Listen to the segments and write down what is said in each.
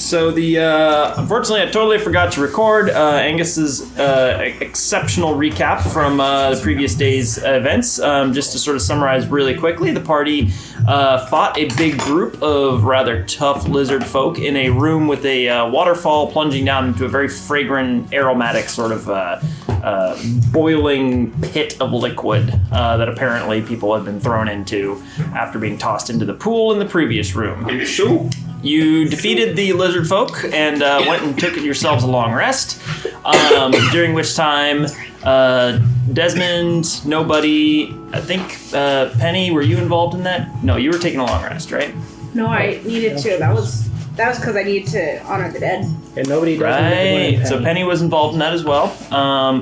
So unfortunately, I totally forgot to record Angus's exceptional recap from the previous day's events. Just to sort of summarize really quickly, the party fought a big group of rather tough lizard folk in a room with a waterfall plunging down into a very fragrant, aromatic sort of boiling pit of liquid that apparently people had been thrown into after being tossed into the pool in the previous room. Sure. You defeated the lizard folk and went and took yourselves a long rest, during which time Desmond, nobody, I think Penny, were you involved in that? No, you were taking a long rest, right? No, I needed to. That was because I needed to honor the dead. And nobody does Right. So Penny was involved in that as well.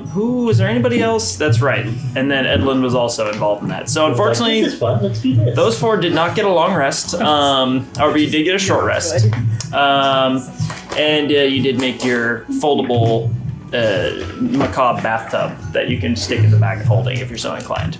Who was there? Anybody else? That's right. And then Edlin was also involved in that. So unfortunately, This is fun. Let's do this. those four did not get a long rest. However, you did get a short rest. And you did make your foldable macabre bathtub that you can stick in the bag of holding if you're so inclined.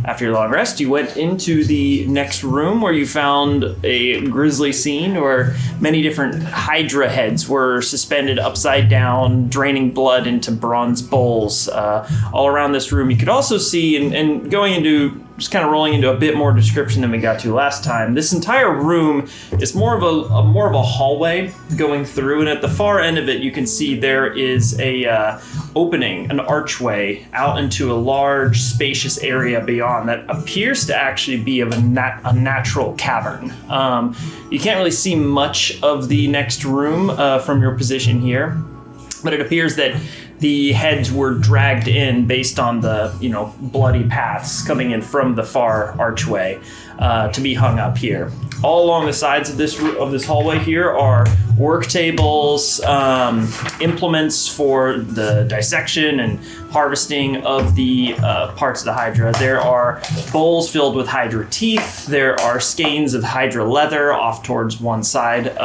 After your long rest, you went into the next room where you found a grisly scene where many different Hydra heads were suspended upside down, draining blood into bronze bowls all around this room. You could also see, and going into, just kind of rolling into a bit more description than we got to last time, this entire room is more of a hallway going through, and at the far end of it, you can see there is a opening, an archway out into a large, spacious area beyond that appears to actually be of a natural cavern. You can't really see much of the next room from your position here, but it appears that the heads were dragged in based on the, bloody paths coming in from the far archway to be hung up here. All along the sides of this hallway here are work tables, implements for the dissection and harvesting of the parts of the Hydra. There are bowls filled with Hydra teeth. There are skeins of Hydra leather off towards one side,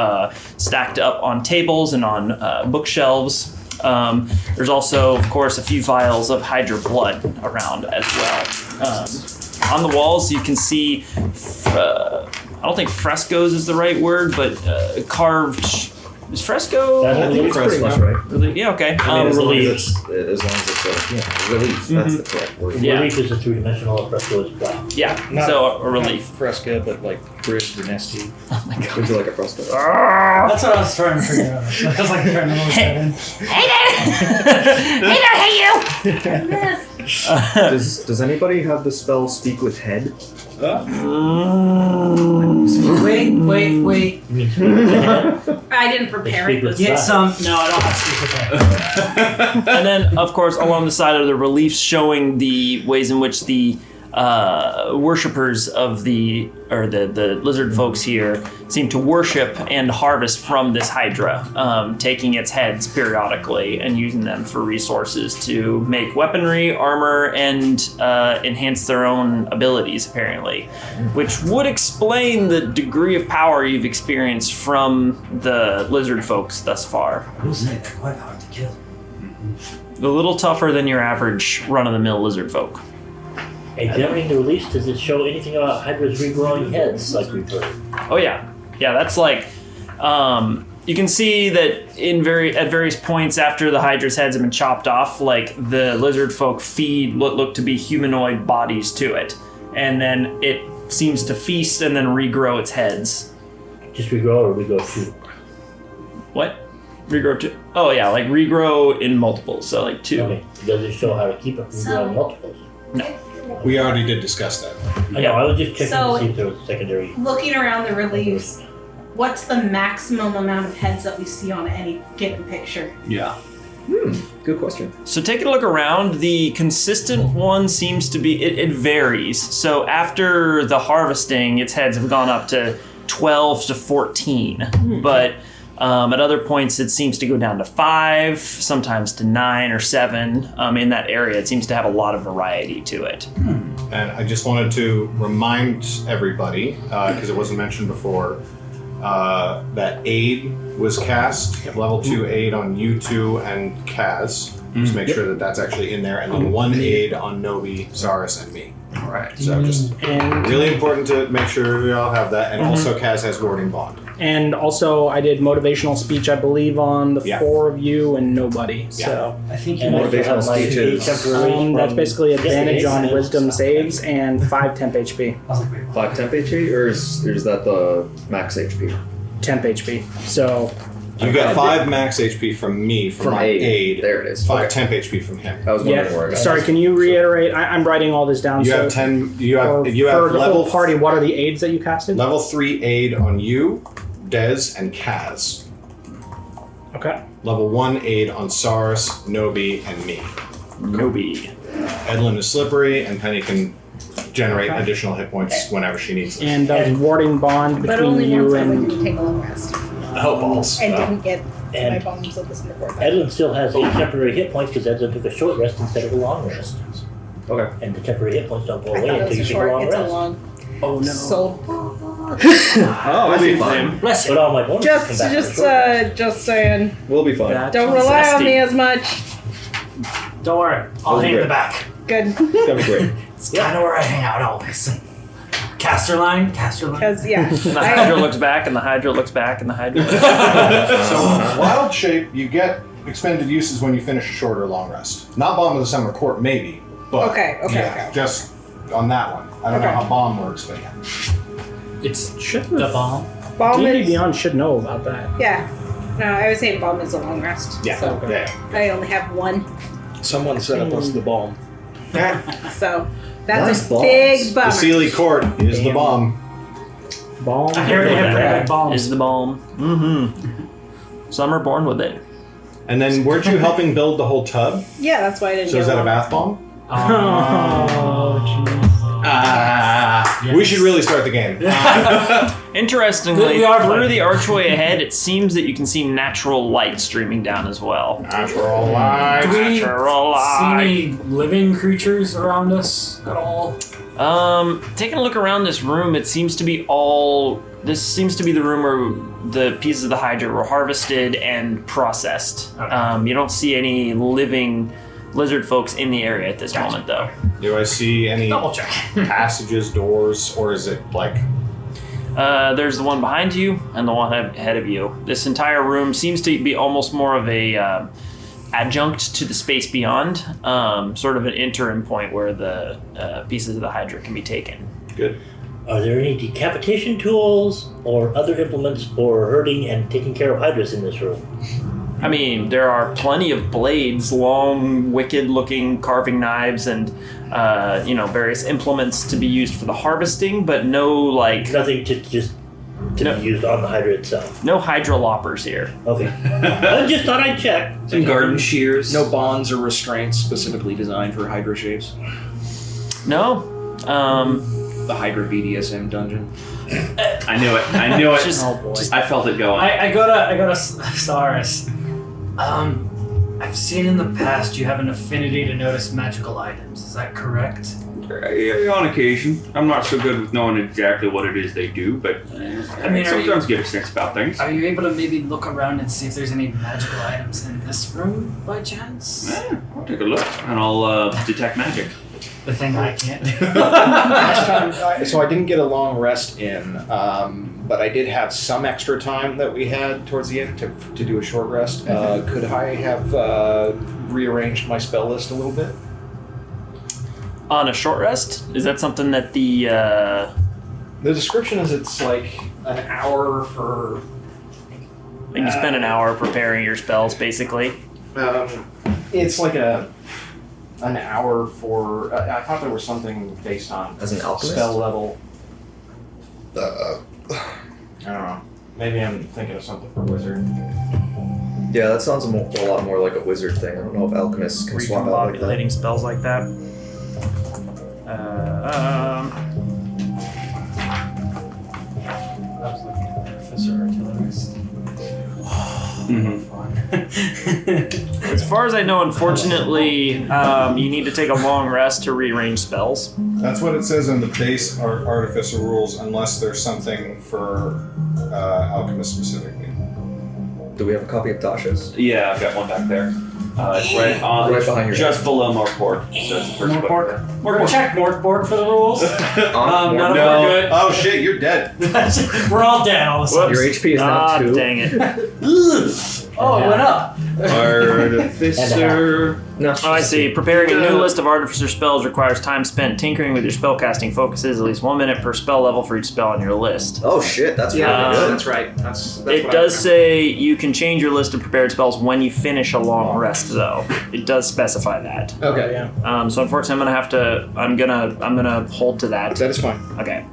stacked up on tables and on bookshelves. There's also, of course, a few vials of Hydra blood around as well. On the walls, you can see, I don't think frescoes is the right word, but carved. Is fresco? I think fresco's right. Really? Yeah, okay. As long Relief. as it's a relief, that's the correct word. Yeah. Relief is a three-dimensional, a fresco is flat. Yeah, Not so a relief. Fresca, but like British nasty. Oh my god. Would you like a fresco? That's what I was trying to figure out. I was like trying to look that in. Hey there, Does anybody have the spell Speak with Head? Wait. You mean speak with the head? I didn't prepare Speak it. with Get size. some. No, I don't have to speak with that. And then, of course, along the side are the reliefs showing the ways in which the worshippers of the lizard folks here seem to worship and harvest from this Hydra, taking its heads periodically and using them for resources to make weaponry, armor, and enhance their own abilities, apparently, which would explain the degree of power you've experienced from the lizard folks thus far. Who'll say they're quite hard to kill? A little tougher than your average run-of-the-mill lizard folk. Examining the release, does it show anything about Hydra's regrowing heads, like we've heard? Oh yeah, that's like, you can see that at various points after the Hydra's heads have been chopped off, like the lizard folk feed what look to be humanoid bodies to it, and then it seems to feast and then regrow its heads. Just regrow or regrow two? What? Regrow two? Oh yeah, like regrow in multiples, so like two. Okay. Does it show how to keep it from growing multiples? We already did discuss that. I know, I was just checking So- to see if there was secondary. Looking around the reliefs, what's the maximum amount of heads that we see on any given picture? Yeah. Good question. So taking a look around, the consistent one seems to be, it varies. So after the harvesting, its heads have gone up to 12 to 14. But at other points, it seems to go down to 5, sometimes to 9 or 7. In that area, it seems to have a lot of variety to it. And I just wanted to remind everybody, because it wasn't mentioned before, that aid was cast, level 2 aid on you two and Kaz. Just make sure that that's actually in there, and then 1 aid on Nobi, Zaris, and me. All right. So just really important to make sure we all have that, and also Kaz has warding bond. And also, I did motivational speech, I believe, on the Yeah. 4 of you and nobody. So I think And I still Motivational have my speeches. 8 temporary that's from basically advantage on yesterday. wisdom saves and 5 temp HP. I was like, wait, 5 temp HP, or is that the max HP? Temp HP. So You got 5 max HP from me for From my aid. There it is. 5 Okay. temp HP from him. I was wondering where I yeah. got Sorry, can you reiterate? I'm writing all this down. You so have 10. You for, have you for have the level whole party. What are the aids that you casted? level 3 aid on you, Dez, and Kaz. Okay. Level 1 aid on Saris, Nobi, and me. Nobi. Edlin is slippery, and Penny can generate Okay. additional hit points whenever she needs them. And that was warding bond But between only you once I and. didn't take a long rest Oh, balls. and Oh. didn't get my And bombs of this report. Edlin still has 8 temporary hit points because Edlin took a short rest instead of a long rest. Okay. And the temporary hit points don't go I away thought it until was you a take a short. long It's a rest. long. Oh no. So Oh, we'll be fine. bless you. But all my bonuses come back from short rest. just saying. We'll be fine. That Don't was rely on zesty. me as much. Don't worry, I'll That's hang in great. the back. Good. It's gonna be great. It's kind of where I hang out always. Caster line. Because yeah, The I, Hydra looks back, and the Hydra looks back, and the Hydra looks back. So, wild shape, you get expended uses when you finish a short or long rest. Not Bomb of the Summer Court, maybe. But Okay, yeah, okay. just on that one. I don't know Okay. how Bomb works, but yeah. It's Should the bomb. bomb D&D is Beyond should know about that. yeah. No, I was saying bomb is a long rest. Yeah, So yeah. I only have one. Someone set up us the bomb. So that's Nice a bombs. big The bummer. Sealy Court is the Damn. bomb. Bomb. I hear they have pretty big bombs. Is the bomb. Mm-hmm. Some are born with it. And then weren't you helping build the whole tub? Yeah, that's why I didn't So get is that a one. bath bomb? Oh, jeez. We should really start the game. Interestingly, We are through playing. the archway ahead, it seems that you can see natural light streaming down as well. Natural light. Do we Natural see light. any living creatures around us at all? Taking a look around this room, it seems to be all. This seems to be the room where the pieces of the Hydra were harvested and processed. Okay. You don't see any living lizard folks in the area at this moment, though. Do I see any Double check. passages, doors, or is it like There's the one behind you and the one ahead of you. This entire room seems to be almost more of a adjunct to the space beyond, sort of an interim point where the pieces of the Hydra can be taken. good? Are there any decapitation tools or other implements for hurting and taking care of hydras in this room? I mean, there are plenty of blades, long, wicked-looking carving knives, and various implements to be used for the harvesting, but no Nothing to just to No. be used on the hydra itself. no Hydra loppers here. Okay. I just thought I'd check. Some garden shears. No bonds or restraints specifically designed for Hydra shapes. No. The Hydra BDSM dungeon. I knew it. I knew it. Just- Oh boy. I felt it going. I go to Saris. I've seen in the past you have an affinity to notice magical items. Is that correct? On occasion, I'm not so good with knowing exactly what it is they do, but I mean, are sometimes get a sense about things. Are you able to maybe look around and see if there's any magical items in this room by chance? I'll take a look and I'll detect magic. The thing I can't do. Last time, so I didn't get a long rest in, but I did have some extra time that we had towards the end to do a short rest. Could I have rearranged my spell list a little bit? On a short rest? Is that something that the The description is it's like an hour for. you spend an hour preparing your spells, basically? It's like an hour for. I thought there was something based on As an alchemist? spell level. I don't know. Maybe I'm thinking of something for wizard. Yeah, that sounds a lot more like a wizard thing. I don't know if alchemists can swap out like that. Recombobulating spells like that. I was looking at the Professor Artillerist. As far as I know, unfortunately, you need to take a long rest to rearrange spells. That's what it says in the base artificer rules, unless there's something for alchemists specifically. Do we have a copy of Tasha's? Yeah, I've got one back there. It's right on, Right behind your just below Morkborg. So it's the first book. Morkborg. We're gonna check Morkborg for the rules. On None of them no. are good. Oh shit, you're dead. We're all dead all of a sudden. Your HP is now Ah, 2. dang it. Oh, it went up. Artificer. No. Oh, I see. Preparing a new list of artificer spells requires time spent tinkering with your spellcasting focuses, at least 1 minute per spell level for each spell on your list. Oh shit, that's Yeah, really good. that's right. That's It what does I say you can change your list of prepared spells when you finish a long rest, though. It does specify that. Okay, yeah. So unfortunately, I'm gonna hold to that. that is fine. Okay.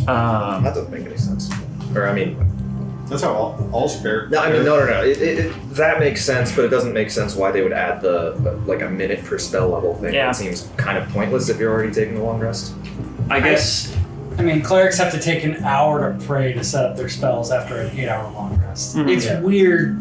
That doesn't make any sense. Or I mean, That's how all spare. no, I mean, no. That makes sense, but it doesn't make sense why they would add the like a minute per spell level thing. Yeah. It seems kind of pointless if you're already taking a long rest. I guess. I mean, clerics have to take an hour to pray to set up their spells after an 8-hour long rest. Mhm. It's weird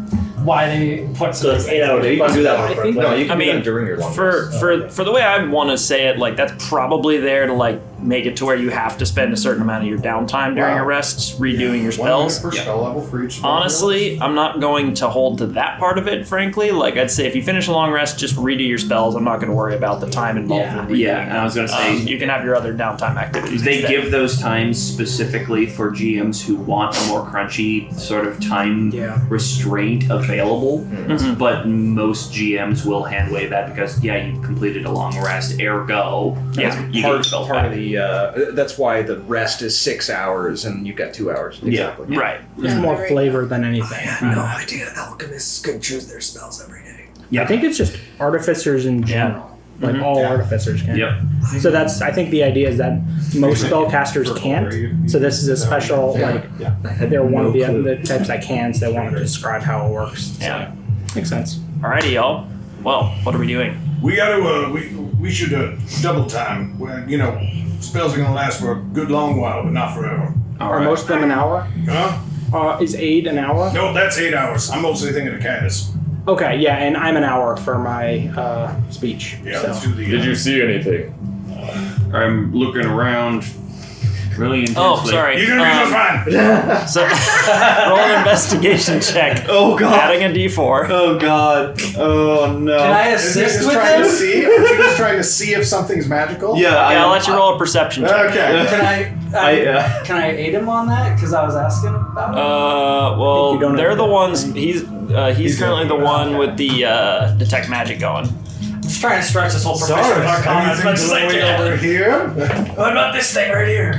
why they put So it's 8 hours. Yeah, you can do that. I think- No, you can I do mean, that during your long For rest. for the way I want to say it, like that's probably there to like make it to where you have to spend a certain amount of your downtime during Wow. a rest redoing your 1 spells. minute per spell level for each spell. Honestly, I'm not going to hold to that part of it, frankly. Like, I'd say if you finish a long rest, just redo your spells. I'm not going to worry about the time involved in redoing Yeah, and I was gonna say You can have your other downtime activities. they instead. give those times specifically for GMs who want a more crunchy sort of time Yeah. restraint available. Mhm. But most GMs will hand wave that because you completed a long rest, ergo Yeah, you get your spells Part back. of the that's why the rest is 6 hours and you've got 2 hours. Exactly. Right. It's more flavor than anything. idea alchemists could choose their spells every day. Yeah. I think it's just artificers in general. Like Mhm. all artificers can. Yep. So that's, I think the idea is that most spellcasters can't. So this is a special, like, they're one of the types that can, so they want to describe how it works. So, Yeah. makes sense. Alrighty, y'all. Well, what are we doing? We gotta, we should double time. Well, you know, spells are gonna last for a good long while, but not forever. All Are right. most of them an hour? Huh? Is 8 an hour? No, that's 8 hours. I'm mostly thinking of Cass. Okay, yeah, and I'm an hour for my speech. Yeah, so. let's do the. Did you see anything? I'm looking around really intensely. Oh, sorry. You're gonna be just fine. So, roll an investigation check. Oh god. Adding a d4. Oh god. Oh no. Can I Is he assist just with trying to this? see? Is he just trying to see if something's magical? Yeah, I'll let you roll a perception check. Okay. Can I aid him on that? Because I was asking about it. Well, you don't they're have the that ones. thing. He's currently the one with the detect magic going. I'm just trying to stretch this whole profession Sorry, of Arcana as anything much as I glowing can. over here? What about this thing right here?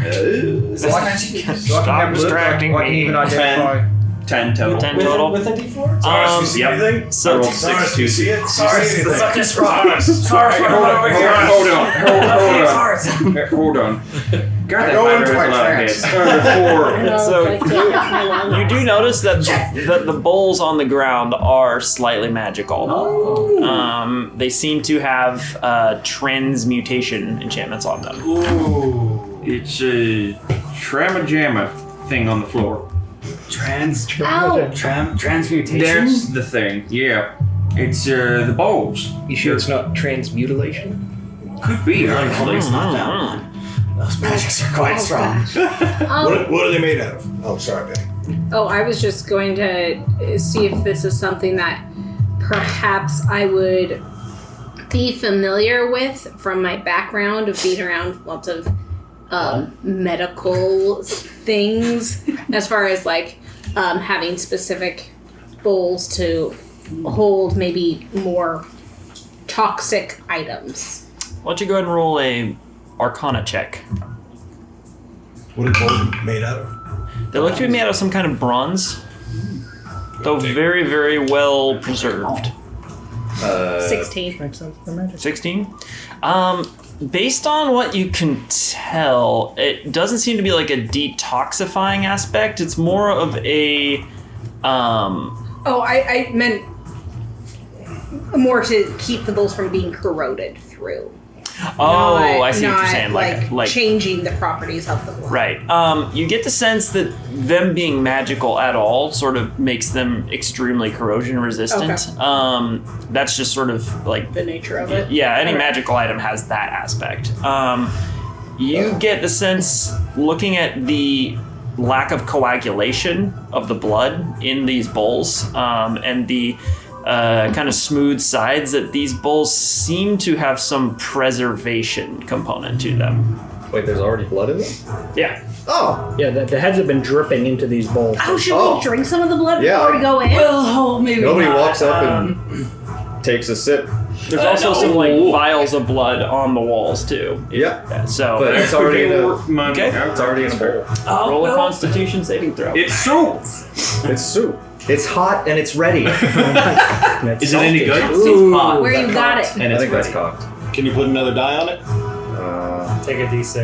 Stop distracting me. Even identify. 10 total. 10 With total. a D4? Sorry, you see Yep. anything? I So, rolled Sorry, 6 you 2. see it? Sorry, See anything? fuck this rock. Sorry. Sorry, Hold on, over hold here. on. Hold on. God, that Go fighter into has my a lot of trance. hits. So you do notice that the bowls on the ground are slightly magical. They seem to have transmutation enchantments on them. Ooh. It's a tramajama thing on the floor. Transmutation? That's the thing, yeah. It's the bowls. You sure it's not transmutilation? Could be, honestly. It's not that one. Those magics are quite strong. What are they made out of? Oh, sorry, Benny. Oh, I was just going to see if this is something that perhaps I would be familiar with from my background of being around lots of medical things, as far as like having specific bowls to hold maybe more toxic items. Why don't you go ahead and roll a Arcana check? What are bowls made out of? They look to be made out of some kind of bronze, though very, very well preserved. 16. Makes sense for magic. 16. Based on what you can tell, it doesn't seem to be like a detoxifying aspect. It's more of a Oh, I meant more to keep the bowls from being corroded through. Oh, Not- I see what you're not saying. Like changing the propities of the blood. right. You get the sense that them being magical at all sort of makes them extremely corrosion resistant. That's just sort of like The nature of it. yeah, any Okay. magical item has that aspect. You get the sense, looking at the lack of coagulation of the blood in these bowls, and the kind of smooth sides, that these bowls seem to have some preservation component to them. Wait, there's already blood in them? Yeah. Oh! Yeah, the heads have been dripping into these bowls. Oh, should we drink some of the blood Yeah. before we go in? Well, maybe Nobody not. walks up and takes a sip. There's also some like vials of blood on the walls too. Yeah. So But it's already in a... okay. It's already in a bowl. Roll a Constitution saving throw. It's soup. It's soup. It's hot and it's ready. Is it any good? Ooh, Hot. where you got it? And I it's think that's ready. cocked. Can you put another die on it? Take a d6.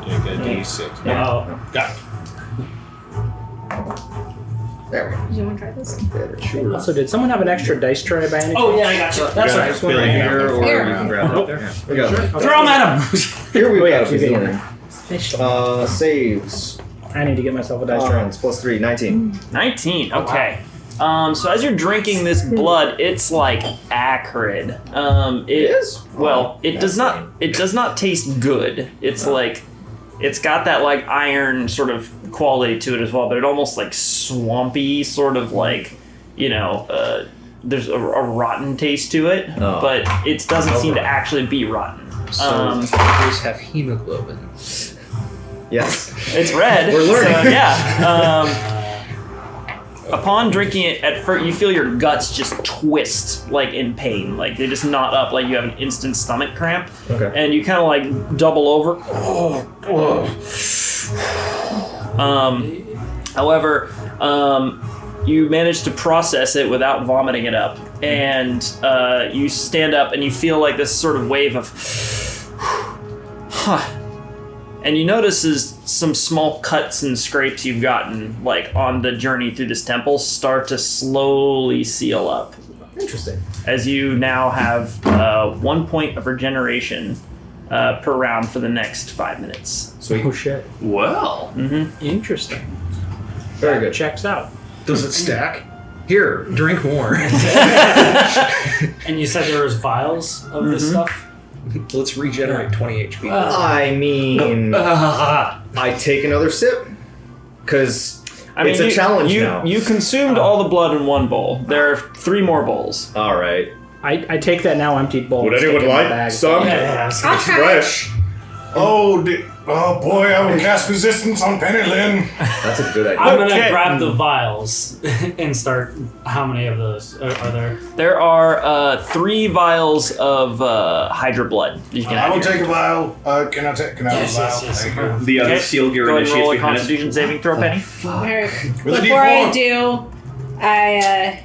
Take a D6. Oh. Got it. There we go. Do you want to try this? Better, sure. Also, did someone have an extra dice tray by any Oh, yeah, I got you. That's Yeah, right. this one right here, or Here. you can grab it. Yeah. We got it. Throw them at him. Here we Oh, yeah, go. keep it Saves. I need to get myself a dice tray. It's +3, 19. 19. Okay. So as you're drinking this blood, it's like acrid. It is? Well, it does not. It does not taste good. It's like, it's got that like iron sort of quality to it as well, but it almost like swampy, sort of like, there's a rotten taste to it, Oh. but it doesn't seem to actually be rotten. Tigers have hemoglobin. Yes. It's red. We're learning. So, yeah. Upon drinking it, at first you feel your guts just twist, like in pain, like they just knot up, like you have an instant stomach cramp, Okay. and you kind of like double over. However, you manage to process it without vomiting it up, and you stand up and you feel like this sort of wave of, and you notice as some small cuts and scrapes you've gotten, like on the journey through this temple, start to slowly seal up. Interesting. As you now have 1 point of regeneration per round for the next 5 minutes. Sweet. Oh shit. Well. Interesting. Very good. Checks out. Does it stack? Here, drink more. And you said there was vials of this stuff? Let's regenerate 20 HP. I mean, I take another sip because it's a challenge now. You consumed all the blood in one bowl. There are 3 more bowls. All right. I take that now emptied bowl. Would and stick anyone it in my like bag. some? Yeah. It's fresh. Oh boy, I will cast resistance on Penny Lynn. That's a good idea. I'm gonna Okay. grab the vials and start. How many of those are there? There are 3 vials of Hydra blood. You can I have will here. take a vial. Can I take? Can I have a vial? Yes. Thank you. The other Okay. seal gear Go ahead and roll initiates a behind us. Constitution saving throw, Penny. Alright. With a Before I D4. do, I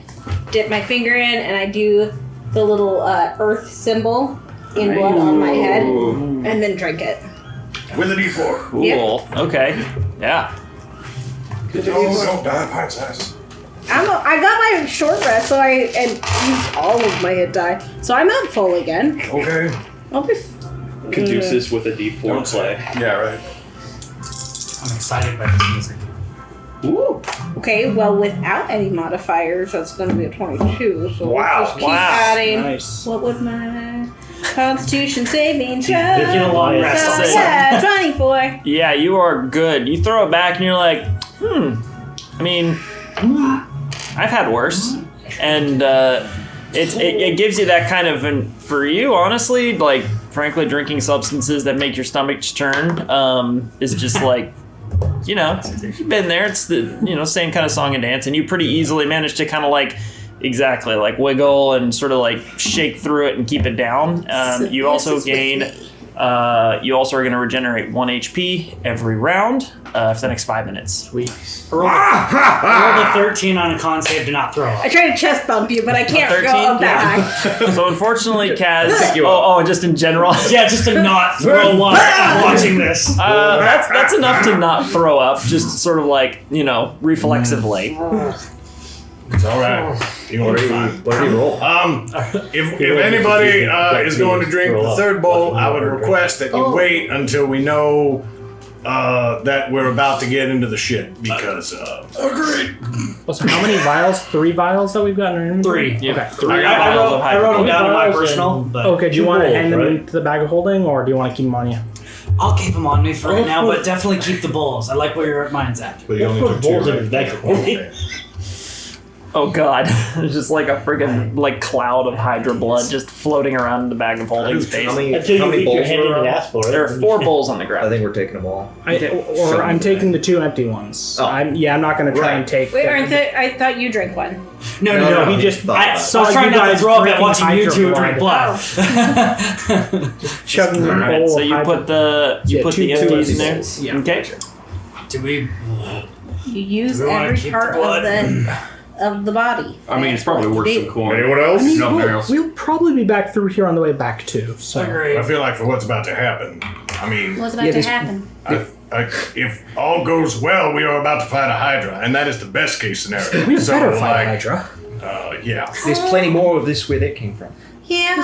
dip my finger in and I do the little earth symbol in blood on my head, and then drink it. With a D4. Cool. Okay. Yeah. Oh, don't die, pint size. I got my short rest, so I used all of my hit die, so I'm at full again. Okay. I'll be. Caduceus with a D4 play. Yeah, right. I'm excited by this music. Ooh. Okay, well, without any modifiers, that's going to be a 22. So Wow, we'll just keep wow. adding. Nice. What would my Constitution saving throw? Taking a long rest. So, I'll say. yeah, 24. Yeah, you are good. You throw it back and you're like, I mean, I've had worse. And it gives you that kind of, and for you, honestly, like, frankly, drinking substances that make your stomach churn is just like, you've been there. It's the, same kind of song and dance. And you pretty easily manage to kind of like, exactly, like wiggle and sort of like shake through it and keep it down. You also gain, you also are going to regenerate 1 HP every round for the next 5 minutes. Sweet. I rolled a 13 on a con save to not throw up. I try to chest bump you, but I can't 13? go up that high. So unfortunately, Kaz, just in general. Yeah, just to not throw up watching this. That's enough to not throw up, just sort of like, reflexively. It's all right. What did he roll? If anybody is going to drink the third bowl, I would request that you wait until we know that we're about to get into the shit. Because agreed. So how many vials? 3 vials that we've got in our inventory? 3. Okay. 3 I vials of wrote them down in my Vials personal, and- but Okay, do you 2 want to bowls, hand them right? into the bag of holding, or do you want to keep them on you? I'll keep them on me for right now, but definitely keep the bowls. I like where your mind's at. But you only Put took bowls 2. in his bag. Oh god, there's just like a friggin' like cloud of Hydra blood just floating around in the bag of holding space. How many Until you reach your bowls hand in are and around? ask for it. There are 4 bowls on the I ground. think we're taking them all. I'm taking the 2 empty ones. Oh. I'm not going to try and take. Wait, I thought you drank one. No. He just I saw was trying you not to guys throw up at drinking watching you Hydra two blood. drink blood. Chugging the Alright, bowl so of you Hydra. put the two empties in there. bowls. Yeah. Okay. Do we? You use Do we wanna every keep part the blood? of the body. I mean, it's probably worth some coin. Anyone else? Nothing else. We'll probably be back through here on the way back too. So I feel like for what's about to happen, I mean, What's about to happen? if all goes well, we are about to fight a Hydra, and that is the best case scenario. we So, better fight like, Hydra. yeah. There's plenty more of this where that came from. Yeah,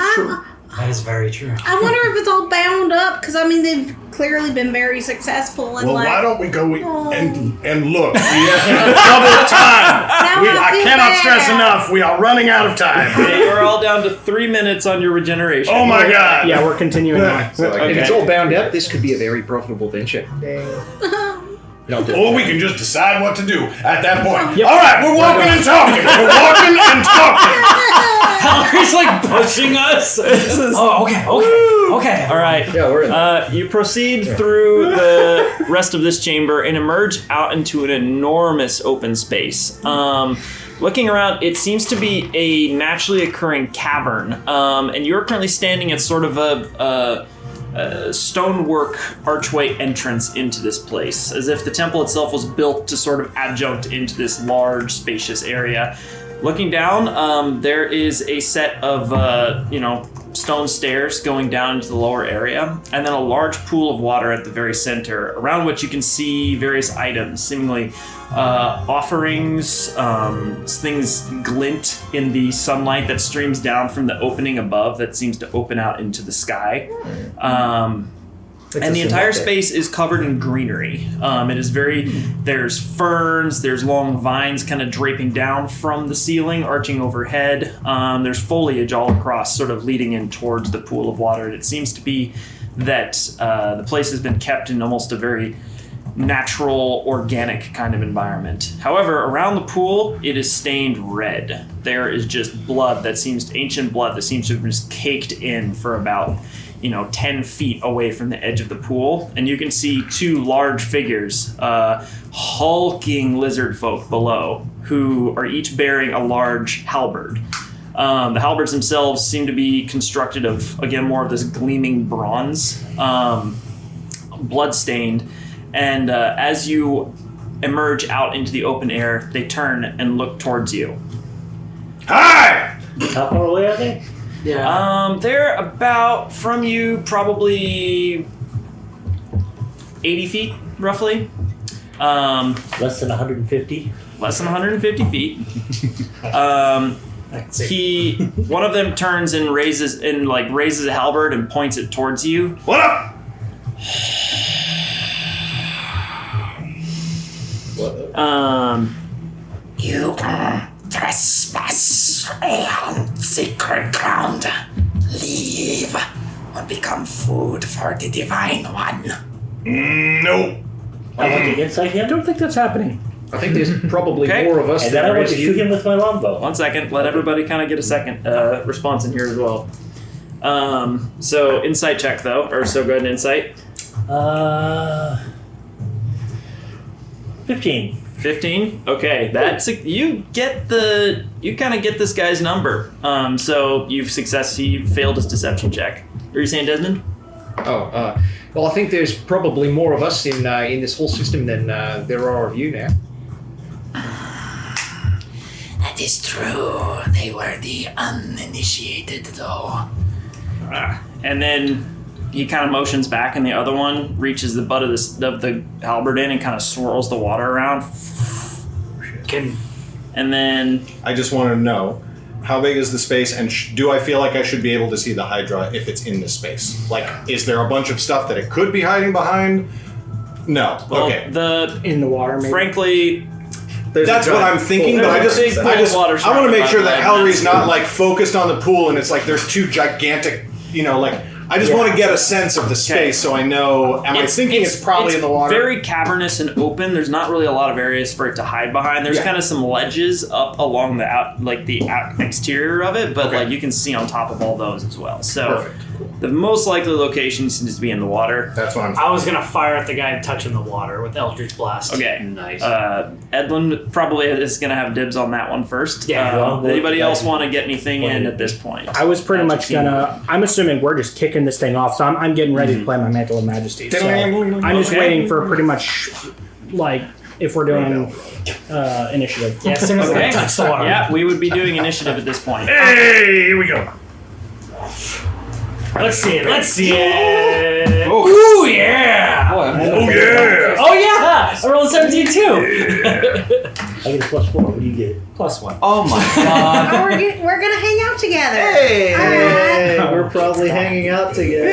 That is very true. I wonder if it's all bound up because I mean they've clearly been very successful and Well, like. why don't we go and look? We have double time. Now I feel cannot bad. stress enough. We are running out of time. Okay, you're all down to 3 minutes on your regeneration. Oh my god. Yeah, we're continuing on. So I If can it's all bound up, this could be a very profitable venture. No, Or we can just decide what to do at that point. Yep. All right, we're walking and talking. We're walking and talking. He's like pushing us. Oh, okay. All right. Yeah, we're in. You proceed through the rest of this chamber and emerge out into an enormous open space. Looking around, it seems to be a naturally occurring cavern, and you're currently standing at sort of a stonework archway entrance into this place, as if the temple itself was built to sort of adjunct into this large, spacious area. Looking down, there is a set of, stone stairs going down into the lower area, and then a large pool of water at the very center, around which you can see various items, seemingly offerings, things glint in the sunlight that streams down from the opening above that seems to open out into the sky. And the entire space is covered in greenery. It is there's ferns, there's long vines kind of draping down from the ceiling, arching overhead. There's foliage all across, sort of leading in towards the pool of water. And it seems to be that the place has been kept in almost a very natural, organic kind of environment. However, around the pool, it is stained red. There is just ancient blood that seems to have been just caked in for about 10 feet away from the edge of the pool, and you can see 2 large figures, hulking lizard folk below, who are each bearing a large halberd. The halberds themselves seem to be constructed of, again, more of this gleaming bronze, blood-stained, and as you emerge out into the open air, they turn and look towards you. Hi! How far away are they? Yeah. They're about from you probably 80 feet, roughly. Less than 150? Less than 150 feet. One of them turns and raises a halberd and points it towards you. What up? You trespass on sacred ground. Leave or become food for the Divine One. No. I want to insight him. I don't think that's happening. I think there's probably Okay. more of us And than then I there want is to you. shoot him with my longbow. 1 second. Let everybody kind of get a second response in here as well. So insight check though, or so go ahead and insight. 15. 15. Okay, you kind of get this guy's number. So you failed his deception check. Are you saying, Desmond? Well, I think there's probably more of us in this whole system than there are of you now. That is true. They were the uninitiated, though. And then he kind of motions back, and the other one reaches the butt of the halberd in and kind of swirls the water around. And then I just want to know, how big is the space, and do I feel like I should be able to see the Hydra if it's in the space? Like, is there a bunch of stuff that it could be hiding behind? No. Okay. In the water, maybe. Frankly, that's what I'm thinking, but I want to make sure that Hallery's not like focused on the pool, and it's like there's 2 gigantic, I just want to get a sense of the space so I know. Am I thinking it's probably in the water? Very cavernous and open. There's not really a lot of areas for it to hide behind. There's kind of some ledges up along the exterior of it, but like you can see on top of all those as well. So the most likely location seems to be in the water. That's what I'm. I was gonna fire at the guy touching the water with Eldritch Blast. Okay, nice. Edlin probably is gonna have dibs on that one first. Yeah. Anybody else want to get anything in at this point? I was pretty much gonna. I'm assuming we're just kicking this thing off, so I'm getting ready to play my Mantle of Majesty. So I'm just waiting for pretty much like if we're doing initiative. Yeah, as soon as I touch the water. Yeah, we would be doing initiative at this point. Hey, here we go. Let's see it. Let's see it. Oh. Ooh, yeah. Oh, yeah. Oh, yeah. I rolled 17 too. I get a +4. What do you get? +1. Oh my god. Oh, we're gonna hang out together. Hey, we're probably hanging out together.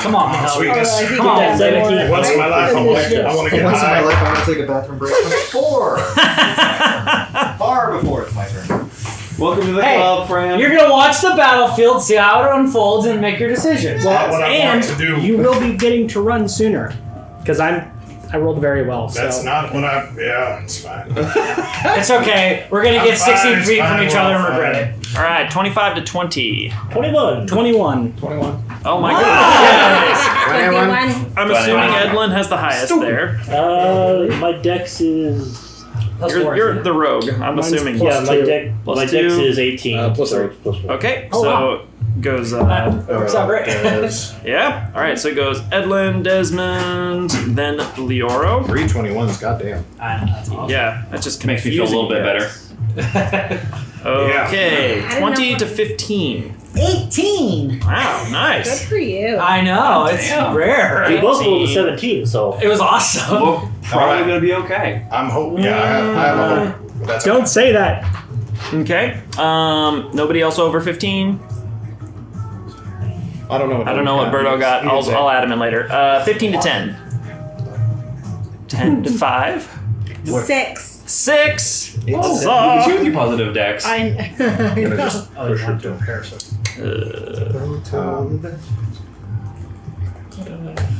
Come on. Sweetness. Come on. 17. Once in my life, I want to get Once in my high. life, I want to take a bathroom break. 4. Far before it's my turn. Welcome to the club, friend. You're gonna watch the battlefield, see how it unfolds, and make your decisions. Not what I want to do. You will be getting to run sooner because I rolled very well. That's so. not what I. Yeah, it's fine. It's okay. We're gonna get 16 feet from each other and regret it. All right, 25 to 20. 21. 21. Oh my goodness. 21. I'm assuming Edlin has the highest there. My dex is. You're the rogue. I'm Mine's assuming. Yeah, my Plus dex 2. is 18. Plus so 3. plus 4. Okay, Oh, so wow. goes. Works out great. Yeah. All right, so it goes Edlin, Desmond, then Leoro. 321s, goddamn. That's awesome. Yeah, that just Makes me feel a little bit better. Okay, I don't 20 know. to 15. 18. Wow, Good nice. for you. I know. It's rare. We both rolled a 17, so. It was awesome. Well, probably gonna be okay. I'm hoping. Yeah, I have a hope. That's Don't say that. Okay. Nobody else over 15. I don't know what. I don't know what Birdo got. I'll add him in later. 15 to 10. 10 to 5. 6. 6. Look at you with your positive dex. I gonna just push her to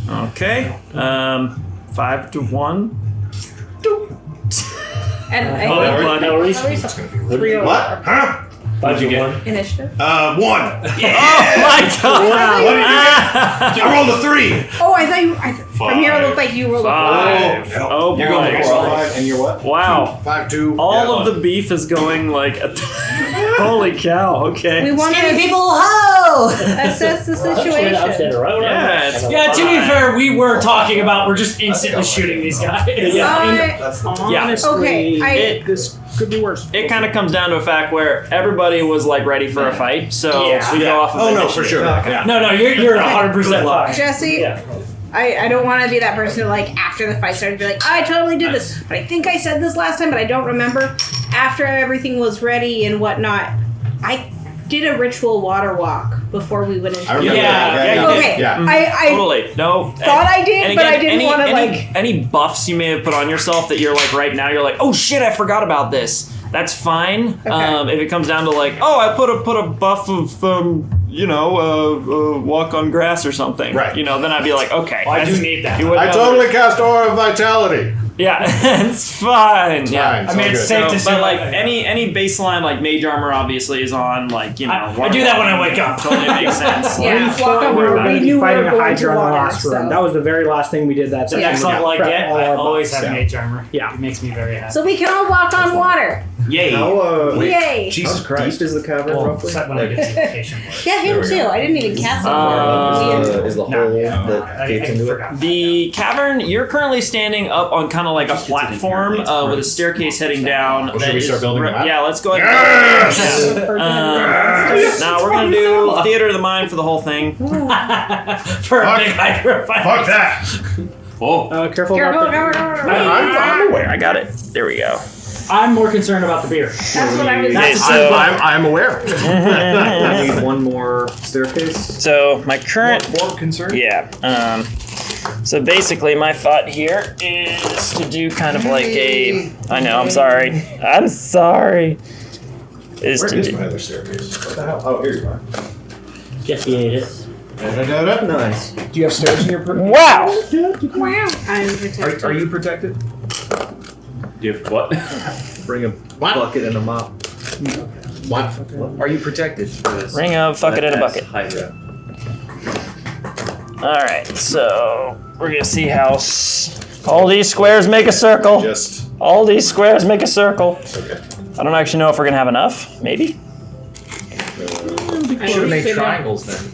Okay. 5 to 1. and What? Huh? 5 to 1. Initiative. 1. Oh my god! What did you get? I rolled a 3. Oh, I thought you. From here, it looked like you rolled a 5. 5. Oh You're going boy. for 5, and you're what? Wow. 5, 2. All of the beef is going like. Holy cow! We Okay. want to People, ho! assess the I'm standing situation. right where I'm Yeah, at. it's- Yeah, to be fair, we were talking about we're just instantly shooting these guys. Honestly, Okay, this could be worse. It kind of comes down to a fact where everybody was like ready for a fight, so Yeah. we go off of Oh no, initiative. for sure. Yeah. No, you're 100% fine. Jesse, Yeah. I don't want to be that person who, like, after the fight started, be like, I totally did this. But I think I said this last time, but I don't remember. After everything was ready and whatnot, I did a ritual water walk before we went into I remember Yeah, that. you did. Okay, Yeah. I Totally. No. thought I did, And but I again, didn't want to, like... any buffs you may have put on yourself that you're like right now you're like, oh shit, I forgot about this. That's fine. Okay. If it comes down to like, oh, I put a buff of walk on grass or something. Right. Then I'd be like, okay. I do need that. You would I know. totally cast Aura of Vitality. Yeah, it's fine. It's Yeah. fine. I mean, it's all safe good. to say, But like any baseline like mage armor obviously is on like I do that when I wake up. Totally makes sense. Yeah, Like, walk on we were water. going We to knew be we fighting were a going Hydra to on the water, last run. so. That was the very last thing we did that The session. next level I Prep get, all I our always buffs, have so. mage armor. Yeah. It makes me very happy. So we can all walk on water. Yay. Yay. Jesus Christ. Deep is the cavern Well, roughly? except when I get to vacation work. Yeah, him too. I didn't even cast it. Is the hole that gates into it? forgot. The cavern, you're currently standing up on kind of like a platform with a staircase heading down. Well, should we start building a map? Yeah, let's go ahead. Yes! Now we're going to do Theater of the Mind for the whole thing. For a Fuck. big Hydra fight. Fuck that. Oh. Careful Careful, about careful, I'm aware. I got it. There we go. I'm more concerned about the beer. That's what I was Okay, saying. so I'm aware. I need one more staircase. So my current More concern? yeah. So basically, my thought here is to do kind of like a. I know. I'm sorry. I'm sorry. Is Where to is do, my other staircase? What the hell? Oh, here you are. Yes, he ate it. Nice. Do you have stairs in your Wow! Wow. I'm protected. Are you protected? Do you have what? Bring a bucket and a mop. What? Are you protected? Ring of fuck it in a bucket. Hydra. Alright, so we're gonna see how all these squares make a circle. All these squares make a circle. Okay. I don't actually know if we're gonna have enough. Maybe. Should have made triangles then.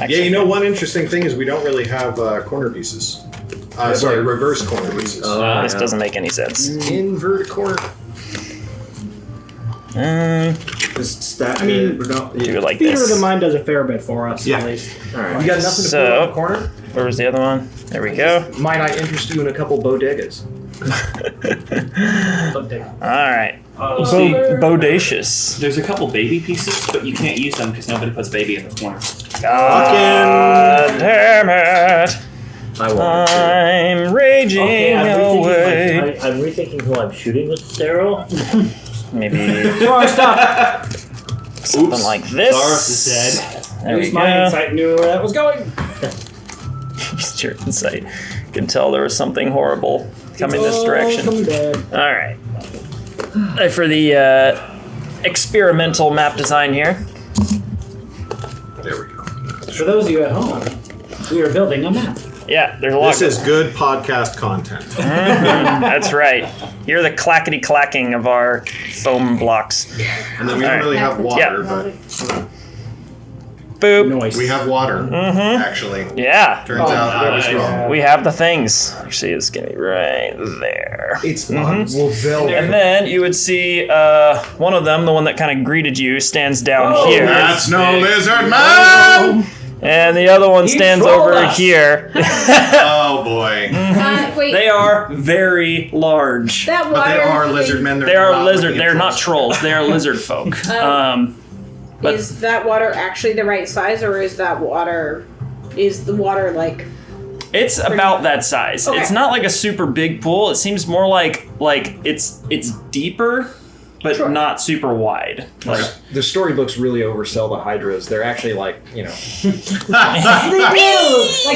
Yeah, you know, one interesting thing is we don't really have corner pieces. Sorry, reverse corner pieces. This doesn't make any sense. Invert corner. Just stack I mean, it. Do it like Theater of this. the Mind does a fair bit for us, Yeah. at least. Alright. You got nothing to put on the corner? Where was the other one? There we go. Might I interest you in a couple bodegas? Alright. Bodacious. There's a couple baby pieces, but you can't use them because nobody puts baby in the corner. God damn it! I'm raging away. I'm rethinking who I'm shooting with Cyril. Maybe Wrong stuff. something like this. Doris is dead. There we Use my go. insight knew where that was going. Used your insight. You can tell there was something horrible coming this direction. Alright. For the experimental map design here. There we go. For those of you at home, we are building a map. Yeah, there's a lot. This is good podcast content. That's right. Hear the clackety clacking of our foam blocks. And then we don't really have water, but Boop. Noise. we have water, actually. Yeah. Turns out I was wrong. We have the things. Actually, it's gonna be right there. It's well, And then you would see one of them, the one that kind of greeted you, stands down here. That's no lizard man! And the other one stands trolled over us. here. Oh boy. Wait. They are very large. That But they water are thing- lizard men. They are not lizard. really They're not trolls. trolls. They are lizard folk. But- Is that water actually the right size, or is the water like? It's about that size. Okay. It's not like a super big pool. It seems more like it's deeper, but not super wide. Like The storybooks really oversell the hydras. They're actually like, Like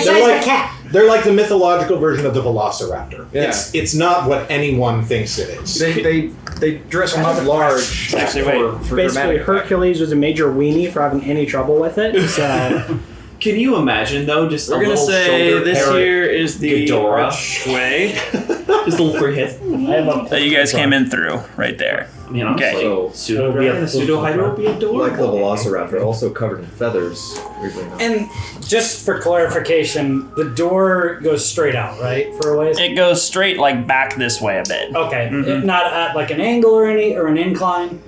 They're like, they're like the mythological version of the velociraptor. Yeah. It's not what anyone thinks it is. they dress them up large Actually, for Basically, dramatic effect. Hercules was a major weenie for having any trouble with it. So Can you imagine though? Just we're a gonna little say shoulder this parrot here is the Ghidorah. archway Just a little free hit. that you guys came in through, right there. I mean, Okay. honestly, pseudo dragon, a pseudo hydra would be adorable. Like the velociraptor, also covered in feathers. Weirdly enough. And just for clarification, the door goes straight out, right? For a ways. It goes straight like back this way a bit. Okay, not at like an angle or an incline.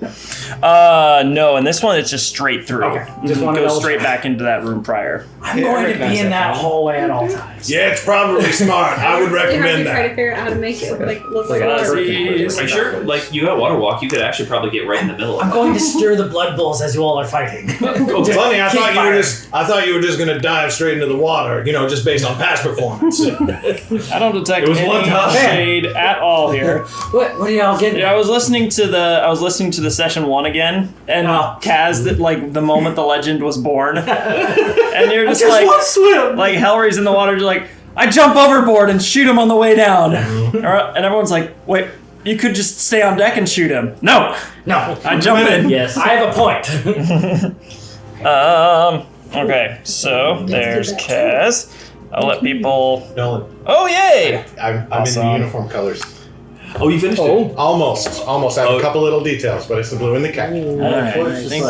No, and this one it's just straight through. Okay, just It wanted to goes double straight check. back into that room prior. I'm going to be in that hallway at all times. Yeah, it's probably smart. I would You have to recommend try to that. figure out how to make it like look like like a water. Are you sure? Like you got water walk, you could actually probably get right in the middle of I'm it. going to stir the blood bulls as you all are fighting. Funny, I Keep thought firing. you were just gonna dive straight into the water, just based on past performance. I don't detect It was one any time. shade at all here. What are y'all getting? Yeah, I was listening to the session 1 again, and Kaz, that like the moment the legend was born, and you're just like, want to swim. like Hellray's in the water, just like I jump overboard and shoot him on the way down, and everyone's like, wait, you could just stay on deck and shoot him. No, No, I jump in. Yes. I have a point. Okay, so there's Kaz. I'll let people. Nolan, Oh yay! I'm Awesome. in the uniform colors. Oh, you finished it? Almost. I have a couple little details, but it's the blue and the khaki. Alright, I think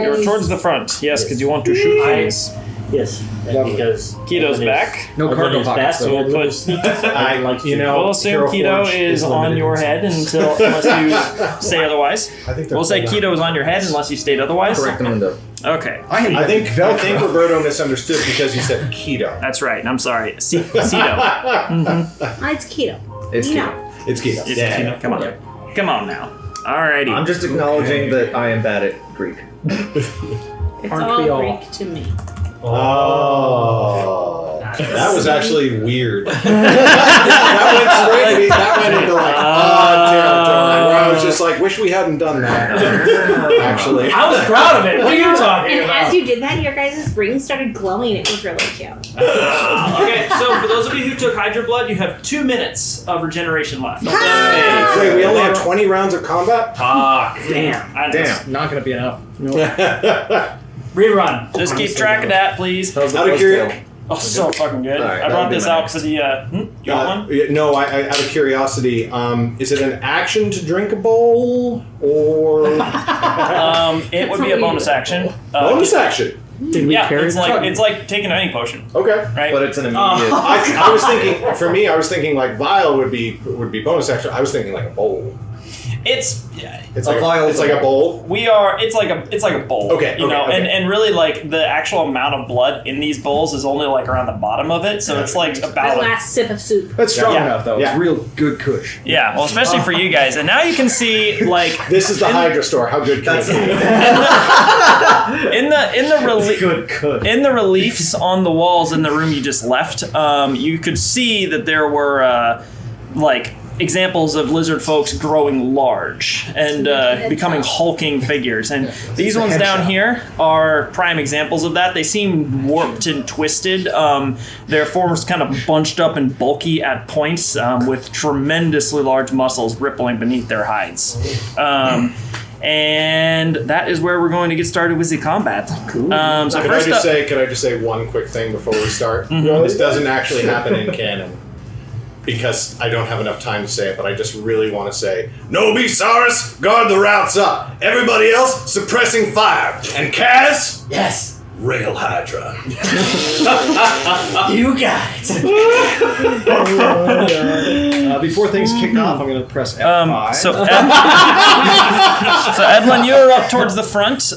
you're towards the front. Yes, because you want to shoot things. Yes. Because Keto's back. No cargo pockets. So we'll put. We'll assume Keto is on your head unless you say otherwise. I think We'll say Keto is on your head unless you state otherwise. Correct them window. Okay, I think Roberto misunderstood because he said keto. that's right. I'm sorry. Keto. It's keto. It's You keto. know. It's keto. It's Keto. Come on. Come on now. Alrighty. I'm just acknowledging that I am bad at Greek. It's Aren't we all all? Greek to me. Oh, that was actually weird. that went into like odd territory where I was just like, wish wish we hadn't done that. Actually, I was proud of it. What are you talking And about? as you did that, your guys' rings started glowing. It was really cute. Okay, so for those of you who took Hydra Blood, you have 2 minutes of regeneration left. Wait, we only have 20 rounds of combat. Damn. Damn, not gonna be enough. Rerun. Just keep track of that, please. Out of curiosity. Oh, so fucking good. All right, I brought that'll be this my out for the. You want one? No, I out of curiosity, is it an action to drink a bowl or It would be a bonus action. bonus action? Did we Yeah, carry it's like taking any potion, Okay. right? But it's an immediate. I was thinking, for me, I was thinking like vial would be bonus action. I was thinking like a bowl. It's It's A like vial it's is like a a bowl. it's like a bowl. Okay, you know, okay. and really like the actual amount of blood in these bowls is only like around the bottom of it, so it's like That about last sip of soup. That's strong Yeah. enough, though. Yeah. It's real good kush. yeah. Well, especially for you guys, and now you can see like This is the Hydra store. How good can it be? in the Good, good. in the reliefs on the walls in the room you just left, you could see that there were like examples of lizard folks growing large and becoming hulking figures. And these ones down here are prime examples of that. They seem warped and twisted. Their forms kind of bunched up and bulky at points with tremendously large muscles rippling beneath their hides. And that is where we're going to get started with the combat. Cool. So Could I first just up, say one quick thing before we start? Mhm. This doesn't actually happen in canon because I don't have enough time to say it, but I just really want to say, No Saurus, guard the routes up. Everybody else suppressing fire. And Kaz, Yes. rail Hydra. You guys. Before things kick off, I'm going to press F5. so Edlin, you're up towards the front.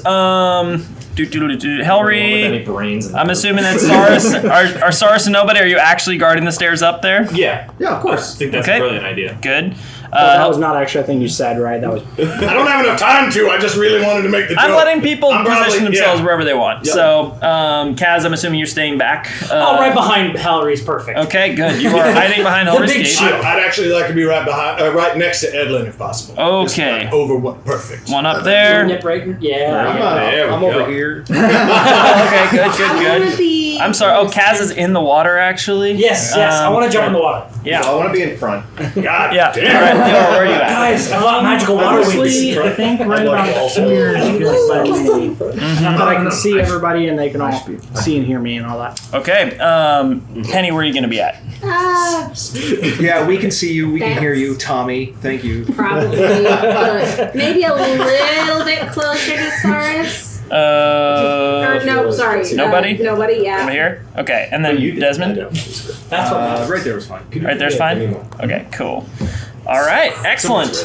Helry, Any brains? I'm assuming that Saurus, are Saurus and nobody, are you actually guarding the stairs up there? Yeah. Yeah, of course. I think that's Okay. a brilliant idea. Good. that was not actually a thing you said, right? That was. I don't have enough time to. I just really wanted to make the joke. I'm letting people I'm probably- position themselves yeah. wherever they want. Yep. So, Kaz, I'm assuming you're staying back. Right behind Hallery's perfect. Okay, good. You are hiding behind The Helry's big gate. shield. I'd actually like to be right behind, right next to Edlin if possible. Just Okay. like over what? Perfect. One up there. Nip right. Yeah. I'm over here. Okay, good, I'm gonna good. be. I'm sorry. Oh, Kaz is in the water, actually. Yes. I want to jump in the water. Yeah. I want to be in front. God Yeah. damn. All right, Yo, where are you at? Guys, I want magical water Honestly, wings. I think right about here is good by me. But I can see everybody and they can all see and hear me and all that. Okay. Penny, where are you going to be at? Yeah, we can see you. We can hear you, Tommy. Thank you. Probably, but maybe a little bit closer to Saurus. Or no, sorry. Nobody? Nobody, yeah. Over here? Okay. And then Desmond? That's what. Right there was fine. Right there's fine? Okay, cool. All right, excellent.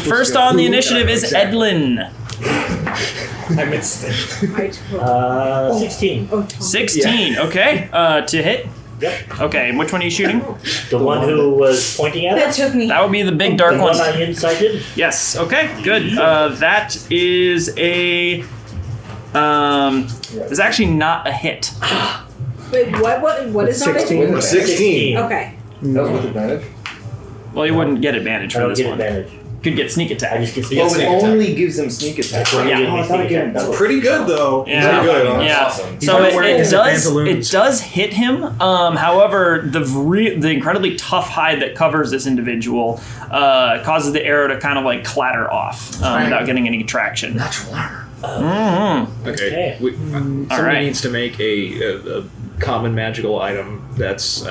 First on the initiative is Edlin. I missed it. 16. 16, okay. To hit? Yep. Okay, and which one are you shooting? The one who was pointing at That us. took me. That would be the big dark The one. one I incited. Yes, okay, good. That is a... it's actually not a hit. Wait, what is not 16. it? 16. Okay. That was with advantage. Well, you wouldn't get advantage I for don't this get one. advantage. Could get sneak I attack. just get Well, sneak it attack. only gives them sneak attack. Yeah. Pretty good though. Yeah. Pretty good. Huh? Yeah. Awesome. So not wearing his it pantaloons. does hit him. However, the incredibly tough hide that covers this individual causes the arrow to kind of like clatter off without getting any traction. Natural armor. Mm-hmm. Okay. Somebody right. needs to make a common magical item that's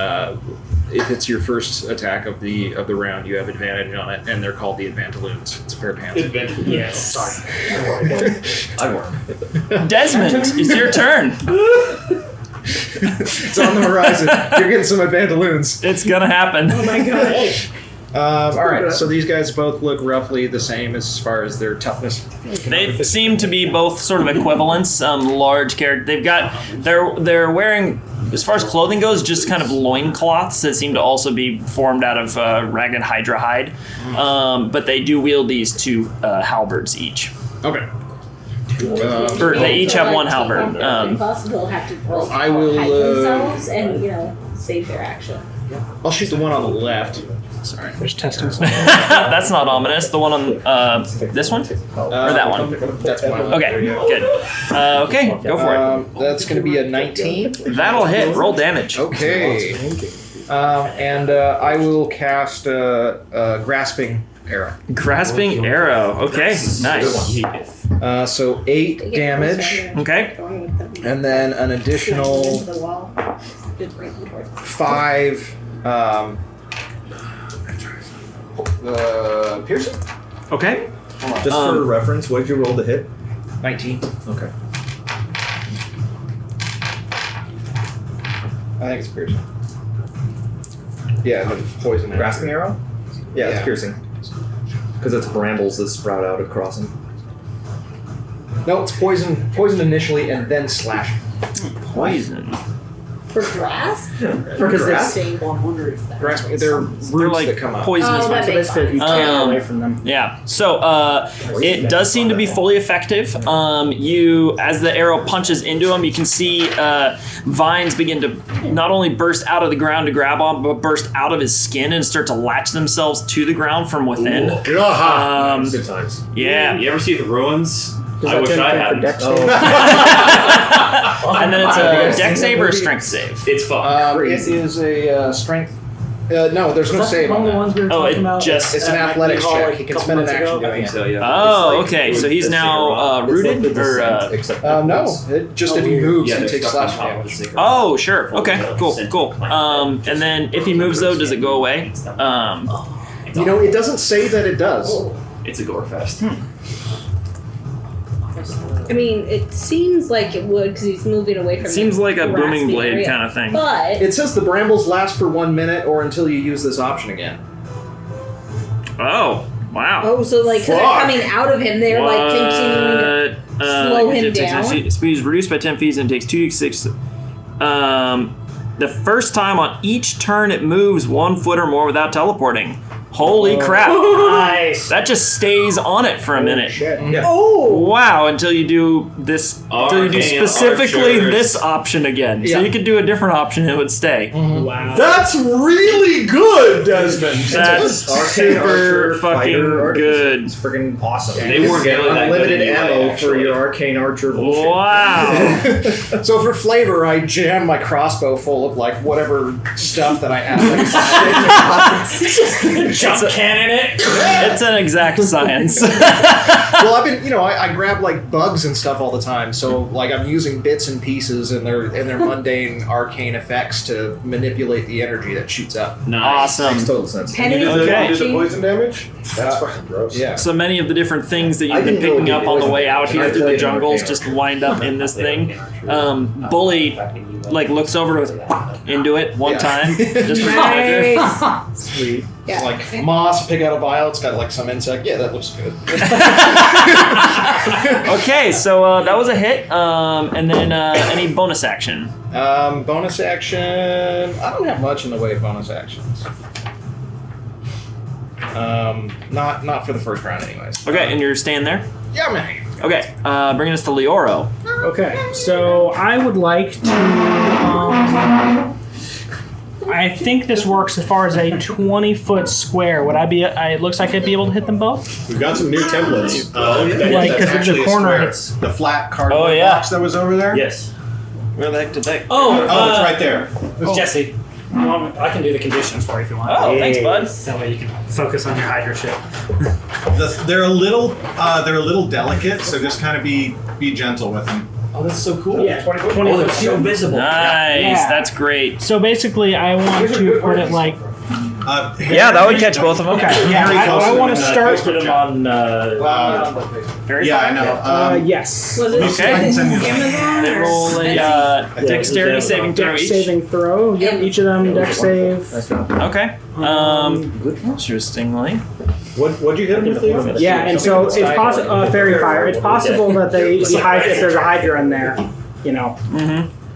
if it's your first attack of the round, you have advantage on it, and they're called the Advantaloons. It's a pair of pants. Yes. Sorry. I worm. Desmond, it's your turn. It's on the horizon. You're getting some Advantaloons. It's gonna happen. Oh my god. All right, so these guys both look roughly the same as far as their toughness. They seem to be both sort of equivalents. Large character. They're wearing, as far as clothing goes, just kind of loincloths that seem to also be formed out of ragged hydra hide. But they do wield these two halberds each. Okay. Or they each have one halberd. Impossible have to I will, hide themselves and save their action. I'll shoot the one on the left. Sorry, there's testing something. That's not ominous. The one on this one? Or that one? That's one. Okay, good. Okay, go for it. That's going to be a 19. That'll hit. Roll damage. Okay. And I will cast Grasping Arrow. Grasping Arrow. Okay, nice. So 8 damage. Okay. And then an additional 5 piercing. Okay. Just for reference, what did you roll to hit? 19. Okay. I think it's piercing. Yeah, the poison. Grasping arrow? Yeah, Yeah. it's piercing. Because it's brambles that sprout out across him. No, it's poison. Poison initially and then slash. Poison. For grass? Because grass? they Grasping. They're roots like that come up. poisonous. Oh, that so makes basically you can't get away from them. Yeah. So it does seem to be fully effective. You, as the arrow punches into him, you can see vines begin to not only burst out of the ground to grab on, but burst out of his skin and start to latch themselves to the ground from within. Good times. Yeah. You ever see the ruins? Does I that wish tend I to had. for dex save? And then it's a dex save or a strength save. It's fucking It crazy. is a strength. No, there's no save on that. ones we were Oh, it talking about? just- It's an athletics check. He can spend an action doing it. So, yeah. Oh, okay. So he's now rooted or. No, just if he moves, Yeah, he they're takes stuck on slashing top of the damage. sacred Oh, sure. Okay. Cool. Sent Cool. plant. And then if he moves though, does it go away? You know, it doesn't say that it does. It's a gore fest. I mean, it seems like it would because he's moving away from It seems the like a booming grassy blade area. kind of thing. But It says the brambles last for 1 minute or until you use this option again. Oh, wow. oh, so like because they're Fuck. coming out of him, they're like continuing to slow him down. Speed is reduced by 10 feet and takes 2d6. The first time on each turn it moves 1 foot or more without teleporting. Holy crap. Nice. That just stays on it for a minute. Yeah. Oh, Wow, until you do this, until you do Arcane specifically archers. this option again. Yeah. So you could do a different option, it would stay. Wow. That's really good, Desmond. That's Arcane super archer, fucking fighter, archer. good. It's freaking awesome. They weren't get really that unlimited good anyway, ammo for actually. your arcane archer bullshit. Wow. So for flavor, I jam my crossbow full of like whatever stuff that I have. Jump cannon it. It's an exact science. Well, I've been, I grab like bugs and stuff all the time. So like I'm using bits and pieces and their mundane arcane effects to manipulate the energy that shoots up. Nice. Makes Awesome. total sense. Penny You did Okay. the poison damage? That's fucking gross. Yeah. So many of the different things that I you've been didn't know picking it up did on the poison way out damage. here I through the played an jungles arcane just wind up in this thing. Bully looks over into it one time just for pleasure. nice. Sweet. Yeah. Like moss, pick out a vial. It's got like some insect. Yeah, that looks good. Okay, so that was a hit. And then any bonus action? Bonus action. I don't have much in the way of bonus actions. Not for the first round, anyways. Okay, and you're staying there? Yeah, man. Okay, bringing us to Leoro. Okay, so I would like to. I think this works as far as a 20-foot square. Would I be? It looks like I'd be able to hit them both. We've got some new templates. Like, 'cause of the actually a corner square. hits. The flat cardboard Oh, yeah. box that was over there? Yes. Where the heck did that? Oh, Oh, it's right there. Jesse. I can do the conditions for you if you want. Oh, thanks, bud. That way you can focus on your Hydra shit. They're a little delicate, so just kind of be gentle with them. Oh, that's so cool. Yeah, 20 Oh, they're foot. so visible. Nice, Yeah. that's great. So basically, I want to put it like. Yeah, that would catch both of them. Okay, yeah, I want to start. Posted them on. Very Yeah, I fine. know. Yes. was it Okay. Amazon Then or roll a dexterity Yeah, saving throw Dex each. saving throw. Yep, each of them dex save. Okay. Interestingly. What'd you hit him with, Leo? Yeah, and so it's possible. Fairy fire. It's possible that if there's a Hydra in there,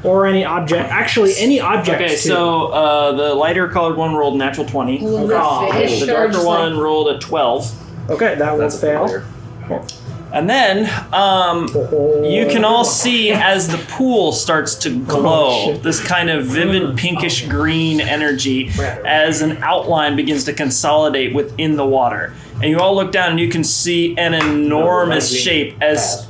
or any object. Actually, any object. Okay, too. so the lighter colored one rolled natural 20. the fish The are darker just one like, rolled a 12. Okay, that will fail. And then you can all see as the pool starts to glow, this kind of vivid pinkish green energy as an outline begins to consolidate within the water. And you all look down and you can see an enormous shape as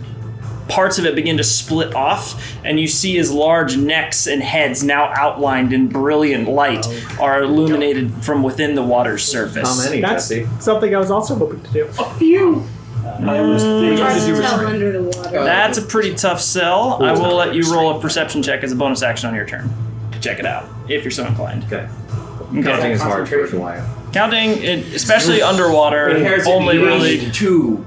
parts of it begin to split off, and you see his large necks and heads, now outlined in brilliant light, are illuminated from within the water's surface. How many, That's Jesse? something I was also hoping to do. A few. Hard to tell under the water. That's a pretty tough sell. I will let you roll a perception check as a bonus action on your turn to check it out, if you're so inclined. Okay. Counting is hard for Goliath. Counting, especially underwater, only really 2.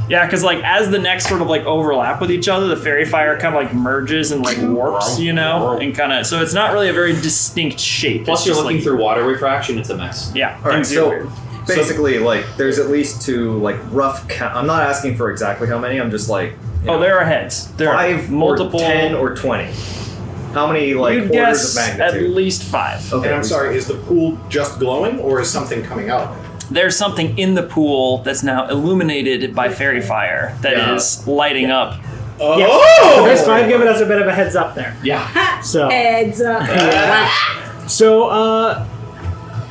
Yeah, because like as the necks sort of like overlap with each other, the fairy fire kind of like merges and like warps, you know, and kind of so it's not really a very distinct shape. Plus, It's you're just, looking like, through water refraction. It's a mess. Yeah. All right, things get so weird. basically, like, there's at least 2, like, rough count. I'm not asking for exactly how many. I'm just like, Oh, there are heads. There 5 are multiple. or 10 or 20. How many, like, You'd orders guess of magnitude? at least 5. Okay. And I'm sorry, is the pool just glowing, or is something coming out of it? There's something in the pool that's now illuminated by fairy fire that is lighting up. Oh! Yeah. So this 5 giving us a bit of a heads up there. Yeah. So. Heads up. So,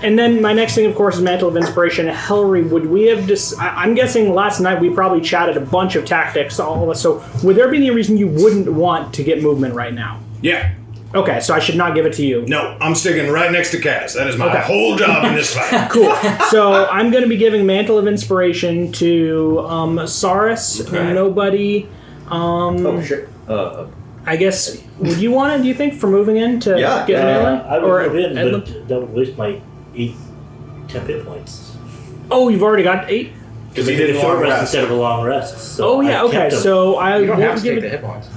and then my next thing, of course, is Mantle of Inspiration. Hillary, would we have I'm guessing last night we probably chatted a bunch of tactics, all of us. So, would there be any reason you wouldn't want to get movement right now? Yeah. Okay, so I should not give it to you. No, I'm sticking right next to Kaz. That is my whole job in this fight. Cool. So I'm going to be giving Mantle of Inspiration to Saris, Nobody. Oh, shit. I guess, would you want it, do you think, for moving in to Yeah, get melee? I would Or move in, Edmund? but that would waste my 10 hit points. Oh, you've already got 8? Because he did a short rest instead of a long rest. So Oh, yeah, I okay. kept him. So I You don't won't have to give take the it. hit points.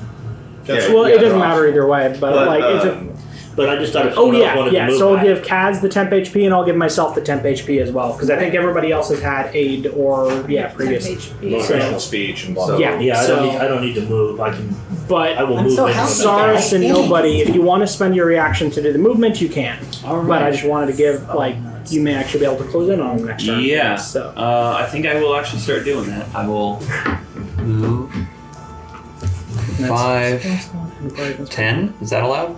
Well, it doesn't matter either way, but like, it's a. But I just thought if Oh someone else wanted yeah. to move, So I'll I- give Kaz the temp HP, and I'll give myself the temp HP as well, because I think everybody else has had aid or previous. Motivational speech and blah blah. Yeah, Yeah, so- I don't need to move. I can. But I will move. in. Saris and Nobody, if you want to spend your reaction to do the movement, you can. But I just wanted to give you may actually be able to close in on them next turn. Yeah. So I think I will actually start doing that. I will move 5, 10. Is that allowed?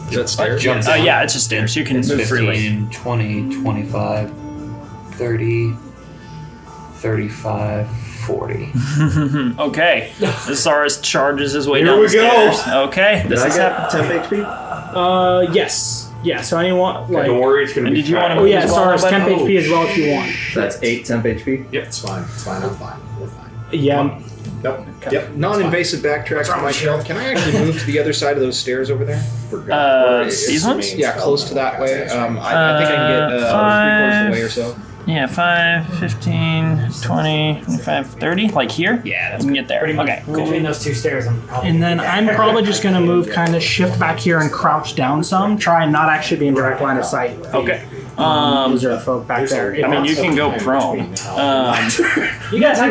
Is that stairs? Yeah, it's just stairs. You can move 15, freely. 20, 25, 30, 35, 40. Okay. Saris charges his way Here down we the go. stairs. Okay. Did This I is get happening. 10 HP? yes. Yeah, so anyone like The warrior's gonna And be did you want to oh move yeah, as well? Saris temp HP as well if you want. That's 8 temp HP? Yep, it's fine. It's fine. I'm fine. We're fine. Yeah. Nope. Yep. Non-invasive backtrack for myself. Can I actually move to the other side of those stairs over there? These ones? Yeah, close to that way. I think I can get 3/4 of the way or so. Yeah, 5, 15, 20, 25, 30. Like here? Yeah, You can get there. Okay, cool. Between those 2 stairs, I'm probably. And then I'm probably just gonna move, kind of shift back here and crouch down some. Try and not actually be in direct line of sight. Okay. Those are folk back there. I mean, you can go prone. You guys, I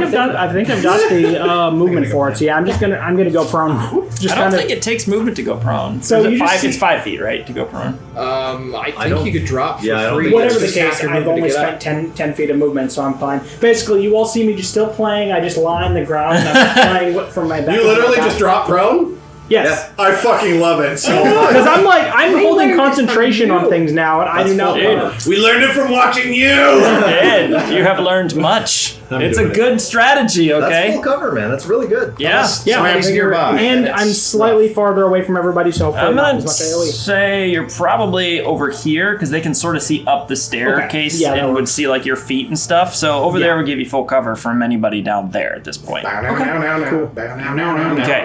think I've got the movement for it. So yeah, I'm gonna go prone. Just I don't kind think it takes movement to go prone. So So you just it's 5 feet, right, to go prone? I think you could drop for free. Whatever the Just case, after I've moving only to get spent up. 10 feet of movement, so I'm fine. Basically, you all see me just still playing. I just lie on the ground. And I'm playing from my back. You literally just drop prone? Yes. I fucking love it so much. Because I'm holding concentration on things now, and I do not. We learned it from watching you. Ed, you have learned much. It's a good strategy, That's okay? full cover, man. That's really good. Yeah. Yeah, I Somebody's figure, nearby. and I'm slightly farther away from everybody, so hopefully I'm not gonna as much AoE. say you're probably over here because they can sort of see up the staircase Yeah, that and would works. see like your feet and stuff. So over there would give you full cover from anybody down there at this point. Okay.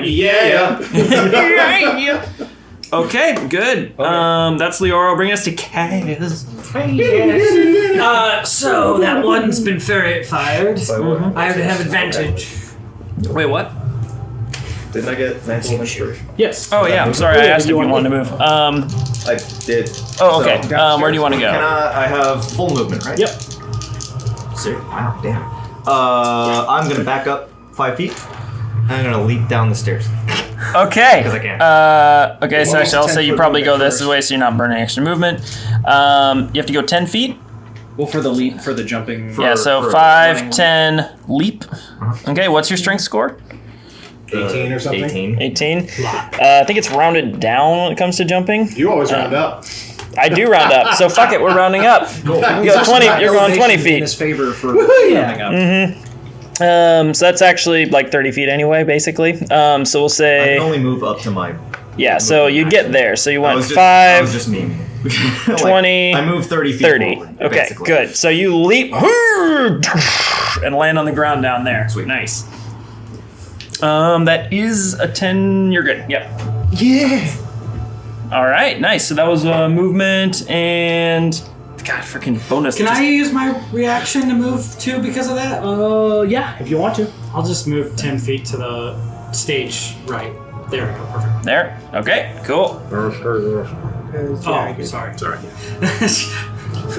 Yeah. Okay, good. That's Leoro. Bring us to Kaz. So that one's been ferret fired. I would have advantage. Wait, what? Didn't I get Mantle of Inspiration? Yes. Oh yeah, I'm sorry. I asked if you wanted to move. I did. Oh, okay. So, Where do you want to go? Can I have full movement, right? Yep. Wow, damn. I'm gonna back up 5 feet. And I'm gonna leap down the stairs. Okay. Because I can. Okay, so actually, I'll say you probably go this way so you're not burning extra movement. You have to go 10 feet. Well, for the leap, for the jumping. Yeah, so 5, 10, leap. Okay, what's your strength score? 18 or something? 18. I think it's rounded down when it comes to jumping. You always round up. I do round up, so fuck it, we're rounding up. Cool. You go 20, you're going 20 feet. In his favor for rounding up. So that's actually like 30 feet anyway, basically. So we'll I say... can only move up to my... Yeah, so you get there. So you went I was 5, just memeing. 20, I moved 30 feet 30. forward, Okay, basically. good. So you leap and land on the ground down there. Sweet. Nice. That is a 10. You're good. Yep. Yeah. All right, nice. So that was movement and God, freaking bonus. Can I use my reaction to move too because of that? Yeah, if you want to. I'll just move 10 feet to the stage right. There we go. Perfect. There. Okay. Cool. Oh, sorry. The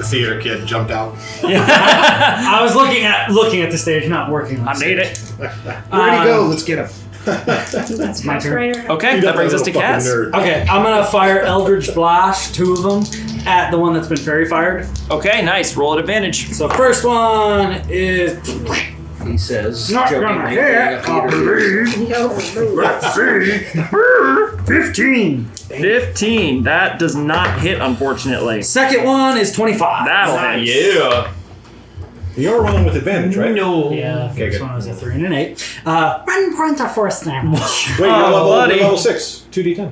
theater kid jumped out. I was looking at the stage, not working on I made it. Where'd he go? Let's get him. That's my turn. Okay, that brings us to Kaz. Okay, I'm gonna fire Eldritch Blast, 2 of them, at the one that's been fairy fired. Okay, nice. Roll at advantage. So first one is He says, not jokingly, gonna hit. I believe. Let's see. 15. 15. That does not hit, unfortunately. Second one is 25. That'll hit. Yeah. You're rolling with advantage, right? No. Yeah, Okay, first good. one was a 3 and an 8. 1 point of force damage. Wait, you're buddy. level 6. 2d10.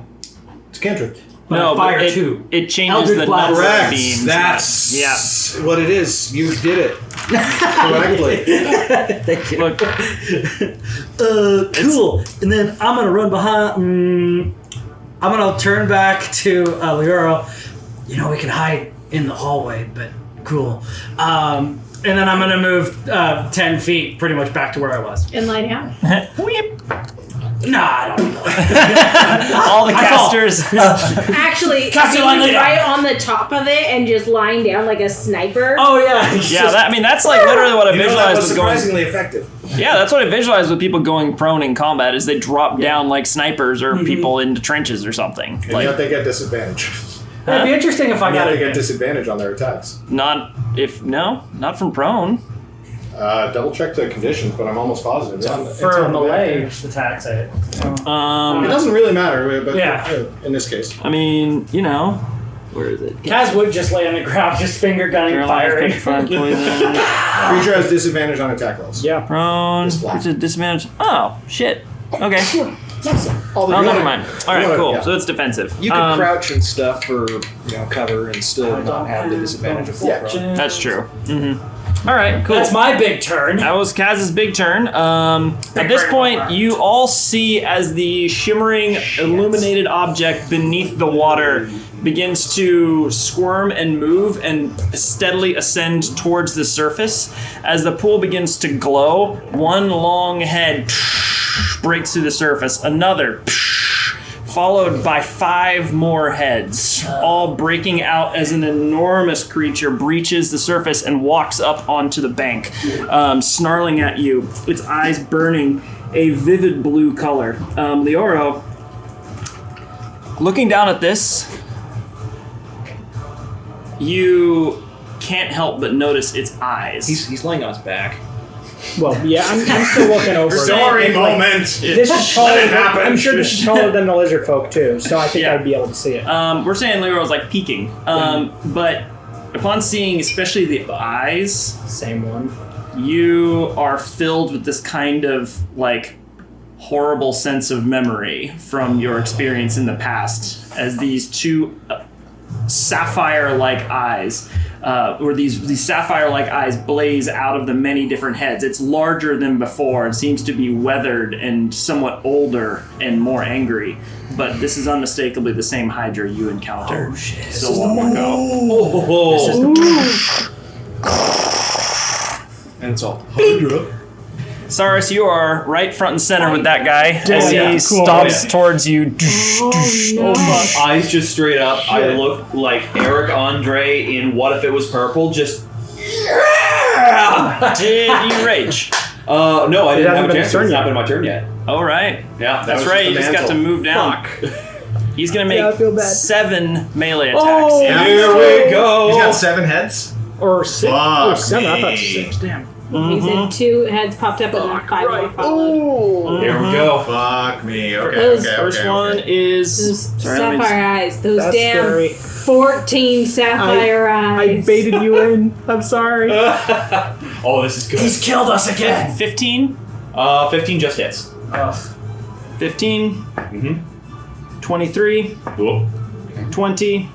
It's a cantrip. No, fire but 2. it changes Eldritch the Blast. number of Correct. beams. That's what it is. You did it correctly. Thank you. Look, Cool. And then I'm gonna run behind. I'm gonna turn back to Leoro. You know, we can hide in the hallway, but cool. And then I'm gonna move 10 feet, pretty much back to where I was. And lie down. Whip. Nah, I don't know. All the casters. Actually, Cast your line being later. right on the top of it and just lying down like a sniper. Oh yeah. Yeah, that's like literally what I You know, that visualized was with going. surprisingly effective. Yeah, that's what I visualized with people going prone in combat. Is they drop down like snipers or people into trenches or something. And Like yet they get disadvantage. It'd be interesting if I And yet got they it. get disadvantage on their attacks. not from prone. Double check the conditions, but I'm almost positive. It's on For the melee back. attacks, It doesn't really matter, but Yeah. in this case. I mean, where is it? Kaz would just lay on the ground, just finger gunning, firing. Creature has disadvantage on attack rolls. Yeah. Prone. It's flat. It's a disadvantage. Oh shit. Okay. All the Oh, never mind. All right, cool. Yeah. So it's defensive. You can crouch and stuff for cover and still not have the disadvantage of full Yeah. prone. That's true. All right, cool. That's my big turn. That was Kaz's big turn. At this point, you all see as the shimmering, illuminated object beneath the water begins to squirm and move and steadily ascend towards the surface. As the pool begins to glow, one long head breaks through the surface, another followed by 5 more heads, all breaking out as an enormous creature breaches the surface and walks up onto the bank, snarling at you, its eyes burning a vivid blue color. Leoro, looking down at this, you can't help but notice its eyes. He's laying on his back. Well, yeah, I'm still looking over it. Story And, like, moment. This is taller. Let it happen. I'm sure this is taller than the lizard folk too, so I think Yeah. I'd be able to see it. We're saying Lero's like peeking, but upon seeing especially the eyes, Same one. you are filled with this kind of like horrible sense of memory from your experience in the past as these 2 sapphire-like eyes, or these sapphire-like eyes blaze out of the many different heads. It's larger than before and seems to be weathered and somewhat older and more angry. But this is unmistakably the same Hydra you encountered so long ago. And it's all Cyrus, you are right front and center with that guy as he yeah. stomps towards you. Eyes just straight up. I look like Eric Andre in What If It Was Purple. Just. Did you rage? No, I didn't have a hasn't been chance. his turn It's not yet. been my turn yet. All right. Yeah, that That's was right. just You the just got to mantle. move down. He's going to Yeah, I make feel bad. 7 melee attacks. Oh, Yeah. Here we go. He's got 7 heads. Or 6. Fuck 7. I thought me. 6. Damn. He said 2 heads popped up and then 5 more followed. Here we go. Fuck me. Okay. Those Okay. First okay, one okay. is Sapphire eyes. Those That's damn scary. 14 sapphire I eyes. baited you in. I'm sorry. Oh, this is good. He's killed us again. 15. 15 just hits. 15. Mm-hmm. 23. Whoop. 20.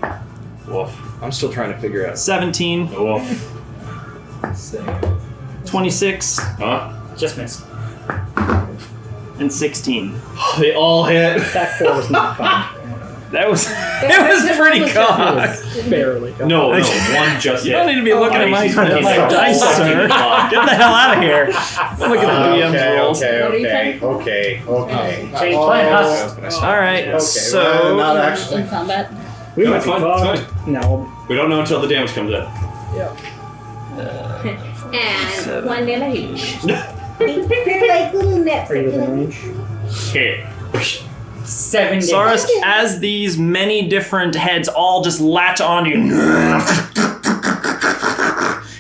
Woof. I'm still trying to figure out. 17. Woof. 26. Huh? Just missed. And 16. They all hit. That 4 was not fun. That was pretty cocked. Barely. No, one just You hit. don't need to be looking at my He's dice, sir. Get the hell out of here. Look at the DM's rolls. Okay. Change plan, huh? All right. well, So not actually. In combat. We No, might it's be fine, fucked. it's No. We don't know until the damage comes in. And 1 damage. They're like little nets. Are you within range? Okay. 7 Saurus, as these many different heads all just latch onto you,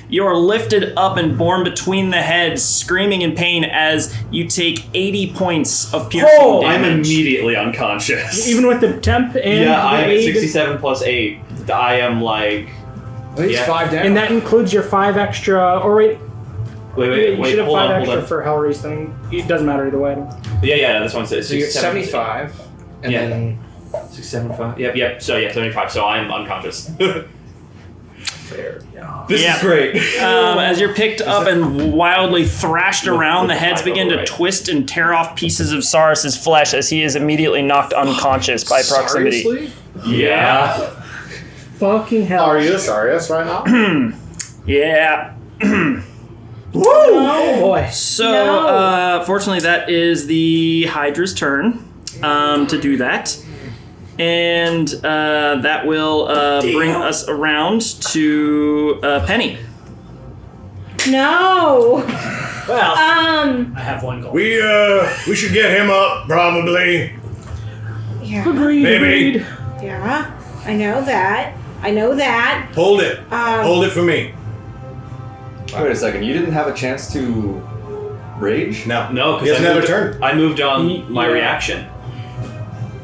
you're lifted up and borne between the heads, screaming in pain as you take 80 points of piercing Oh, I'm damage. immediately unconscious. Even with the temp and Yeah, the I'm at aid? 67 plus 8. I am like. He's Yeah. 5 down. And that includes your 5 extra. Or wait, Wait, you should have hold 5 on, hold extra on. for Hellry's thing. It doesn't matter either way. Yeah, this one says So you're at 75, and Yeah. then 675. Yep. So yeah, 75. So I'm unconscious. This Yeah. is great. As you're picked up and wildly thrashed around, the heads begin to right. twist and tear off pieces of Saurus's flesh as he is immediately knocked unconscious by proximity. Seriously? Yeah. Fucking hell. Are you serious right now? Yeah. Oh boy. So, fortunately, that is the Hydra's turn to do that. And that will bring us around to Penny. No. Well, Um. I have one goal. We should get him up probably. Yeah. Agreed. Maybe. Yeah. I know that. Hold it. Hold it for me. Wait a second. You didn't have a chance to rage? No. No, He has because another turn. I moved on my Yeah. reaction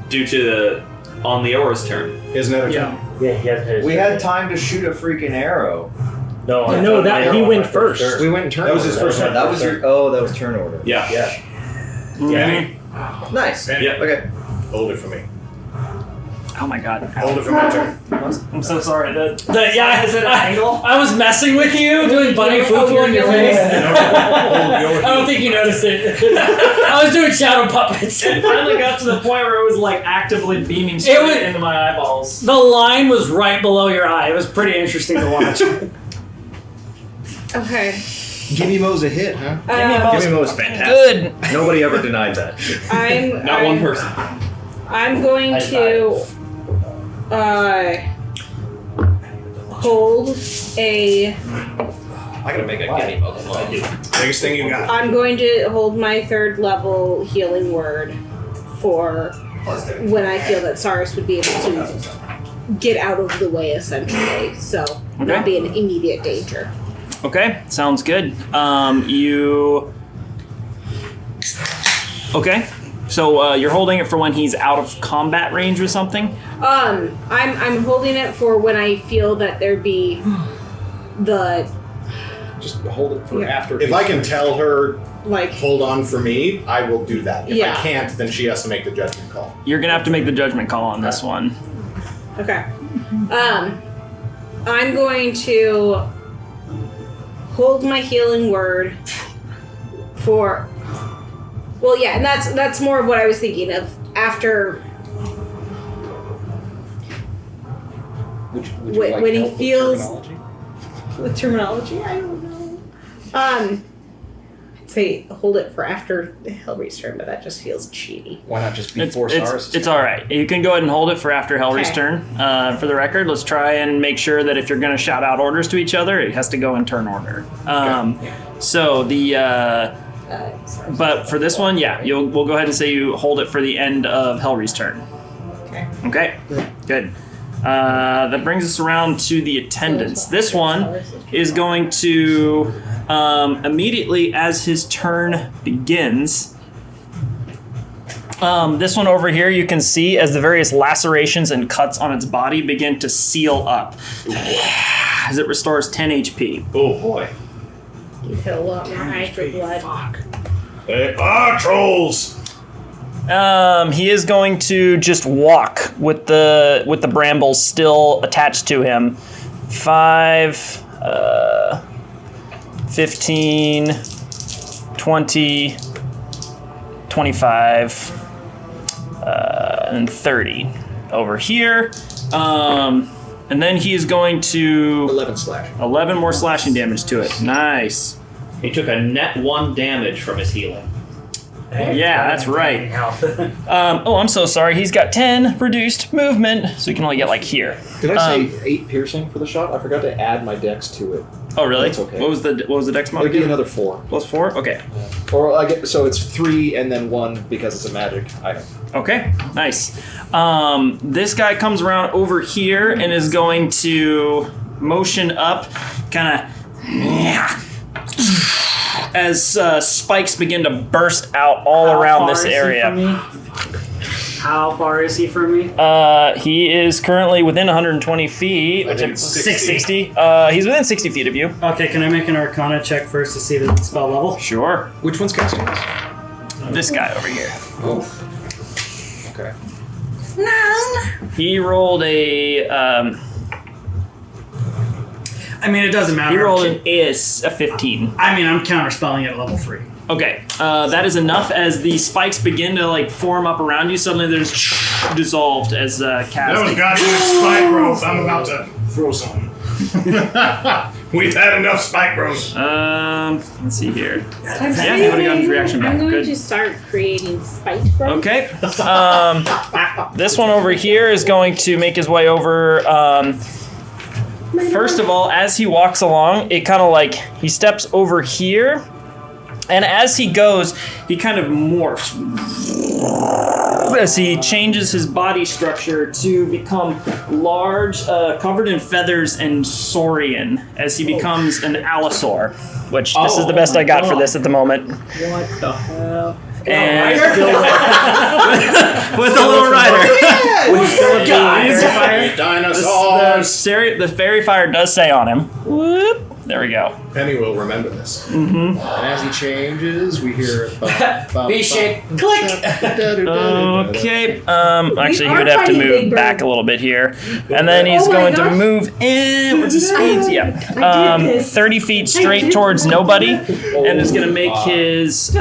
due to on Leora's turn. He has another Yeah. turn. Yeah, he has his. We had time to shoot a freaking arrow. No, I No, thought that I he rolled went my first. turn. we went in turn. That was his first turn. That was your. Oh, that was turn order. Yeah. Yeah. Penny, Nice. Penny, Yeah. Okay. hold it for me. Oh my god. Hold it for my turn. I'm so sorry. Yeah, Is it an angle? I was messing with you, doing bunny foo in your face. I don't think you noticed it. I was doing shadow puppets. It finally got to the point where it was like actively beaming straight was- into my eyeballs. The line was right below your eye. It was pretty interesting to watch. Okay. Gimme Mo's a hit, huh? Gimme Mo's fantastic. Good. Nobody ever denied that. Not one person. I'm going to hold a. I gotta make a Gimme Mo. Biggest thing you got. I'm going to hold my 3rd level healing word for when I feel that Saurus would be able to get out of the way, essentially. So not be an immediate danger. Okay, sounds good. Okay, so you're holding it for when he's out of combat range or something? I'm holding it for when I feel that there'd be the Just hold it for after. If I can tell her, like. hold on for me, I will do that. If Yeah. I can't, then she has to make the judgment call. You're gonna have to make the judgment call on this one. Okay. I'm going to hold my healing word for. Well, yeah, and that's more of what I was thinking of after. Would you like when he help with feels terminology? with terminology, I don't know. I'd say hold it for after Hellry's turn, but that just feels cheaty. Why not just It's, before Saurus? it's all right. You can go ahead and hold it for after Hellry's Okay. turn. For the record, let's try and make sure that if you're going to shout out orders to each other, it has to go in turn order. So the but for this one, yeah, we'll go ahead and say you hold it for the end of Hellry's turn. Okay. Okay. Good. That brings us around to the attendants. This one is going to, immediately as his turn begins, this one over here, you can see as the various lacerations and cuts on its body begin to seal up as it restores 10 HP. Oh boy. You hit a lot more extra blood. Fuck. They are trolls. He is going to just walk with the brambles still attached to him. 5, 15, 20, 25, and 30 over here. And then he is going to 11 slash. 11 more slashing damage to it. Nice. He took a net 1 damage from his healing. Yeah, that's right. I'm so sorry. He's got 10 reduced movement, so he can only get like here. Did I say 8 piercing for the shot? I forgot to add my dex to it. Oh, really? That's okay. What was the dex mod It'll be again? another 4. Plus 4? Okay. Or I get so it's 3 and then 1 because it's a magic item. Okay, nice. This guy comes around over here and is going to motion up, kind of as spikes begin to burst out all around this area. How far is he from me? He is currently within 120 feet. I think it's 60. He's within 60 feet of you. Okay, can I make an Arcana check first to see the spell level? Sure. Which one's casting this? This guy over here. Oh. Okay. He rolled a. I mean, it doesn't matter. He rolled a 15. I mean, I'm counterspelling it at level 3. Okay, that is enough as the spikes begin to like form up around you. Suddenly there's dissolved as Kaz. That was goddamn spike growth. I'm about to throw something. We've had enough spike growth. Let's see here. I'm Yeah, he would've gotten his reaction back. I'm going Good. to start creating spike growth. Okay. This one over here is going to make his way over. First of all, as he walks along, it kind of like he steps over here. And as he goes, he kind of morphs as he changes his body structure to become large, covered in feathers and saurian, as he becomes an allosaur, which this is the best I got for this at the moment. What the hell? And with a little rider. The fairy fire does say on him. Whoop. There we go. Penny will remember this. And as he changes, we hear V-shape. Click. Okay. Actually, he would have to move back a little bit here, and then he's going to move in. What's his speed? Yeah. 30 feet straight towards nobody, and is going to make his.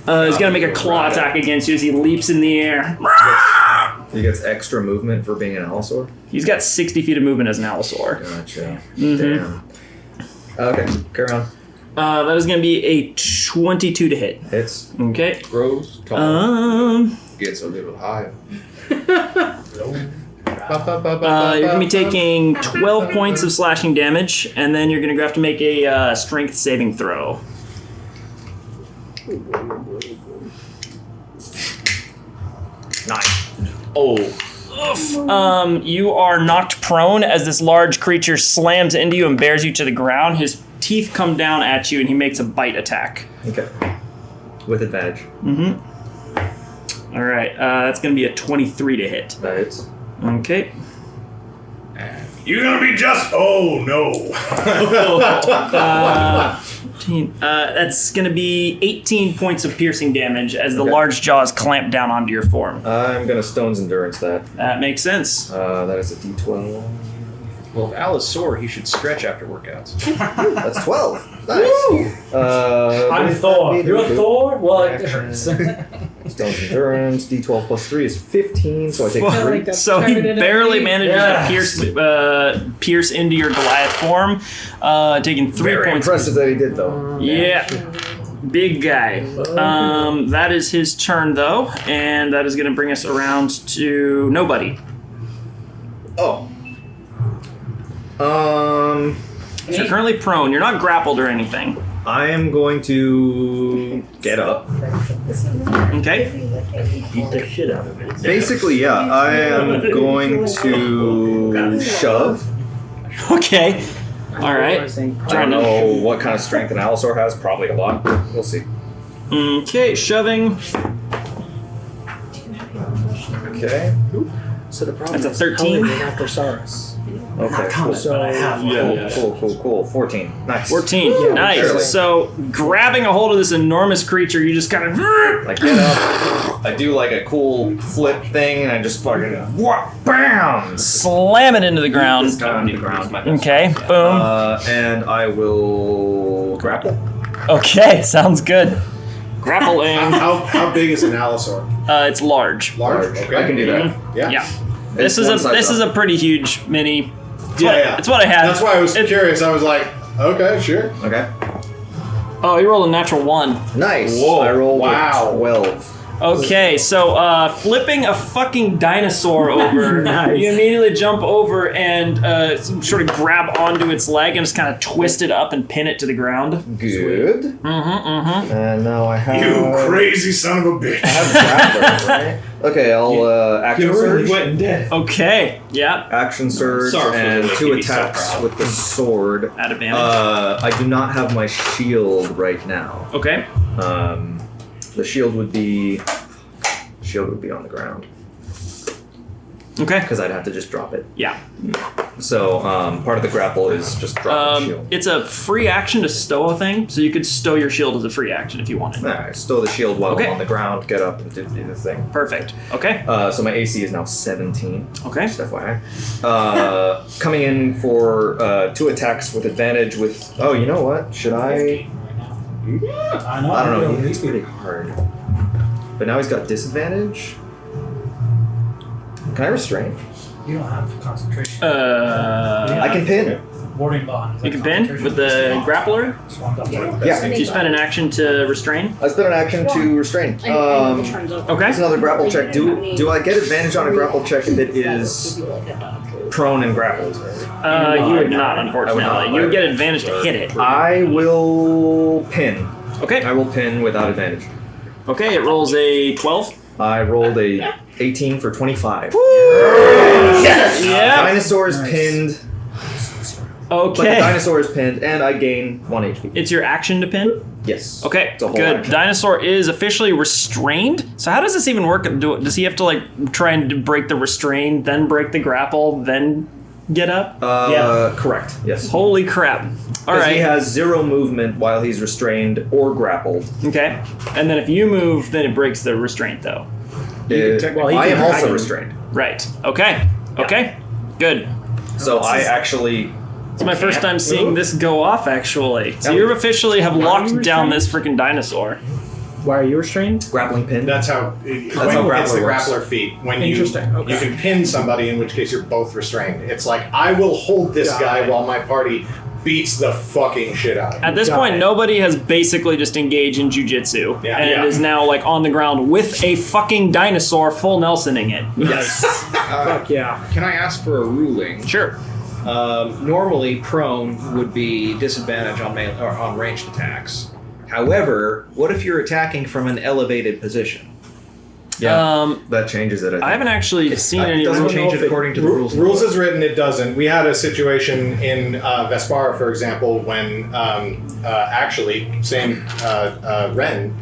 He's going to make a claw attack against you as he leaps in the air. He gets extra movement for being an Allosaur? He's got 60 feet of movement as an Allosaur. Gotcha. Mm-hmm. Damn. Okay, carry on. That is going to be a 22 to hit. Hits. Okay. Grows tall. Gets a little higher. You're going to be taking 12 points of slashing damage, and then you're going to have to make a strength saving throw. 9. Oh. You are knocked prone as this large creature slams into you and bears you to the ground. His teeth come down at you, and he makes a bite attack. Okay. With advantage. Mm-hmm. All right. That's going to be a 23 to hit. That hits. Okay. You're gonna be just. Oh no. 15. That's going to be 18 points of piercing damage as the large jaws clamp down onto your form. I'm gonna Stone's Endurance that. That makes sense. That is a D12. Well, if Al is sore, he should stretch after workouts. That's 12. Nice. I'm Thor. You're a Thor? Well, it hurts. Stone's Endurance, D12 plus 3 is 15, so I take 3. So he barely manages to pierce into your Goliath form, taking 3 Very points. impressive that he did, though. Yeah. Big guy. That is his turn, though, and that is going to bring us around to nobody. Oh. So you're currently prone. You're not grappled or anything. I am going to get up. Okay. Beat the shit out of it. Basically, yeah, I am going to shove. Okay. All right. I don't know what kind of strength an Allosaur has. Probably a lot. We'll see. Okay, shoving. Okay. So the problem That's a is 13. Apatosaurus. Okay. Cool. So I have Cool. 14. Nice. 14. Nice. Barely. So, grabbing a hold of this enormous creature, you just kind of. I get up. I do like a cool flip thing, and I just fucking bam, Slam it into the ground. Okay, boom. And I will grapple. Okay, sounds good. Grappling. How big is an Allosaur? It's large. Large. Okay. I can do that. Yeah. This is a pretty huge mini. It's what I had. That's why I was curious. I was like, okay, sure. Okay. Oh, you rolled a natural 1. Nice. Whoa. I rolled wow. 12. Okay, so flipping a fucking dinosaur over, Nice. you immediately jump over and sort of grab onto its leg and just kind of twist it up and pin it to the ground. Good. And now I have. You crazy son of a bitch. I have grappler, right? Okay, I'll action surge. went dead. Okay, yeah. Action surge Sorry, and for 2 making me so attacks proud. with the sword. At advantage. I do not have my shield right now. Okay. The shield would be on the ground Okay. because I'd have to just drop it. Yeah. So part of the grapple is just dropping the shield. It's a free action to stow a thing, so you could stow your shield as a free action if you wanted. All right, stow the shield while Okay. I'm on the ground. Get up and do the thing. Perfect. Okay. So my AC is now 17. Okay. Just FYI. Coming in for 2 attacks with advantage with. Oh, you know what? Should I? I know. I don't know. He's pretty hard. But now he's got disadvantage. Can I restrain? You don't have concentration. I can pin. Warding bond. You can pin with the grappler. Yeah. So you spend an action to restrain. I spent an action to restrain. Okay. It's another grapple check. Do I get advantage on a grapple check if it is prone and grappled? You would not, unfortunately. You would get advantage to hit it. I will pin. Okay. I will pin without advantage. Okay, it rolls a 12. I rolled a 18 for 25. Yes! Yeah. Dinosaur is pinned. But the Okay. dinosaur is pinned, and I gain 1 HP. It's your action to pin? Yes. Okay, It's a whole good. action. Dinosaur is officially restrained. So how does this even work? Does he have to try and break the restrain, then break the grapple, then get up? Correct. Yes. Holy crap. All right. He has 0 movement while he's restrained or grappled. Okay. And then if you move, then it breaks the restraint, though. I am also restrained. Right. Okay. Okay. Good. So I actually. It's my first time seeing this go off, actually. So Yeah. you officially have locked down this freaking dinosaur. Why are you restrained? Grappling pin. That's how. That's how It's grappler the works. grappler feat. When you Interesting, okay. you can pin somebody, in which case you're both restrained. It's like I will hold this guy while my party beats the fucking shit out of him. At this point, nobody has basically just engaged in jujitsu, Yeah. and Yeah. it is now on the ground with a fucking dinosaur full Nelsoning it. Yes. Fuck yeah. Can I ask for a ruling? Sure. Normally, prone would be disadvantage on or on ranged attacks. However, what if you're attacking from an elevated position? Yeah. That changes it. I haven't actually seen It any. doesn't change it according to the rules. Rules as written, it doesn't. We had a situation in Vespara, for example, when actually, same Ren,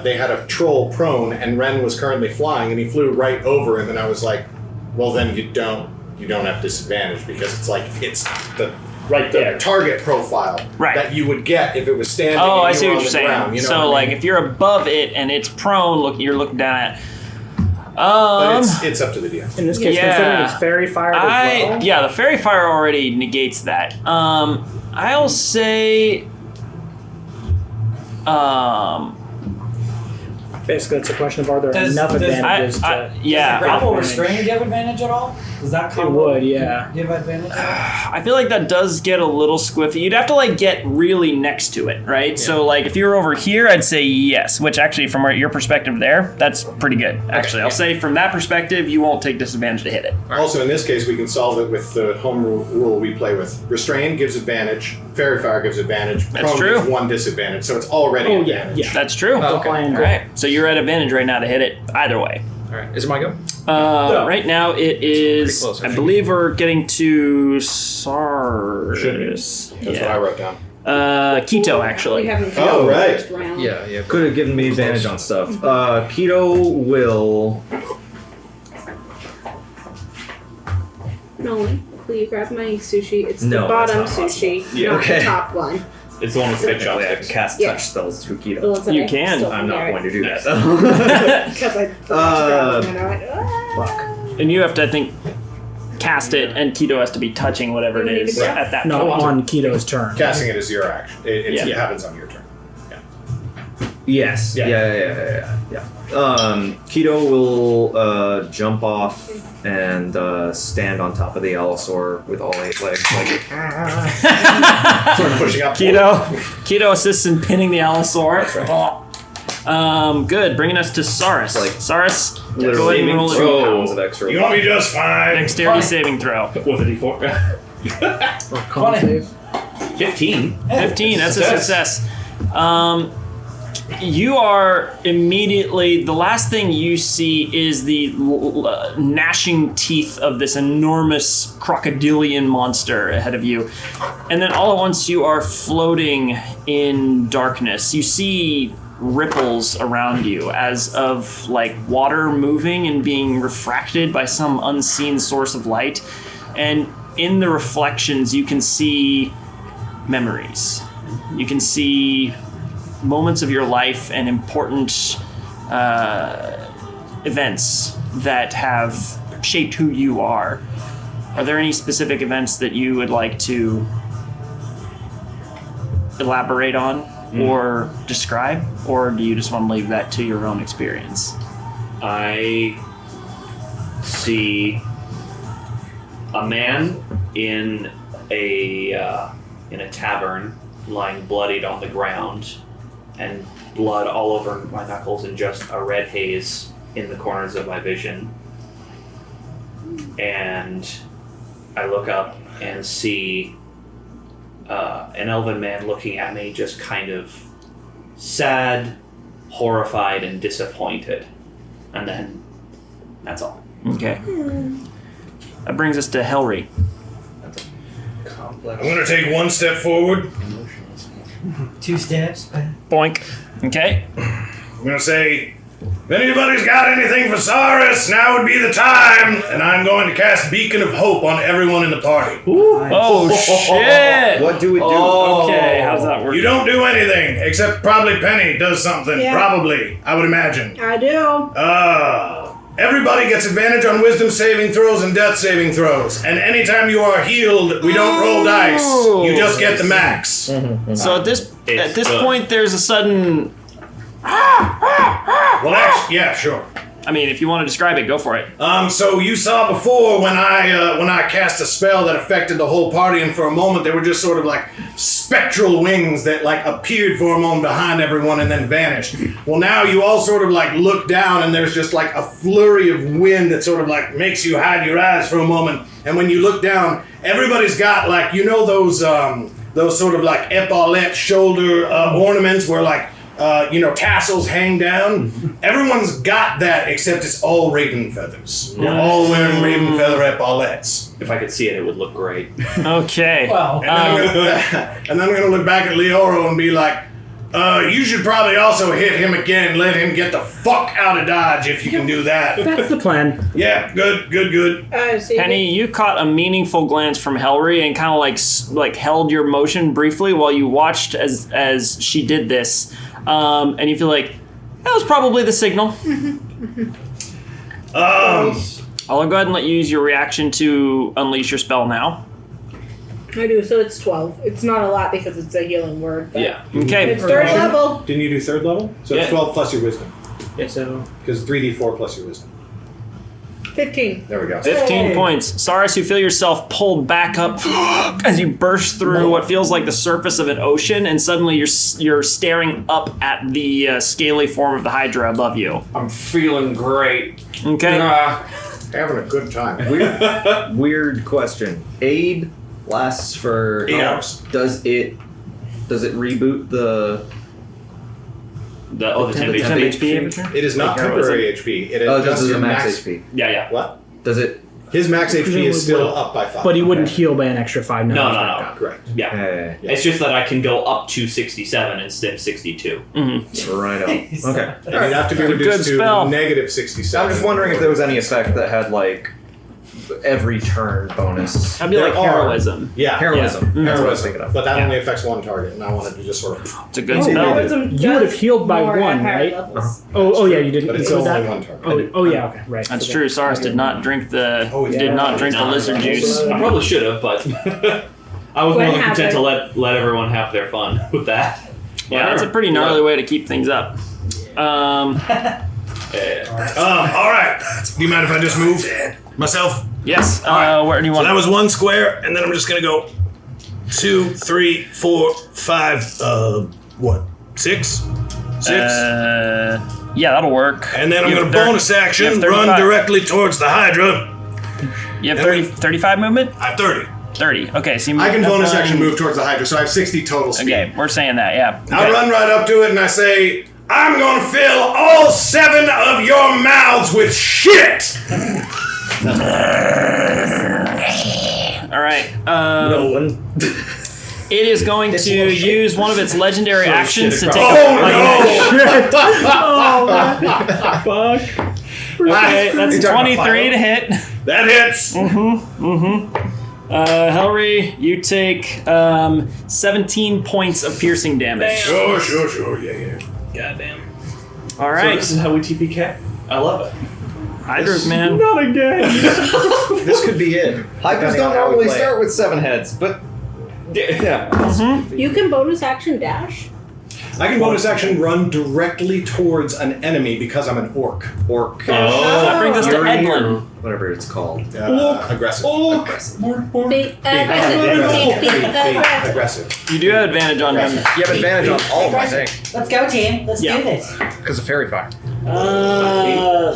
they had a troll prone, and Ren was currently flying, and he flew right over him, and I was like, well, then you don't have disadvantage because it's the right there target profile that you would get if it was standing. Oh, and I you see were what on you're the saying. ground, you know So, what I mean? if you're above it and it's prone, you're looking down at. But it's up to the DM. In this case, considering it's fairy fire as well. Yeah, the fairy fire already negates that. I'll say. Basically, it's a question of are there Does- enough does- advantages to. Yeah. Grapple advantage. restrain give advantage at all? Does that It combo would, yeah. give advantage at all? I feel like that does get a little squiffy. You'd have to like get really next to it, right? So like if you were over here, I'd say yes. Which actually, from your perspective there, that's pretty good. Actually, I'll say from that perspective, you won't take disadvantage to hit it. Also, in this case, we can solve it with the home rule we play with. Restrain gives advantage. Fairy Fire gives advantage. That's Prone true. gives 1 disadvantage, so it's already Oh, yeah, advantage. yeah. That's true. Okay. All right. So you're at advantage right now to hit it either way. All right. Is it my go? Right now it is. close, I actually. believe we're getting to Sars. Should be. That's what I wrote down. Keto actually. We haven't Oh, the right. first round. Yeah. Could have given me advantage on stuff. Keto will. Nolan, will you grab my sushi? It's No, the bottom that's not sushi, Yeah, not okay. the top one. It's the one with the big Technically, I can chopsticks. cast Yeah. touch spells through The Keto. ones that You I can. still I'm not inherit. going to do that. Because I forgot to grab them and I went, ah. And you have to, I think, cast it, and Keto has to be touching whatever it is Right. at that No, point. on Keto's turn. Casting it is your action. It Yeah. happens on your turn. Yes. Yeah. Keto will jump off and stand on top of the Allosaur with all 8 legs. Like, Sort of pushing up. Keto assists in pinning the Allosaur. Good. Bringing us to Saurus. Like, Saurus, go literally ahead and roll 2 a pounds of extra. You're gonna be just fine. dexterity saving throw. With a d4. Con save. 15. 15. That's a success. You are immediately, the last thing you see is the gnashing teeth of this enormous crocodilian monster ahead of you. And then all at once you are floating in darkness. You see ripples around you as of like water moving and being refracted by some unseen source of light. And in the reflections, you can see memories. You can see moments of your life and important events that have shaped who you are. Are there any specific events that you would like to elaborate on or describe, or do you just want to leave that to your own experience? I see a man in a tavern lying bloodied on the ground, and blood all over my knuckles and just a red haze in the corners of my vision. And I look up and see an elven man looking at me, just kind of sad, horrified, and disappointed. And then that's all. Okay. That brings us to Helry. I'm gonna take 1 step forward. 2 steps. Boink. Okay. I'm gonna say, if anybody's got anything for Saurus, now would be the time. And I'm going to cast Beacon of Hope on everyone in the party. Oh, shit! What do we do? Okay, how's that work? You don't do anything, except probably Penny does something. Yeah. Probably, I would imagine. I do. Everybody gets advantage on wisdom saving throws and death saving throws. And anytime you are healed, we don't roll dice. You just get the max. So at this It's good. point, there's a sudden. Well, actually, yeah, sure. I mean, if you want to describe it, go for it. So you saw before when I cast a spell that affected the whole party, and for a moment they were just sort of like spectral wings that like appeared for a moment behind everyone and then vanished. Well, now you all sort of like look down, and there's just like a flurry of wind that sort of like makes you hide your eyes for a moment. And when you look down, everybody's got like, you know, those sort of like epaulette shoulder ornaments where like tassels hang down. Everyone's got that except it's all raven feathers. They're all wearing raven feather epaulettes. If I could see it, it would look great. Okay. Well, And then I'm gonna look back at Leoro and be like, you should probably also hit him again. Let him get the fuck out of Dodge if you can do that. That's the plan. Yeah, good. So Penny, you caught a meaningful glance from Helry and kind of like held your motion briefly while you watched as she did this, and you feel like that was probably the signal. I'll go ahead and let you use your reaction to unleash your spell now. I do, so it's 12. It's not a lot because it's a healing word. But Yeah. Okay. It's 3rd level. Didn't you do 3rd level? So Yeah. it's 12 plus your wisdom. Yeah, so Because 3d4 plus your wisdom. 15. There we go. 15 points. Saris, you feel yourself pulled back up as you burst through what feels like the surface of an ocean, and suddenly you're staring up at the scaly form of the Hydra above you. I'm feeling great. Okay. Having a good time. Weird question. Aid lasts for 8 hours. Does it reboot the 10 HP. It is not Like temporary HP. It this adjusts is your the max HP. Yeah. What? Does it? His max HP is still up by 5. but he wouldn't heal by an extra 5. No. Correct. Yeah. It's just that I can go up to 67 instead of 62. Right on. Okay. And you'd have to be reduced to negative 67. I'm just wondering if there was any effect that had like every turn bonus. That'd be like heroism. Yeah. Heroism. Yeah. That's what I was thinking of. But that only affects one target, and I wanted to just sort of. It's a good spell. You would have healed by More at 1, higher right? levels. Oh, yeah, you didn't. But it's was only that? one target. Oh, yeah, okay, right. That's So true. Saris did not drink the No, lizard juice. I probably should have, but I was more What than content to happened? let everyone have their fun with that. Yeah, that's a pretty gnarly way to keep things up. All right. Do you mind if I just move myself? Yes. right. Where do you So want? that was 1 square, and then I'm just gonna go 2, 3, 4, 5. What? 6? 6. Yeah, that'll work. And then I'm You gonna have thir- bonus you action, have run 35. directly towards the Hydra. You have 35 movement? I have 30. 30. Okay, so you move I can up bonus one. action move towards the Hydra, so I have 60 total speed. Okay, we're saying that, yeah. I Okay. run right up to it and I say, I'm gonna fill all 7 of your mouths with shit! All right. It is going to use one of its legendary actions to take. Fuck. Okay, that's 23 to hit. That hits. Helry, you take 17 points of piercing damage. Sure, yeah. Goddamn. All So right. this is how we TPK. I love it. Hydras, man. Not again. This could be it. Hydras Depending don't on how we normally play it. start with 7 heads, but yeah. You can bonus action dash. I can bonus action run directly towards an enemy because I'm an orc. That brings us to Fury Edlin. or whatever it's called. Aggressive. Big Aggressive. You do have advantage on him. You have advantage on all of them, I think, Let's go, team. Let's Yeah. do this. because of fairy fire.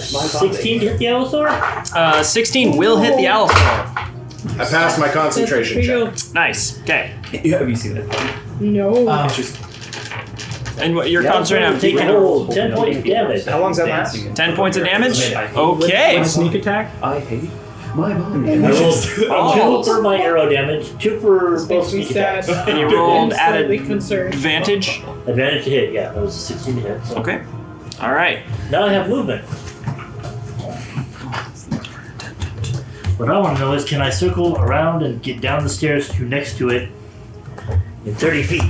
16 to hit the Allosaur? 16 will hit the Allosaur. I passed my concentration check. Nice. Okay. Have you seen that? No. And what you're Yeah, concentrating on take a taking whole 10 points of damage. How long's that last? 10 points of damage? Okay. Sneak attack? I hate my body. I rolled Oh. 2 for my arrow damage, 2 for both sneak attacks. And you rolled added concerned. advantage? Advantage to hit, yeah. That was 16 to hit. So. Okay. All right. Now I have movement. What I want to know is, can I circle around and get down the stairs to next to it in 30 feet?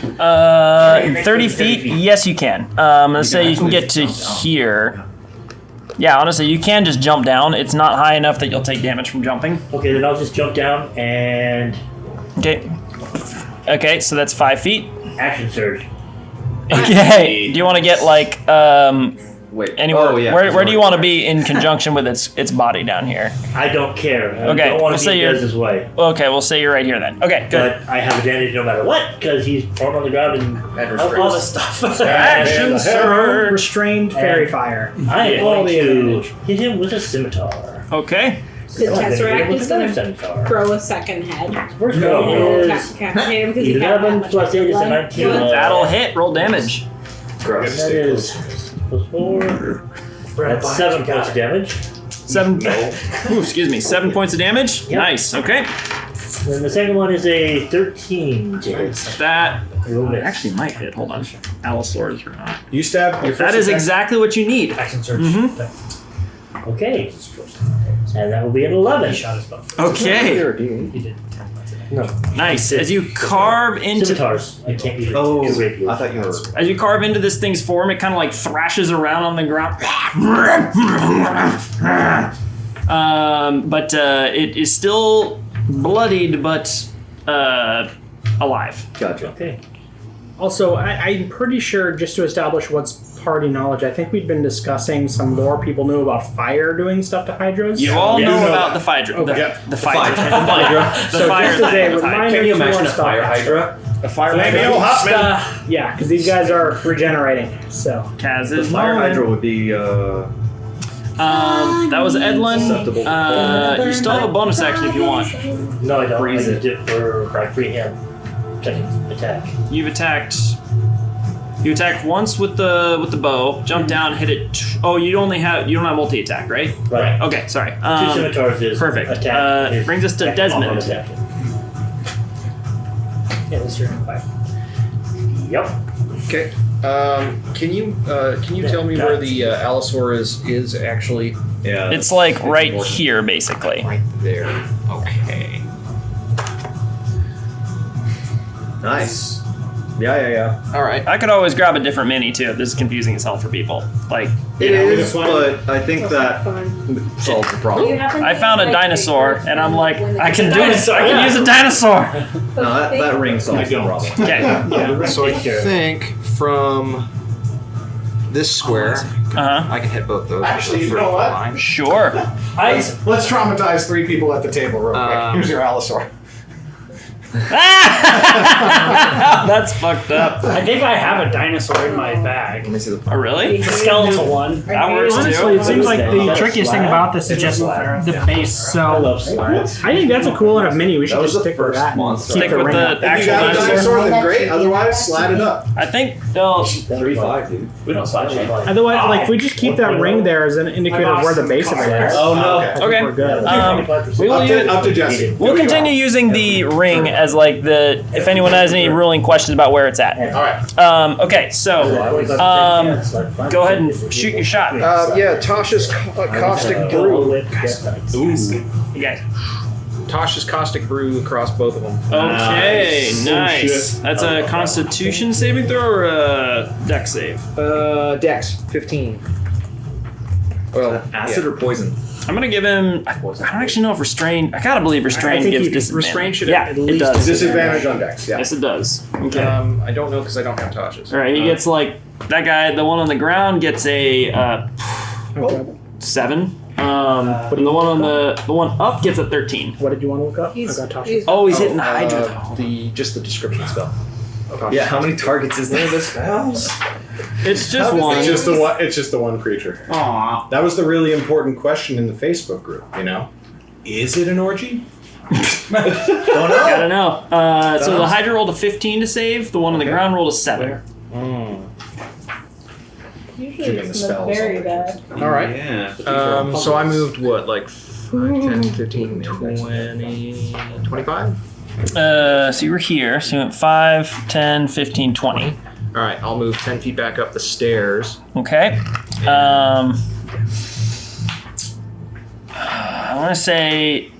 In 30 feet? Yes, you can. Let's say you can get to here. Yeah, honestly, you can just jump down. It's not high enough that you'll take damage from jumping. Okay, then I'll just jump down and Okay. Okay, so that's 5 feet. action surge. Okay. Do you want to get like Wait. anywhere? Oh, yeah. Where do you want to be in conjunction with its body down here? I don't care. I Okay, don't want we'll to say be you're- Dez's way. Okay, we'll say you're right here then. Okay, good. But I have advantage no matter what, because he's prone on the ground and all this stuff. Action surge. Restrained fairy fire. I am All going the to advantage. hit him with a scimitar. Okay. The I'm gonna hit him Tesseract with is another going to scimitar. grow a second head. First No. roll is Decapitate him because he can't 11 have much plus 8 is a blood. 19. That'll hit. Roll damage. Gross. That is plus 4. That's 7 points of damage. 7. Ooh, excuse me. 7 points of damage. Yep. Nice. Okay. Then the second one is a 13 to hit. That Roll miss. actually might hit. Hold on. Allosaurs or not. You stab your first That is attack. exactly what you need. Action surge. Okay. And that will be an 11. Okay. No. Nice. As you carve into Scimitars. I can't use Oh, rapiers. I thought you were. as you carve into this thing's form, it kind of like thrashes around on the ground. But it is still bloodied, but alive. Gotcha. Okay. Also, I'm pretty sure, just to establish what's party knowledge, I think we'd been discussing some lore people knew about fire doing stuff to hydras. You all We do know know about that. the Hydra. Okay. The Hydra. So The fire just as a thing with reminder, Hydra. Can you imagine a to spell fire caster. hydra? A fire Flamio hydrant. Hotman. Yeah, because these guys are regenerating. So Kaz The is fire moving. hydra would be That was Edlin. Susceptible to You still have a bonus action if you want. No, I don't. Freeze I used it for my freehand second attack. You've attacked. You attacked once with the bow. Jump down, hit it. Oh, you don't have multi attack, right? Right. Okay, sorry. Two scimitars is Perfect. attack. Brings us to Attack, Desmond. attack. Yeah, this turn 5. Yep. Okay. Can you tell me where the Allosaur is actually? yeah. It's like right here, basically. Right there. Okay. Nice. Yeah. All right. I could always grab a different mini too. This is confusing as hell for people. Like, It know, is, we but I think that solves the problem. I found a dinosaur, and I'm like, I can do it. I can use a dinosaur. No, that ring solves the problem. Okay. So I think from this square, Uh I can hit both those. Actually, with the you know what? huh. Sure. Let's traumatize 3 people at the table real quick. Here's your Allosaur. That's fucked up. I think I have a dinosaur in my bag. Let me see the. Oh, really? It's a skeletal one. That works Honestly, too. it seems like the trickiest thing about this is just the base. So I think that's a cool enough mini. We should That was just the stick with first that. monster. Stick the with ring the up. If you actual got a dinosaur. dinosaur, then great. Otherwise, slide it up. I think they'll. 3-5, dude. We don't slash it. Otherwise, like if we just keep that ring there as an indicator of where the base of it is, Oh no. I think Okay. we're good. We will use. Up to Jesse. We'll continue using the ring as like the. If anyone has any ruling questions about where it's at. All right. Okay, so go ahead and shoot your shot. Yeah, Tasha's caustic brew. You guys. Tasha's caustic brew across both of them. Okay, nice. shit. That's a Constitution saving throw or a Dex save. Dex 15. Well, Acid or poison? I'm gonna give him. I don't actually know if restrain. I gotta believe restrain I think gives you- disadvantage. restrain should yeah, at it least does. Disadvantage on Dex. Yeah. Yes, it does. Okay. I don't know because I don't have Tasha's. All right. He gets like that guy. The one on the ground gets a 7. But the one on the one up gets a 13. What did you want to look up? I got Tasha. Oh, he's hitting the Hydra though. Just the description spell. Yeah, how many targets is there? It's just one. It's just the one. It's just the one creature. Aw. That was the really important question in the Facebook group. You know, is it an orgy? Gotta know. So the Hydra rolled a 15 to save. The one on the ground rolled a 7. Usually it's very bad. All right. Yeah. So I moved what, like 5, 10, 15, 20, 25? So you were here. So you went 5, 10, 15, 20. All right, I'll move 10 feet back up the stairs. Okay. I want to say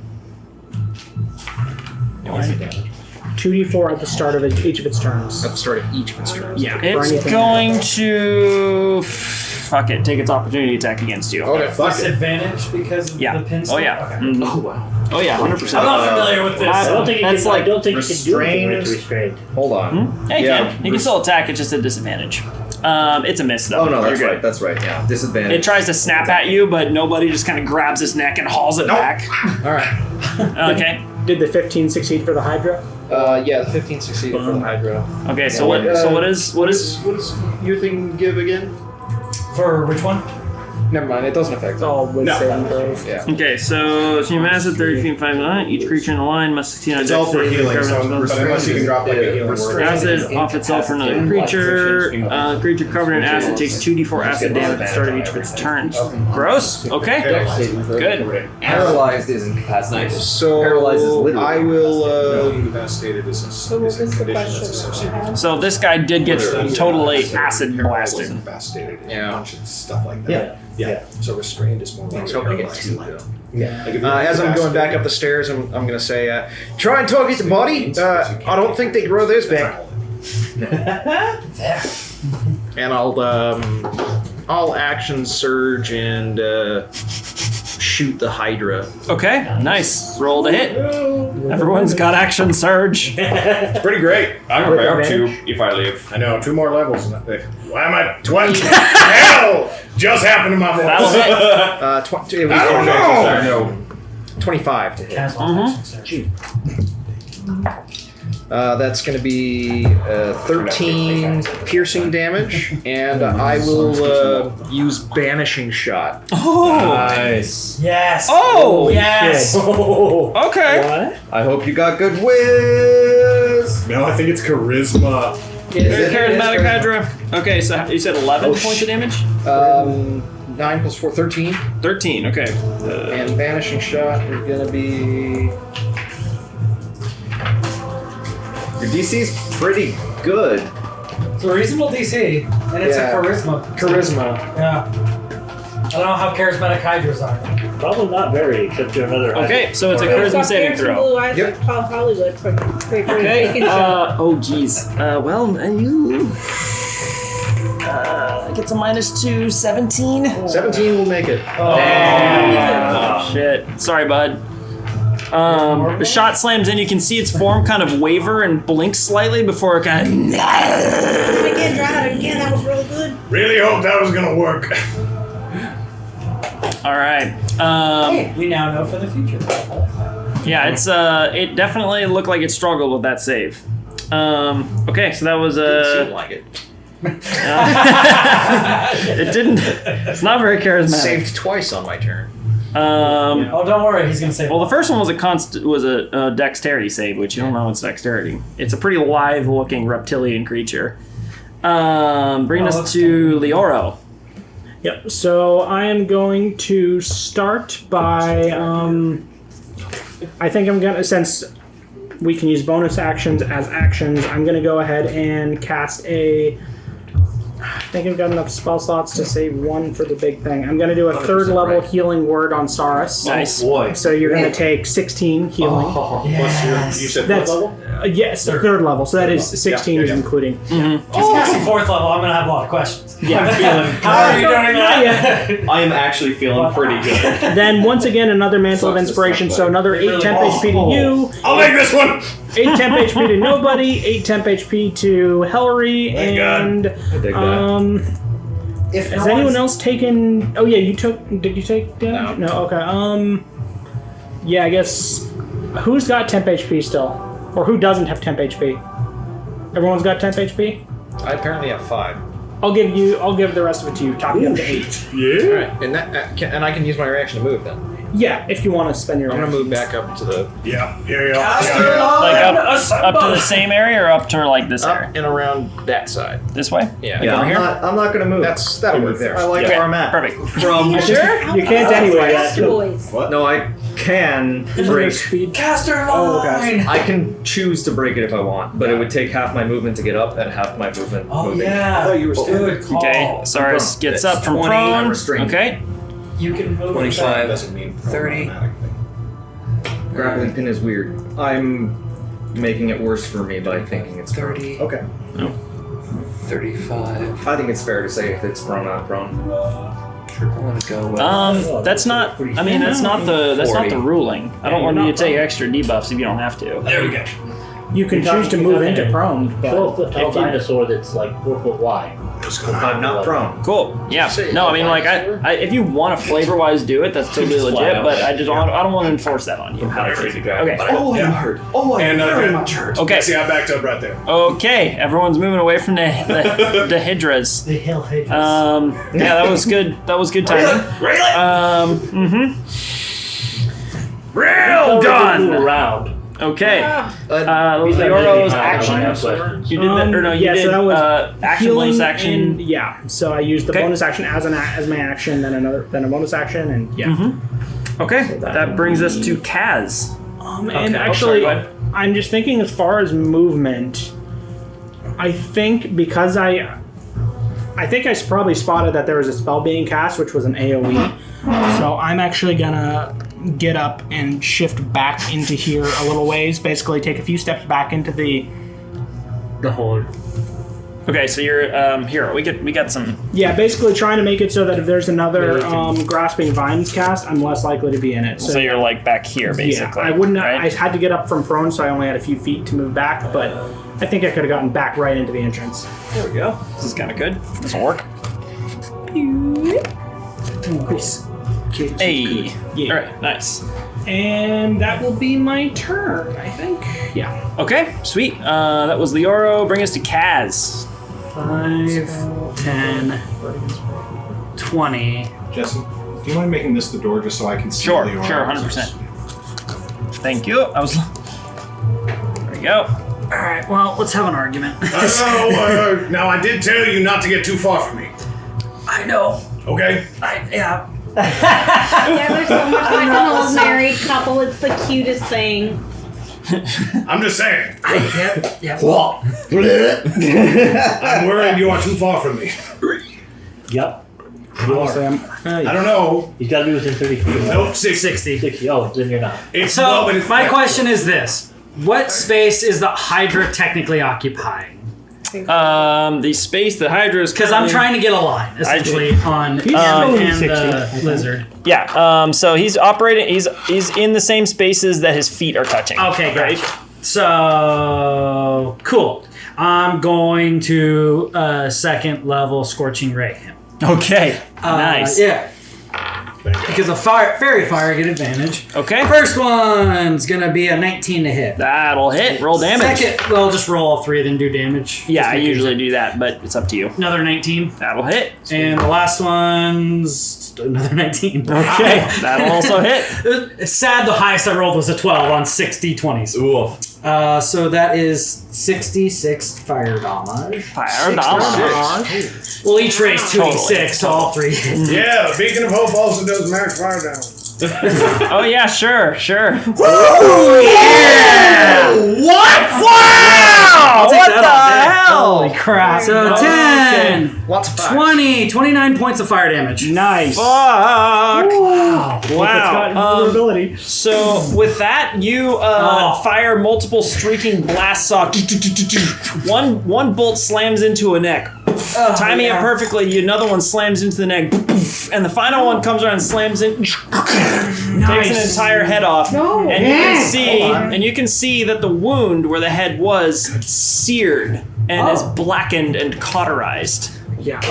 2d4 at the start of each of its turns. At the start of each of its turns. Yeah. it's for anything. going to fuck it. Take its opportunity attack against you. Okay, fuck it. Disadvantage because of Yeah. the pin Oh stuff? yeah. Okay. Mhm. Oh wow. Oh yeah. 100%. I'm not familiar with this. I don't think you That's can. like I don't think you can do anything when it's restrained. restrained. Hold on. Yeah, you Yeah. can. You can still attack. It's just a disadvantage. It's a miss though. Oh no, that's You're right. good. That's right. Yeah, disadvantage. It tries to snap at you, but nobody just kind of grabs his neck and hauls it back. All right. Okay. Did the 15 succeed for the Hydra? Yeah, the 15 succeeded for the Hydra. Okay. So what? So what is? What does your thing give again? For which one? Never mind, it doesn't affect It's them. all with saving throws. Yeah. Okay, so you mass at 30 feet 5 line. Each creature in the line must succeed on It's all dex for save, healing. recover So, spells. but unless you can drop like a healing word. Acid off itself for another creature. Creature covered in acid takes 2d4 acid damage at the start of each of its turns. Gross. Okay. Good. Paralyzed is incapacitated. So Paralyzes literally. I will. Incapacitated is a condition that's associated. So this guy did get totally acid Paralyzed blasted. incapacitated. Yeah. A bunch of stuff like that. Yeah. So restrained is more like hoping to get paralyzed. too loud. Yeah. Like if you're As I'm going back incapacitated- up the stairs, I'm going to say, try and target the body. I don't think they grow this back. And I'll action surge and shoot the Hydra. Okay, nice. Roll to hit. Everyone's got action surge. Pretty great. I'm gonna up 2 if I live. I know, 2 more levels. Why am I 20? Hell! Just happened to my voice. That'll hit. 20, I don't know. no. 25 to hit. That's going to be 13 piercing damage, and I will use Banishing Shot. Oh, Nice. Yes. Oh, yes. okay. What? I hope you got good whiz. No, I think it's charisma. Charismatic Hydra. Okay, so you said 11 points of damage? 9 plus 4, 13. 13, okay. And Vanishing Shot is going to be... Your DC's pretty good. It's a reasonable DC, and it's Yeah. a charisma. Charisma. Yeah. I don't know how charismatic Hydras are. Probably not very, except to another. Okay, so it's a He's charisma got saving piercing throw. blue eyes Yep. like Tom Hollywood from Great British Okay. Baking Show. Oh, geez. You gets a -2, 17. 17 will make it. Oh, shit. Sorry, bud. The shot slams in. You can see its form kind of waver and blink slightly before it kind of. Again, try that again. That was really good. Really hope that was gonna work. All right. We now know for the future. Yeah, it's it definitely looked like it struggled with that save. Okay, so that was Didn't seem like it. it didn't. It's not very charismatic. Saved twice on my turn. Oh, don't worry. He's going to say. Well, the first one was a dexterity save, which you don't know it's dexterity. It's a pretty live-looking reptilian creature. Bring us to Leoro. Yep. So I am going to start by. I think I'm gonna, since we can use bonus actions as actions, I'm gonna go ahead and cast a. I think I've got enough spell slots to save one for the big thing. I'm gonna do a 3rd level right. healing word on Saurus. Nice. Boy. So you're gonna take 16 healing. You said That's what level? yes, 3rd level. So that is 16 is including. He's casting 4th level. I'm going to have a lot of questions. Yeah. How are you doing that? I am actually feeling pretty good. Then once again another mantle of Sucks to inspiration. suck, So buddy. another 8 temp HP to you. I'll make this one. 8 temp HP to nobody, 8 temp HP to Helry, Thank God. and Take that. If has no anyone one's- else taken? Oh yeah, you took. Did you take damage? No. Okay. Yeah, I guess. Who's got temp HP still, or who doesn't have temp HP? Everyone's got temp HP. I apparently have 5. I'll give the rest of it to you. Top you up to 8. Yeah. Alright, and and I can use my reaction to move then. Yeah, if you want to spend your. I'm gonna move back up to the Yeah. Here you go. Like up to the same area or up to like this area? up and around that side. This way? Yeah. Like Yeah, over here? I'm not gonna move. That'll work there. I like Okay, where I'm at. perfect. From Sure? You can't anyway. Boys. no, I can Isn't there break. speed? Caster line. Oh, okay. I can choose to break it if I want, but it would take half my movement to get up and half my movement Oh, moving. yeah. I thought you were still- Good call. Okay, Saurus gets up from 20, I'm prone. restrained. Okay. You can move. 25. Doesn't mean 30. automatically. Grappling pin is weird. I'm making it worse for me by thinking it's 30. prone. Okay. 35. I think it's fair to say if it's prone, I'm prone. I'm gonna go with That's not. I mean, that's not the ruling. I don't want you to take extra debuffs if you don't have to. There we go. You can choose to move into prone, but 12-foot tall if you- dinosaur that's like 4 foot wide. I'm not prone. Cool. Yeah. No, I mean, like, I if you want to flavor-wise do it, that's totally legit. But I don't want to enforce that on you. Okay. Oh, I'm hurt. Oh, I'm very much hurt. Okay. See, I backed up right there. Okay. Everyone's moving away from the hydras. The hill Hydras. Yeah, that was good. That was good timing. Really? Real done. Around. Okay. Leoro's action. You did that, or no? You yeah, did so that was action, healing bonus action. and- yeah, so I used the Okay. bonus action as my action, then a bonus action, and yeah. Okay, that brings us to Kaz. And Okay. actually, Oh, sorry, go ahead. I'm just thinking as far as movement. I think because I think I probably spotted that there was a spell being cast, which was an AOE. So I'm actually gonna get up and shift back into here a little ways. Basically, take a few steps back into the The horde. Okay, so you're here. We got some. Yeah, basically trying to make it so that if there's another grasping vines cast, I'm less likely to be in it. So you're like back here, basically. Yeah, I wouldn't. Right? I had to get up from prone, so I only had a few feet to move back. But I think I could have gotten back right into the entrance. There we go. This is kind of good. This will work. Nice. Hey. Yeah. All right. Nice. And that will be my turn, I think. Yeah. Okay. Sweet. That was Leoro. Bring us to Kaz. 5, 10, 20. Jesse, do you mind making this the door just so I can see Sure. the Sure. 100%. Thank you. I was. There we go. All right. Well, let's have an argument. Now, I did tell you not to get too far from me. I know. Okay? Yeah. Yeah, there's so much like an old married couple. It's the cutest thing. I'm just saying. Yeah. What? I'm worried you are too far from me. Yep. You are. I don't know. He's got to be within 30 feet. Nope, 60. 60. Oh, then you're not. It's So, well, but it's my question is this. What space is the Hydra technically occupying? The space the Hydra is Because I'm trying to get a line, essentially, on him and the lizard. Yeah. So he's operating. He's in the same spaces that his feet are touching. Okay, great. So, cool. I'm going to second level Scorching Ray him. Okay. Nice. Yeah. Because of fairy fire, get advantage. Okay. First one's gonna be a 19 to hit. That'll hit. Roll damage. Second, well, just roll all three, then do damage. Yeah, I usually do that, but it's up to you. Another 19. That'll hit. And the last one's another 19. Okay, that'll also hit. It's sad the highest I rolled was a 12 on 6 d20s. Ooh. So that is 66 fire damage. Fire damage. We'll each raise 2d6, so all three. Yeah, Beacon of Hope also does max fire down. Oh yeah, sure. Woo! Yeah! What? Wow! What What the hell? Holy crap. So 10, Lots of fire. 20, 29 points of fire damage. Nice. Fuck! Wow. Wow. Vulnerability. So with that, you fire multiple streaking blasts off. One bolt slams into a neck. Timing it perfectly, another one slams into the neck, and the final one comes around and slams in, takes an entire head off, and you can see that the wound where the head was seared and is blackened and cauterized. Yeah. The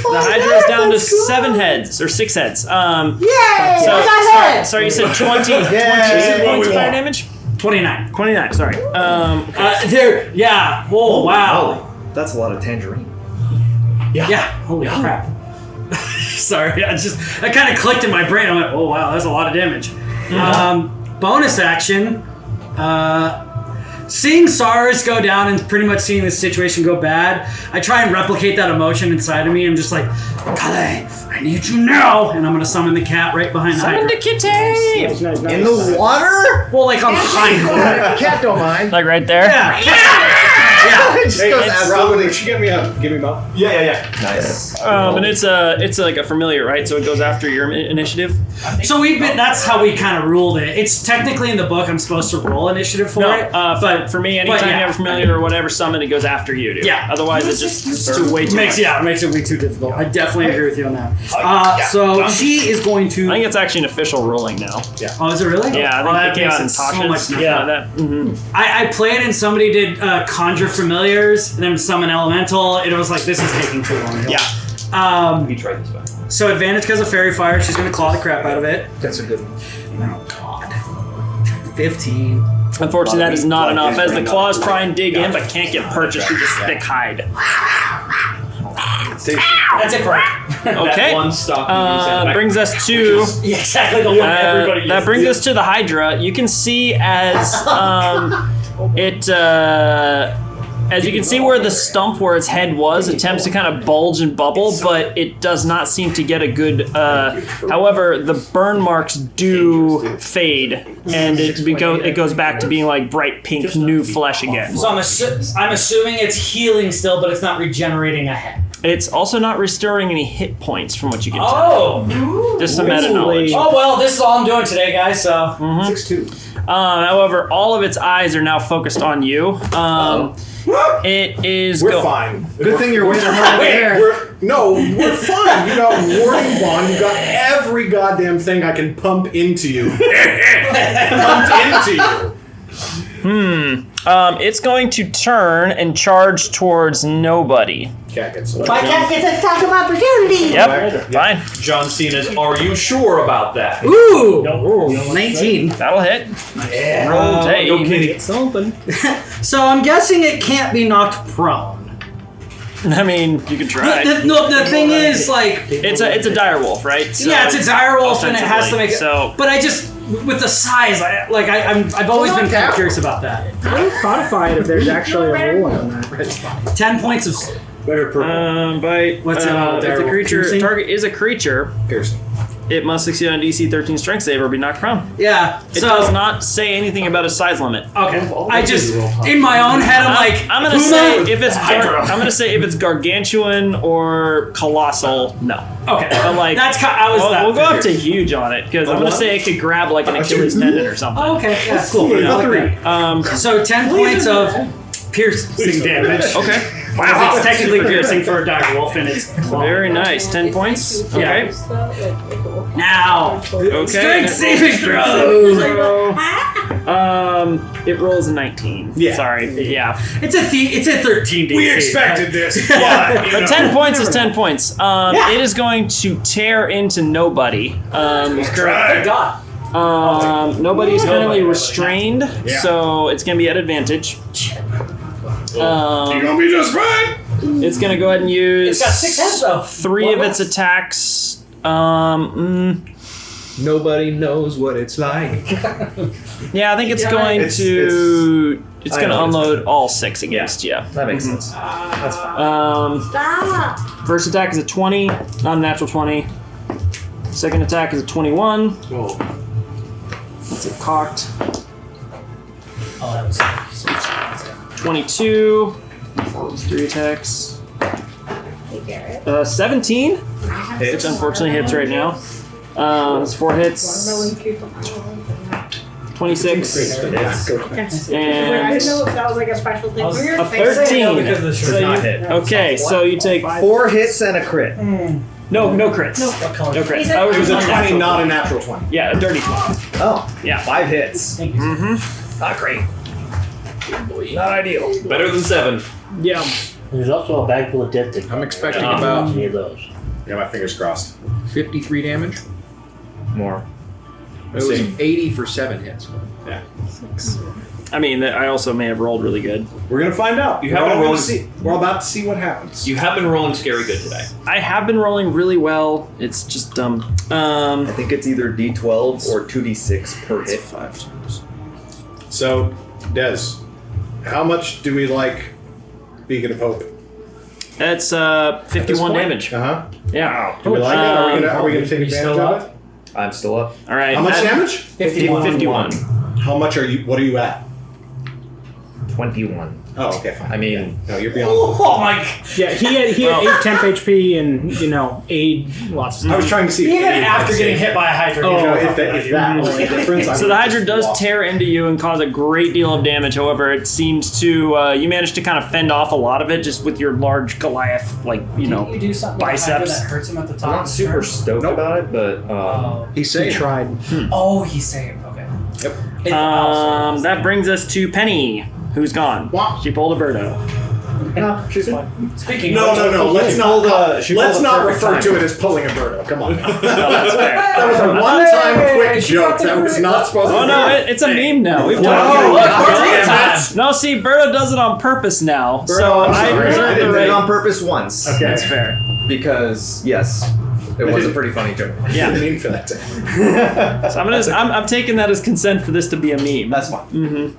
Hydra is down to 7 heads or 6 heads. Sorry, you said 20 points of fire damage. 29. 29. Sorry. Oh wow. That's a lot of tangerine. Yeah. Holy crap. Sorry, that kind of clicked in my brain. I went, oh wow, that's a lot of damage. Bonus action. Seeing SARS go down and pretty much seeing this situation go bad, I try and replicate that emotion inside of me. I'm just like, Cala, I need you now, and I'm gonna summon the cat right behind the Hydra. Summon the kitty! Nice. In the water? Well, like on behind her. Cat don't mind. Like right there? Yeah. It just goes absolutely. Should give me up. Yeah. Nice. And it's like a familiar, right? So it goes after your initiative. So that's how we kind of ruled it. It's technically in the book I'm supposed to roll initiative for it. But for me, anytime you have a familiar or whatever summon, it goes after you, dude. Yeah. Otherwise, it's way too much. It makes it way too difficult. I definitely agree with you on that. So she is going to. I think it's actually an official ruling now. Yeah. Oh, is it really? Yeah, I think that it came out in makes it so much Tasha's. better. That. Mm-hmm. I played and somebody did conjure familiars and then summon elemental. It was like, this is taking too long. Yeah. You tried this one. So advantage because of fairy fire. She's going to claw the crap out of it. That's a good one. Oh God. 15. Unfortunately, that is not enough. As the claws try and dig in, but can't get purchased through this thick hide. That's it for it. Okay. That one stock brings us to Yeah, exactly the one everybody uses. that brings us to the Hydra. You can see as as you can see where the stump where its head was attempts to kind of bulge and bubble, but it does not seem to get a good. However, the burn marks do fade, and it goes back to being like bright pink new flesh again. So I'm assuming it's healing still, but it's not regenerating a head. It's also not restoring any hit points from what you can tell. Oh! Just some meta knowledge. Oh well, this is all I'm doing today, guys, so. 6'2". However, all of its eyes are now focused on you. It is. We're fine. Good thing you're way the hell over there. We're fine. You got warning wand. You got every goddamn thing I can pump into you. Pumped into you. It's going to turn and charge towards nobody. Cat gets My cat gets a attack of opportunity. Yep. Fine. John Cena's, are you sure about that? Ooh, 19. That'll hit. Yeah. Roll day. No kidding. Something. So I'm guessing it can't be knocked prone. I mean, you can try. The thing is, like, It's a dire wolf, right? So yeah, it's a dire wolf, and it has to make it. So, But I just, with the size, I've always been kind of curious about that. How do you codify it if there's actually a rule on that? 10 points of bite. What's it? If the creature Piercing? target is a creature, Piercing. it must succeed on DC 13 strength save or be knocked prone. Yeah. It does not say anything about a size limit. Okay. I just, in my own head, I'm like, I'm gonna say if it's gargantuan or colossal, no. Okay. But like we'll go up to huge on it because I'm gonna say it could grab like an Achilles tendon or something. Oh, okay. Yeah, cool. You know? I like that. So 10 points of piercing damage. Okay. Wow. It's technically piercing for a dire wolf, and it's Very nice. 10 points. Okay. Now. Okay. Strength saving throws. It rolls a 19. Yeah. Sorry. Yeah. It's a 13 DC. We expected this. Yeah. But, But 10 points is 10 points. It is going to tear into nobody. Thank God. Nobody's currently restrained, so it's going to be at advantage. You're gonna be just fine. It's going to go ahead and use It's got 6 heads though. 3 of its attacks. Nobody knows what it's like. Yeah, I think it's going to unload all 6 against you. That makes sense. That's fine. Stop. First attack is a 20, not a natural 20. Second attack is a 21. Whoa. That's it cocked. Oh, that was 22. Those 3 attacks. 17, which unfortunately hits right now. That's 4 hits. 26. I And didn't know if that was like a special thing. a 13. So you, okay, so you take 4 hits and a crit. no crits. No crits. It It was a 20, unnatural. not a natural 20. Yeah, a dirty 20. Oh, Yeah. 5 hits. Not great. Not ideal. Better than 7. Yeah. There's also a bag full of dead things. I'm expecting I don't about need those. Yeah, my fingers crossed. 53 damage. More. It was 80 for 7 hits. Yeah. I mean, I also may have rolled really good. We're gonna find out. You We're haven't all gonna rolled- see. We're about to see what happens. You have been rolling scary good today. I have been rolling really well. It's just dumb. I think it's either D12 or 2D6 per hit. 5 times. So, Des, how much do we like Beacon of Hope? That's 51 damage. Uh-huh. Yeah. Do we like it? Are we gonna take you advantage still of up? it? I'm still up. All right. How much that- damage? 51. How much are you? What are you at? 21. Oh, okay, fine. I mean, No, you're beyond. Oh my. Yeah, he had 8 temp HP and, aid lots of stuff. I was trying to see. Even if after getting hit by a Hydra. You know, you if that was the difference. I So would the just Hydra does walk. tear into you and cause a great deal of damage. However, it seems to you managed to kind of fend off a lot of it just with your large Goliath, you do something with the Hydra biceps. that hurts him at the top. I'm not super stoked about it, but He's He saying. tried. Oh, he's saved. Okay. Yep. That brings us to Penny, who's gone. Wow. She pulled a Birdo. no, she's fine. Speaking No, of no, no. Let's she not. pulled Let's the not perfect refer time. to it as pulling a Birdo. Come on. That's fair. That was a one-time quick joke. That was not supposed to. Oh no, it's a meme now. We've done Oh, it. look, Birdo time. No, see, Birdo does it on purpose now. so I'm I sorry. reserve I the did it right. on purpose once. Okay. That's fair. Because, yes, it was a pretty funny joke. Yeah. Didn't mean for that. So I'm taking that as consent for this to be a meme. That's fine.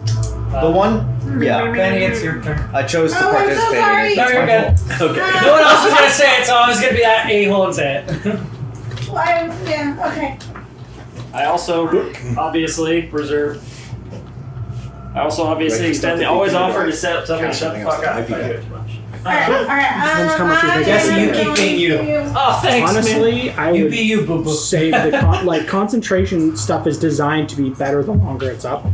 The one, yeah, Penny, it's your turn. I chose to Oh, I'm so participate sorry. in it. No, It's you're my good. fault. Okay. No one else was gonna say it, so I was gonna be that a-hole and say it. Yeah, okay. I also obviously reserve. I also obviously extend the always offer to set something shut the fuck up. Alright. Depends how much you think. Jesse, you keep being you. Oh, thanks, man. Honestly, I You would be you, boo boo. say the concentration stuff is designed to be better the longer it's up.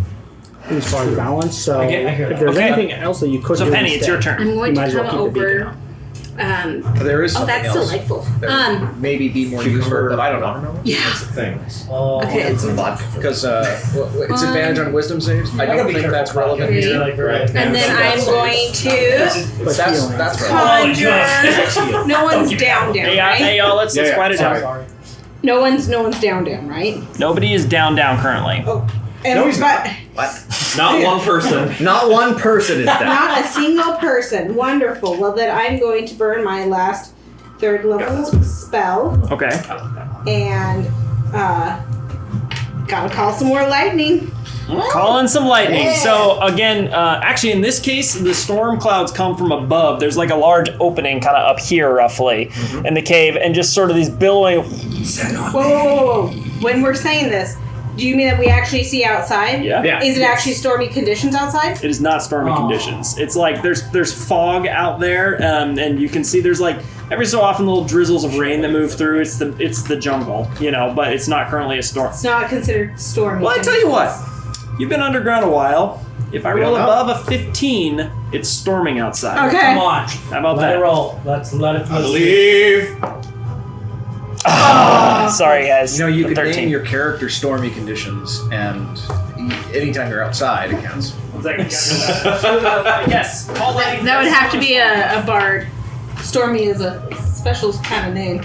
as far as balance. So I hear if there's that. anything else that you could So do Penny, it's instead, your turn. I'm going you might to as well come keep the beacon over. out. There is Oh, something that's else delightful. that would maybe be more useful, but I don't know. Yeah. That's the thing. Okay, it's Because it's advantage on wisdom saves. I gotta don't be think that's careful about relevant that. here. and then I'm going to But that's relevant. conjure. No one's down, Hey, right? hey, y'all, let's quiet it down. Sorry. No one's down, right? Nobody is down currently. And No, he's but Not one person. Not one person is down. not a single person. Wonderful. Well, then I'm going to burn my last 3rd level spell Okay. and gotta call some more lightning. Call in some lightning. So again, actually in this case, the storm clouds come from above. There's like a large opening kind of up here roughly in the cave, and just sort of these billowing. Whoa. When we're saying this, do you mean that we actually see outside? Yeah. Is it actually stormy conditions outside? It is not stormy conditions. It's like there's fog out there, and you can see there's like every so often little drizzles of rain that move through. It's the jungle, but it's not currently a storm. It's not considered stormy. Well, I tell you what, you've been underground a while. If I roll above a 15, it's storming outside. Okay. Come on. How about Let that? it roll. Let's let it. I believe. Sorry, guys. You could 13. name your character stormy conditions, and anytime you're outside, it counts. Yes. Call lightning. That would have to be a bard. Stormy is a special kind of name.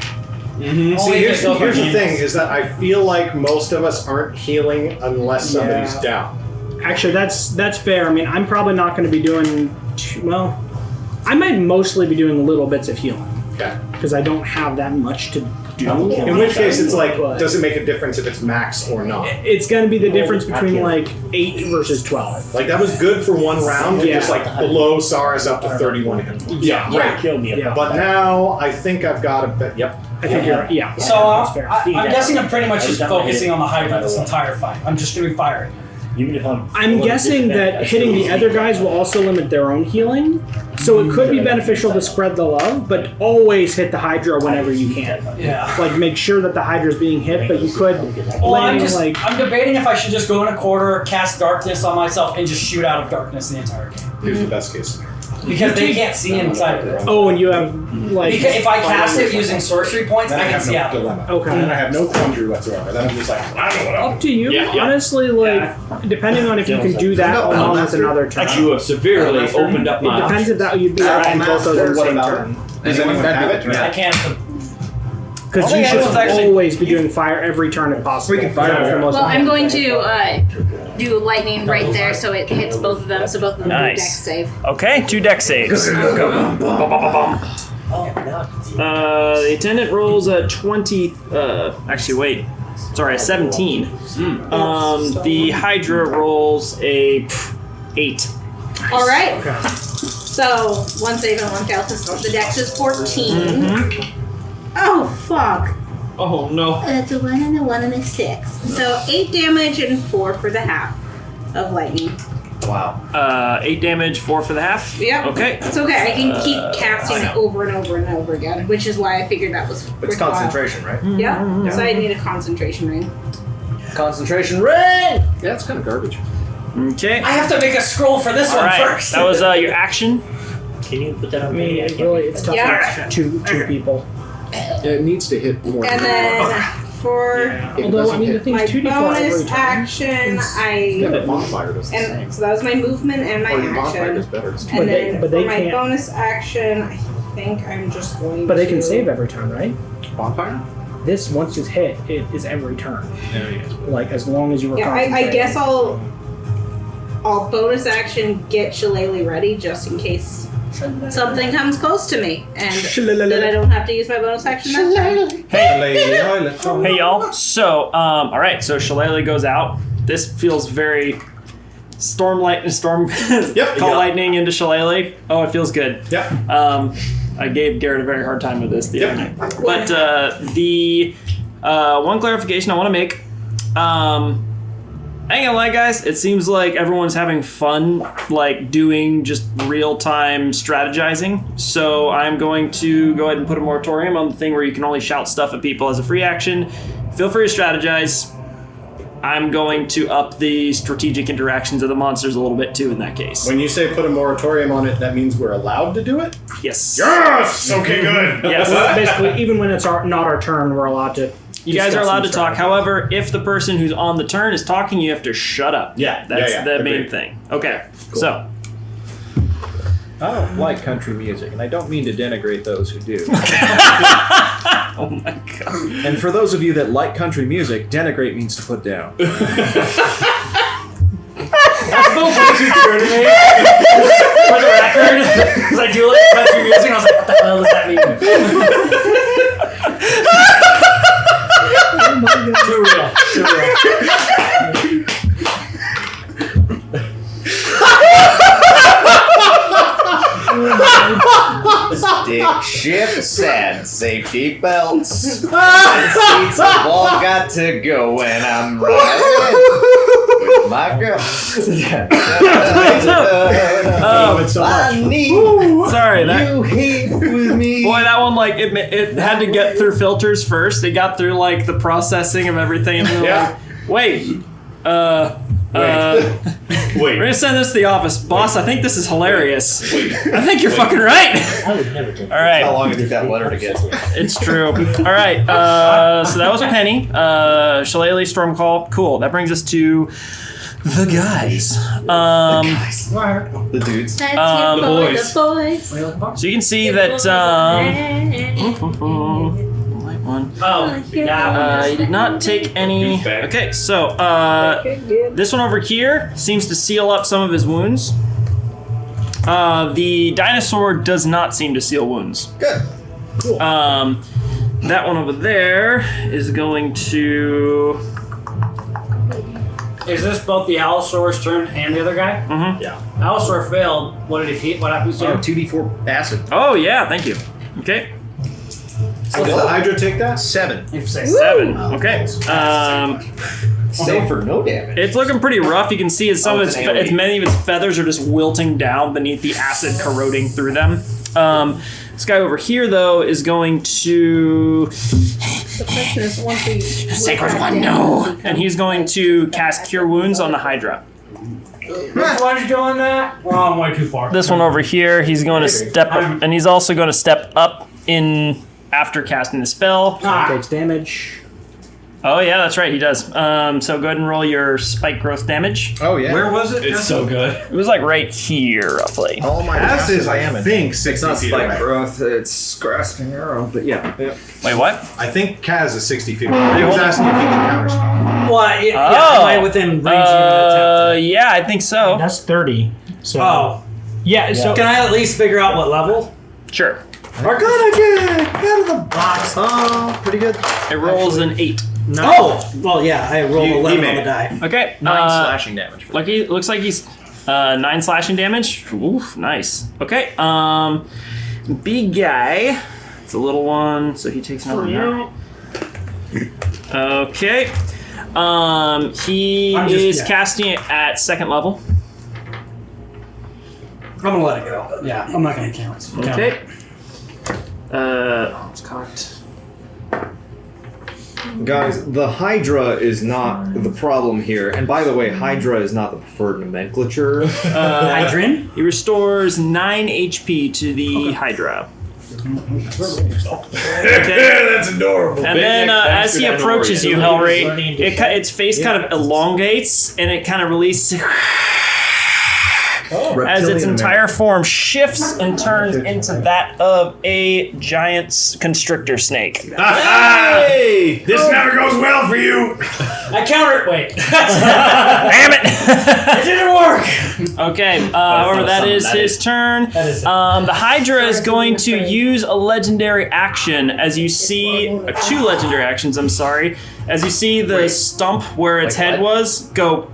See, Only here's if it's the over thing: is that I feel like most of us aren't healing unless somebody's Yeah. down. Actually, that's fair. I mean, I'm probably not going to be doing well. I might mostly be doing little bits of healing Okay. because I don't have that much to do. In which case, it's like, But does it make a difference if it's max or not? it's going to be the difference between like 8 versus 12. Like that was good for one round, and Yeah. just like below Sara's up to 31 hit points. Yeah, Great. kill me. Yeah. But now I think I've got a bit. Yep. I think you're yeah. So that's fair. I'm guessing I'm pretty much just focusing on the Hydra this entire fight. I'm just gonna be firing. Even if I'm guessing that hitting the other guys will also limit their own healing, so it could be beneficial to spread the love, but always hit the Hydra whenever you can. Yeah. Like make sure that the Hydra's being hit, but you could Well, I'm like debating if I should just go in a corner, cast darkness on myself, and just shoot out of darkness the entire game. Here's the best case scenario. Because they can't see inside of it. oh, and you have like Because if I cast it using sorcery points, Then I I can have see no out. dilemma. Okay. And then I have no quandary whatsoever. Then I'm just like, I don't know what up to you. Yeah, yeah. Honestly, like depending on if you can do that No, along with Master. another turn. You have severely opened up It my depends if that you'd be Yeah, able to both those in the what same about turn. Does anyone have it? I can't. Because Oh, you yeah, should anyone's actually- always be doing fire every turn if possible. We can fire That's the it. most Well, I'm important going thing. to do lightning right there, so it hits both of them. So both of them do Nice. dex save. Okay, 2 deck saves. The attendant rolls a 20. Actually, wait. Sorry, a 17. The Hydra rolls a 8. All right. So one save and one fail. So the dex is 14. Oh fuck. Oh no. It's a 1 and a 1 and a 6. So 8 damage and 4 for the half of lightning. Wow. 8 damage, 4 for the half. Yep. Okay. It's okay. I can keep casting I know. over and over and over again, which is why I figured that was. It's worthwhile. concentration, right? Yeah. So I need a concentration ring. Concentration ring! Yeah, it's kind of garbage. Okay. I have to make a scroll for this All one right. first. That was your action. Can you put that I on mean, me? it's tough Yeah. for two people. It needs to hit more. And then for If it Although I doesn't mean, the hit, thing's my 2d4 every bonus turn. action, yeah, but I bonfire does the same. and so that was my movement and my Or your bonfire action. does better. It's And But they- then but they for my can't- bonus action, I think I'm just going. But they to... can save every turn, right? bonfire? This once it's hit, it is every turn. Like as long as you were Yeah, I concentrating. guess I'll bonus action get Shillelagh ready just in case something comes close to me, and then I don't have to use my bonus action that time. Hey y'all. So, all right. So Shillelagh goes out. This feels very storm. Yep. Call lightning into Shillelagh. Oh, it feels good. Yep. I gave Garrett a very hard time with this the other night. But the one clarification I want to make. I ain't gonna lie, guys. It seems like everyone's having fun, like doing just real-time strategizing. So I'm going to go ahead and put a moratorium on the thing where you can only shout stuff at people as a free action. Feel free to strategize. I'm going to up the strategic interactions of the monsters a little bit too in that case. When you say put a moratorium on it, that means we're allowed to do it? Yes. Yes! Okay, good. Yes. Basically, even when it's not our turn, we're allowed to. You guys are discuss allowed to some talk. strategy. However, if the person who's on the turn is talking, you have to shut up. Yeah, That's yeah, the main agreed. thing. Okay, so. I don't like country music, and I don't mean to denigrate those who do. Oh my god. And for those of you that like country music, denigrate means to put down. That's both ways you turn to me. For the record, because I do like country music, I was like, what the hell does that mean? Too real. Stick ships and safety belts. And seats have all got to go when I'm riding with my girl. Sorry, that you hate with me. boy, that one like it had to get through filters first. It got through like the processing of everything, and then like, wait, we're gonna send this to the office, boss. I think this is hilarious. I think you're fucking right. I would never take All right, How long it took that letter to get? it's true. All right, so that was Penny, Shillelagh, Stormcall. Cool. That brings us to the guys. The dudes. Let's Um, hear the for boys. the boys. So you can see that. Light one. Oh, yeah. You did not take any. Okay, so this one over here seems to seal up some of his wounds. The dinosaur does not seem to seal wounds. Good. Cool. That one over there is going to. Is this both the Allosaur's turn and the other guy? Mm-hmm. Yeah. Allosaur failed. What did he? What happens to him? 2d4 acid. Oh yeah, thank you. Okay, So did the Hydra take that? 7. 7. Okay. Save for no damage. It's looking pretty rough. You can see as some of its, as many of its feathers are just wilting down beneath the acid corroding through them. This guy over here, though, is going to The question is, once we Sacred One, no, and he's going to cast Cure Wounds on the Hydra. Which one's doing that? Oh, I'm way too far. This one over here, he's going to step up, and he's also going to step up in after casting the spell. Takes damage. Oh yeah, that's right, he does. So go ahead and roll your spike growth damage. Oh yeah. Where was it? It's so good. It was like right here, roughly. All my Acid, passes I am I in. think, It's 60 not feet spike away. growth, it's grasping arrow, but yeah. Wait, what? I think Kaz is 60 feet away. He was asking if he can counterspell. Well, yeah, am I within range of an attempt? Yeah, I think so. That's 30. So Oh, yeah. So can I at least figure out what level? Sure. Arcana check out of the box. Oh, pretty good. It rolls an 8. no. Oh, well, yeah, I rolled You- 11 you on made the it. die. Okay. 9 slashing damage. Lucky looks like he's 9 slashing damage. Oof, nice. Okay. Big guy. It's a little one, so he takes another 9. Okay. He I'm just- is yeah. casting it at 2nd level. I'm gonna let it go. Yeah, I'm not gonna count. Okay. It's cocked. Guys, the Hydra is not the problem here. And by the way, Hydra is not the preferred nomenclature. Hydrin? He restores 9 HP to the Hydra. Okay. That's adorable. And then as he approaches you, Hellray, its face kind of elongates and it kind of releases as its entire form shifts and turns into that of a giant constrictor snake. Hey! This never goes well for you. I countered. Wait. Damn it! It didn't work. Okay, however, that is his turn. The Hydra is going to use a legendary action as you see, 2 legendary actions, I'm sorry. As you see the stump where its head was go.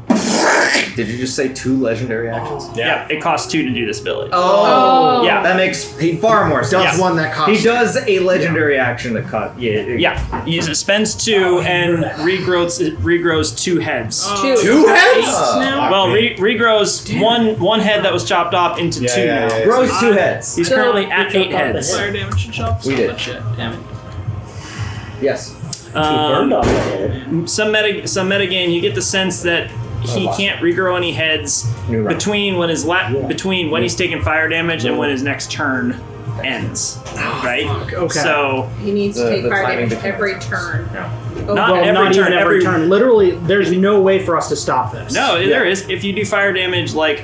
Did you just say 2 legendary actions? Yeah, it costs 2 to do this ability. Oh, Yeah. That makes far more sense. Does one that costs. He does a legendary action that cut. Yeah, he spends 2 and regrows 2 heads. 2 heads? Well, regrows one head that was chopped off into 2 now. Grows 2 heads. He's currently at 8 heads. Fire damage and chops. We did. Shit. Damn it. Yes. burned off the head. Some metagame, you get the sense that he can't regrow any heads between when he's taking fire damage and when his next turn ends. Right? Okay. So He needs to take the fire timing damage every turn. Oh, not Well, every not turn. even every turn. Literally, there's no way for us to stop this. No, there is. If you do fire damage like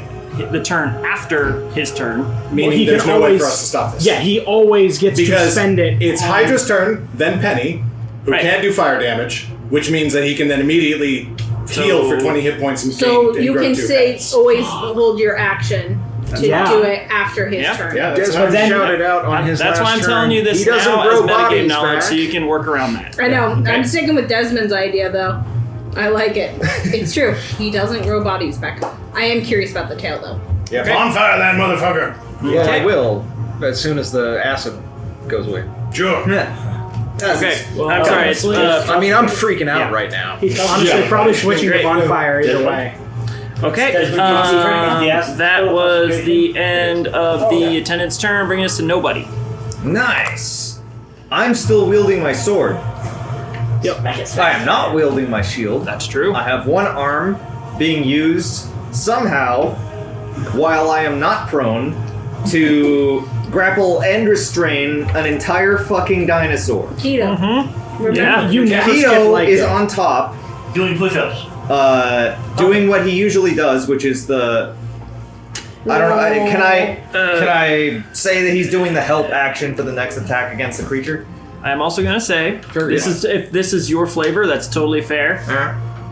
the turn after his turn, Meaning he there's can no way always- for us to stop this. Yeah, he always gets to Because spend it. it's on- Hydra's turn, then Penny, who Right. can't do fire damage, which means that he can then immediately heal for 20 hit points and So gain- you grow can 2 say heads. always hold your action to Yeah. do it after his Yeah. turn. Yeah, that's Desmond then- shouted out on his that's last why I'm turn, telling you this he doesn't now grow as metagame bodies knowledge, back. so you can work around that. I know. Okay. I'm sticking with Desmond's idea though. I like it. It's true. He doesn't grow bodies back. I am curious about the tail though. Yeah, bonfire that motherfucker! Yeah, Okay. I will, as soon as the acid goes away. Sure. Okay, Well, I'm sorry. It's I mean, I'm freaking out Yeah. right now. He's honestly probably switching to Great. bonfire either way. okay. That was the end of the attendant's turn, bringing us to nobody. Nice. I'm still wielding my sword. I am not wielding my shield. That's true. I have one arm being used somehow while I am not prone to grapple and restrain an entire fucking dinosaur. Keto. Yeah. You never skip Keto like is it. on top, Doing push-ups. doing what he usually does, which is the. I don't know. Can I say that he's doing the help action for the next attack against the creature? I'm also gonna say if this is your flavor, that's totally fair.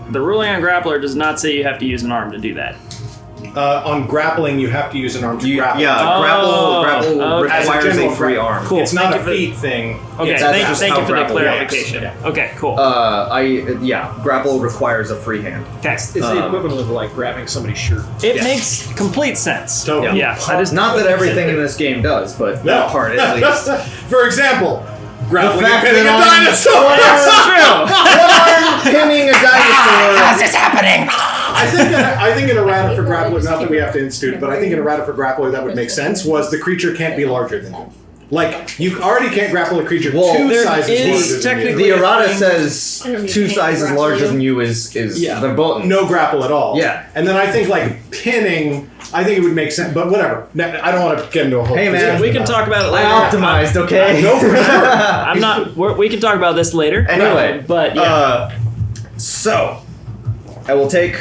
The ruling on grappler does not say you have to use an arm to do that. On grappling, you have to use an arm to grapple. Grapple okay. requires As a a general free grapple. arm. Cool. It's not Thank a you for- feat thing. Okay, It's thank just you how for the grapple works. clarification. Yeah. Okay, cool. Grapple requires a free hand. Okay. It's the equivalent of like grabbing somebody's shirt. It makes complete sense. Totally. Yeah, that is Not that everything in this game does, but that part at least. For example, grappling and fact pinning a that dinosaur. Pinning a dinosaur. How's this happening? I think in errata for grappler, not that we have to institute, but I think in errata for grappler that would make sense. Was the creature can't be larger than you? Like you already can't grapple a creature two there sizes is larger than technically- you. The errata says 2 sizes larger than you is the button. No grapple at all. Yeah. And then I think like pinning, I think it would make sense. But whatever. I don't want to get into a whole. Hey, man, discussion we can about talk about it I later. optimized, okay? No, for sure. I'm not. We can talk about this later. Anyway, but yeah. So I will take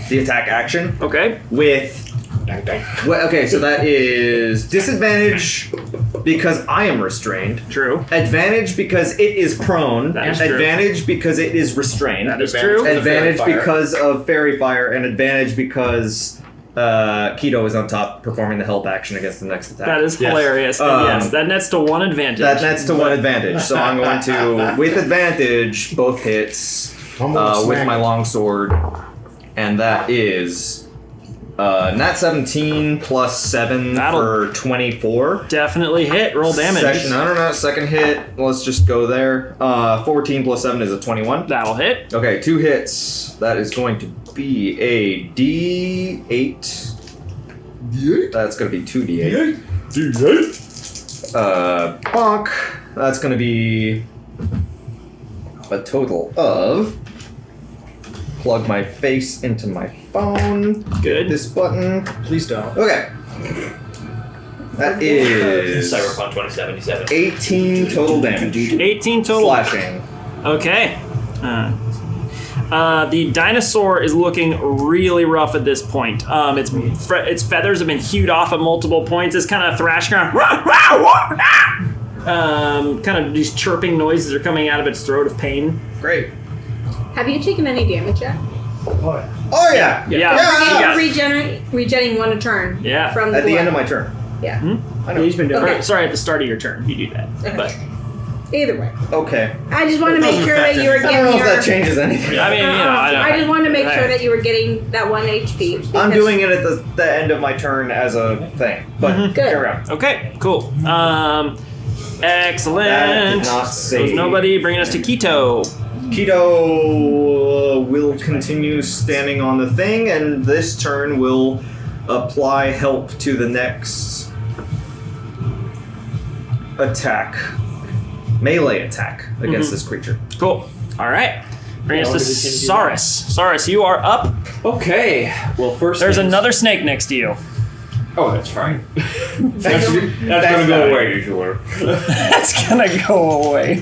the attack action Okay. with. Dang, dang. Well, okay, so that is disadvantage because I am restrained. True. Advantage because it is prone. That is true. Advantage because it is restrained. That is true. Advantage because of fairy fire, and advantage because Keto is on top, performing the help action against the next attack. That is hilarious. And yes, that nets to one advantage. That nets to one advantage. So I'm going to, with advantage, both hits with my longsword, and that is nat 17 plus 7 for 24. Definitely hit. Roll damage. Second hit. Let's just go there. 14 plus 7 is a 21. That'll hit. Okay, 2 hits. That is going to be a D8. That's going to be 2D8. Bonk. That's going to be a total of. Plug my face into my phone. Good. This button. Please don't. Okay. That is Cyberpunk 2077. 18 total damage. 18 total. Slashing. Okay. The dinosaur is looking really rough at this point. Its feathers have been hewed off at multiple points. It's kind of thrashing around. Kind of these chirping noises are coming out of its throat of pain. Great. Have you taken any damage yet? Oh yeah. Yeah. Regenerating 1 a turn. Yeah. From At the blood. end of my turn. Yeah. I know. He's been doing Okay. it. Sorry, at the start of your turn, you do that. Okay. But Either way. Okay. I just want to make sure that you were I don't getting know if your. that changes anything. I mean, I just wanted to make sure that you were getting that 1 HP. I'm because- doing it at the end of my turn as a thing. But carry on. Okay, cool. Excellent. That did not So save. nobody, bringing us to Keto. Keto will continue standing on the thing, and this turn will apply help to the next attack melee attack against this creature. Cool. All right. Bring us to Saurus. Saurus, you are up. Okay. Well, first There's things- another snake next to you. Oh, that's fine. that's gonna go away usually. That's gonna go away. They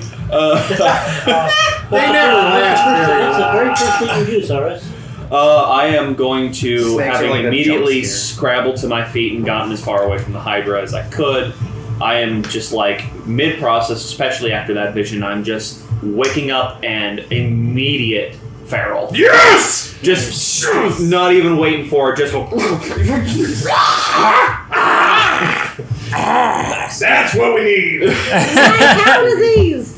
never It's the very first thing you do, Saurus. I am going to, Snakes are having like a immediately jump scare. scrabbled to my feet and gotten as far away from the Hydra as I could. I am just like mid-process, especially after that vision. I'm just waking up and immediate feral. Yes! Just not even waiting for it. Just go. That's what we need. Cow disease.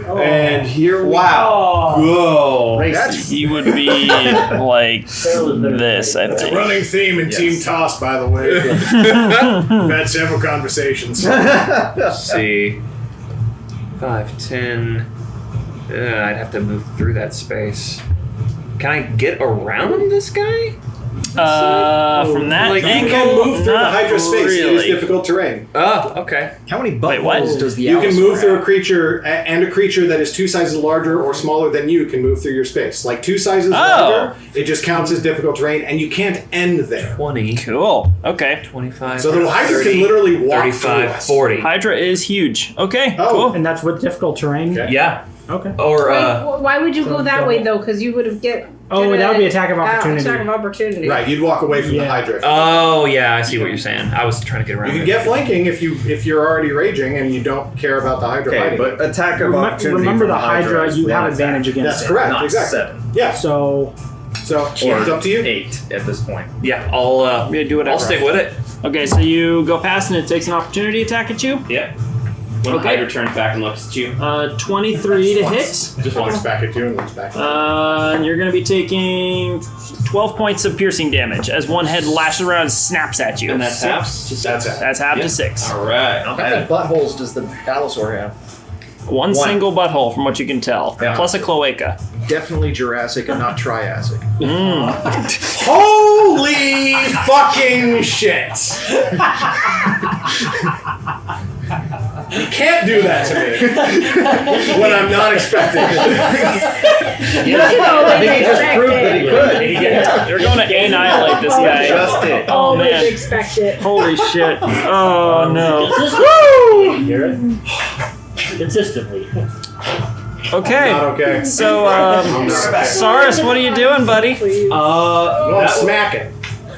And here we Wow. go. He would be like this, I It's a think. running theme in Yes. Team Toss, by the way. We've had several conversations. Let's see. 5, 10. I'd have to move through that space. Can I get around this guy? From that Like, you angle, You can move through the not Hydra space. It is really. difficult terrain. Oh, okay. How many Wait, what? buttholes does the You can Allosaur move through a have? creature, and a creature that is 2 sizes larger or smaller than you can move through your space. Like 2 sizes Oh. larger, it just counts as difficult terrain, and you can't end there. 20, Cool. Okay. 25. So the Hydra can literally walk 35, through us. 40. Hydra is huge. Okay. Oh. Cool. And that's with difficult terrain. Okay. Yeah. Okay. Or, Why would you go that way though? Because you would have get. Oh, that would be attack of opportunity. Attack of opportunity. Right, you'd walk away from the Hydra. oh, yeah, I see what you're saying. I was trying to get around You can it. get flanking if you're already raging and you don't care about the Hydra Okay, fighting. but attack of opportunity. Remember from the Hydra, is you one have attack, advantage against That's it. correct, not exactly. 7 Yeah. So So it's up to you. 8 at this point. Yeah, I'll Yeah, do whatever. I'll stick with it. Okay, so you go past and it takes an opportunity attack at you. Yeah. When Okay. the Hydra turns back and looks at you. 23 to hit. Just looks back at you and looks back at you. And you're going to be taking 12 points of piercing damage as one head lashes around and snaps at you. And that's half? That's it. That's half Yeah. to 6. All right. How many buttholes does the Allosaur have? One single butthole, from what you can tell, Yeah. plus a cloaca. Definitely Jurassic and not Triassic. Holy fucking shit! You can't do that to me when I'm not expecting it. I think he just proved that he could. They're going to annihilate this guy. Just it. Oh Always man! expect it. Holy shit! Oh no! Consistently. Hear it? Consistently. Okay. Not okay. So, Saurus, what are you doing, buddy? Well, that smack it.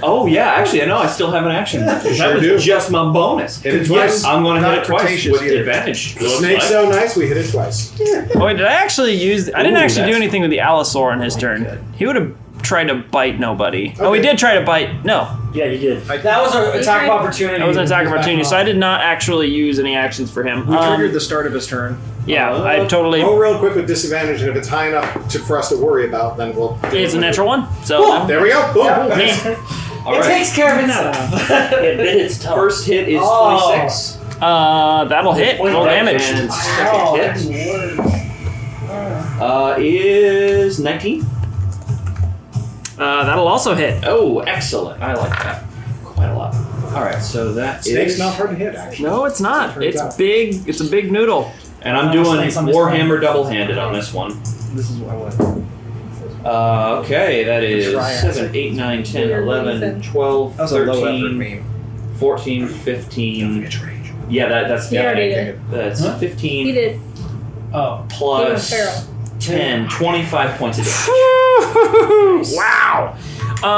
Oh yeah, actually, I know. I still have an action. That sure was do. just my bonus. Hit it twice. Yes, I'm going to hit it twice cretaceous with either. advantage. The snake's so nice, we hit it twice. Oh, wait, did I actually use? I didn't Ooh, actually do that's- anything with the Allosaur in his turn. He would have tried to bite nobody. Oh, he Okay. did try to bite. No, Yeah, you did. That was an attack of opportunity. that was an attack of opportunity. So I did not actually use any actions for him. We triggered the start of his turn. Yeah, I totally. Roll real quick with disadvantage, and if it's high enough for us to worry about, then we'll. It's a natural one. So There we go. Boom. All It right. takes care of itself. It bit its tongue. First hit is Oh. 26. that'll hit. Roll damage. And second hit is 19. That'll also hit. Oh, excellent. I like that quite a lot. All right, so that Snake's is- not hard to hit, actually. No, it's not. It's big. It's a big noodle. And I'm doing Warhammer double-handed on this one. This is what I want. Okay, that is Triassic. 7, 8, 9, 10, Weird 11, reason. 12, That was a low effort 13, meme. 14, 15. Yeah, that's He already did. that's 15 He did. Oh. He plus was feral. 10, 25 points of damage. Wow.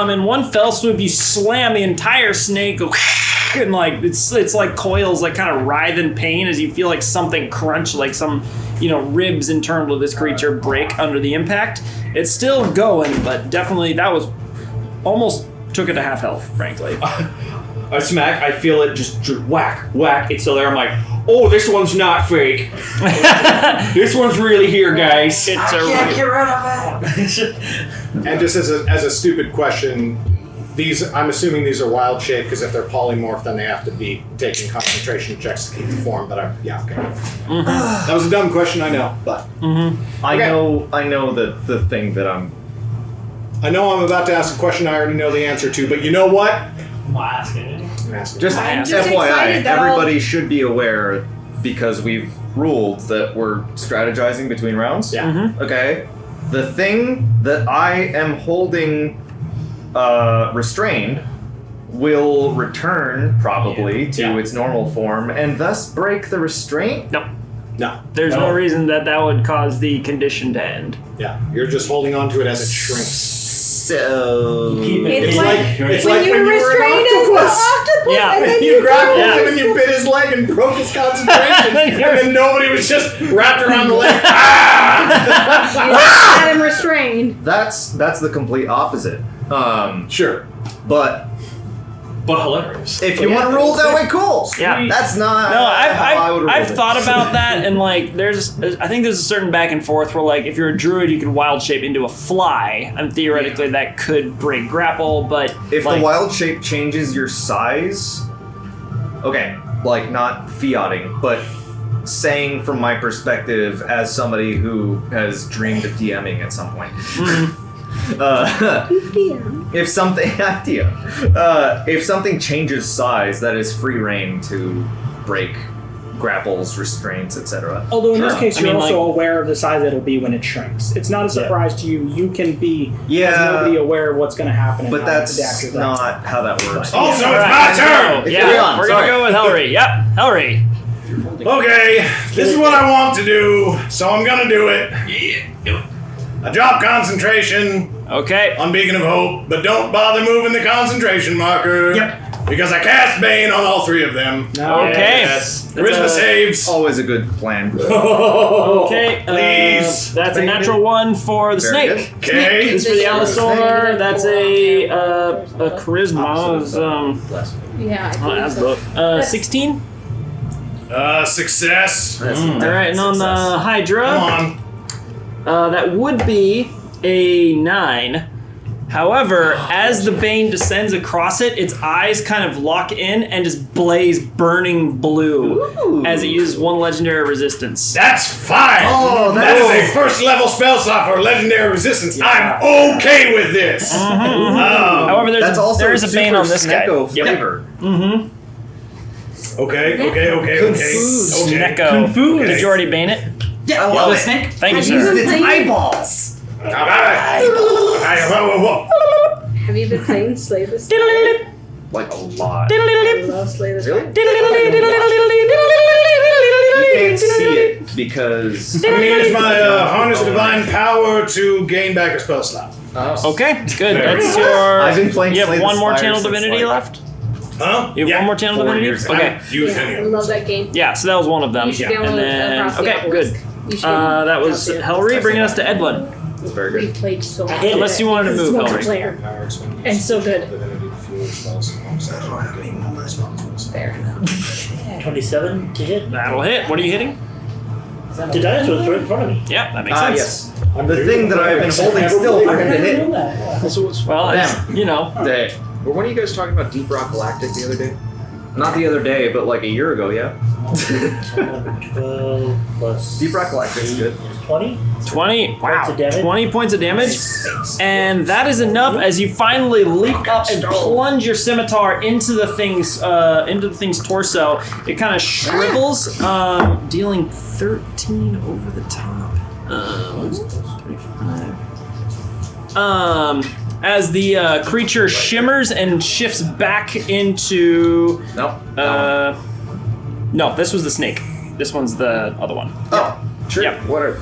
In one fell swoop, you slam the entire snake, and like it's like coils, like kind of writhe in pain as you feel like something crunch, like some ribs internal to this creature break under the impact. It's still going, but definitely that was almost took it to half health, frankly. I smack, I feel it just whack, whack. It's still there. I'm like, oh, this one's not fake. This one's really here, guys. It's Get rid of it. And just as a stupid question, I'm assuming these are wild shape because if they're polymorph, then they have to be taking concentration checks to keep the form. But okay. That was a dumb question, I know, but I know the thing that I'm. I know I'm about to ask a question I already know the answer to. But you know what? I'm asking it. I'm asking. Just I'm just FYI, excited that everybody should be aware because we've ruled that we're strategizing between rounds. Yeah. Mm-hmm. Okay. The thing that I am holding restrained will return probably to its normal form and thus break the restraint. No. No. There's no reason that would cause the condition to end. Yeah. You're just holding on to it as it shrinks. So It's like when you you were were an restrained as the octopus, Yeah. and then You grappled Yeah. him and you bit his leg and broke his concentration, and then nobody was just wrapped around the leg. you had him restrained. that's the complete opposite. Sure. But hilarious. if you want to rule it that way, cool. Yeah. That's not. No, how I would I've rule it. thought about that, and like, I think there's a certain back and forth where, like, if you're a druid, you can wild shape into a fly, and theoretically that could break grapple. But If like, the wild shape changes your size, okay, like not fiating, but saying from my perspective as somebody who has dreamed of DMing at some point. If something if something changes size, that is free reign to break grapples, restraints, etc. Although in this case, I you're mean, also like- aware of the size it'll be when it shrinks. It's not a surprise to you. You can be Yeah. as nobody aware of what's going to happen. And But how to that's adapt to that. not how that works. Also, All it's right, my turn. so, Carry yeah, on, we're sorry. gonna go with Helry. Yep, Helry. Okay, this is what I want to do, so I'm gonna do it. I drop concentration Okay. on Beacon of Hope, but don't bother moving the concentration marker. Yep. Because I cast Bane on all three of them. Okay. Yes. Charisma saves. Always a good plan. Okay. Please. That's a natural one for the Very snake. Okay. This is for the Allosaur. That's a charisma. Yeah, I Oh, that's believe so. 16. Success. All right, and on the Hydra, Come on. that would be a 9. However, as the Bane descends across it, its eyes kind of lock in and just blaze burning blue as it uses one legendary resistance. That's fine. Oh, that is a first level spell slot for legendary resistance. I'm okay with this. However, That's also there is a Bane on this guy. Snecko flavor. Okay. Snecko. Did you already Bane it? I love it. Snake? Thank you, Have you sir. been playing- Eyeballs. All right. Have you been playing Slay the Spire? Like a lot. I love Slay the Spire. You can't see it because I'm gonna use my harness divine power to gain back a spell slot. Okay, good. That's your. I've been playing You have Slay the one more Spire channel since, divinity like, left. Huh? You have one more channel 4 divinity. years ago. Okay. Use I any of them. love that game. Yeah, so that was one of them. You should And download then across the okay, obelisk. good. You should That was across the Helry bringing us to Edwin. it's very We've good. played so much. Unless you wanted to It's move, Helry. multiplayer. And so good. Fair enough. 27 to hit. That'll hit. What are you hitting? The dice was right in front of me. Yeah, that makes sense. Yes. The thing that I've been holding still for him to hit. Well, it's, you know. Were one of you guys talking about Deep Rock Galactic the other day? Not the other day, but like a year ago, yeah. 12 plus Deep Rock Galactic's good. 20. 20. Wow. Points of damage. 20 points of damage. And that is enough as you finally leap up and plunge your scimitar into the thing's torso. It kind of shrivels, dealing 13 over the top. 35. As the creature shimmers and shifts back into. Nope. No, this was the snake. This one's the other one. Oh, sure. Yep. Whatever.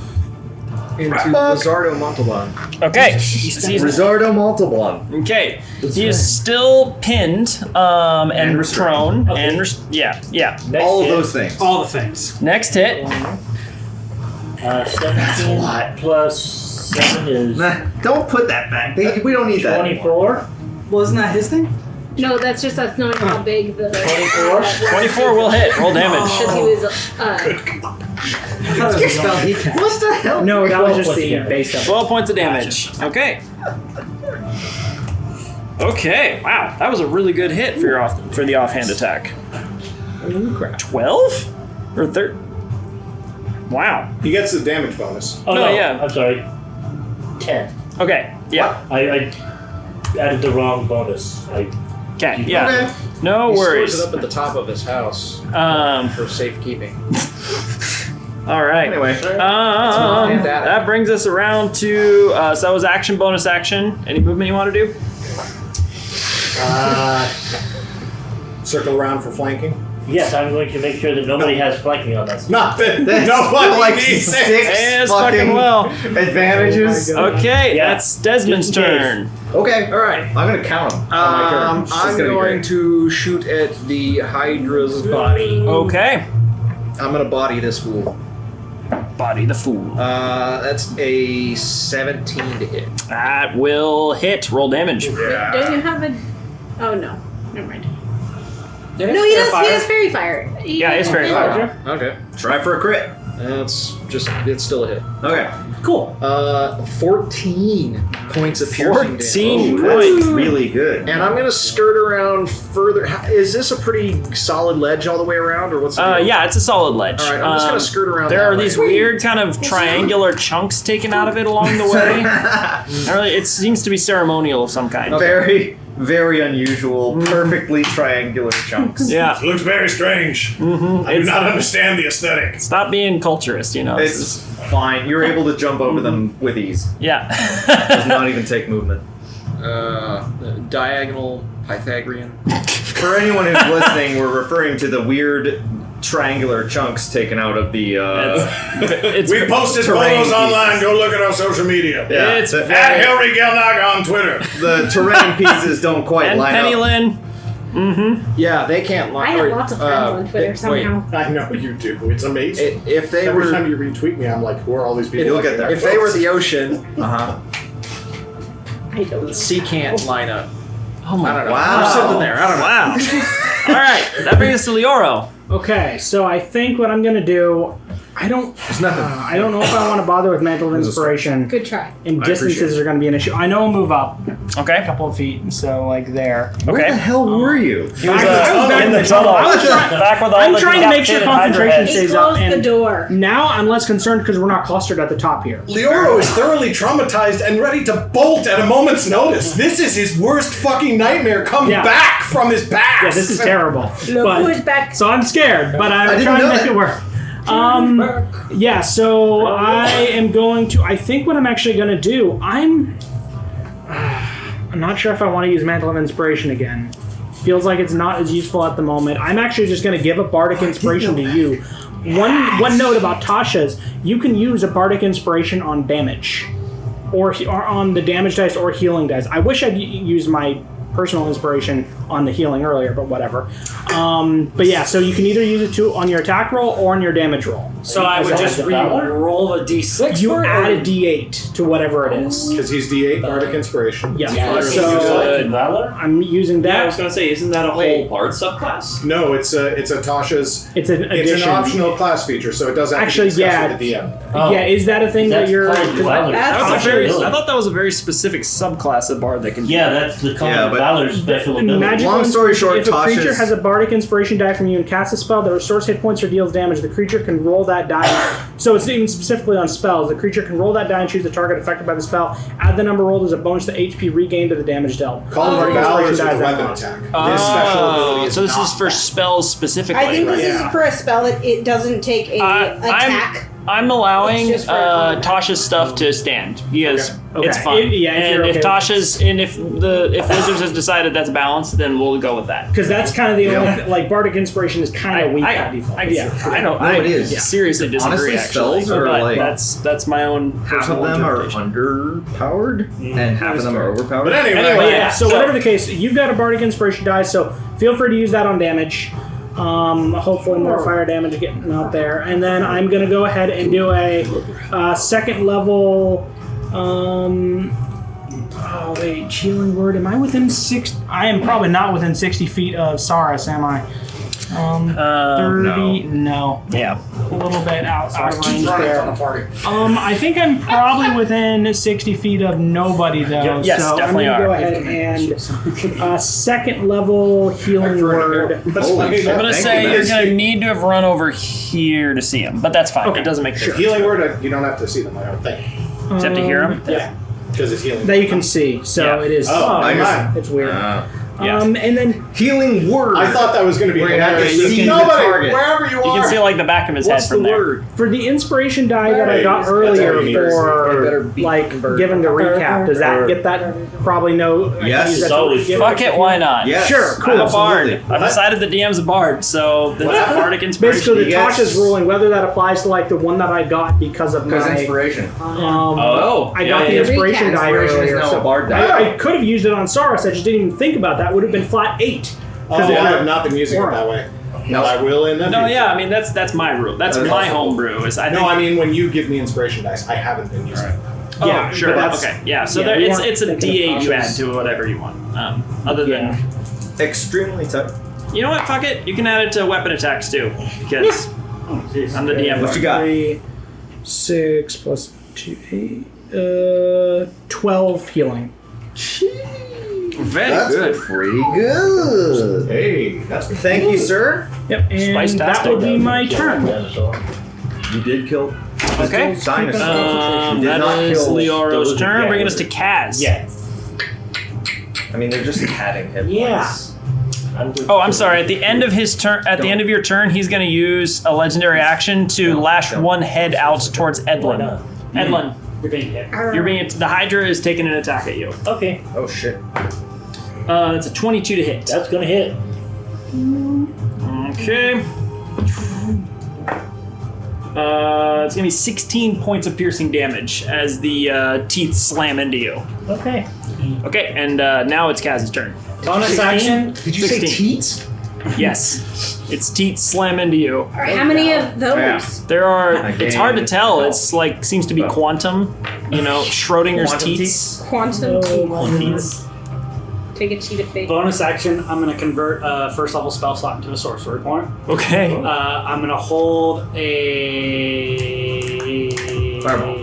Into Lizardo Montalban. Okay. Risardo Montalban. Okay. He is still pinned and restrained. prone and yeah. Next All of hit, those things. All the things. Next hit. 17 plus 7 is Nah, don't put that back. We don't need that. 24. Well, isn't that his thing? No, that's just us knowing how big the 24? 24 will hit. Roll damage. Because he was I thought it was a spell he cast. What the hell? No, that was just 12 the damage. base of it. 12 points of damage. Okay. Okay. Wow, that was a really good hit for the offhand attack. 12 or 13? Wow. He gets the damage bonus. Oh No, no, yeah. I'm sorry. 10. Okay. Yeah. I added the wrong bonus. I Okay, yeah. Okay. No He worries. stores it up at the top of his house for safekeeping. All right. Anyway. That brings us around to, so that was action, bonus action. Any movement you want to do? Circle around for flanking. Yes, I'm going to make sure that nobody has flanking on us. Nothing. That's No fucking like needs 6 Yes, fucking fucking well. advantages. Okay, Yeah. that's Desmond's Just in case. turn. Okay. All right. I'm gonna count them. on my turn. It's I'm gonna be going great. to shoot at the Hydra's body. Okay. I'm gonna body this fool. Body the fool. That's a 17 to hit. That will hit. Roll damage. Don't you have a? Oh no, never mind. Yeah, No, he does. He has fairy fire. Yeah, it's fairy fire. Okay. Try for a crit. It's still a hit. Okay. Cool. 14 points of piercing 14 damage. That's points. really good. And I'm gonna skirt around further. Is this a pretty solid ledge all the way around, or what's the deal? Yeah, it's a solid ledge. All right, I'm just gonna skirt around. There that are way. these weird kind of triangular chunks taken out of it along the way. It seems to be ceremonial of some kind. Very, very unusual, perfectly triangular chunks. Yeah. It looks very strange. I do not understand the aesthetic. Stop being culturist, you know. It's fine. You're able to jump over them with ease. Yeah. Does not even take movement. Diagonal Pythagorean. For anyone who's listening, we're referring to the weird triangular chunks taken out of the. We posted terrain photos online. pieces. Go look at our social media. Yeah, It's At Hillary Gelnog on Twitter. The terrain pieces don't quite And line Penny up. Lynn. Yeah, they can't line. I have lots of friends on Twitter somehow. I know you do. It's amazing. If they Every were, time you retweet me, I'm like, who are all these people? You'll get there. if they were the ocean, I don't. the sea can't line up. Oh my I don't know. Wow. There's something there. I don't know. Wow. All right, that brings us to Leoro. Okay, so I think what I'm gonna do, I don't know if I want to bother with Mantle of Inspiration. Good try. And distances are going to be an issue. I know I'll move up Okay. a couple of feet, so like there. Where the hell were you? He was in the tunnel. Back with all I'm the trying to make sure decapitated concentration Hydra heads. He stays up. closed the And door. now I'm less concerned because we're not clustered at the top here. Leoro is thoroughly traumatized and ready to bolt at a moment's notice. This is his worst fucking nightmare come Yeah. back from his past. Yeah, this is terrible. Look who's But, back. so I'm scared, but I'm didn't trying to know make that. it work. Yeah, so I am going to. I think what I'm actually going to do. I'm not sure if I want to use Mantle of Inspiration again. Feels like it's not as useful at the moment. I'm actually just going to give a Bardic Inspiration to you. One note about Tasha's: you can use a Bardic Inspiration on damage, or on the damage dice or healing dice. I wish I'd used my personal inspiration on the healing earlier, but whatever. But yeah, so you can either use it on your attack roll or on your damage roll. So I would just roll a d6 You for it, add or- a d8 to whatever it is. Because he's D8 Bardic Inspiration. Yeah, So, so Valor? I'm using Yeah, I was that. gonna say, isn't that a whole bard subclass? No, it's a Tasha's. It's an It's addition. an optional class feature, so it does have Actually, to be discussed yeah. with the DM. Oh. Yeah, is that a thing that That's you're... called Valor. That was a That's very, ability. I thought that was a very specific subclass of bard that can do Yeah, that. that's the Call Yeah, of but- Valor's special ability. Magical Long story short, if a creature Tasha's- has a bardic inspiration die from you and casts a spell that restores hit points or deals damage, the creature can roll that die. So it's even specifically on spells. The creature can roll that die and choose the target affected by the spell. Add the number rolled as a bonus to HP regained to the damage dealt. Call of Bardic Valor is inspiration with dies weapon that attack. cost. This special ability is So this not is for that. spells specifically. I think this right? is for a spell that it doesn't take a attack. I'm allowing It's just for combat. Tasha's stuff to stand because Okay. it's fun. Yeah, if you're and if okay with Tasha's and if Wizards has decided that's balanced, then we'll go with that. Because that's kind of the only like bardic inspiration is kind of weak by default. I No, it is. seriously disagree. Honestly, actually, spells are but like- that's my own Half personal of them are interpretation. underpowered, and half of them are overpowered. But anyway, Anyway, Yeah, yeah. so whatever the case, you've got a bardic inspiration die, so feel free to use that on damage. Hopefully more fire damage getting out there. And then I'm going to go ahead and do a second level... oh, wait, healing word. Am I within 6... I am probably not within 60 feet of Saras, am I? 30... No. Yeah. A little bit out of range there. I think I'm probably within 60 feet of nobody, though. Yes, so definitely I'm are. going to go ahead and second level healing word. I'm gonna say you're gonna need to have run over here to see him, but that's fine. It doesn't make a difference. Healing word, you don't have to see them, I don't think. Just have to hear him. Yeah. Because it's healing. That you can see, so Yeah. it is. Oh, I guess- it's weird. Yeah. And then Healing word. I thought that was going to be We're gonna have to hilarious. see the Nobody, target. wherever you You are. can see like the back of his What's head from the there. word? for the inspiration die that I Hey, got that's earlier how you use it. You better for beat like the bird. giving the recap, does that get that? Probably no. I Yes. can use that to Solid. give Fuck it, why not? Yes. Sure, cool. I'm a bard. Absolutely. I've decided the DM's a bard, so the bardic inspiration. Basically, the Yes. Tasha's ruling, whether that applies to like the one that I got because of Because my inspiration. I got the yeah. inspiration die Inspiration is earlier. now So a bard die. I could have used it on Saurus. I just didn't even think about that. Would have been flat 8. Oh, I have not been using it that way. No. But I will in the No, future. yeah, I mean that's my rule. That's That is my also home brew. Is I think. No, I mean when you give me inspiration dice, I haven't been using it. Oh, Yeah, sure. but that's- Okay, yeah. So yeah, there, we it's weren't it's a thinking D8 of you add Tasha's. to whatever you want. Other than Extremely tight. you know what? Fuck it. You can add it to weapon attacks too, because I'm the DM. What you got? 3, 6 plus 2, 8, 12 healing. Very That's good. pretty good. Hey, that's Thank you, sir. Yep, and that will be my turn. You did kill. Okay. Dinosaur. You did That not is kill. Leoro's turn. Bringing us to Kaz. Yeah. I mean, they're just padding hit Yeah. points. Oh, I'm sorry. At the end of his turn, at the end of your turn, he's going to use a legendary action to lash one head out towards Edlin. Edlin, You're being hit. you're being the Hydra is taking an attack at you. Okay, Oh shit. That's a 22 to hit. that's gonna hit. Okay. It's gonna be 16 points of piercing damage as the teeth slam into you. Okay. Okay, and now it's Kaz's turn. Bonus action. Did you say 16. teats? Yes, its teeth slam into you. All right, how many of those? Yeah. There are. Again. It's hard to tell. It's like seems to be quantum. You know, Schrodinger's Quantum teeth. Quantum Teeth. Take a cheat of fate. Bonus action. I'm gonna convert a first level spell slot into a sorcery point. Okay. I'm gonna hold a Fireball.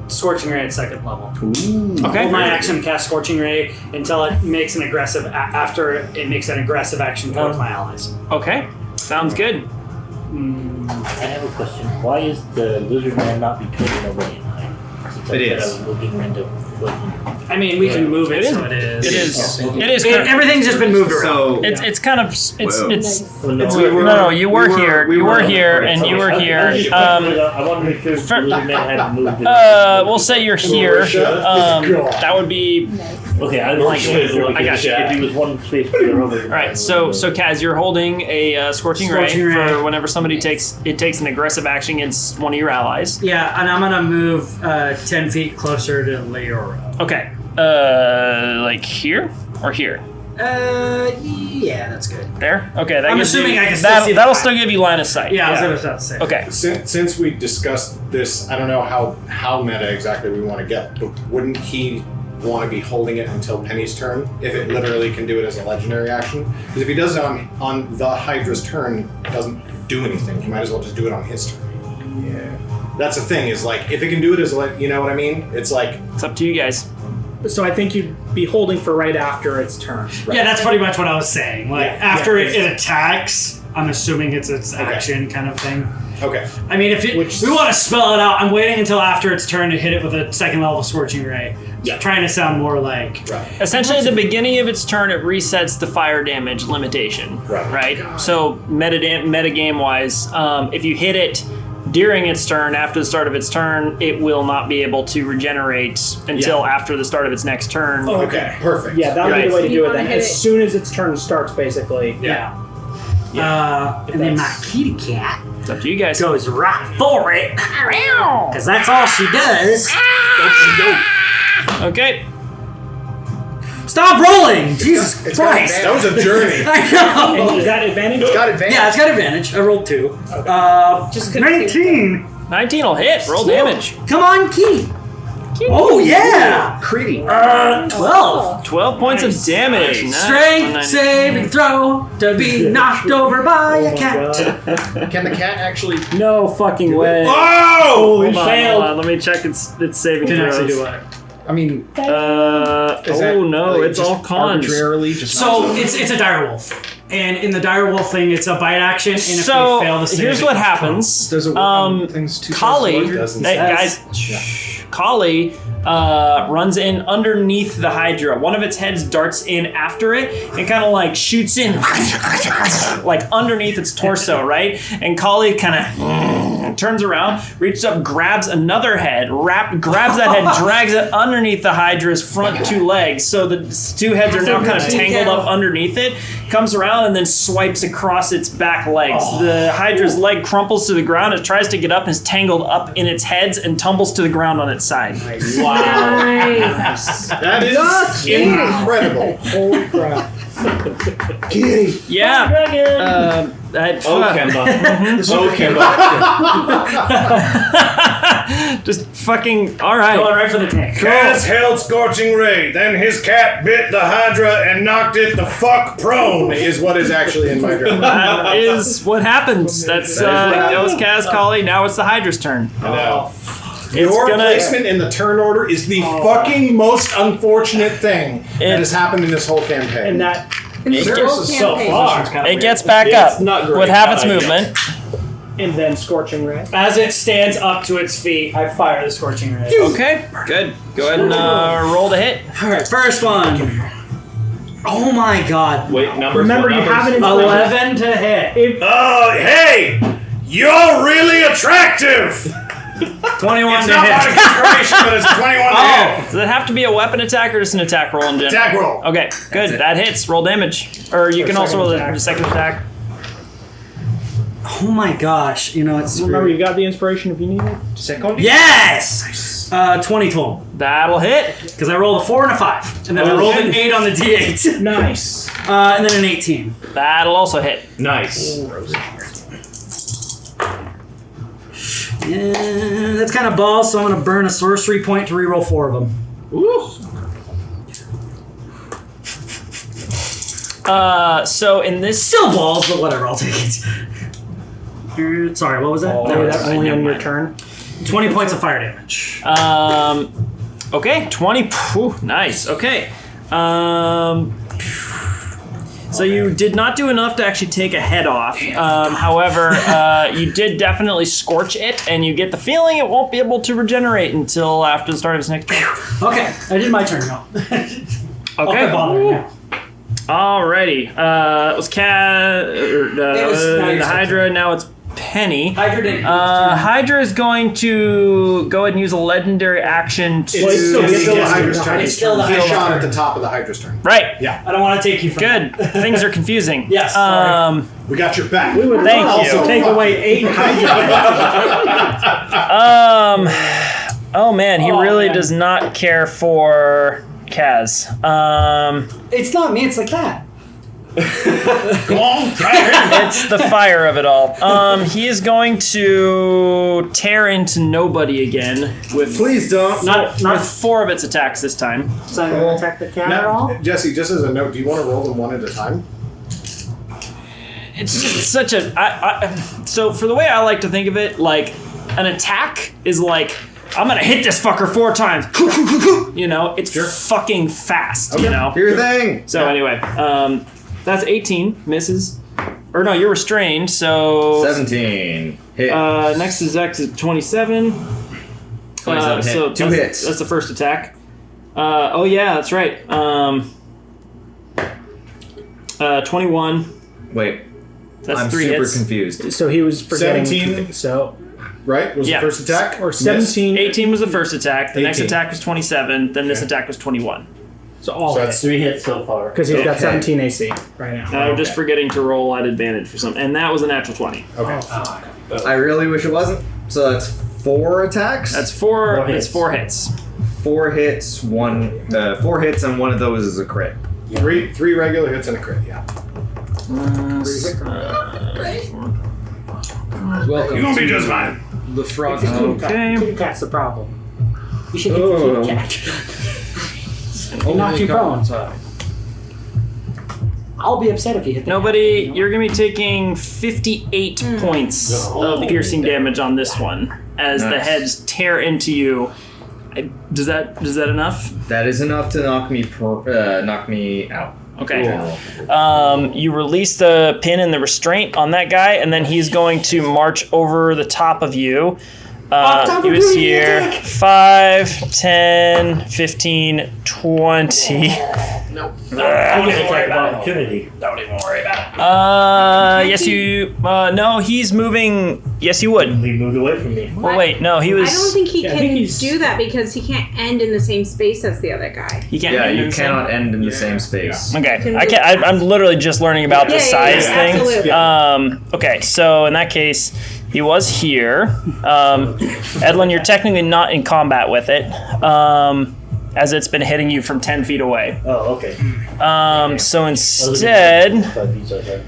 Scorching Ray at second level. Okay. Hold my action, cast Scorching Ray until it makes an aggressive. After it makes an aggressive action towards my allies. Okay. Sounds good. I have a question. Why is the lizard man not between nobody and I? Since I It said is. I was looking into I mean, we can move it, It is. so it is. It is. It is. Everything's just been moved around. So It's kind of it's Whoa. no, you were here, you were here, and you were here. I want to make sure the lizard man hadn't moved it. We'll say you're here. That would be. Okay, I don't Like, know I got you. if he was one space clear over. All right, so Kaz, you're holding a scorching ray Scorching ray. for whenever somebody takes an aggressive action against one of your allies. Yeah, and I'm gonna move 10 feet closer to Leora. Okay. Like here or here? Yeah, that's good. There. Okay. That I'm gives assuming you, I can still that, see the that'll map. still give you line of sight. Yeah, I was gonna say. Okay. Since we discussed this, I don't know how meta exactly we want to get, but wouldn't he want to be holding it until Penny's turn if it literally can do it as a legendary action? Because if he does it on the Hydra's turn, it doesn't do anything. He might as well just do it on his turn. yeah. That's the thing is like if it can do it as a you know what I mean? It's like It's up to you guys. So I think you'd be holding for right after its turn. Yeah, that's pretty much what I was saying. Like Yeah, after yeah, it attacks, I'm assuming it's its action kind of thing. okay. I mean, if we want to spell it out, I'm waiting until after its turn to hit it with a second level Scorching Ray. Yeah. Trying to sound more like. Right. Essentially, at the beginning of its turn, it resets the fire damage limitation. Right. So metagame wise, if you hit it during its turn, after the start of its turn, it will not be able to regenerate until after the start of its next turn. Oh, Okay. Perfect. Yeah, that would be Right. the way to You do it wanna then. hit As it- soon as its turn starts, basically. Yeah. And then my kitty cat It's up to you guys. goes right for it. Because that's all she does. Okay. Stop rolling! Jesus It's got Christ! That was a journey. I know! And is that advantage? It's got advantage. Yeah, it's got advantage. I rolled 2. Just couldn't see 19! 19 will hit. Roll damage. Come on, kitty! Oh, yeah! Creedy. 12. 12 points of damage. Nice. Strength saving throw to be knocked over by a cat. Can the cat actually? No fucking way. Oh! Hold on. Let me check its saving Didn't throws. actually do it. I mean, Oh that, no, like, it's just all cons. arbitrarily just. So it's a dire wolf, and in the dire wolf thing, it's a bite action. And if So they fail the save, here's what happens. Does it work on things two Kali, times larger? hey, guys, Kali runs in underneath the Hydra. One of its heads darts in after it and kind of like shoots in like underneath its torso, right? And Kali kind of turns around, reaches up, grabs another head, grabs that head, drags it underneath the Hydra's front two legs. So the two heads are now kind of tangled up underneath it, comes around and then swipes across its back legs. The Hydra's leg crumples to the ground. It tries to get up and is tangled up in its heads and tumbles to the ground on its side. Nice. That is incredible. Holy crap. Kitty. Yeah. Just fucking alright. Going right for the tank. Kaz held Scorching Ray, then his cat bit the Hydra and knocked it the fuck prone, Is what is actually in my journal. That is what happens. That was Kaz Kali. Now it's the Hydra's turn. Your placement in the turn order is the fucking most unfortunate thing that has happened in this whole campaign. And that So far. It gets back up with half its movement. and then Scorching Ray. As it stands up to its feet, I fire the Scorching Ray. Okay, good. Go ahead and roll the hit. Alright, first one. Oh my god. Wait, numbers. Remember, you have it in 11 to hit. Hey! You're really attractive! 21 It's to not hit. my confirmation, but it's 21 to hit. Does it have to be a weapon attack or just an attack roll in general? Attack roll. Okay, good. That hits. Roll damage. Or you can also roll the second attack. Oh my gosh. You know, it's Remember, you got the inspiration if you need it. Second? Yes! 20 total. That'll hit. Because I rolled a 4 and a 5. And then I rolled an 8 on the d8. Nice. And then an 18. That'll also hit. Nice. Yeah, that's kind of balls, so I'm going to burn a sorcery point to reroll 4 of them. Ooh. So in this... Still balls, but whatever, I'll take it. Sorry, what was that? That's only on your turn. 20 points of fire damage. Okay, 20. Whew, nice. Okay. So you did not do enough to actually take a head off. However, you did definitely scorch it, and you get the feeling it won't be able to regenerate until after the start of its next turn. Okay, I did my turn now. Okay. Bother, Alrighty. It was the Hydra. Now it's Penny. Hydra is going to go ahead and use a legendary action to. It's still the Hydra's turn. It's still the He's Hydra's shot turn. at the top of the Hydra's turn. Right. Yeah. I don't want to take you from Good. Things are confusing. Yes. Sorry. We got your back. We would Thank also you. take away 8 Hydra. Oh man, he really does not care for Kaz. It's not me, it's the cat. Go on, try it. It's the fire of it all. He is going to tear into nobody again with. Please don't. Not with 4 of its attacks this time. Is that going to attack the cat at all? Now, Jesse, just as a note, do you want to roll them one at a time? It's just such a. So for the way I like to think of it, like an attack is like. I'm gonna hit this fucker 4 times. You know, it's fucking fast. You know. Do your thing. So anyway, that's 18 misses. Or no, you're restrained. So 17 hit. Next is X is 27. 27 hit. So 2 hits. That's the first attack. Oh yeah, that's right. 21. Wait. That's I'm 3 super hits. confused. So he was forgetting. 17. So Right? Was Yeah. the first attack? or 17. 18 was the first attack. The next 18. attack was 27. Then this attack was 21. So all So hit. that's 3 hits so far. Because he's got Okay. 17 AC right now. I'm just forgetting to roll at advantage for some, and that was a natural 20. Okay. I really wish it wasn't. So that's 4 attacks. That's 4. Four It's hits. 4 hits. 4 hits. 4 hits, and one of those is a crit. Three regular hits and a crit, yeah. You're gonna be just fine. The frog. Okay. Kitty cat's the problem. You should hit the kitty cat. He knocked you prone. I'll be upset if you hit the Nobody, you're gonna be taking 58 points of piercing damage on this one as the Nice. heads tear into you. Does that enough? That is enough to knock me out. Okay. You release the pin and the restraint on that guy, and then he's going to march over the top of you. top He of was doing the here. attack. 5, 10, 15, 20. I get an attack of opportunity. Don't even worry about it. Yes, you. No, he's moving. Yes, you would. He moved away from me. Well, wait, no, he was. I don't think he Yeah, I can think he's- do that because he can't end in the same space as the other guy. He can't. Yeah, end you in the same- cannot end in the same space. Okay, Can I we- can't. I'm literally just learning about the Yeah, size thing. absolutely. Okay, so in that case, he was here. Edlin, you're technically not in combat with it, as it's been hitting you from 10 feet away. Oh, okay. So instead, But these are the-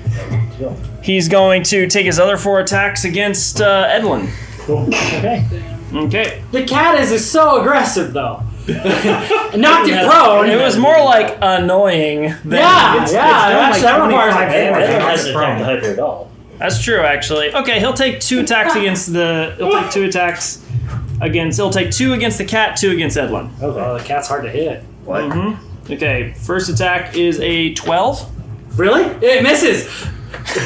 he's going to take his other 4 attacks against Edlin. Cool. Okay. Okay. The cat is so aggressive, though. Knocked it prone. It was more like annoying than. Yeah, that requires like Edwin 4 hasn't attacked the Hydra at all. That's true, actually. Okay, he'll take 2 attacks against the. He'll take 2 attacks against. He'll take 2 against the cat, 2 against Edlin. Okay. Oh, the cat's hard to hit. What? Okay, first attack is a 12. Really? It misses.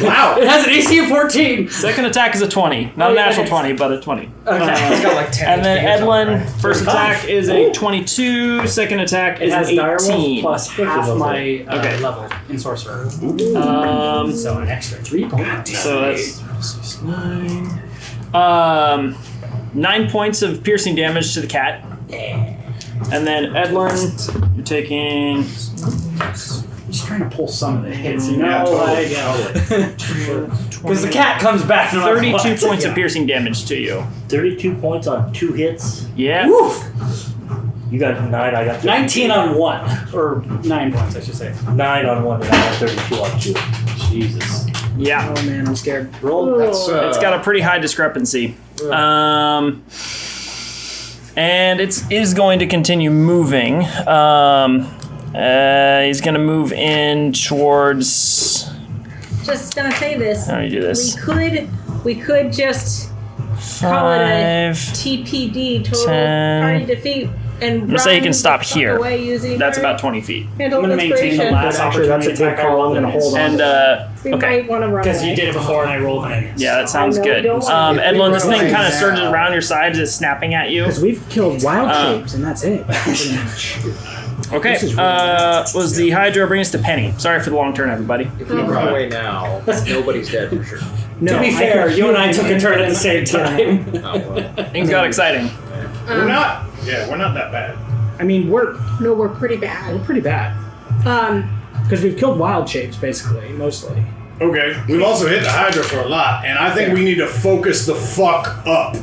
Wow. It has an AC of 14. Second attack is a 20. Not a natural 20, but a 20. Okay. It's got like 10 And then HP or something, Edlin, right? first attack is a 22. Second attack It is has an direwolf 18. plus half my Okay. level in sorcerer. So an extra 3 points. So that's 9. 9 points of piercing damage to the cat. And then Edlin, you're taking. I'm just trying to pull some of the hits, you know? Yeah, totally. Because the cat comes back no matter 32 what. points Yeah. of piercing damage to you. 32 points on 2 hits. Yeah. Woof. You got 9, I got 32. 19 on 1. Or 9 points, I should say. 9 on 1, and I got 32 on 2. Jesus. Yeah. Oh man, I'm scared. Roll. That's, It's got a pretty high discrepancy. And it is going to continue moving. He's going to move in towards. Just gonna say this. How do you do this? We could just call it a 5. TPD, total 10. party defeat, and I'm gonna say you run can stop the fuck here. away using That's our about 20 feet. handle I'm gonna maintain the inspiration. last Actually, that's a good call. I'm gonna hold on. And We okay. might want to run Because away. you did it before and I rolled on it. Yeah, that sounds I know, good. don't worry. Edlin, this thing Right kind of surges now. around your sides, is snapping at you. Because we've killed wild Um, shapes and that's it. Pretty much. Okay. This is really Was the Hydra bring us to Penny? Sorry for the long turn, everybody. If we run away now, nobody's dead for sure. No, to be fair, you and I took a turn at the same time. Oh, well. Things got exciting. We're not. Yeah, we're not that bad. I mean, we're pretty bad. pretty bad. Because we've killed wild shapes, basically, mostly. Okay, we've also hit the Hydra for a lot, and I think we need to focus the fuck up.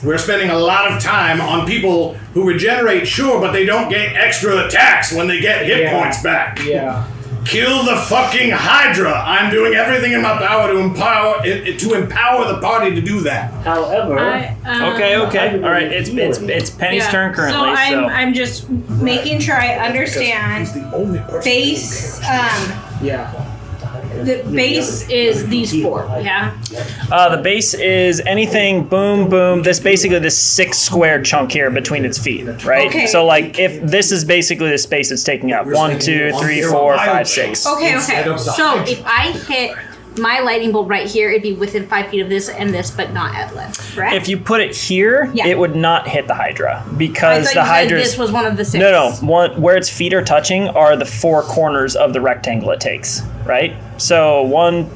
We're spending a lot of time on people who regenerate, sure, but they don't get extra attacks when they get hit Yeah. points back. Yeah. Kill the fucking Hydra! I'm doing everything in my power to empower the party to do that. However, Okay. All right. It's Penny's Yeah. turn currently. So I'm just making sure I understand. Base Yeah. the base is these 4. Yeah. The base is anything. Boom, boom. This 6 square chunk here between its feet, right? Okay. So like, if this is basically the space it's taking up. 1, 2, 3, 4, 5, 6. Okay. Instead of the So if I hit my lightning bolt right here, it'd be within 5 feet of this and this, but not Edlin, correct? If you put it here, Yeah. it would not hit the Hydra I because thought the you said Hydra. this was one of the 6. No. Where its feet are touching are the 4 corners of the rectangle it takes, right? So one.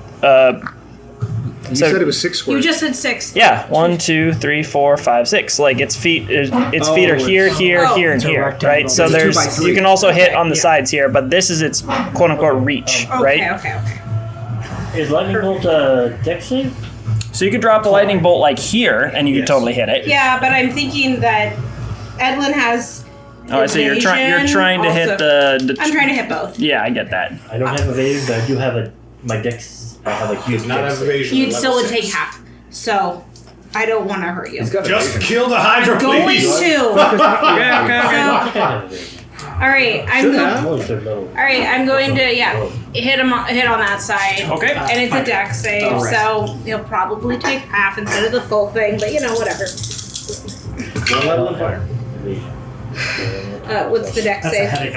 You said it was 6 squares. You just said 6. Yeah, 1, 2, 3, 4, 5, 6. Like its feet are here, here, Oh. here, and It's a here, rectangle. right? So It's a 2 there's by 3. you can also hit on the Yeah. sides here, but this is its quote unquote reach, right? Okay. is Lightning Bolt a dex save? So you could drop a lightning bolt like here, and you could totally hit it. Yeah, but I'm thinking that Edlin has. Oh, so you're evasion trying to hit also. the. I'm trying to hit both. Yeah, I get that. I don't have evasion, but I do have my dex. I have a huge Not dex have save. evasion. You'd at still level would take 6. half. So I don't want to hurt you. He's got Just evasion. kill the Hydra, Going please. to. I think I have evasion. All right, I'm Should going. have. Only third level. All right, I'm going to hit on that side. Okay. And it's a dex save, Alright. so he'll probably take half instead of the full thing. But whatever. One level of fire. Evasion. What's the dex save?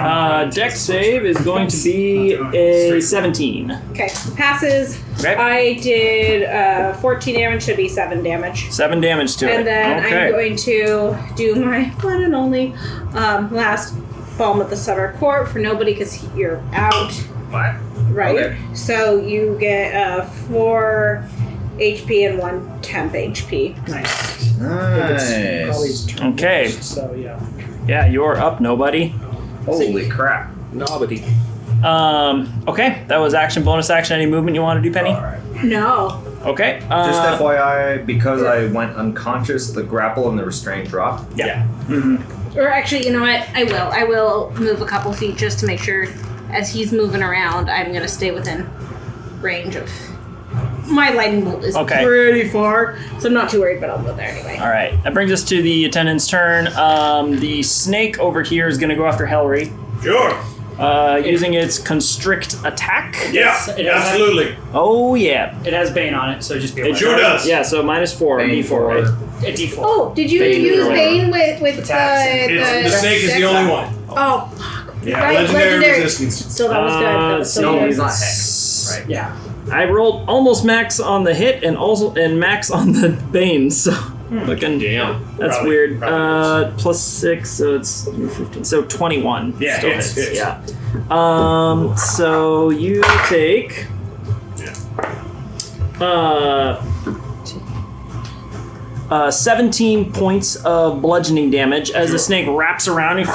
Dex save is going to be a 17. Okay, passes. Okay. I did 14 damage, should be 7 damage. 7 damage to it. And then I'm going to do my one and only last Balm of the Summer Court for nobody because you're out. What? Right. Okay. So you get 4 HP and 1 temp HP. Nice. Nice. Okay. So yeah. Yeah, you're up, nobody. Holy crap. Nobody. Okay, that was action, bonus action. Any movement you want to do, Penny? No. Okay. Just FYI, because I went unconscious, the grapple and the restraint drop. Yeah. Or actually, you know what? I will move a couple feet just to make sure as he's moving around, I'm going to stay within range of... My lightning bolt is Okay. pretty far, so I'm not too worried, but I'll go there anyway. All right. That brings us to the attendant's turn. The snake over here is going to go after Hellry. Sure. Using its constrict attack. Yeah, absolutely. Oh, yeah. It has Bane on it, so just be aware. It sure does. Yeah, so -4, Bane D4, right? A D4. Oh, did you Bane use or Bane with the The snake is the only one. Oh, fuck. Yeah, Right, legendary resistance. Still, that was good. That was so good. he's not hex. Right. Yeah. I rolled almost max on the hit and max on the Bane, so looking Damn. that's Probably- weird. probably +6, so it's 15. So 21. Yeah, Still hits. Yeah. So you take 17 points of bludgeoning damage as the snake wraps around you,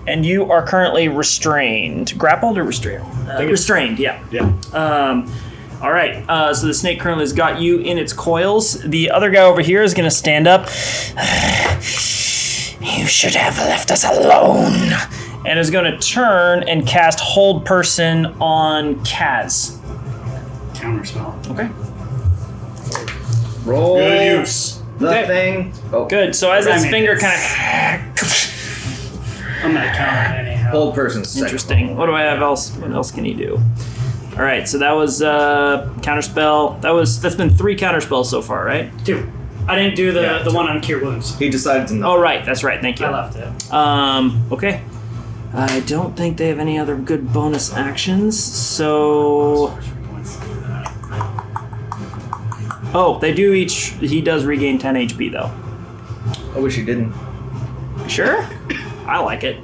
and you are currently restrained. Grappled or restrained? Restrained, yeah. Yeah. All right, so the snake currently has got you in its coils. The other guy over here is going to stand up. You should have left us alone. And is going to turn and cast Hold Person on Kaz. Counterspell. Okay. Roll Good use. the thing. Oh, Good. So as its Right. finger kind of I'm gonna count it anyhow. hold person. second. interesting. What do I have else? What else can he do? All right. So that was counterspell. That's been 3 counterspells so far, right? 2. I didn't do the one on Cure Wounds. He decided to not. Oh, right. That's right. Thank you. I left it. Okay. I don't think they have any other good bonus actions, so... Oh, they do each... He does regain 10 HP, though. I wish he didn't. Sure? I like it.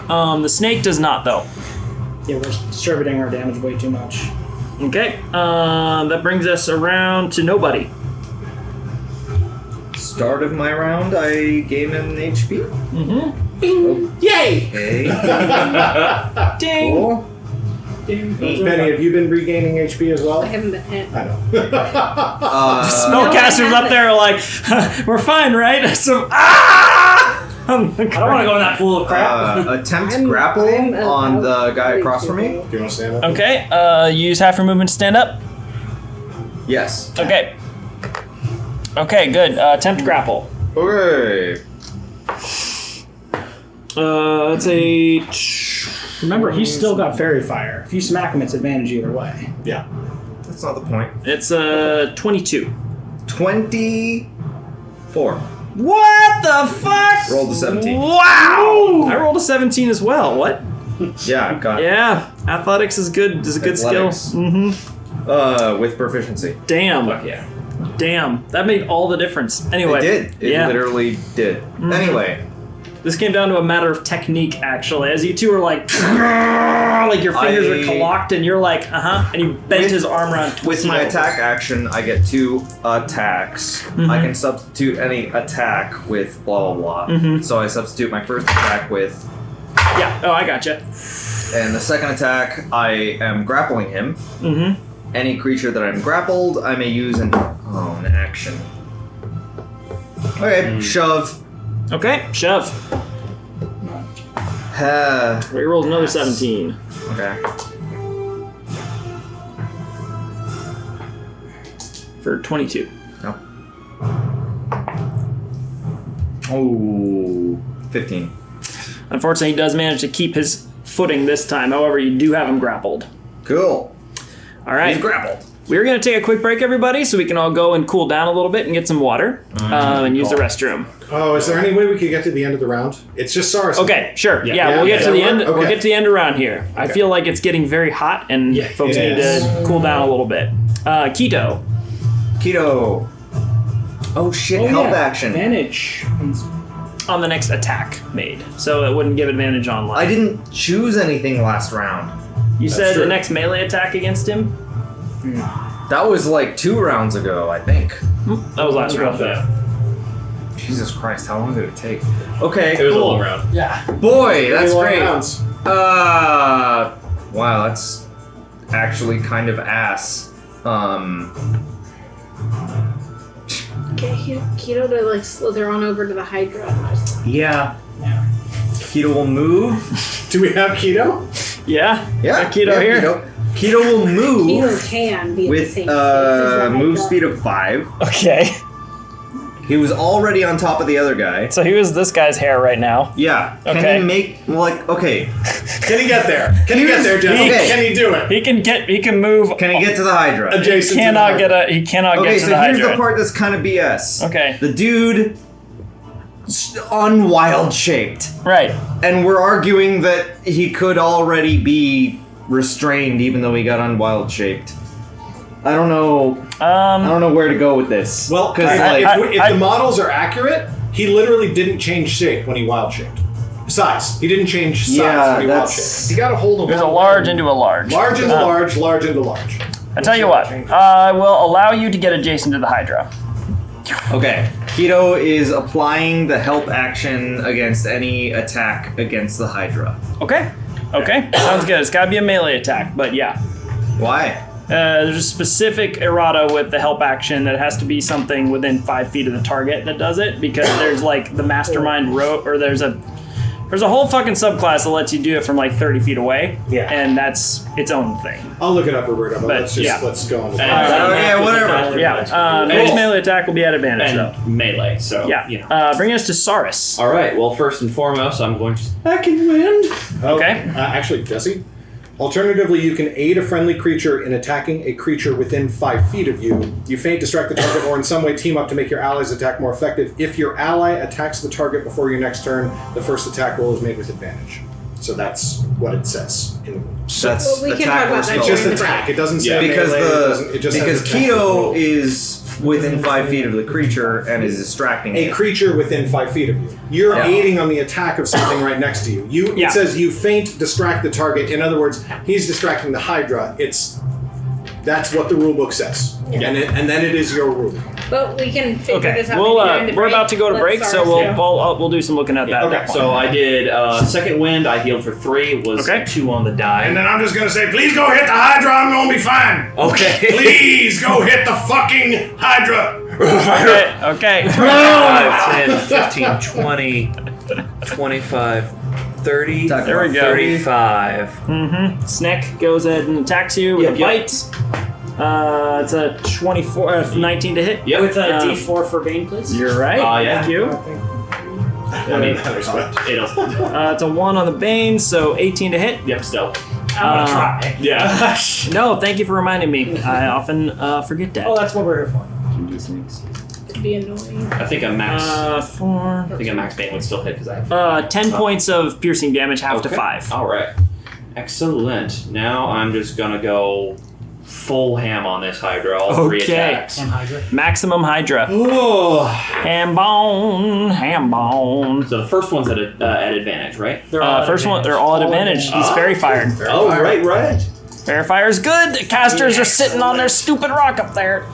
The snake does not, though. Yeah, we're distributing our damage way too much. Okay. That brings us around to nobody. Start of my round, I gain an HP. Mm-hmm. Yay! Okay. Ding! Cool. Benny, have you been regaining HP as well? I haven't been hit. I know. Spellcasters up there are like, we're fine, right? So, I I don't want to go in that pool of crap. Attempt grapple on the guy across from me. Do you want to stand up? Okay, you use half your movement to stand up. Yes. Okay. Okay, good. Attempt grapple. Okay. It's a... Remember, he's still got Fairy Fire. If you smack him, it's advantage either way. Yeah. That's not the point. It's 22. 24. What the fuck? Rolled a 17. Wow! I rolled a 17 as well. What? Yeah, got it. Yeah, athletics is good. Is a good skill. Athletics. Mm-hmm. With proficiency. Damn. Fuck yeah. Damn. That made all the difference. Anyway. It did. It yeah. literally did. Mhm. Anyway. This came down to a matter of technique, actually. As you two are like your fingers are locked, and you're like, and you bent his arm around. With my attack action, I get 2 attacks. Mhm. I can substitute any attack with blah blah blah. Mhm. So I substitute my first attack with. Yeah. Oh, I gotcha. And the second attack, I am grappling him. Mm-hmm. Any creature that I'm grappled, I may use an action. Okay, shove. Okay, shove. We rolled another 17. Okay. For 22. No. Oh, 15. Unfortunately, he does manage to keep his footing this time. However, you do have him grappled. Cool. All right. He's grappled. we're going to take a quick break, everybody, so we can all go and cool down a little bit and get some water and use the restroom. Oh, is there any way we could get to the end of the round? It's just Saurus. Okay, sure. Yeah, we'll get to the end. Okay. We'll get to the end around here. Okay. I feel like it's getting very hot, and folks need to cool down a little bit. Keto. Oh shit! Help action. Advantage on the next attack made, so it wouldn't give advantage on life. I didn't choose anything last round. You said the next melee attack against him? That was like 2 rounds ago, I think. That was last round. Jesus Christ, how long did it take? Okay, It was a long round. Yeah. Boy, that's great. Rounds. Wow, that's actually kind of ass. Get Keto to like slither on over to the Hydra. Yeah. Keto will move. Do we have Keto? Yeah. Yeah. Keto here. Keto will move Keto can be with at the same space as the move Hydra. speed of 5. Okay. He was already on top of the other guy. So he was this guy's hair right now. Yeah. Okay. Can he make okay? Can he get there? Can he get there, Jeff? Okay. Can he do it? He can move. Can he get to the Hydra? Adjacent. He cannot get to the Okay, so here's Hydra. the part that's kind of BS. Okay. The dude unwild shaped. Right. And we're arguing that he could already be restrained even though he got unwild shaped. I don't know. I don't know where to go with this. Well, because if the models are accurate, he literally didn't change shape when he wild shaped. Size. He didn't change size when he wild shaped. You got to hold him. There's a large into a large. Large into large, large into large. I tell you what, I will allow you to get adjacent to the Hydra. Okay. Keto is applying the help action against any attack against the Hydra. Okay. Okay. Sounds good. It's got to be a melee attack, but yeah. Why? There's a specific errata with the help action that has to be something within 5 feet of the target that does it, because there's like the mastermind or there's a whole fucking subclass that lets you do it from like 30 feet away. Yeah. And that's its own thing. I'll look it up, Roberto, but let's go on. Whatever. Yeah. Next melee attack will be at advantage though. Melee, so Yeah. you know. Bring us to Saurus. All right. Well, first and foremost, I'm going to. I can win. Okay. Actually, Jesse. Alternatively, you can aid a friendly creature in attacking a creature within 5 feet of you. You feint, distract the target, or in some way team up to make your ally's attack more effective. If your ally attacks the target before your next turn, the first attack roll is made with advantage. So that's what it says in the rules. That's Well, we can talk about that It's just during the attack. It doesn't say because melee. It just because says attack Keto roll. is within 5 feet of the creature and is distracting A it. creature within 5 feet of you. You're aiding on the attack of something right next to you. It says you feint, distract the target. In other words, he's distracting the Hydra. That's what the rule book says, and then it is your rule. But we can figure Okay. this out. We're about to go to break, so we'll do some looking at that. Okay. at that So point. I did second wind. I healed for 3. Was 2 on the die. And then I'm just gonna say, please go hit the Hydra. I'm gonna be fine. Okay. Please go hit the fucking Hydra. Okay. 5, 10, 15, 20, 25, 30. There we go. 35. Mm-hmm. Sneck goes ahead and attacks you with a bite. It's a 19 to hit. Yep. With a D4 for Bane, please. You're right. Yeah. Thank you. I mean, It's a 1 on the Bane, so 18 to hit. Yep, still. I'm gonna try. Yeah. No, thank you for reminding me. I often forget that. Oh, that's what we're here for. Could be annoying. I think a max. 4. I think a max Bane would still hit because I have. 10 points of piercing damage, half to 5. All right. Excellent. Now I'm just gonna go full ham on this Hydra. All 3 attacks. Maximum Hydra. Oh. Ham bone. So the first one's at advantage, right? They're all at advantage. He's fairy fired. Oh, right. Fair fire's good. The casters are sitting on their stupid rock up there.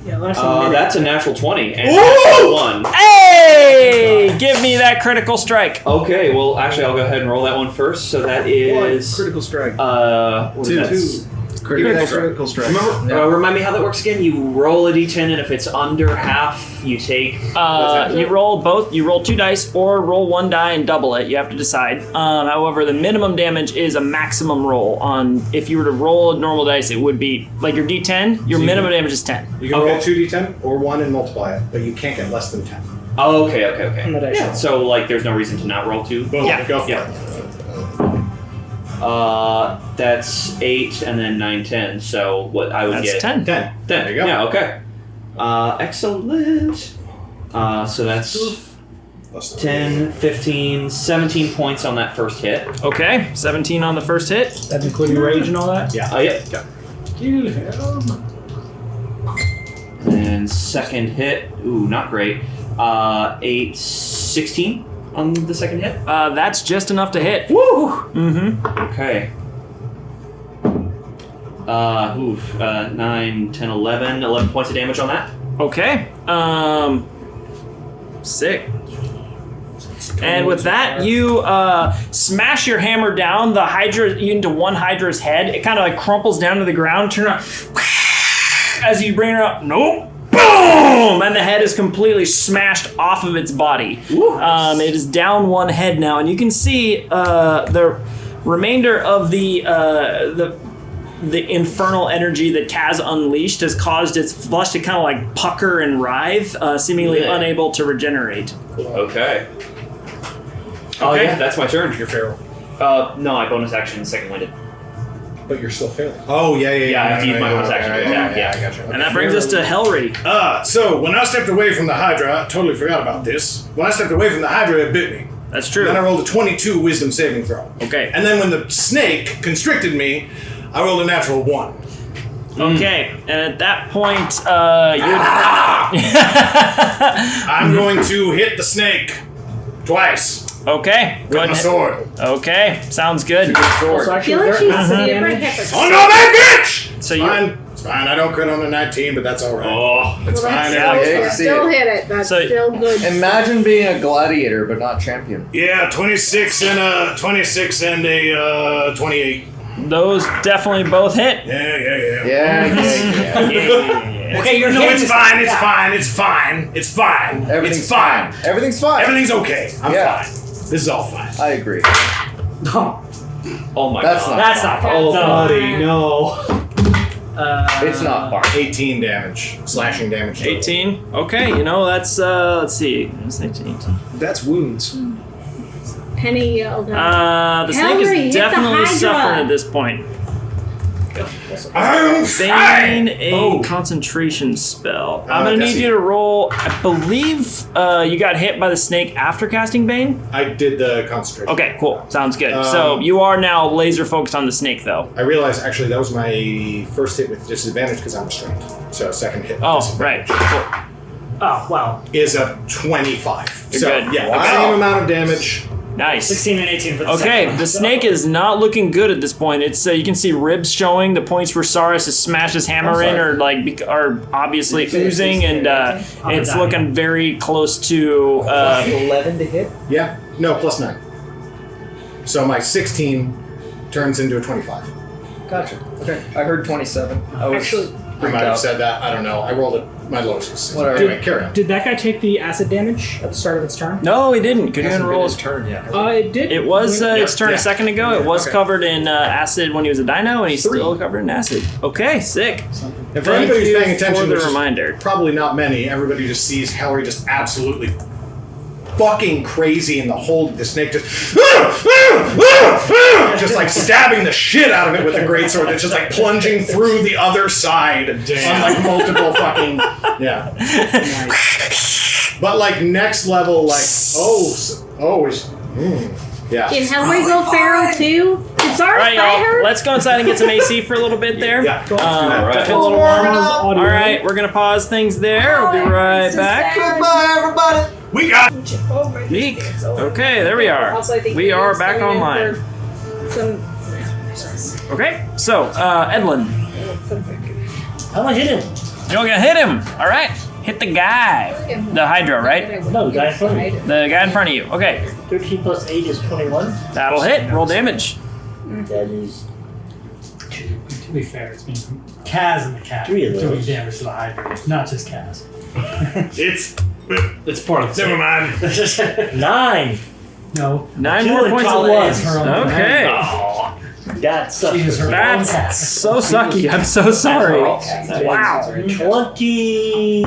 Yeah, that's a natural 20 and a 1. Hey! Give me that critical strike. Okay, well, actually, I'll go ahead and roll that one first. So that is critical strike. What is that? Critical strike. Remember, remind me how that works again. You roll a d10, and if it's under half, you take. You roll both. You roll 2 dice, or roll 1 die and double it. You have to decide. However, the minimum damage is a maximum roll. On if you were to roll a normal dice, it would be like your d10. Your minimum damage is 10. You can roll 2d10 or 1 and multiply it, but you can't get less than 10. Oh, okay. On the dice roll. So, like, there's no reason to not roll 2. Boom, Yeah. go for it. That's 8 and then 9, 10. So what I would That's get 10. 10. There you go. Yeah. Okay. Excellent. So that's 10, 15, 17 points on that first hit. Okay, 17 on the first hit. That's including rage and all that? Yeah. Yep. Kill him. And second hit, ooh, not great. 8, 16 on the second hit. That's just enough to hit. Woo! Mm-hmm. Okay. 9, 10, 11 points of damage on that. Okay. Sick. And with that, you smash your hammer down the Hydra into one Hydra's head. It kind of like crumples down to the ground. Turn around. As you bring her up, nope. Boom! And the head is completely smashed off of its body. It is down one head now, and you can see the remainder of the infernal energy that Kaz unleashed has caused its flesh to kind of like pucker and writhe, seemingly unable to regenerate. Okay. Oh yeah, that's my turn. You're feral. No, I bonus action second winded. But you're still failing. Oh, yeah. Yeah, I have to use my bonus action to attack, yeah. I got you. And that brings us to Helry. So when I stepped away from the Hydra, I totally forgot about this. When I stepped away from the Hydra, it bit me. That's true. Then I rolled a 22 wisdom saving throw. Okay. And then when the snake constricted me, I rolled a natural 1. Okay, and at that point, I'm going to hit the snake twice. Okay. With my sword. Okay, sounds good. Sword. I feel like she's super hypocritical. Oh no, that bitch! So It's fine. I don't crit on the 19, but that's all right. Oh, it's fine. Still hit it. That's still good. Imagine being a gladiator but not champion. Yeah, 26 and a 28. Those definitely both hit. Yeah. Okay, you're it's fine. It's fine. It's fine. It's fine. Everything's fine. Everything's fine. Everything's okay. I'm Yeah. fine. This is all fine. I agree. Oh my That's god. not That's not Oh, fun. buddy, no. It's not fine. 18 damage. Slashing damage. 18. Okay, that's let's see. It's 18. That's wounds. Penny yelled out. The snake Helry, hit is the definitely Hydra. suffering at this point. I'm Bane a concentration spell. I'm gonna need you to roll. I believe you got hit by the snake after casting Bane. I did the concentration. Okay, cool. Sounds good. So you are now laser focused on the snake, though. I realized actually that was my first hit with disadvantage because I'm restrained. So second hit. with Oh, disadvantage right. Cool. Oh, wow. Is a 25. You're so good. yeah, Wow. same amount of damage. Nice. 16 and 18 for the second Okay, one. the snake is not looking good at this point. It's you can see ribs showing. The points where Saurus has smashed his hammer in are obviously oozing, and it's looking very close to. 11 to hit? Yeah. No, plus 9. So my 16 turns into a 25. Gotcha. Okay. I heard 27. I was I freaked might have out. said that. I don't know. I rolled it. My lowest was 6. Whatever. Anyway, carry on. Did that guy take the acid damage at the start of its turn? No, he didn't. Couldn't even roll his turn yet. It did. It was its turn Yeah. a second ago. It was covered in acid when he was a dino, and he's still covered in acid. Okay, sick. And for Thank anybody who's you paying attention, for the which is reminder. probably not many, everybody just sees Helry just absolutely fucking crazy in the hold of the snake, just like stabbing the shit out of it with a greatsword that's just like plunging through the other side on like multiple fucking but like next level, like yeah. Can Helry go feral too? Did Zara All right, fight y'all. her? Let's go inside and get some AC for a little bit there. Yeah. To feel a little warm. All right, we're gonna pause things there. We'll be right back. Goodbye, everybody. We got Yeek. Okay, there we are. Also, I think We are Peter's back coming in online. for Okay, so Edlin, I'm gonna hit him. you're gonna hit him. All right, hit the guy, the Hydra, right? No, the guy in front of me. The guy in front of you. Okay, 13 plus 8 is 21. that'll hit. Roll damage. That is To be fair, it's been Kaz and the cat 3 of doing those. damage to the Hydra, not just Kaz. It's part of the never mind. 9. No. 9 Two more and points of Cala loss. Anor. Okay, Oh, that sucks. She's her that's That's so sucky. I'm so sorry. wow. 22.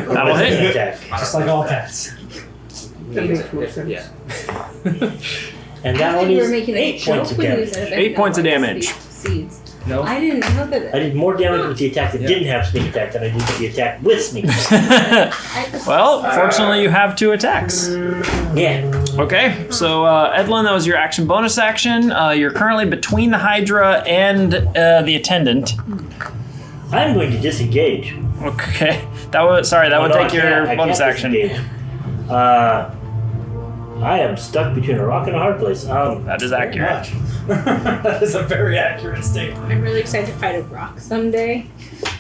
That'll hit. Attack. Just like all cats. That makes more sense. And that I one thought you were is making 8 points of when you damage. said it. 8 points of damage. Seeds. No. I didn't know that. I did more damage with the attack that didn't have sneak attack than I did with the attack with sneak attack. Well, fortunately, you have 2 attacks. Yeah. Okay, so Edlin, that was your action bonus action. You're currently between the Hydra and the attendant. I'm going to disengage. Okay, that would take your bonus action. I am stuck between a rock and a hard place. That is accurate. That is a very accurate statement. I'm really excited to fight a rock someday,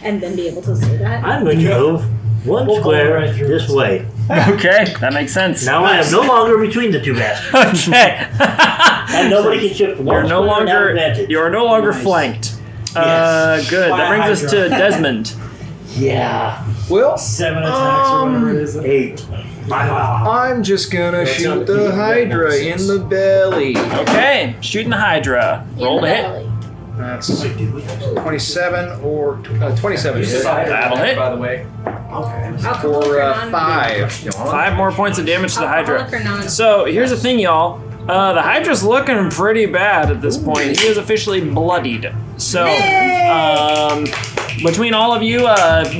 and then be able to say that. I'm going to move one square this way. Okay, that makes sense. Now I am no longer between the two bastards. Okay. And nobody can shift one You're no square without longer advantage. you are no longer flanked. Yes. Good. That brings us to Desmond. Yeah. Well, 7 attacks or whatever it is. 8. I'm just gonna shoot the Hydra in the belly. Okay, shooting the Hydra. Roll to hit. That's 27 or 27 hit. That'll hit. By the way. For 5. 5 more points of damage to the Hydra. Alcoholic or non- So here's the thing, y'all. The Hydra's looking pretty bad at this point. He is officially bloodied. So, between all of you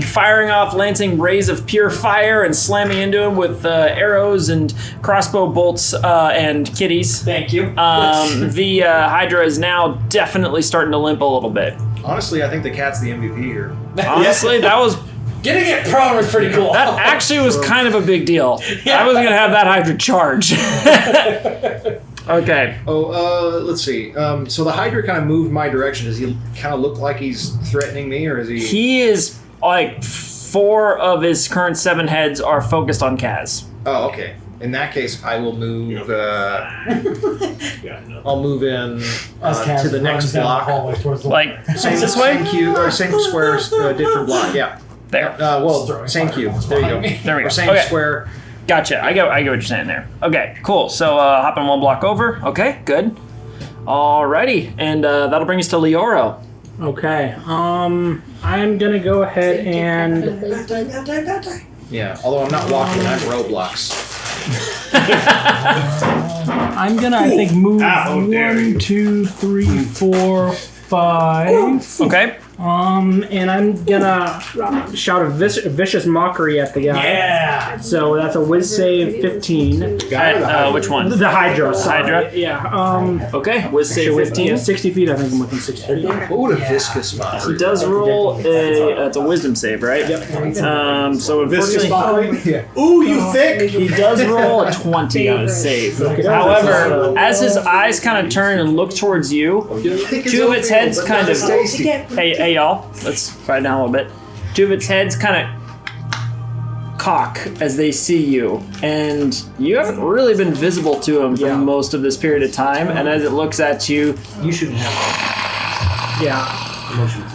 firing off lancing rays of pure fire and slamming into him with arrows and crossbow bolts and kitties, Thank you. the Hydra is now definitely starting to limp a little bit. Honestly, I think the cat's the MVP here. Honestly, that was Getting it prone was pretty cool. that actually was kind of a big deal. I was gonna have that Hydra charge. Okay. Oh, let's see. So the Hydra kind of moved my direction. Does he kind of look like he's threatening me, or is he? He is like 4 of his current 7 heads are focused on Kaz. Oh, okay. In that case, I will move. I'll move in to the next block. Like Same this way? Same cube or same square, different block. Yeah. There. Well, same cube. There you go. There we go. Or same Okay. square. Gotcha. I get what you're saying there. Okay, cool. So hopping 1 block over. Okay, good. Alrighty, and that'll bring us to Leoro. Okay. I'm gonna go ahead and Yeah. Although I'm not walking, I'm Roblox. I'm gonna I think move 1, 2, 3, 4, 5. Okay. And I'm gonna shout a vicious mockery at the guy. Yeah. So that's a whiz save 15. Which one? The Hydra. Sorry. Hydra? Yeah. Okay. Whiz save 15. 60 feet. I think I'm within 60 feet. What would a viscous mockery? He does roll it's a wisdom save, right? Yep. So unfortunately, Ooh, you thick! he does roll a 20 on his save. However, as his eyes kind of turn and look towards you, 2 of its heads kind of hey y'all, let's quiet down a little bit. 2 of its heads kind of cock as they see you, and you haven't really been visible to him for most of this period of time, and as it looks at you, You shouldn't have Yeah.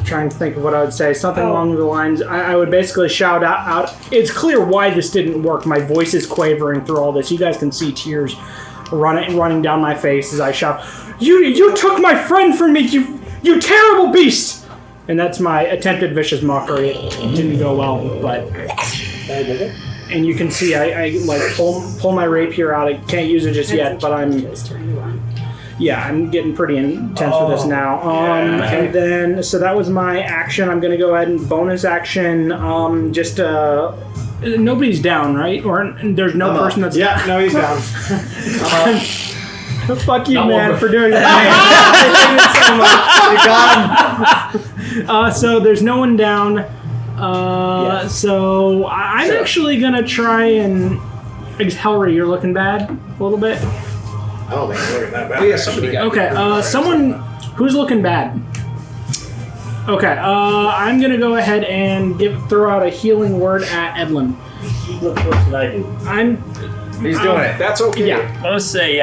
Trying to think of what I would say. Something along the lines. I would basically shout out. It's clear why this didn't work. My voice is quavering through all this. You guys can see tears running down my face as I shout, "You took my friend from me. You terrible beast!" And that's my attempted vicious mockery. It didn't go well, but. And you can see I like pull my rapier out. I can't use it just yet, but I'm getting pretty intense with this now. And then so that was my action. I'm gonna go ahead and bonus action. Nobody's down, right? Or there's no person that's Yeah, no, he's down. Fuck you, man, for doing that. You got him. So there's no one down. So I'm actually gonna try and. Hellry, you're looking bad a little bit. I don't think it's looking that bad. Oh, yeah, somebody got Okay, someone who's looking bad. Okay, I'm gonna go ahead and throw out a healing word at Edlin. You look worse than I do. He's doing it. That's okay. Yeah. let's say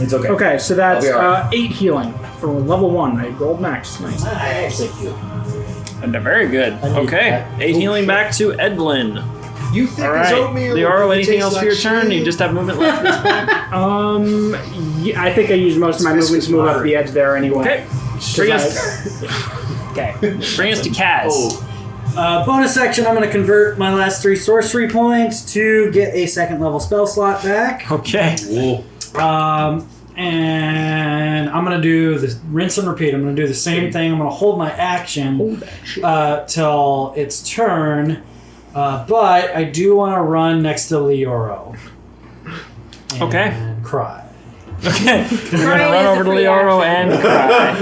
It's okay. Okay, so that's I'll be all right. 8 healing for level 1. I rolled max. Nice. Thank you. and they're very good. Okay, 8 healing back to Edlin. You think All it's right, oatmeal? Leoro, It anything tastes else for like your turn? shit? You just have movement left at this point. Yeah, I think I used most of my movement to move up the edge there anyway. Okay, bring us to Kaz. Bonus action, I'm going to convert my last 3 sorcery points to get a 2nd level spell slot back. Okay. And I'm going to do this rinse and repeat. I'm going to do the same thing. I'm going to hold my action till its turn. But I do want to run next to Leoro. And cry. Okay. We're going to run over to Leoro and cry.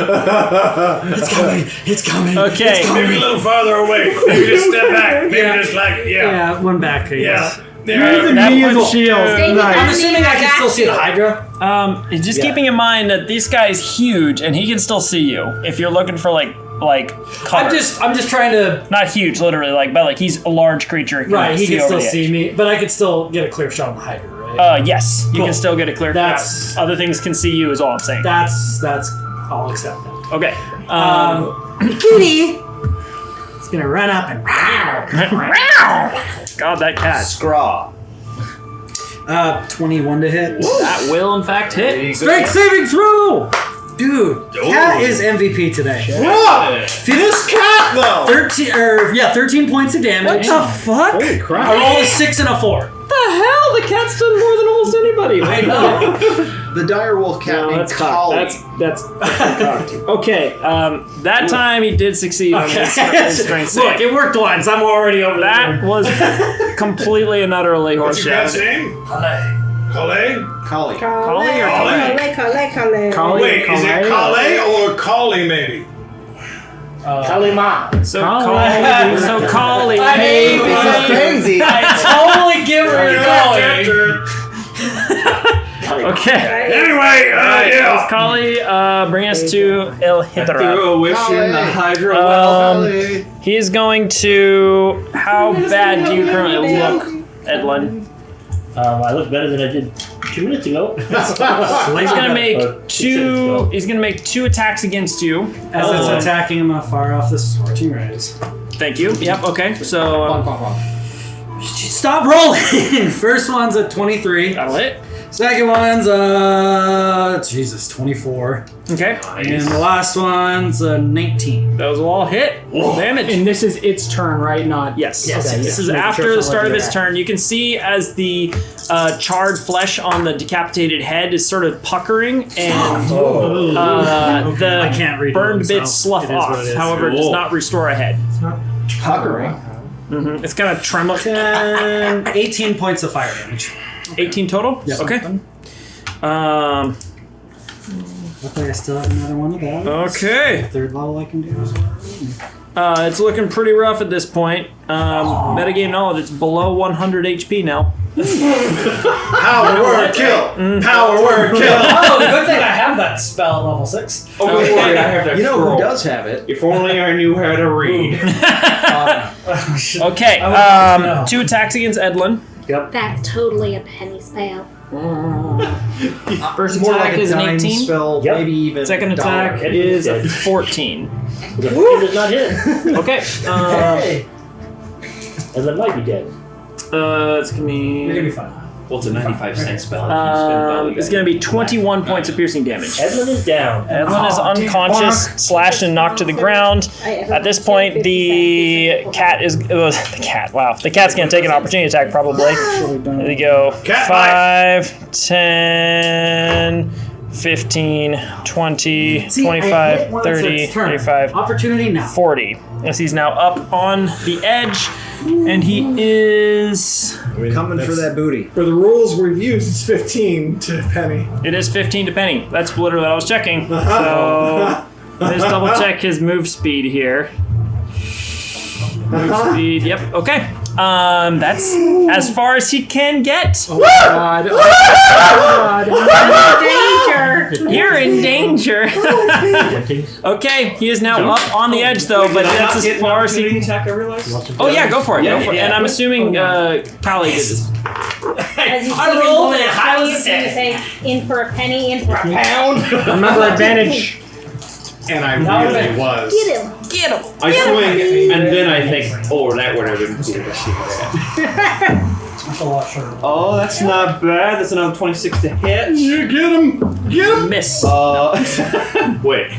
It's coming. Okay. Maybe a little farther away. Maybe just step back. Maybe just like, Yeah, one back. I guess. Yeah. That me as a one's shield. I'm assuming I can still see the Hydra. Just keeping in mind that this guy is huge and he can still see you if you're looking for like cover. I'm just trying to. Not huge, literally, but he's a large creature. Right, he can over still the edge. see me, but I could still get a clear shot on the Hydra, right? Yes, you Cool. can still get a clear That's- shot. Other things can see you is all I'm saying. That's I'll accept that. Okay. Kitty is gonna run up and God, that cat. Scraw. 21 to hit. That will in fact hit. Strength saving throw! Dude, cat is MVP today. What? This cat though. 13 points of damage. What the fuck? Holy crap. I rolled a 6 and a 4. What the hell? The cat's done more than almost anybody. I know. The direwolf cat named that's Collie. That's cocked. Okay, that time he did succeed on his strength save. Look, it worked once. I'm already over That was completely and utterly What's your cat's horseshit. name? Collie? Collie. Collie. Wait, is it Collie or Collie maybe? Kalima. So Collie. Hey, Crazy. I totally get where you're going. Okay. Anyway, Let's Collie bring us to El Hitra. Threw a wish in the Hydra He is going to. How bad do you currently look, Edlin? I look better than I did 2 minutes ago. He's gonna make two. He's gonna make 2 attacks against you. As it's attacking, I'm gonna fire off this scorching rays. Thank you. Yep. Okay. So Stop rolling! First one's a 23. that'll hit. Second one's 24. Okay. And the last one's a 19. Those will all hit. Roll damage. And this is its turn, right? Not Yes. Yes. This is Making after sure the it's not start of like its that. turn. You can see as the charred flesh on the decapitated head is sort of puckering, and the I can't read burned it, bits so slough it is what off. it is. However, it does not restore a head. Puckering. It's kind of trembling. 18 points of fire damage. 18 total. Yep. Okay. Luckily, I still have another one of those. Okay. 3rd level I can do as well. It's looking pretty rough at this point. Metagame knowledge, it's below 100 HP now. Power word kill. Power word kill. Oh, good thing I have that spell at level 6. Oh, don't worry, I have that You know scroll. who does have it? If only I knew how to read. Okay, 2 attacks against Edlin. That's totally a penny spell. First More attack like a is an dime 18. spell, Yep. maybe even Second dollar. attack is a 14. The first does not hit. Okay. And then might be dead. It's gonna You're gonna be be. fine. Well, it's a 95-cent spell. It's gonna be 21 points of piercing damage. Edlin is down. Edlin is unconscious, slashed and knocked to the ground. At this point, the cat is the cat. Wow, the cat's gonna take an opportunity attack probably. There we go. Cat 5, 10, 15, 20, See, I 25, hit once 30, its turn. 35, Opportunity now. 40. As he's now up on the edge, and he is. Coming for that booty. For the rules we've used, it's 15 to penny. It is 15 to penny. That's literally what I was checking. So let's double check his move speed here. Move speed. Yep. Okay. That's as far as he can get. Oh God. Oh Danger. You're in danger. Okay, he is now up on the edge though, but that's as far as he. attack, I realize. Oh yeah, go for it. Yeah, Go for it. yeah. And I'm assuming Callie did this. As you I see him rolled going it. to How penny, was so you it? say, in for a penny, in for a pound. Remember advantage. And I really was. Get him. Get him. I swing, and then I think, oh, that would have been cool. That's a lot shorter. Oh, that's not bad. That's another 26 to hit. You get him. Get him. Miss. Wait.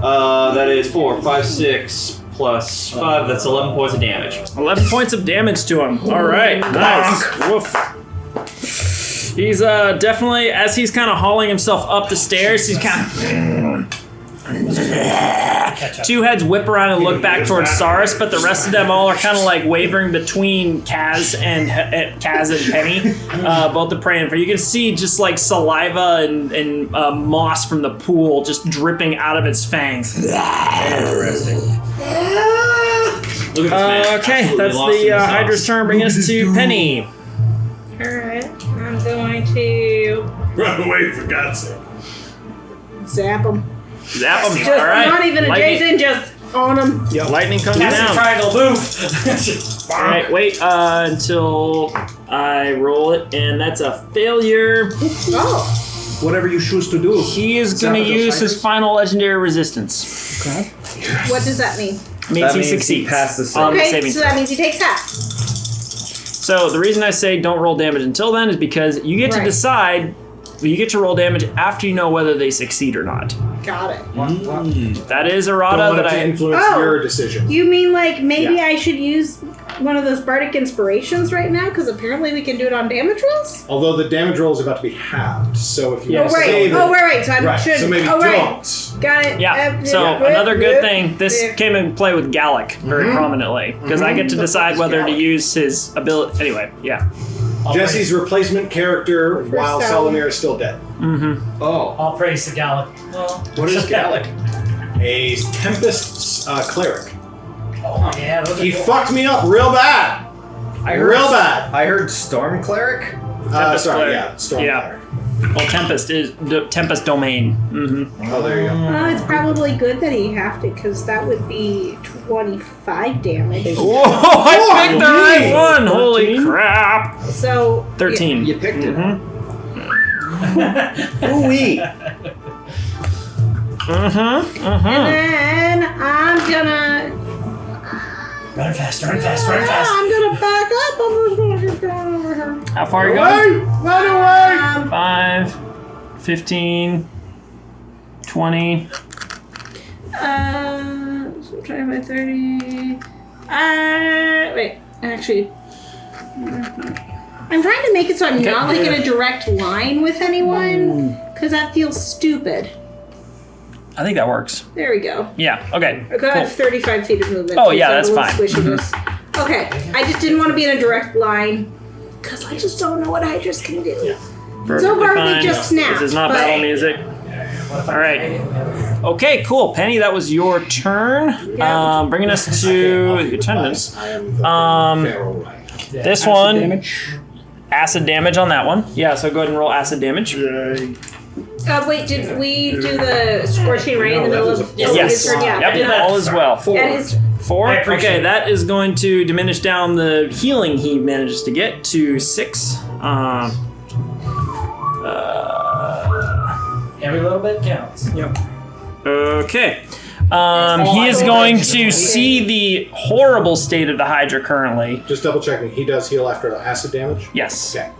That is 4, 5, 6, plus 5. That's 11 points of damage. 11 points of damage to him. All right, nice. Woof. He's definitely, as he's kind of hauling himself up the stairs, he's kind of... Two heads whip around and look back towards Saris, but the rest of them all are kind of like wavering between Kaz and Penny, both the praying for. You can see just like saliva and moss from the pool just dripping out of its fangs. Interesting. Look at this man. Okay, Absolutely that's lost in the sauce. Hydra's turn. Bring us to Penny. Alright, I'm going to Run away, for God's sake. zap him. Zap him. Just All right. not even adjacent, just on him. Yep. Lightning comes That's a down. triangle move. All right, wait until I roll it, and that's a failure. Oh. Whatever you choose to do. He is going to use his final legendary resistance. Okay. What does that mean? Means he He succeeds. passes on the Okay, saving so throw. that means he takes half. So the reason I say don't roll damage until then is because you get to Right. decide. You get to roll damage after you know whether they succeed or not. Got it. That is Don't errata want that it to I. influence Oh. your decision. You mean like maybe I should use one of those bardic inspirations right now? Because apparently we can do it on damage rolls? Although the damage roll is about to be halved, so if you Yeah, want Oh, to right. save it, Oh, right. So I right, should. so maybe oh, right. don't. Got it. Yeah. So another good thing, this came in play with Gallic very prominently because I get to decide whether to use his ability. Anyway, yeah. Jesse's replacement character while Salamir. Salamir is still dead. Oh. All praise to Gallic. Well, What is Gallic? A Tempest cleric. oh yeah, those are He cool. fucked me up real bad. Real bad. I heard Storm Cleric. Tempest Sorry, cleric. yeah, Storm Yeah. Cleric. Well, Tempest is Tempest domain. Mm-hmm. Oh, there you go. It's probably good that he halved it because that would be 25 damage. Whoa! I picked the right one. Holy crap! So 13. You picked it. Ooh-wee. And then I'm gonna. Run fast, run fast, run fast. I'm gonna back up. I'm just gonna get down over here. How far are you going? Run away! 5, 15, 20. So 25, 30. Wait, actually. I'm trying to make it so I'm not like in a direct line with anyone, because that feels stupid. I think that works. There we go. Yeah. Okay. I got 35 feet of movement. Oh, yeah, so that's a little fine. squishiness. Okay, I just didn't want to be in a direct line, because I just don't know what Hydras can do. So Perfectly far, fine. they just snapped. This is not but- battle music. All right. Okay, cool. Penny, that was your turn. Bringing us to attendance. This one, acid damage on that one. Yeah, so go ahead and roll acid damage. Wait, did we do the scorching ray in the middle of Yes. his turn? Yeah. Yep. All is well. At his 4. I appreciate Okay, it. that is going to diminish down the healing he manages to get to 6. Every little bit counts. Yep. Okay. He is going to see the horrible state of the Hydra currently. Just double checking. He does heal after the acid damage? Yes. Okay.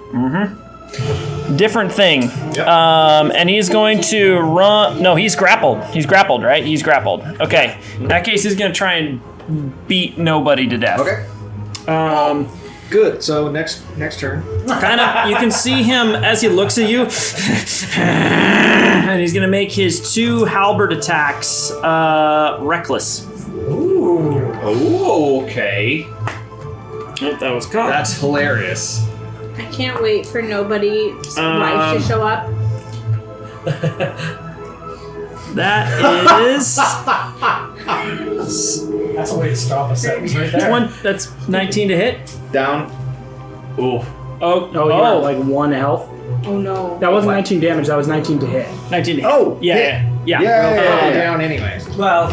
Different thing. Yep. And he's going to run. No, he's grappled. He's grappled, right? He's grappled. Okay. In that case, he's going to try and beat nobody to death. Okay. Good. So next turn. Kind of, you can see him as he looks at you, and he's gonna make his 2 halberd attacks reckless. Oh, okay. Oh, that was caught. That's hilarious. I can't wait for nobody's wife to show up. That is That's a way to stop a sentence right there. that's 19 to hit. Down. Ooh. Oh, yeah, like 1 health. Oh no. That wasn't 19 damage. That was 19 to hit. 19 to hit. Oh, Yeah. hit. Yeah. Down anyways. Well,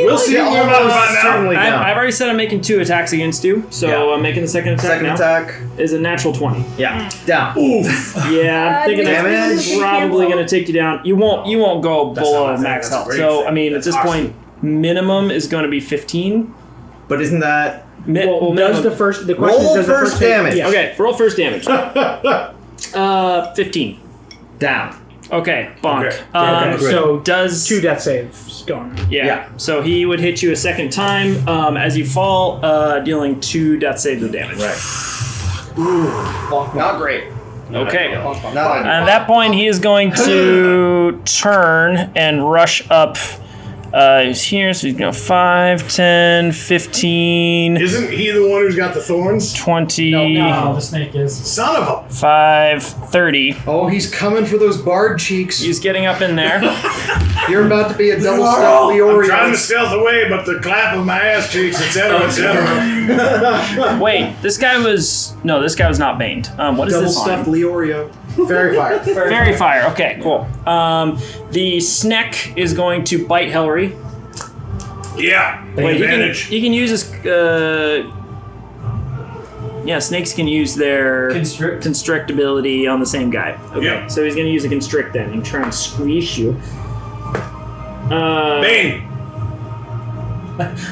We'll see what we're about to find out. Certainly down. I've already said I'm making 2 attacks against you, so Yeah. I'm making the second attack Second now. attack. Is a natural 20. Yeah. Down. Yeah, I'm thinking Damage. that's probably going to take you down. You won't go below not a thing, max that's a health. great So thing. I mean, at this point, minimum is going to be 15. But isn't that Well, minimum. does the question is, roll does the first hit- damage? Yeah. Okay, roll first damage. 15. Down. Okay, bonk. Okay, so does 2 death saves going. Yeah. So he would hit you a second time as you fall, dealing 2 death saves of damage. Right. Not great. Okay. Not At that point, he is going to turn and rush up. He's here, so he's going 5, 10, 15. Isn't he the one who's got the thorns? 20. No, the snake is. Son of a. 5, 30. Oh, he's coming for those bard cheeks. He's getting up in there. You're about to be a double stuffed I'm Leorian. trying to stealth away, but the clap of my ass cheeks, etc., etc. Wait, this guy was not baned. What is Double this stuffed on? Leorio. Fairy fire. Fairy fire. Okay, cool. The Sneck is going to bite Hillary. Yeah. Wait, Advantage. he can use his. Yeah, snakes can use their constrict ability on the same guy. Okay, Yeah. so he's going to use a constrict then and try and squeeze you. Bane.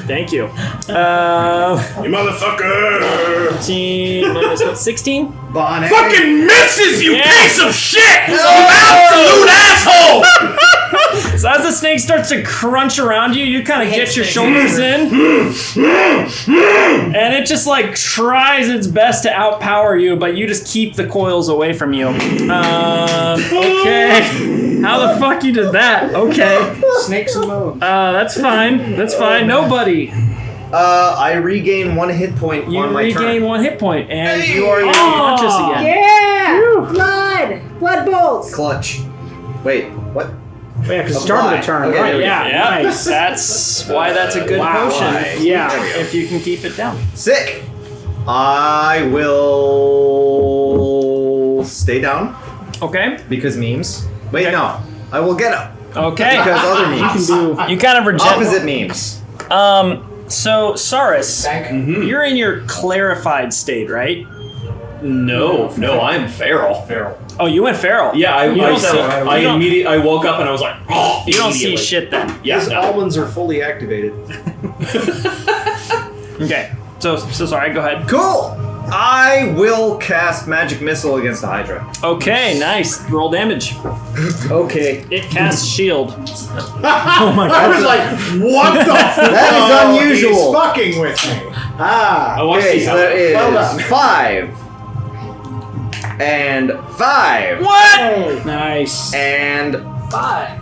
Thank you. You motherfucker. 15 minus what? 16? Bonnet. Fucking misses, you Yeah. piece of shit! You absolute asshole! So as the snake starts to crunch around you, you kind of get your shoulders in, and it just like tries its best to outpower you, but you just keep the coils away from you. Okay. How the fuck you did that? Okay. Snakes and moans. That's fine. That's fine. Nobody. I regain 1 hit point You on my turn. regain 1 hit point, and you are unconscious again. Yeah! Blood bolts! Clutch. Wait, what? Yeah, because it started the turn. Okay, right, there we yeah, Yeah, nice. that's why that's a good potion. Yeah. If you can keep it down. Sick. I will stay down Okay. because memes. Wait, Okay. no. I will get up Okay. because other memes. You kind of reject. Opposite memes. So Saurus, you're in your clarified state, right? No, I'm feral. Oh, you went feral. Yeah, I You don't see- you don't- immediately I woke up and I was like, oh, You don't see immediately. shit then. Yeah, His no. almonds are fully activated. Okay. So sorry. Go ahead. Cool. I will cast Magic Missile against the Hydra. Okay. Nice. Roll damage. Okay. It casts shield. Oh my god. I was like, what the fuck? That is unusual. He's fucking with me. I want to Okay, see so how that is Well done. 5. And 5. What? Nice. And 5.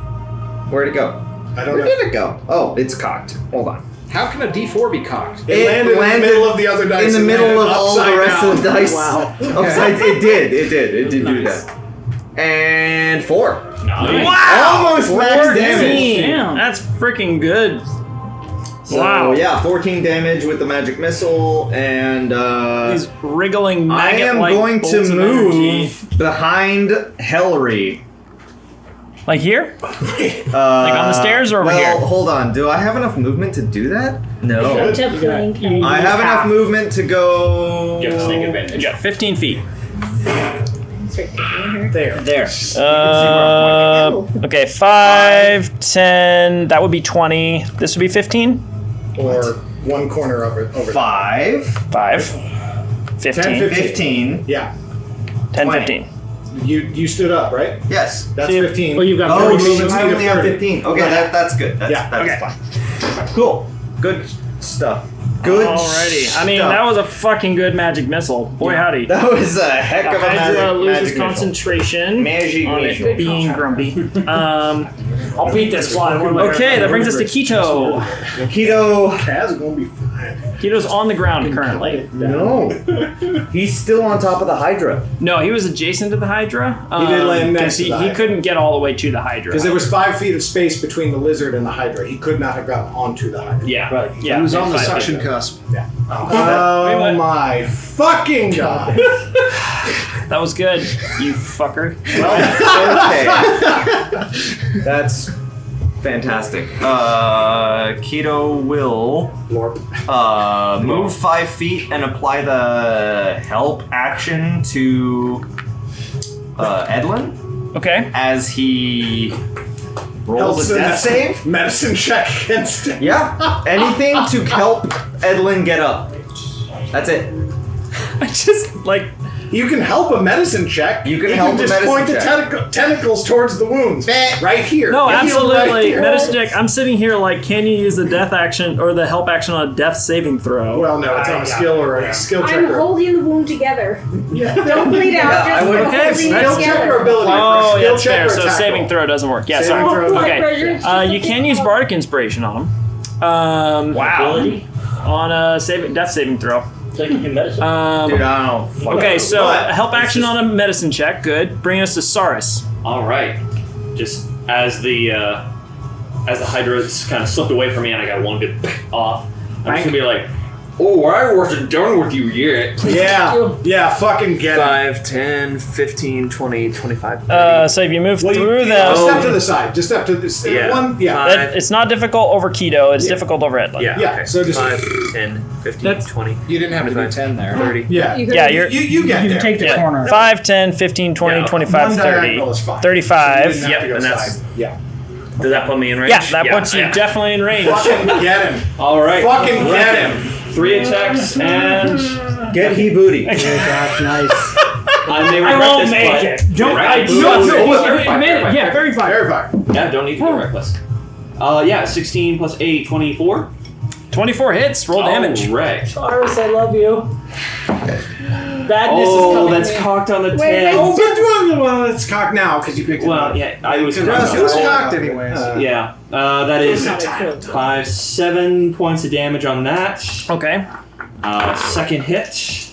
Where'd it go? I don't Where know. did it go? Oh, it's cocked. Hold on. How can a D4 be cocked? It landed in the middle of the other dice. In the and middle landed of all the upside rest down. of the dice. Wow. Upside, it did do that. And 4. Nice. Wow. Almost max 14. damage. Damn. That's freaking good. So Wow. yeah, 14 damage with the magic missile, and These wriggling I am maggot-like going to bolts of energy. move behind Hillary. Like here? Like on the stairs or over well, here? hold on. Do I have enough movement to do that? No. To blink. I have enough movement to go. You have snake advantage. Yeah, 15 feet. There. Okay, 5, 10. That would be 20. This would be 15. Or one corner over 5, 5. 15. 15. Yeah. 10, 20. 15. You stood up, right? Yes. That's See, 15. Well, you've got Oh, 30 movement. I only have 15. Okay, Okay. that's good. That's okay. fine. Cool. Good stuff. Good. Alrighty. I mean, stuff. that was a fucking good magic missile. Boy, howdy. That was a heck The of a Hydra loses magic missile. concentration Magic on missile. it being grumpy. I'll beat this fly. Okay, that brings us to Keto. Keto. Kaz is gonna be fine. Keto's on the ground currently. No. He's still on top of the Hydra. No, he was adjacent to the Hydra. He did land next 'cause to the he Hydra. couldn't get all the way to the Hydra. Because there was 5 feet of space between the lizard and the Hydra. He could not have gotten onto the Hydra. Yeah. Right. Yeah, He was on the 5 suction feet. cusp. Yeah. Wait, Oh what? my fucking god. That was good, you fucker. Okay. That's fantastic. Keto will move 5 feet and apply the help action to Edlin Okay. as he rolls a Helps in death that save. Medicine check against it. Yeah, anything to help Edlin get up. That's it. I just like You can help a medicine check. You can help a just medicine point check. the tentacles towards the wounds. Right here. No, Heal absolutely. right here. Medicine check. I'm sitting here like, can you use the death action or the help action on a death saving throw? Well, no, it's on a skill or a skill check. I'm holding the wound together. Don't bleed out. Yeah, I just would- hold Okay, it Skill check or together. ability. Oh, skill yeah, that's check fair. or So attack saving roll? throw doesn't work. Yeah, Saving sorry. throw. Okay. You can use Bardic Inspiration on him. Ability? On a death saving throw. So I can do medicine. Dude, I don't know. Fuck Okay, it. so But- a help action on a medicine check. Good. Bring us to Saris. All right. Just as the Hydra's kind of slipped away from me and I got one good off, I'm just gonna be like, "Oh, I wasn't done with you yet." Yeah, fucking get it. 5, 10, 15, 20, 25, 30. So if you move Well, through you them, step to the side. Just step to this one. Yeah. it's not difficult over keto. It's difficult over Edlin. Yeah, Yeah, okay. so just- 5, 10, 15, 20, You didn't have to do 10 there. 30. Yeah. Yeah, you're. You get You there. can take the Yeah. corner. 5, 10, 15, 20, Yeah. 25, One 30, diagonal is fine. 35. You didn't have Yep, to go and that's- side. Yeah. Does that put me in range? Yeah, that puts you definitely in range. Fucking get him. All right. Fucking get him. 3 attacks and Get he booty. That's nice. I may I regret won't this, make but it. Don't. Right. I Ooh, don't. very fine, very fine, Yeah, very fine. Verify. Yeah, don't need to go reckless. Yeah, 16 plus 8, 24. 24 hits. Roll damage. Right. Cyrus, I love you. Badness is Oh, coming that's in. cocked on the Wait, 10. Oh, well, it's cocked now because you picked it Well, up. yeah, I was It was cocked anyways. Yeah, that is Not a good. 5, 7 points of damage on that. Okay. Second hit,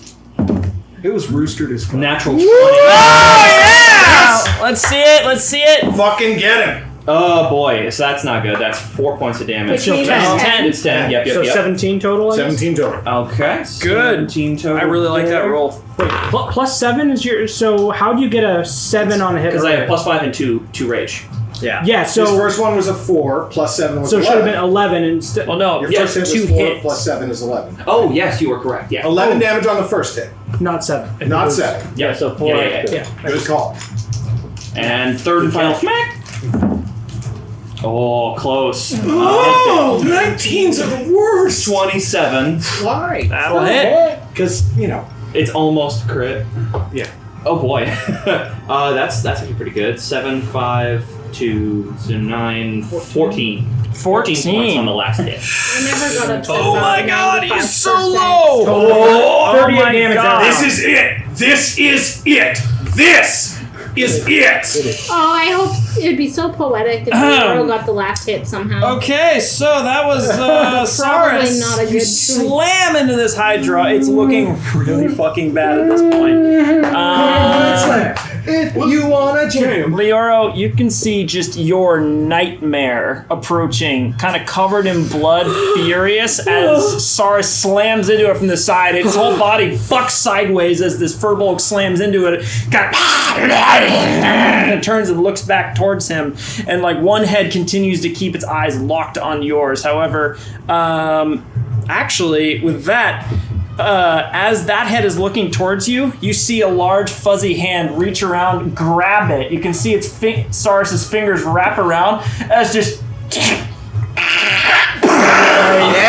It was roostered as fuck. natural 20. Oh yeah! Let's see it. Let's see it. Fucking get him. Oh boy, so that's not good. That's 4 points of damage. Which means Ten. it's 10. It's 10. Yep, So yep. 17 total. I guess? 17 total. Okay. Good. 17 total. I really like that roll. Wait, plus 7 is your. So how do you get a 7 on a hit? Because I have +5 and 2 rage. Yeah. Yeah. His So first one was a 4, plus 7 was so it 11. should have been 11 instead. Well, no. Your Yeah, first hit was 2 4, hits. plus 7 is 11. Oh yes, you were correct. Yeah. 11 damage on the first hit, Not 7. not 7. Yeah. So 4. Yeah. Good call. And third and final smack. Oh, close. Oh, 19s are the worst. 27. Why? That'll hit. Because, you know. It's almost crit. Yeah. Oh boy. That's actually pretty good. 7, 5, 2, so 9, 14. 14 points on the last hit. I never got upset. Oh about my it. god, he's 95%. so low! Oh, 38 my damage. God. This is it. This is it. This is it. Oh, I hope it'd be so poetic if Earl got the last hit somehow. Okay, so that was Saris. not a You good choice. slam into this Hydra. It's looking really fucking bad at this point. If you wanna jam. Leoro, you can see just your nightmare approaching, kind of covered in blood, furious, as Saris slams into it from the side. Its whole body bucks sideways as this Furbolg slams into it. And it turns and looks back towards him, and like one head continues to keep its eyes locked on yours. However, actually, with that, as that head is looking towards you, you see a large fuzzy hand reach around, grab it. You can see its Saris's fingers wrap around as just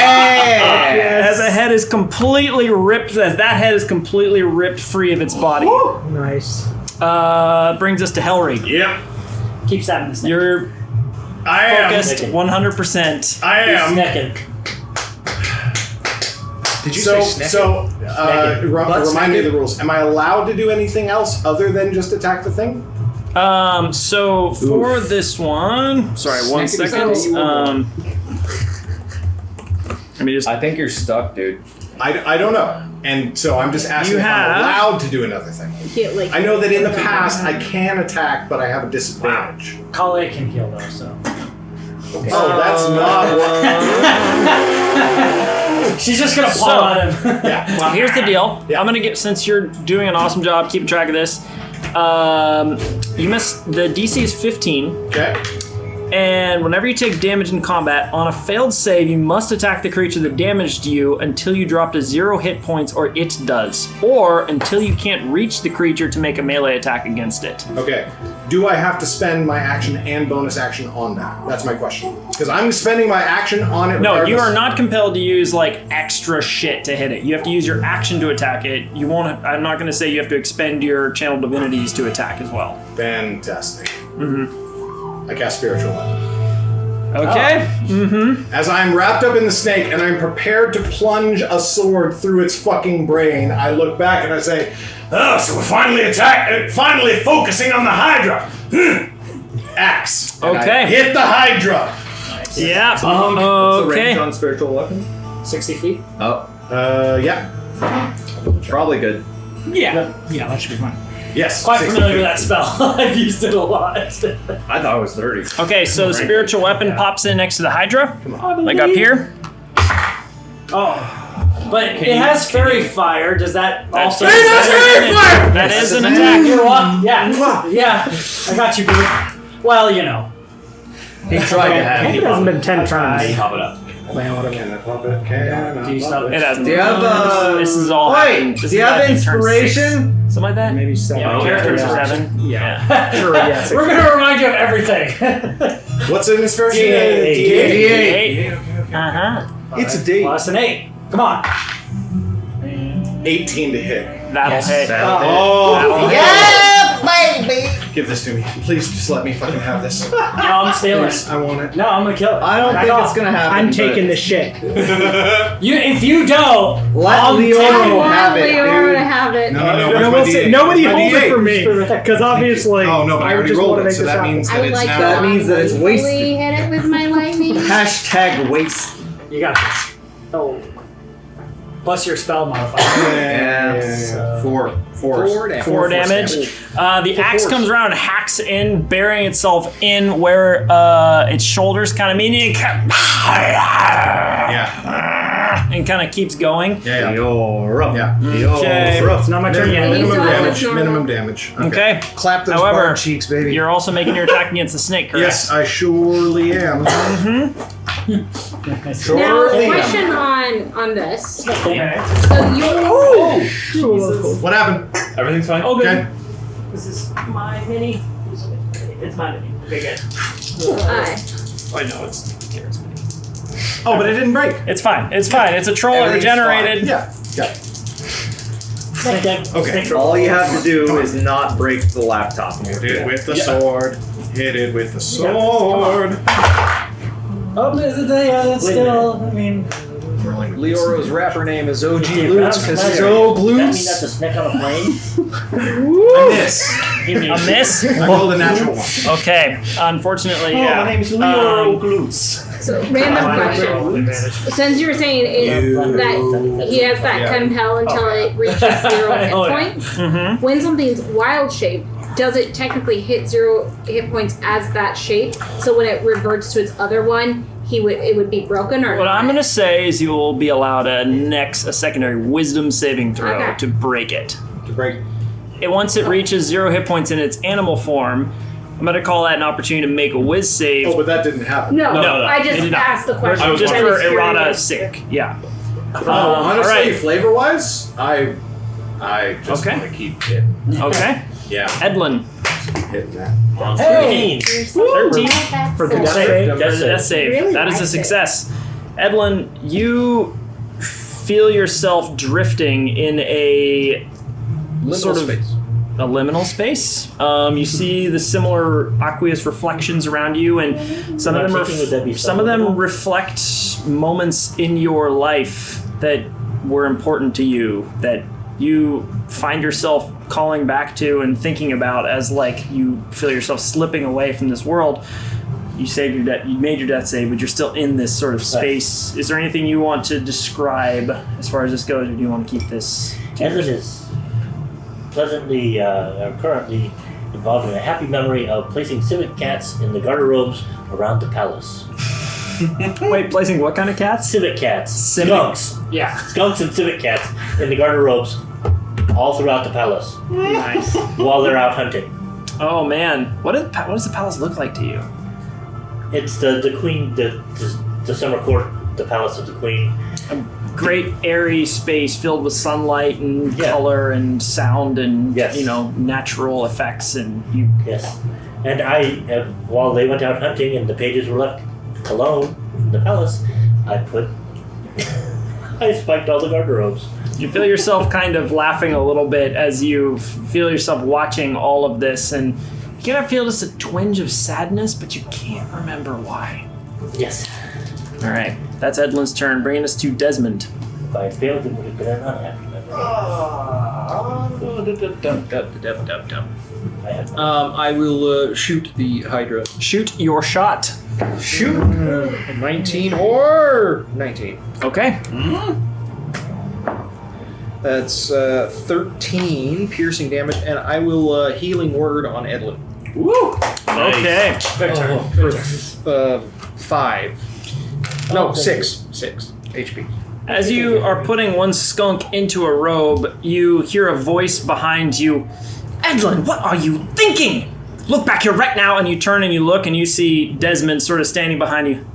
as the head is completely ripped. As that head is completely ripped free of its body. Nice. Brings us to Hellry. Yep. Keep stabbing this. You're I am. focused 100%. I am. Snecking. Did you So, say remind me of the rules. Am I allowed to do anything else other than just attack the thing? So for this one, sorry, 1 second. Let me just. I think you're stuck, dude. I don't know. And so I'm just asking You if I'm have- allowed to do another thing. Get, like, I know that in the past I can attack, but I have a disadvantage. Kale can heal though, so. Oh, that's not what. She's just gonna paw on him. Yeah. Well, here's the deal. I'm gonna get, since you're doing an awesome job keeping track of this. You missed. The DC is 15. Okay. And whenever you take damage in combat, on a failed save, you must attack the creature that damaged you until you drop to 0 hit points or it does. Or until you can't reach the creature to make a melee attack against it. Okay. do I have to spend my action and bonus action on that? That's my question. Because I'm spending my action on it. No, you regardless. are not compelled to use like extra shit to hit it. You have to use your action to attack it. You won't. I'm not going to say you have to expend your channel divinities to attack as well. Fantastic. I cast spiritual weapon. Okay. As I'm wrapped up in the snake and I'm prepared to plunge a sword through its fucking brain, I look back and I say, "Oh, so we're finally focusing on the Hydra." Axe. And Okay. I hit the Hydra. Yeah. What's the Okay. range on spiritual weapon? 60 feet? Oh, Yeah. probably good. Yeah. Yeah, that should be fine. Yes. Quite 60 familiar with feet. that spell. I've used it a lot. I thought it was 30. Okay. So the spiritual weapon pops in next to the Hydra, like up here. Oh. But it has fairy fire. Does that also... That is an attack. You're welcome. Yeah. Yeah. I got you, dude. Well, you know. He tried to have It hasn't been 10 turns. Pop it up. Can I pop it? Can I Do you pop stop it? It hasn't. Do you have This is all. happened. This do you is have happened in turn inspiration? 6. Something like that. Maybe 7. Yeah, characters are 7. Yeah. Sure, yeah. We're going to remind you of everything. What's an inspiration? D8. Uh-huh. It's a D. Plus an 8. Come on. 18 to hit. That'll hit. Oh, That'll hit. baby! Give this to me. Please just let me fucking have this. No, I'm stealing Please, I want it. No, I'm going to kill it. I don't Back think off. it's gonna happen. I'm taking this shit. If you don't, Let I Leoro want have it, Leora dude. to have it. No. Nobody My hold it D8. for me. Because obviously, Oh no, but I already just rolled want to it, make so this that happen. means I that would it's like now. That means that it's wasted. Hopefully hit it with my lightning. Hashtag waste. you got this. Oh. Plus your spell modifier. Yeah. Four 4 damage. The axe comes around and hacks in, burying itself in where its shoulders kind of meet, Yeah. and kind of keeps going. Yeah. You're up. Yeah. Okay. It's not my turn yet. Minimum He's damage. normal. Minimum damage. Okay. Clap those However, barn cheeks, baby. You're also making your attack against the snake, correct? Yes, I surely am. Now, question on this. Okay. So you. What happened? Everything's fine. Oh, good. Okay. This is my mini. It's my mini. Big it. I know it's Garrett's mini. Oh, but it didn't break. It's fine. It's fine. It's a troll. It Everything's regenerated. fine. Yeah. Yeah. Okay. All you have to do is not break the laptop. Hit it with the sword. Hit it with the sword. Oh, yeah, still. I mean. Leoro's rapper name is OG Okay, Lutz but because I'm he's familiar. O Does that mean Glutz. that's a snake on a plane? A miss. A miss? I rolled a natural one. Okay. Unfortunately, Oh, yeah. my name's Leo Glutz. So random question. Since you were saying that he has that compel until it reaches 0 hit points, when something's wild shape, does it technically hit 0 hit points as that shape? So when it reverts to its other one, it would be broken, or What not? I'm going to say is you will be allowed a secondary wisdom saving throw Okay. to break it. To break. Once it reaches 0 hit points in its animal form, I'm going to call that an opportunity to make a whiz save. Oh, but that didn't happen. No, No, I it just did not. asked the question. Just I for was errata curious. sake. Yeah. Honestly, alright. flavor-wise, I just Okay. want to keep hitting. Okay. Yeah, Edlin. hitting that. 13. 13 For the death save. save. For the death save. Really That is a liked it. success. Edlin, you feel yourself drifting in a sort of a liminal space. You see the similar aqueous reflections around you, and some of them reflect moments in your life that were important to you, that you find yourself calling back to and thinking about as like you feel yourself slipping away from this world. You saved your death. You made your death save, but you're still in this sort of space. Is there anything you want to describe as far as this goes, or do you want to keep this? Edlin is pleasantly, currently involved in a happy memory of placing civet cats in the garderobes around the palace. Wait, placing what kind of cats? Civet cats. Civet- Skunks. Yeah. Skunks and civet cats in the garderobes all throughout the palace Nice. while they're out hunting. Oh man, what does the palace look like to you? It's the queen, the summer court, the palace of the queen. great airy space filled with sunlight and color and sound and natural effects and you. Yes, and while they went out hunting and the pages were left alone in the palace, I spiked all the garderobes. You feel yourself kind of laughing a little bit as you feel yourself watching all of this, and you kind of feel just a twinge of sadness, but you can't remember why. Yes. All right, that's Edlin's turn, bringing us to Desmond. If I failed, it would have been an unhappy memory. I will shoot the Hydra. Shoot your shot. Shoot. 19 or 19. Okay. That's 13 piercing damage, and I will healing word on Edlin. Woo! Okay. For 5. No, 6 HP. As you are putting one skunk into a robe, you hear a voice behind you. Edlin, what are you thinking? Look back here right now, and you turn and you look, and you see Desmond sort of standing behind you.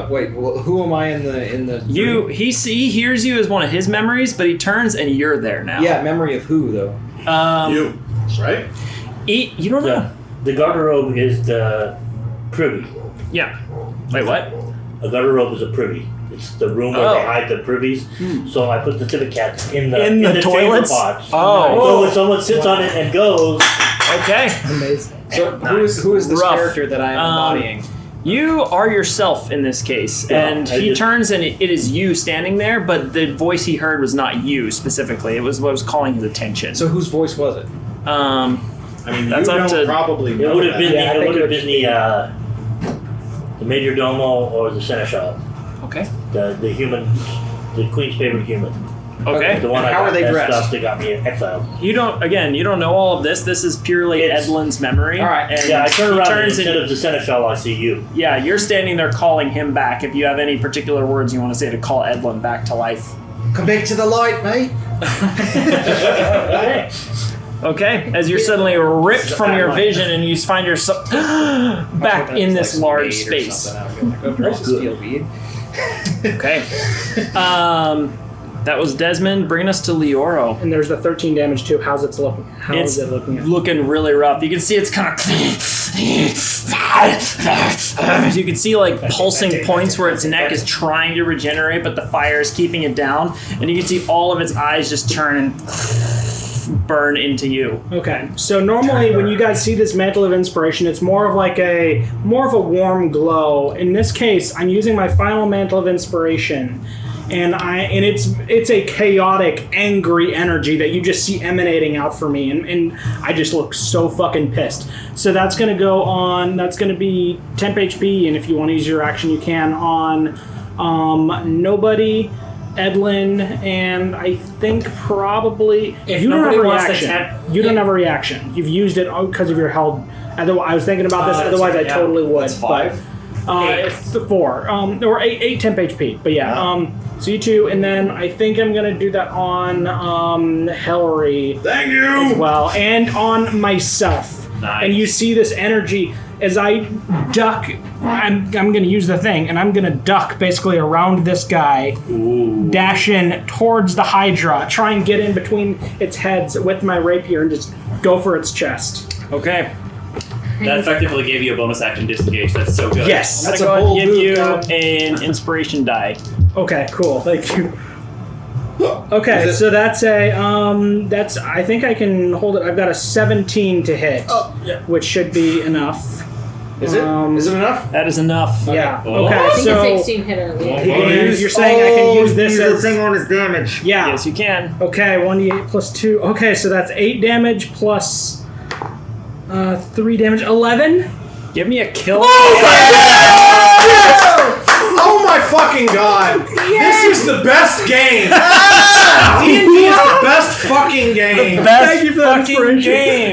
Wait, well, who am I in the? He hears you as one of his memories, but he turns and you're there now. Yeah, memory of who though? You, right? You don't know. The garderobe is the privy. Yeah. Wait, what? A garderobe is a privy. It's the room where they hide the privies. So I put the civet cats in the toilets. chamber pots. Oh. So when someone sits on it and goes. Okay. Amazing. So who is this character that I am embodying? You are yourself in this case, and he turns and it is you standing there, but the voice he heard was not you specifically. It was what was calling his attention. So whose voice was it? I mean, that's up to probably. It would have been the major domo or the seneschal. Okay. The queen's favorite human. Okay. The one how are they dressed? Stuff that got me exiled. You don't know all of this. This is purely Edlin's memory. All right. And I turn around and instead of the seneschal, I see you. Yeah, you're standing there calling him back. If you have any particular words you want to say to call Edlin back to life. Come back to the light, mate. Okay, as you're suddenly ripped from your vision and you find yourself back in this large space. Okay. That was Desmond. Bringing us to Leoro. And there's the 13 damage too. How's it looking? How's it looking? Looking really rough. You can see it's kind of. You can see like pulsing points where its neck is trying to regenerate, but the fire is keeping it down. And you can see all of its eyes just turn and burn into you. Okay, so normally when you guys see this mantle of inspiration, it's more of a warm glow. In this case, I'm using my final mantle of inspiration. And it's a chaotic, angry energy that you just see emanating out for me, and I just look so fucking pissed. So that's gonna go on. That's gonna be temp HP, and if you want to use your action, you can on nobody, Edlin, and I think probably if you don't have a wants reaction. You don't have a reaction. You've used it because of your held. Otherwise, I was thinking about this. Otherwise, I totally would. That's 5. It's 4, or 8 temp HP. But yeah, so you 2, and then I think I'm gonna do that on Helry. Thank you. As well, and on myself. Nice. And you see this energy as I duck. I'm gonna use the thing, and I'm gonna duck basically around this guy, dash in towards the Hydra, try and get in between its heads with my rapier, and just go for its chest. Okay. That effectively gave you a bonus action disengage. That's so good. Yes. That's I'm a going bold to give move, you God. an inspiration die. Okay, cool. Thank you. Okay, so that's I think I can hold it. I've got a 17 to hit, which should be enough. Is it? Is it enough? That is enough. Yeah. Oh. Okay, I think so it's 16 hit earlier. you're saying I can use this as thing on his damage. Yeah. Yes, you can. Okay, 1d8 plus 2. Okay, so that's 8 damage plus 3 damage. 11. Give me a kill. Oh my fucking god! This is the best game! D&D is the best fucking game. The best Thank you for that fucking inspiration.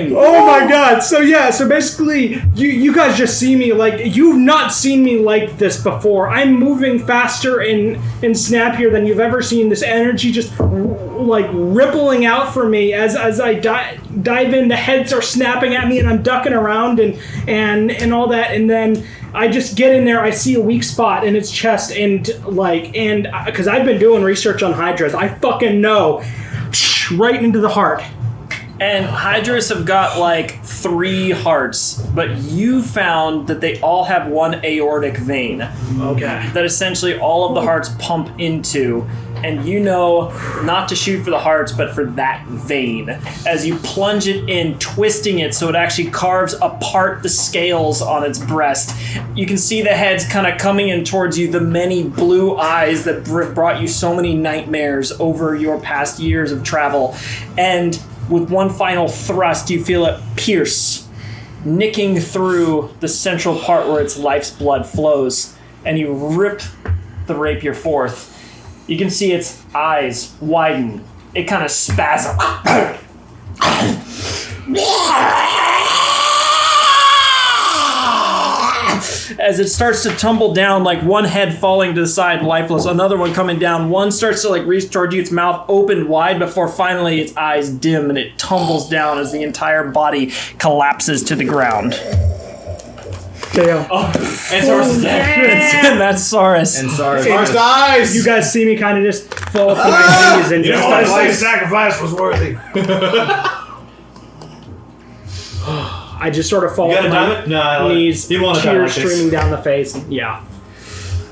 game. Oh my god. So yeah, so basically you guys just see me like you've not seen me like this before. I'm moving faster and snappier than you've ever seen. This energy just like rippling out for me as I dive in. The heads are snapping at me and I'm ducking around and all that, and then I just get in there, I see a weak spot in its chest, and because I've been doing research on hydras, I fucking know, right into the heart. And hydras have got like 3 hearts, but you found that they all have one aortic vein. Okay. That essentially all of the hearts pump into, and you know not to shoot for the hearts, but for that vein. As you plunge it in, twisting it so it actually carves apart the scales on its breast. You can see the heads kind of coming in towards you, the many blue eyes that brought you so many nightmares over your past years of travel. And with one final thrust, you feel it pierce, nicking through the central part where its life's blood flows, and you rip the rapier forth. You can see its eyes widen. It kind of spasms. As it starts to tumble down, like one head falling to the side, lifeless, another one coming down. One starts to like reach toward you, its mouth opened wide before finally its eyes dim and it tumbles down as the entire body collapses to the ground. Damn. Oh, and Saurus is dead. And that's Saurus. And Saurus dies. You guys see me kind of just fall to my knees and You know just what? I say sacrifice was worthy. I just sort of fall You to gotta my knees, you want to die tears like this. streaming down the face. Yeah.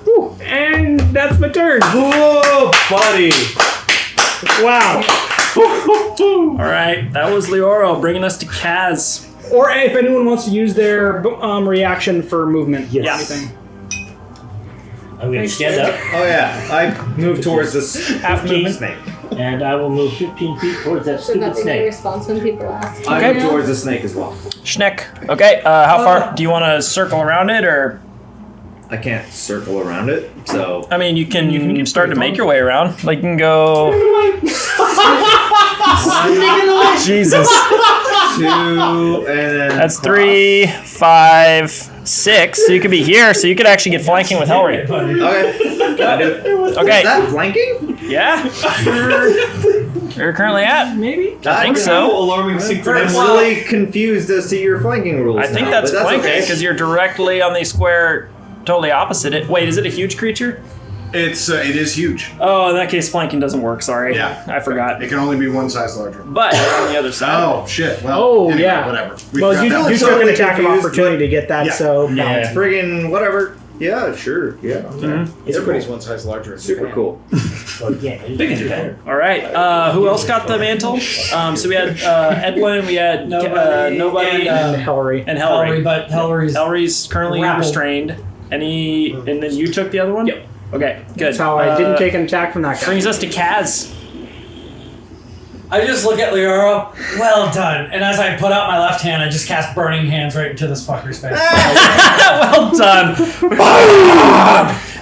Whew. And that's my turn. Whoa, buddy. Wow. All right, that was Leoro bringing us to Kaz. Or if anyone wants to use their reaction for movement. Yes. Anything. I'm going to stand up. Oh yeah, I move towards this half movement snake. And I will move 15 feet towards that So stupid that's my snake. response when people ask. I move towards the snake as well. Schneck. Okay, how far? Do you want to circle around it, or? I can't circle around it, so. I mean, you can start to make your way around. Like, you can go. Jesus. 2, and then. That's 3, 5, 6. So you could be here. So you could actually get flanking with Hellry. Okay. I do. Okay. Is that flanking? Yeah. You're currently at? Maybe. I think so. Alarming I'm synchronous. really confused as to your flanking rules. I think now, that's but flanking okay. because you're directly on the square, totally opposite it. Wait, is it a huge creature? It is huge. Oh, in that case, flanking doesn't work. Sorry. Yeah. I forgot. It can only be one size larger. But on the other side. Oh shit! Well. Oh, anyway, yeah. Whatever. Well, you was took an totally attack of confused, opportunity to get that, Yeah. so Yeah. It's friggin' whatever. Yeah, sure. Yeah. Mm-hmm. Everybody's one size larger. in Super Japan. cool. Well, yeah, Big in Japan. All right. Who else got the mantle? So we had Edwin, we had nobody, and Hellry. and Hellry. But Hellry's Hellry's currently grappled. restrained. And then you took the other one? Yep. Okay, good. That's how I didn't take an attack from that guy. Brings us to Kaz. I just look at Leoro. Well done. And as I put out my left hand, I just cast Burning Hands right into this fucker's face. Well done.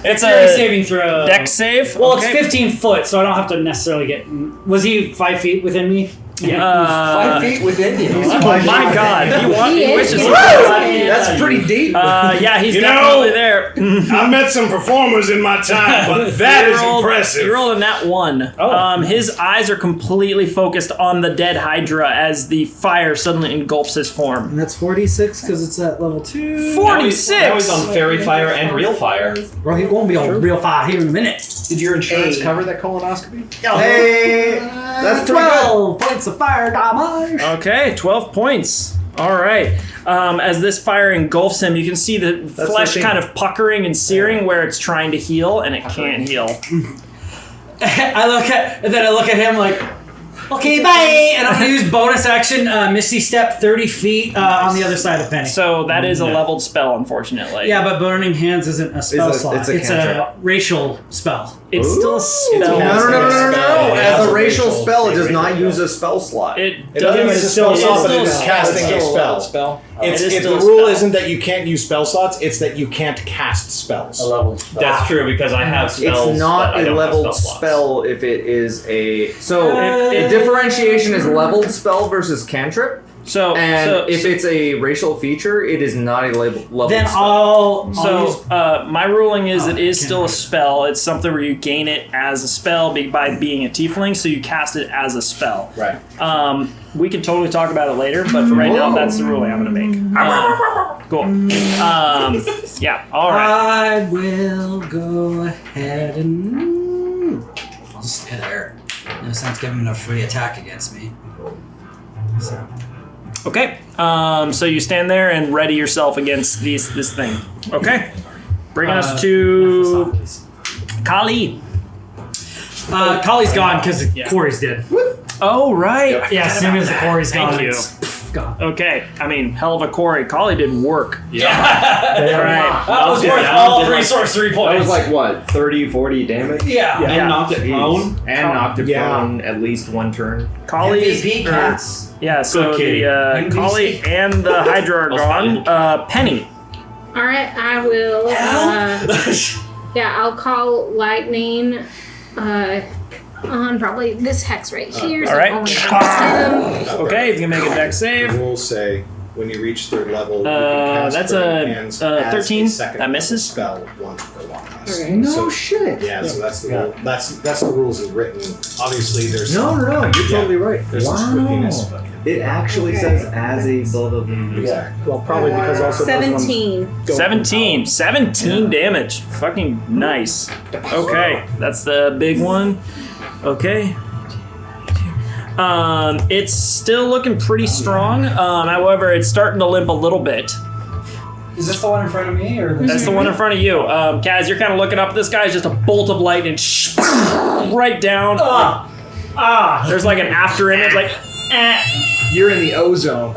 It's Very a saving throw. dex save. Well, Okay. it's 15 foot, so I don't have to necessarily get. Was he 5 feet within me? Yeah. 5 feet within you. Oh my God! He wishes. He That's pretty deep. yeah, he's You definitely know- there. I met some performers in my time, but that is impressive. You rolled a nat 1. Oh. His eyes are completely focused on the dead Hydra as the fire suddenly engulfs his form. And that's 46 because it's at level 2. 46. Now he's on fairy fire and real fire. Bro, he won't be on real fire here in a minute. Did your insurance cover that colonoscopy? Hey, that's 12 points of fire damage. Okay, 12 points. All right. As this fire engulfs him, you can see the flesh 13. kind of puckering and searing where it's trying to heal, and it can't heal. I look at him like, okay, bye. And I'm gonna use bonus action, Misty Step 30 feet on the other side of Penny. So that is a leveled spell, unfortunately. Yeah, but Burning Hands isn't a spell slot. it's a It's a cantrip. racial spell. It's still a spell. No. Spell. As a As a racial racial spell, it does not not use a spell slot. It doesn't use a spell slot, but it's still casting a spell. It is The still a rule spell. isn't that you can't use spell slots; it's that you can't cast spells. A level spell. That's true because I have spells. It's not but I a don't have leveled spell slots. spell if it is a. So the differentiation is leveled spell versus cantrip. So if it's a racial feature, it is not a leveled Then spell. my ruling is it is still a spell. It's something where you gain it as a spell by being a tiefling, so you cast it as a spell. Right. We can totally talk about it later, but for right now, that's the ruling I'm going to make. Cool. Yeah. All right. I will go ahead and I'll just stay there. No sense giving him a free attack against me. So. Okay. So you stand there and ready yourself against this thing. Okay. Bringing us to Kali. Kali's gone because Corey's dead. Oh, right. Yep. Yeah, as soon as the Corey's gone, Thank you. it's gone. Okay. I mean, hell of a Corey. Kali did work. Yeah. All right. That was worth all 3 source 3 That points. was like what, 30, 40 damage? Yeah. And knocked it prone? And knocked it prone at least one turn. Kali MVP cats. Yeah, so kitty. the Kali and the Hydra are gone. Penny. All right, I will. I'll call lightning on probably this hex right here. All right. Only him. Okay, he's gonna make a dex save. The rules say when you reach third level, you can cast that's burning a, hands 13. as a second That misses. spell once per long rest. Okay. No shit. Yeah, so that's the rule. That's the rules as written. Obviously, there's No, you're totally right. there's some spookiness, but It actually says as a blah blah blah. exactly. Well, probably because also those ones 17. go 17 damage. Fucking nice. Okay, that's the big one. Okay. It's still looking pretty strong. However, it's starting to limp a little bit. Is this the one in front of me, or That's the one in front of you. Kaz, you're kind of looking up. This guy's just a bolt of lightning right down. There's like an after image, like. You're in the ozone.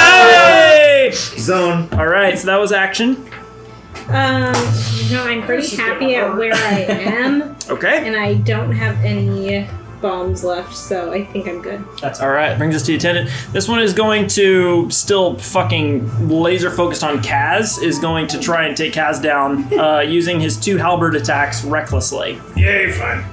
Hey! Zone. All right, so that was action. I'm pretty happy at where I am, Okay. and I don't have any bombs left, so I think I'm good. That's all right. Brings us to the attendant. This one is going to still fucking laser focused on Kaz. Is going to try and take Kaz down using his 2 halberd attacks recklessly. Yay, fine.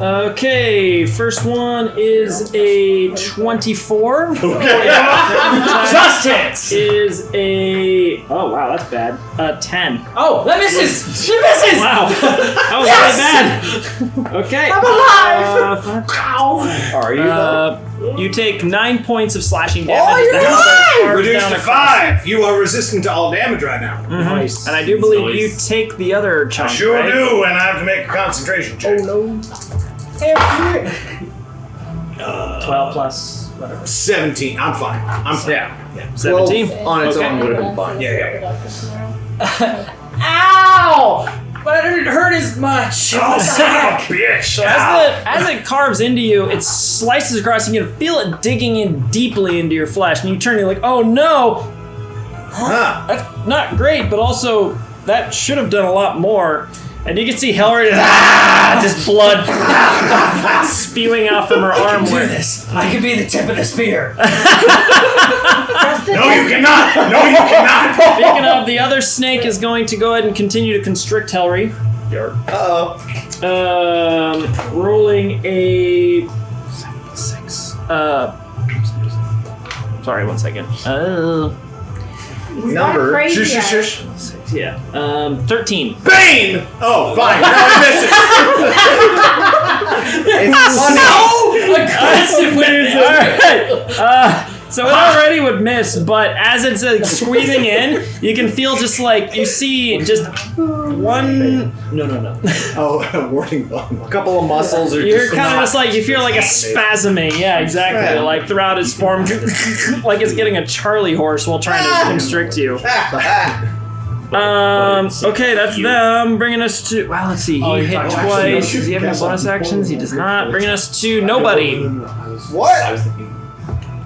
Okay, first one is a 24. Just hits! Is a wow, that's bad. 10. Oh, that misses! She misses! Wow, that was really bad. Okay, I'm alive! Are you? you take 9 points of slashing damage. Oh, you're The halberd carves Reduced down to across- 5. You are resistant to all damage right now. Mhm. And I do believe you take the other I chunk. sure right? do, and I have to make a concentration check. Oh no. 12 plus whatever. 17. I'm fine. I'm fine. Yeah. 17 on its Okay. own would have been fine. Yeah. Ow! But it didn't hurt as much. Oh, son of a bitch. So as it carves into you, it slices across. You can feel it digging in deeply into your flesh, and you turn. You're like, "Oh no, Huh. that's not great." But also, that should have done a lot more. And you can see Hillary just blood spewing out from her arm. Do this. I could be the tip of the spear. No, you cannot. No, you cannot. Speaking of, the other snake is going to go ahead and continue to constrict Hillary. Rolling a 6. Sorry, 1 second. Number. Crazy Shush, eyes. shush, shush. Yeah. 13. Bane! Oh, fine. No, I It's funny. Aggressive with it. Alright. So it already would miss, but as it's like squeezing in, you can feel just like you see just one. No. Oh, warding bomb. A couple of muscles are You're just kind of not- just like you feel like a spasming. Yeah, exactly. Yeah. Like throughout its form, like it's getting a Charlie horse while trying to constrict you. Okay, that's them. Bringing us to. Wow, let's see. He hit twice. Does he have any bonus actions? He does not. Bringing us to nobody. What? I was thinking.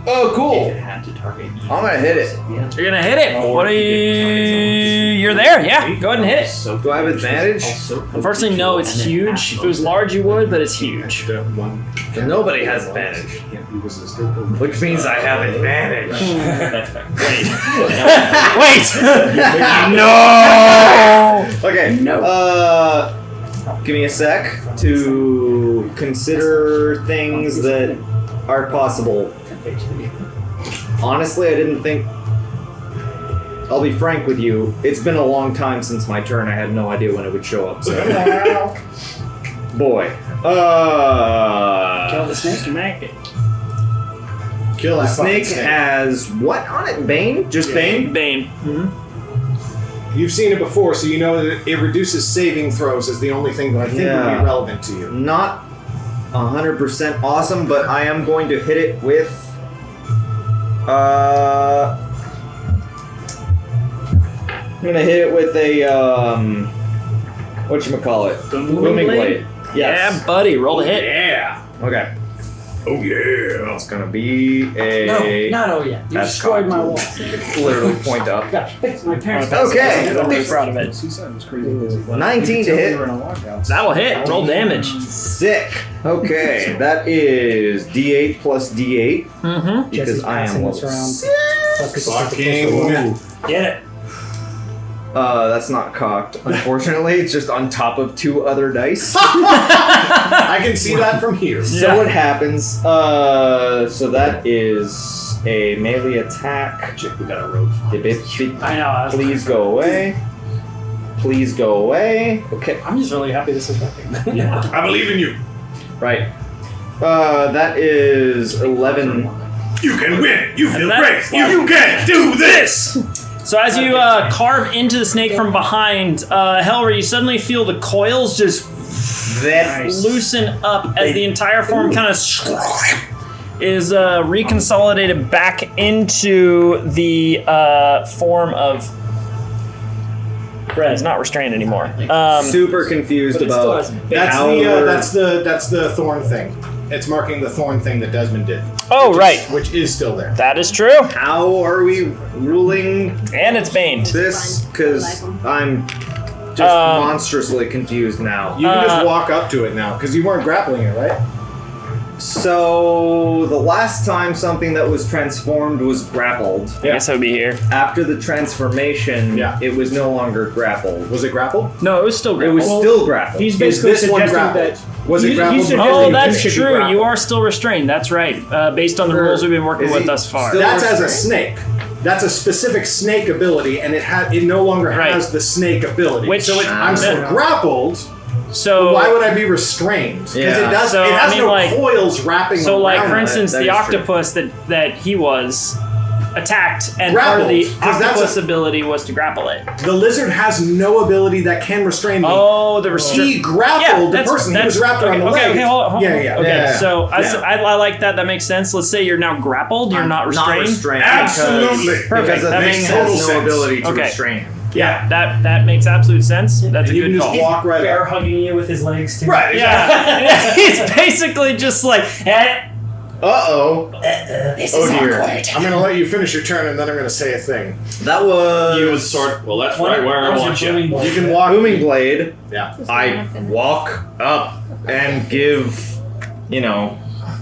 Oh, cool. If it had to target you. I'm gonna hit it. You're gonna hit it. What are you? You're there. Yeah. Go ahead and hit it. So Do I have advantage? Unfortunately, no. It's huge. If it was large, you would, but it's huge. Then nobody has advantage. Which means I have advantage. That's fair. Wait. No. Okay. Give me a sec to consider things that are possible. Honestly, I didn't think. I'll be frank with you. It's been a long time since my turn. I had no idea when it would show up. So, boy. Kill the snake and make it. Kill The that snake fucking has what on it? Bane? Just Bane? Bane. You've seen it before, so you know that it reduces saving throws is the only thing that I think would Yeah. be relevant to you. Not 100% awesome, but I am going to hit it with. I'm gonna hit it with a whatchamacallit? Booming blade. Yes. Yeah, buddy. Roll the hit. Yeah. Okay. Oh yeah. It's gonna be a. No, not oh yeah. You That's destroyed my wall. Literally point up. Gotta fix my parents. Okay. I'm pretty proud of it. 19 to hit. That'll hit. Roll damage. Sick. Okay, that is D8 plus D8 Mm-hmm. because I am level Fucking. Get it. That's not cocked, unfortunately. It's just on top of 2 other dice. I can see that from here. So what happens? So that is a melee attack. We got a rogue. I know. Please go away. Please go away. Okay. I'm just really happy this is working. I believe in you. Right. That is 11. You can win. You feel And great. that's You can do this. So as you carve into the snake from behind, Helry, you suddenly feel the coils just loosen up as the entire form kind of is reconsolidated back into the form of. It's not restrained anymore. Super confused about That's the thorn thing. It's marking the thorn thing that Desmond did. Oh, right. Which is still there. That is true. How are we ruling? And it's baned. This because I'm just monstrously confused now. You can just walk up to it now because you weren't grappling it, right? So the last time something that was transformed was grappled. I guess I would be here. After the transformation, it was no longer grappled. Was it grappled? No, it was still grappled. It was still grappled. He's basically this one suggesting grappled? that. Was it grappled? Oh, that's true. You are still restrained. That's right. Based on the rules we've been working with thus far. That's as a snake. That's a specific snake ability, and it no longer has the snake ability. Which I'm still grappled. So but why would I be restrained? Because it does. So, it has I mean, no like, coils wrapping. So, like around for it. instance, That the is true. octopus that he was attacked, and part of Grappled, the 'cause that's octopus ability was to grapple it. The lizard has no ability that can restrain me. Oh, the restraint. He grappled the person. He was wrapped around the leg. Okay, hold on. Yeah. Okay, so Yeah. I like that. That makes sense. Let's say you're now grappled. You're not restrained. Absolutely. Perfect. Because the That thing makes has total no sense. ability to Okay. restrain him. Yeah, that makes absolute sense. That's a You good can call. just walk right Bear up. hugging you with his legs too. Right. Yeah, he's basically just like, Uh-oh. This Oh is dear. awkward. I'm gonna let you finish your turn, and then I'm gonna say a thing. That was... You would sort. Well, that's right where I want you. You can walk. Booming Blade. Yeah. I walk up and give, the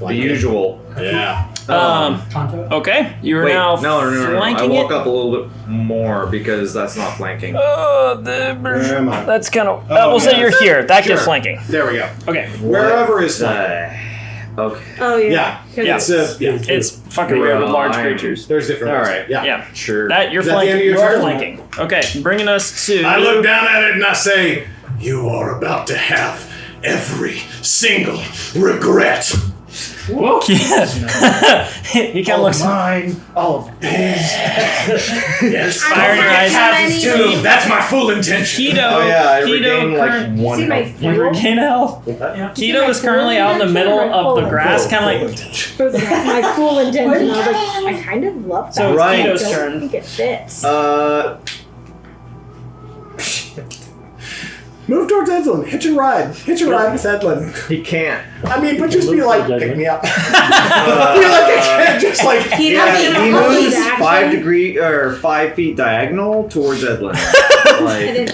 usual. Yeah. okay, you are Wait, now no. I flanking walk it. up a little bit more because that's not flanking. That's kind of. Oh, we'll say yeah. you're here. That Sure. gets flanking. There we go. Okay. Wherever is flanking. Okay. Oh yeah. Yeah. Yeah. It's It's fucking rare with large creatures. There's different. All ones. right. Yeah. Yeah. Sure. That you're Is that the end flanking. of your You're turn? flanking. Okay, bringing us to. I look down at it and I say, "You are about to have every single regret." Whoa. Yeah. He kind of looks. Mine, all of his. Yes, Fire in your eyes. too. That's my full intention. Keto. Oh yeah, I Keto regain like one See my health. You regain health. Keto is currently out in the middle of the grass, kind of like. My full intention. I was like, I kind of love that. So it's Right. Keto's I don't turn. think it fits. Move towards Edlin. Hitch and ride. Hitch and ride with Edlin. He can't. I mean, but just be like, pick me up. Be like, I can't just like. He He moves 5 feet diagonal towards Edlin. And then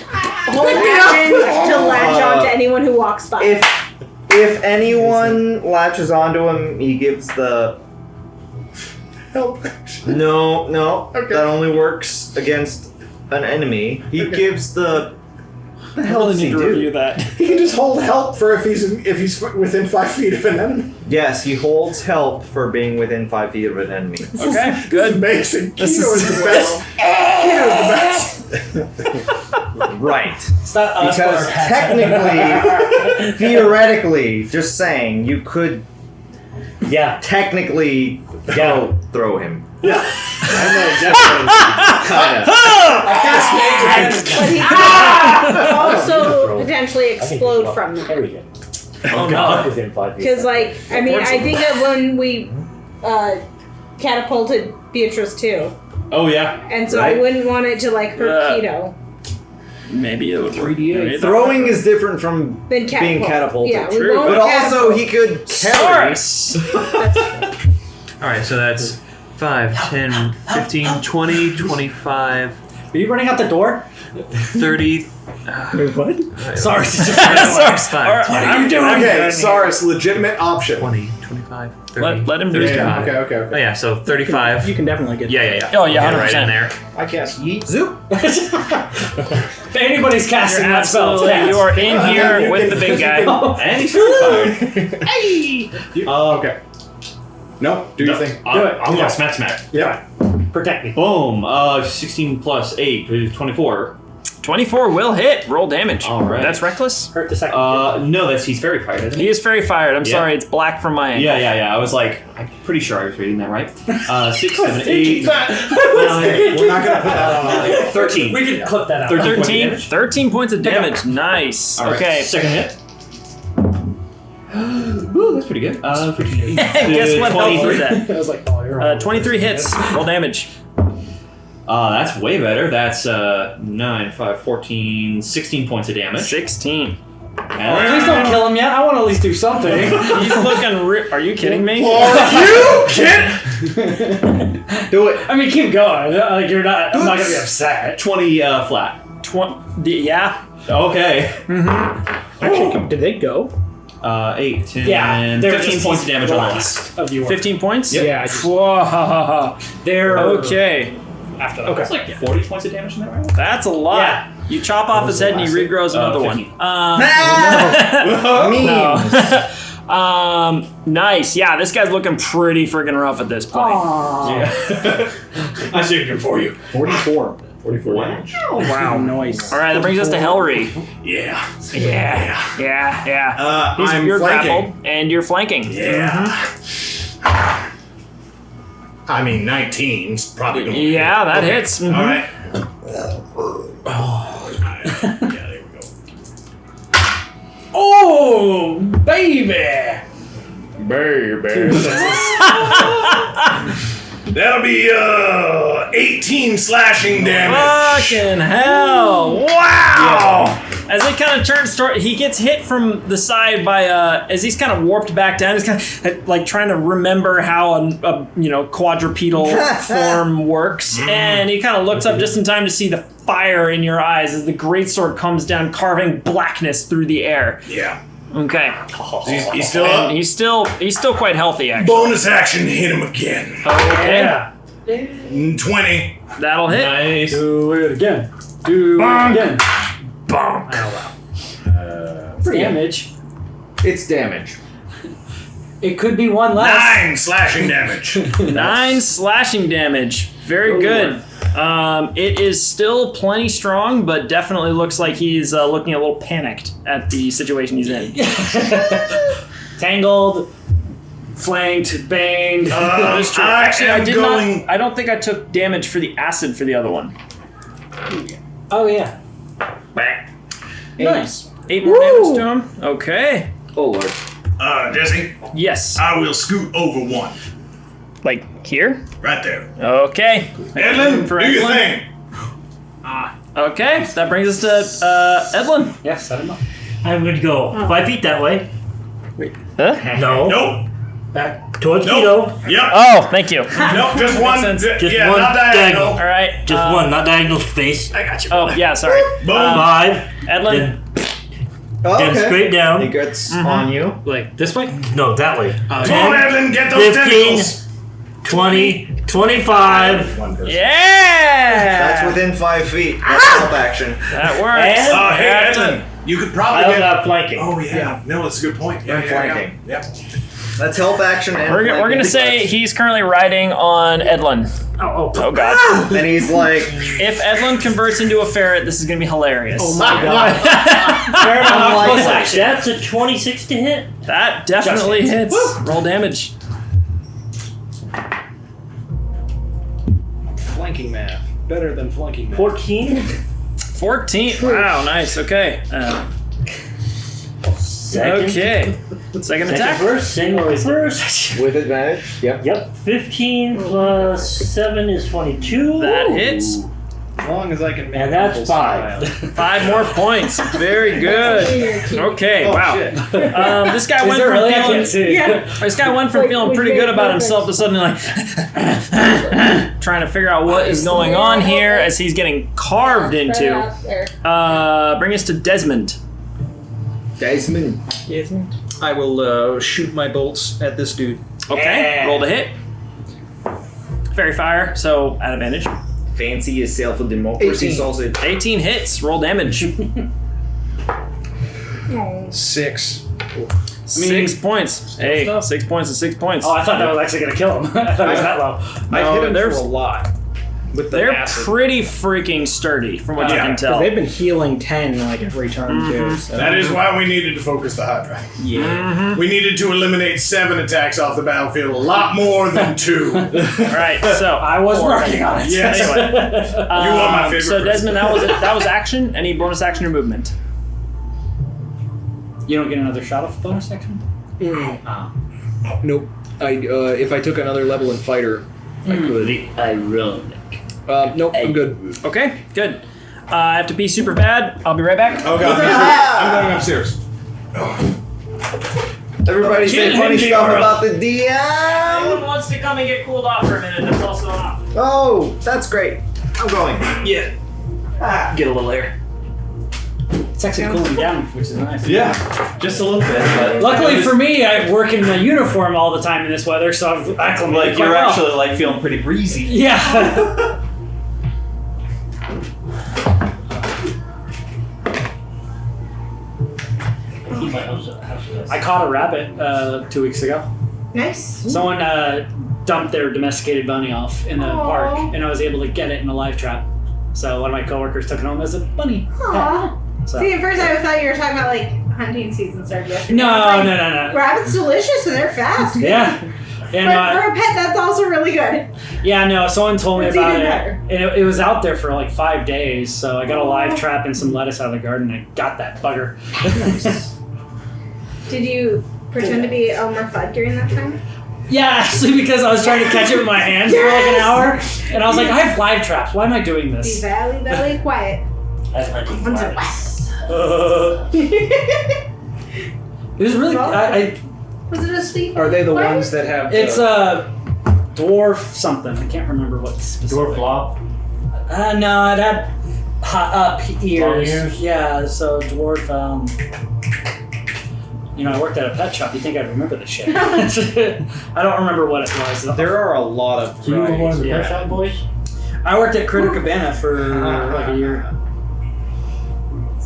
hold action to latch on to anyone who walks by. If anyone latches onto him, he gives the help. No, that only works against an enemy. He gives the hell does he do? That. He can just hold help for if he's within 5 feet of an enemy. Yes, he holds help for being within 5 feet of an enemy. Okay, good. Amazing. Kino is the best. Kino is the best. Right. It's not us, because but our technically, theoretically, just saying, you could technically throw him. Yeah. I know, definitely. But he could also potentially explode from them. Oh God! Within 5 feet. Because, like, I mean, I think of when we catapulted Beatrice too. Oh yeah. And so I wouldn't want it to like hurt Keto. Maybe it would 3d8. Throwing is different from Then being catapulted. Yeah, we True. won't But also he could carry. Alright, so that's 5, 10, 15, 20, 25. Are you running out the door? 30. Wait, what? Sorry. I'm doing okay, Saurus, legitimate option. 20, 25, 30. Let him do his job. Okay. Oh yeah, so 35. You can definitely get. Yeah. Oh yeah, Get 100%. right in there. I cast Yeet. Zoop. If anybody's casting You're that spell, absolutely- you are in here with the big guy. And he's fired. Hey! Okay. No, do your thing. I'm going smack. Yeah. Protect me. Boom. 16 plus 8, 24. 24 will hit. Roll damage. All right. That's reckless. Hurt the second. No, he's very fired, isn't he? He is very fired. I'm Yeah. sorry, it's black from my end. Yeah. I was like, I'm pretty sure I was reading that right. 6, 7, 8, 9. We're not gonna put that on. 13. We can clip that out. 13 points of damage. Nice. All right, Okay. second hit. Ooh, that's pretty good. Guess what health is that? I was like, oh, you're 23 hits. Roll damage. That's way better. That's 9, 5, 14, 16 points of damage. 16. Please don't kill him yet. I want to at least do something. He's looking. Are you kidding me? Are you kidding? Do it. I mean, keep going. Like you're not. I'm not gonna be upset. 20 flat. Yeah. Okay. Actually, did they go? 8, 10, Yeah, they're 15 just points of damage the on last of you. 15 points? Yep. Yeah. I just- Whoa. They're Okay. after that. Okay. That's like 40 points of damage in that round. That's a lot. Yeah. You chop off his head and he regrows another one. 15. No. Nice. Yeah, this guy's looking pretty friggin' rough at this point. Yeah. I saved him for you. 44. 44 damage. Oh, wow. Nice. All right, that brings us to Helry. Yeah. Yeah. You're flanking. grappled and you're flanking. Yeah. I mean, 19's probably going to Yeah, that hits. Mhm. All right. Yeah, there we go. Oh, baby. That'll be 18 slashing damage. Fucking hell! Wow! As it kind of turns, he gets hit from the side by as he's kind of warped back down. He's kind of like trying to remember how a quadrupedal form works, and he kind of looks up just in time to see the fire in your eyes as the greatsword comes down, carving blackness through the air. Yeah. Okay. He's still up. He's still quite healthy, actually. Bonus action, hit him again. Okay. Yeah. 20. That'll hit. Nice. Do it again. Do it again. Bonk. Damage. It's damage. It could be one less. 9 slashing damage. 9 slashing damage. Very good. It is still plenty strong, but definitely looks like he's looking a little panicked at the situation he's in. Tangled, flanked, banged. That is true. I Actually, I am did going- not. I don't think I took damage for the acid for the other one. Oh yeah. Nice. 8 more damage to him. Okay. Oh lord. Jesse, Yes. I will scoot over one. Like here? Right there. Okay. Edlin, For do your Edlin. thing. Okay, that brings us to Edlin. Yeah, set him up. I'm going to go 5 feet that way. Wait. Huh? No. Nope. Back towards Nope. Keto. Yep. Oh, thank you. Nope, just one. Just Yeah, one not diagonal. All right. Just one, not diagonal space. I got you. Oh, yeah, sorry. Boom. 5. Edlin. Then straight down. He gets on you. Like this way? No, that way. Come on, Edlin, get those 15, tentacles. 20, 25. One person. Yeah! That's within 5 feet. That's help action. That works. And- Hey, Edlin, you could I probably also get. have flanking. Oh yeah. No, that's a good point. Yeah, And flanking. Yeah. That's help action and We're flanking. gonna say he's currently riding on Edlin. Oh God. And he's like, If Edlin converts into a ferret, this is gonna be hilarious. Oh my god. Fair enough. Plus action. That's a 26 to hit. That definitely hits. Roll damage. Flanking math. Better than flunking math. 14. 14. Wow, nice. Okay. Second. Okay. Second attack. First, single first. with advantage. Yep. Yep. 15 plus 7 is 22. That hits. As long as I can make And that's people 5. smile. 5 more points. Very good. Okay. Oh, Wow. shit. This guy Is went there from really? I feeling. can't see. This guy went from feeling pretty good about himself to suddenly like trying to figure out what is going on here as he's getting carved into. Bring us to Desmond. Desmond. I will shoot my bolts at this dude. Okay. Yeah. Roll to hit. Fairy fire. So at advantage. Fancy yourself a democracy 18. sausage. 18 hits. Roll damage. 6. 6 points. Hey, 6 points is 6 points. Oh, I thought that was actually going to kill him. I thought it was that low. I hit him for there's- a lot. With the They're acid. pretty freaking sturdy, from what you can tell. They've been healing 10 like every turn too. So. That is why we needed to focus the Hydra. Yeah. We needed to eliminate 7 attacks off the battlefield, a lot more than 2. All right, so I was working on it. Yes. anyway, You are my favorite so Desmond, person. that was action. Any bonus action or movement? You don't get another shot off the bonus section? Nope. If I took another level in fighter, I could. The ironic. Nope, I'm good. Okay, good. I have to pee super bad. I'll be right back. Oh god, I'm going upstairs. Everybody say Kill funny him, stuff Dora. about the DM. Anyone wants to come and get cooled off for a minute, that's also an option. Oh, that's great. I'm going. Yeah. Get a little air. It's actually cooling down, which is nice. Yeah, just a little bit. But Luckily for me, I work in a uniform all the time in this weather, so I've acclimated like quite you're well. actually like feeling pretty breezy. Yeah. I caught a rabbit 2 weeks ago. Nice. Someone dumped their domesticated bunny off in the Aw. park, and I was able to get it in a live trap. So one of my coworkers took it home as a bunny. Aww. So. See, at first I thought you were talking about like hunting season started yesterday. No, I was no, like, no, no. Rabbit's delicious and they're fast. Yeah. But And for a pet, that's also really good. yeah, no, someone told me It's about even it. better. And it was out there for like 5 days, so I got a live trap and some lettuce out of the garden. And I got that bugger. Did you pretend to be Elmer Fudd during that time? Yeah, actually, because I was trying to catch it with my hands for like an hour, and I was like, I have live traps. Why am I doing Be this? very quiet. One's a It was really. Was it a sleep? Are they the What? ones that have? It's a dwarf something. I can't remember what specific. Dwarf blob. No, it had up ears. Long ears? Yeah, so dwarf. You know, I worked at a pet shop. You think I'd remember this shit? I don't remember what it was. There are a lot of. So you were one of the Yeah. pet shop boys? I worked at Critter Cabana for like a year.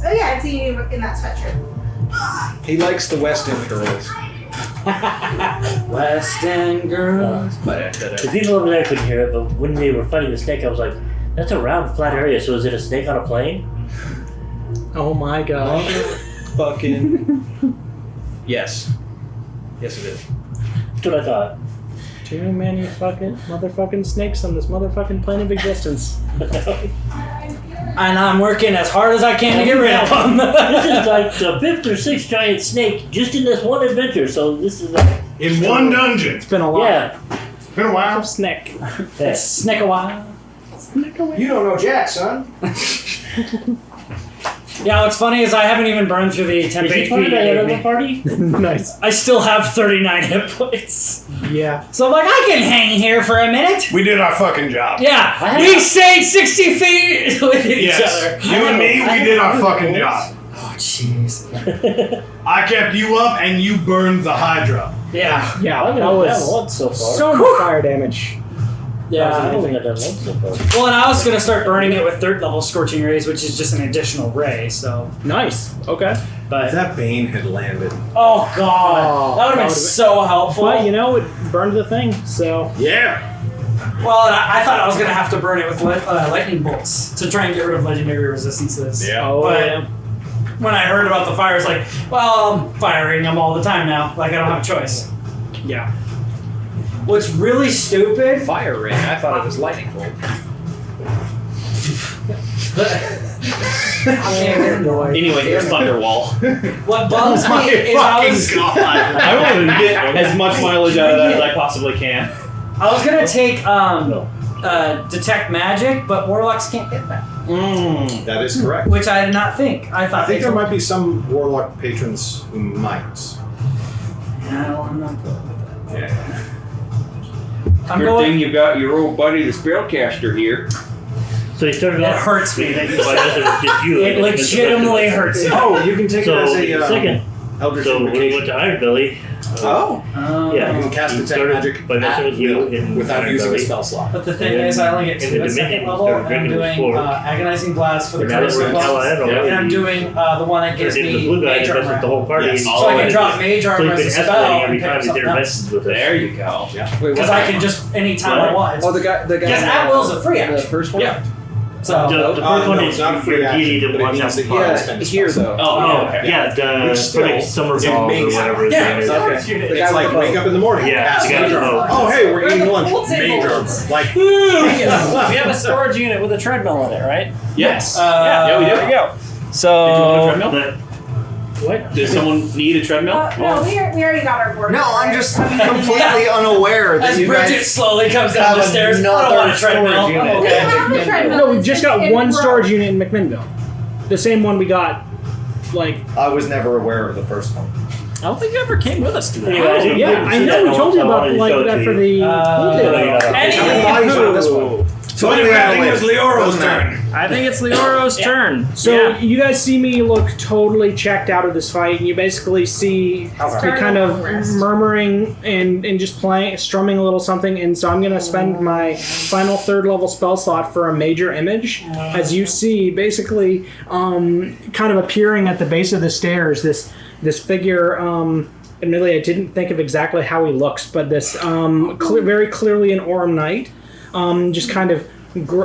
Oh yeah, I've seen you in that sweatshirt. He likes the West End girls. West End girls. The people over there couldn't hear it, but when they were fighting the snake, I was like, that's a round, flat area, so is it a snake on a plane? Oh my god. Fucking. Yes. Yes, it is. That's what I thought. Too many fucking motherfucking snakes on this motherfucking plane of existence. And I'm working as hard as I can to get rid of them. This is like the 5th or 6th giant snake just in this one adventure, so this is like... In one dungeon. It's been a lot. Yeah. It's been a while. Snake. It's Snick a while. Snake away. You don't know Jack, son. Yeah, what's funny is I haven't even burned through the temp Is he HP part you of that gave other me. party? Nice. I still have 39 hit points. Yeah. So I'm like, I can hang here for a minute. We did our fucking job. Yeah, we stayed 60 feet with each Yes. other. You and me, we did our fucking job. Oh, jeez. I kept you up and you burned the Hydra. Yeah. Yeah, I've that only was done once so far. so much fire damage. I've Yeah. only done once so far. Well, and I was going to start burning it with 3rd level Scorching Rays, which is just an additional ray, so. Nice. Okay. But. If that Bane had landed. Oh, God. Oh, that would have been so helpful. But, you know, it burned the thing, so. Yeah. Well, and I thought I was going to have to burn it with lightning bolts to try and get rid of legendary resistances. Yeah. Oh, But yeah. when I heard about the fire, it's like, well, I'm firing them all the time now. Like, I don't have a choice. Yeah. What's really stupid... Fire ring. I thought it was lightning bolt. Anyway, here's Thunderwall. What bugs me is I was... I want to get as much mileage out of that as I possibly can. I was gonna take detect magic, but warlocks can't get that, That is correct. which I did not think. I thought I think they there might be some warlock patrons who might. No, I'm not good with that. Yeah. I'm Good going. thing you got your old buddy, the Spellcaster, here. So he started It off. hurts me that you But said it was just you. it. Legitimately hurts me. Oh, you can take So it as a second. Eldritch So when we went Invocation. to Iron Belly, Oh. yeah, You can cast he detect started magic by messing with you in without Iron using a Belly. spell slot. But the thing And is, I only get in 2 the at second Dominion, level, started and I'm drinking doing before. agonizing blast for the And now that first we're in Cala level, Anor, and I'm doing the one that gives There's the me blue guy mage that messes with the armor. whole party. Yes. and So I can drop mage so armor he's as a been spell escalating and every pick time up he's something there else. messes with us. There you go. Yeah. Wait, Because I can just anytime I want. Oh, the guy. Because at will's a free action. The first one. Yeah. So The first one no, is it's not a free your deity action, that but it wants means out that the he fire. has Yeah, spend here spell though. Oh, okay. Yeah, the Which for like still, summer it balls or makes- whatever. Yeah, the name is. okay. It's like wake up in the morning. Yeah, cast you got mage the armor. boat. Oh, hey, we're eating lunch. We'll take Mage both. armor. Like, We have a storage unit with a treadmill in it, right? Yes. Yeah, we do. There you go. Did you want a So treadmill? But what? Does someone need a treadmill? No, we already got our board. No, I'm just completely unaware that As you Bridget guys slowly comes down the have stairs, I don't another want a treadmill. storage unit. I'm We okay. have the treadmill. No, we've just got It's one in storage unit in McMinnville. The same one we got, like. I was never aware of the first one. I don't think you ever came with us to that. Anyway, I didn't Yeah, get I to know that we told you I about wanted to like show it that to for you. the. So anyway, I think it's Leoro's turn. I think it's Leoro's turn. So Yeah. you guys see me look totally checked out of this fight, and you basically see me kind of murmuring and just playing, strumming a little something. And so I'm going to spend my final 3rd level spell slot for a major image. As you see, basically, kind of appearing at the base of the stairs, this figure. Admittedly, I didn't think of exactly how he looks, but this very clearly an Aurum Knight. Just kind of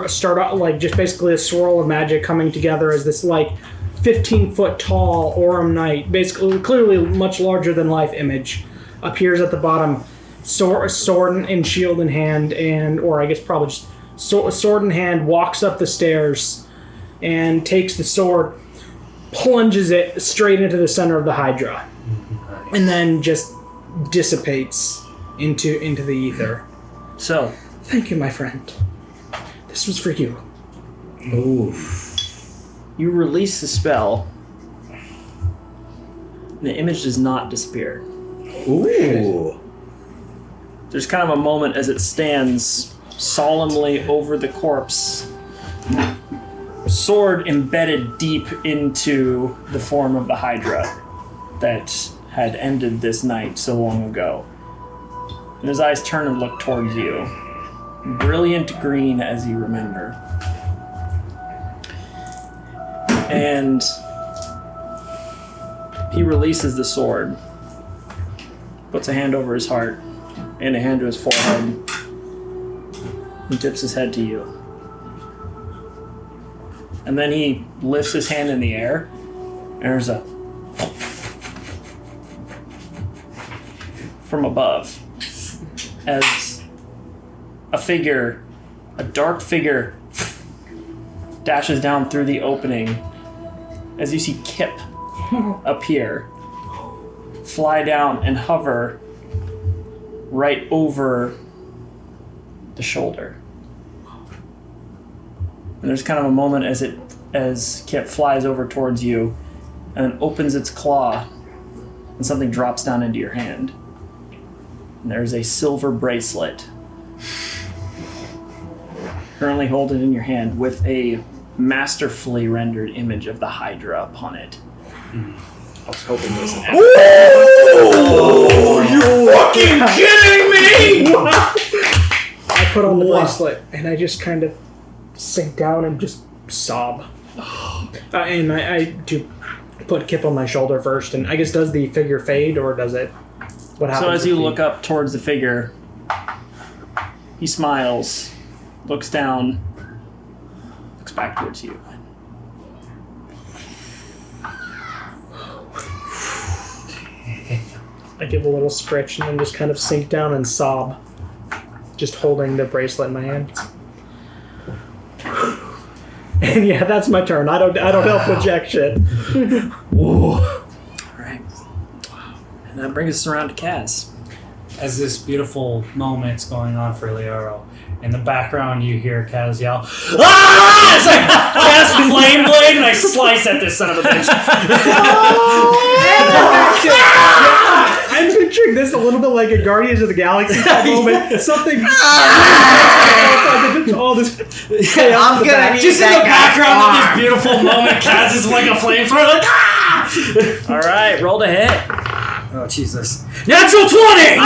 start out like just basically a swirl of magic coming together as this like 15-foot tall Aurum Knight, basically clearly much larger than life image, appears at the bottom, sword and shield in hand, or I guess probably just sword in hand, walks up the stairs and takes the sword, plunges it straight into the center of the Hydra, and then just dissipates into the ether. So, thank you, my friend. This was for you. Ooh. You release the spell. The image does not disappear. Ooh. There's kind of a moment as it stands solemnly over the corpse. Sword embedded deep into the form of the Hydra that had ended this night so long ago. And his eyes turn and look towards you. Brilliant green as you remember. And he releases the sword, puts a hand over his heart and a hand to his forehead, and tips his head to you. And then he lifts his hand in the air, and there's a from above as a figure, a dark figure, dashes down through the opening as you see Kip appear, fly down and hover right over the shoulder. And there's kind of a moment as as Kip flies over towards you and then opens its claw and something drops down into your hand. And there's a silver bracelet. Currently hold it in your hand with a masterfully rendered image of the Hydra upon it. I was hoping this would happen. Oh, you fucking kidding me? I put on the bracelet and I just kind of sink down and just sob. And I do put Kip on my shoulder first, and I guess does the figure fade or does it? What happens? So as you look up towards the figure, he smiles, looks down, looks back towards you. I give a little stretch and then just kind of sink down and sob, just holding the bracelet in my hand. And yeah, that's my turn. I don't help with jack shit. All right, and that brings us around to Kaz. As this beautiful moment's going on for Leoro, in the background you hear Kaz yell, "Ah!" It's like, I have flame blade and I slice at this son of a bitch. I'm picturing this a little bit like a Guardians of the Galaxy moment. Something. All this. I'm gonna need just in that the guy's background of arm. this beautiful moment, Kaz is like a flamethrower, like ah! All right, roll to hit. Oh Jesus! Natural 20.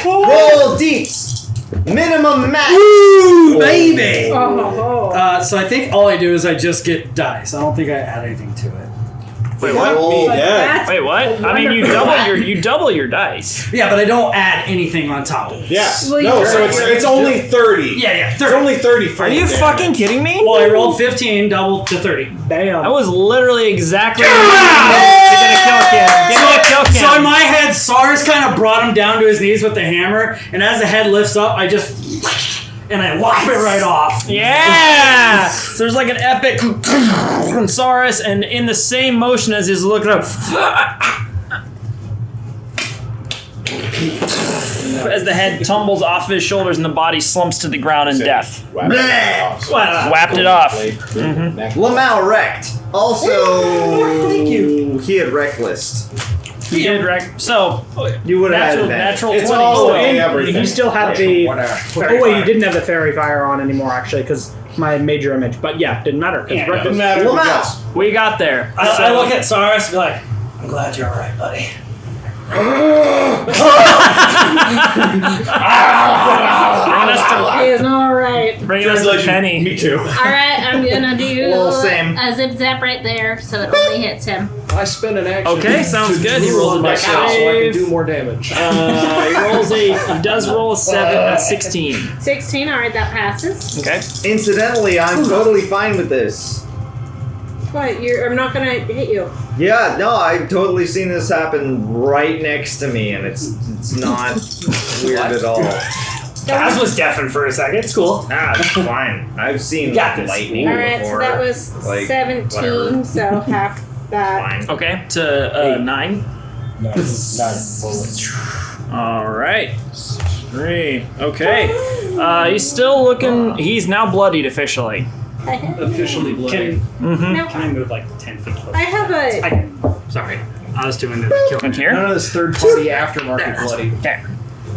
Roll deeps. Minimum max. Ooh, baby! Oh. So I think all I do is I just get dice. I don't think I add anything to it. Wait, what? That's Wait, what? I mean, you double your dice. Yeah, but I don't add anything on top of it. Yeah. Well, No, you're so right. it's only 30. Yeah, It's only 30. Are you fucking kidding me? Well, I rolled 15, doubled to 30. Damn. That was literally exactly what you needed to get a kill cam. Give me a kill cam. So in my head, Sars kind of brought him down to his knees with the hammer, and as the head lifts up, I just and I whop it right off. Yeah! So there's like an epic from Saurus, and in the same motion as he's looking up, as the head tumbles off his shoulders and the body slumps to the ground in death. Whapped it off. Lamau wrecked. Also, thank you. He had reckless. He did wreck. So you would have had natural advantage. 20. Oh, and you still have the. Oh wait, you didn't have the fairy fire on anymore actually, because my major image. But yeah, didn't matter. Yeah, didn't matter. We got there. I look at Sars and be like, I'm glad you're alright, buddy. He is all right. Bring us to Penny. Me too. All right, I'm gonna do Well, same. a zip zap right there, so it only hits him. I spend an action. Okay, sounds good. He rolls a dex myself so I can save. do more damage. He does roll a 16. 16. All right, that passes. Okay. Incidentally, I'm totally fine with this. What? I'm not gonna hit you. Yeah, no, I've totally seen this happen right next to me, and it's not weird at all. Kaz was deafened for a second. It's cool. It's fine. I've seen got this. lightning All right, before. so that was like, 17, whatever. so half that. Okay, to 9. All right. 3. Okay. He's still looking. He's now bloodied officially. Officially bloody. No. Can I move like 10 feet closer? I have a. Sorry. I was doing the kill. Here? None of this third-party aftermarket bloody. Okay.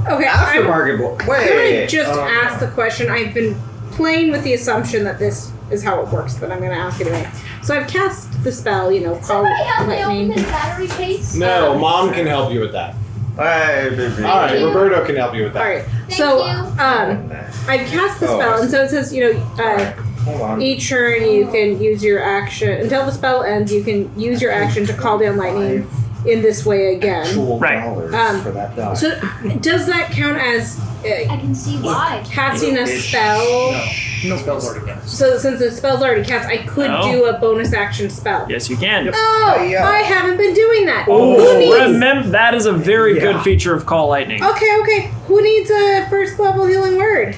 Okay, Aftermarket I'm Wait. gonna just ask the question. I've been playing with the assumption that this is how it works, but I'm gonna ask it anyway. So I've cast the spell, call Somebody help me lightning. open this battery case. No, Mom can help you with that. All right, Roberto can help you with that. All right. So I've cast the spell, and so it says, Hold on. each turn you can use your action until the spell ends. You can use your action to call down lightning in this way again. Right. For that die. So does that count as I can see why. casting a spell? No spell's already cast. So since the spell's already cast, I could No. do a bonus action spell. Yes, you can. Oh, I haven't been doing that. Who Oh, needs? remember that is a very good feature of Call Lightning. Okay. Who needs a first level healing word?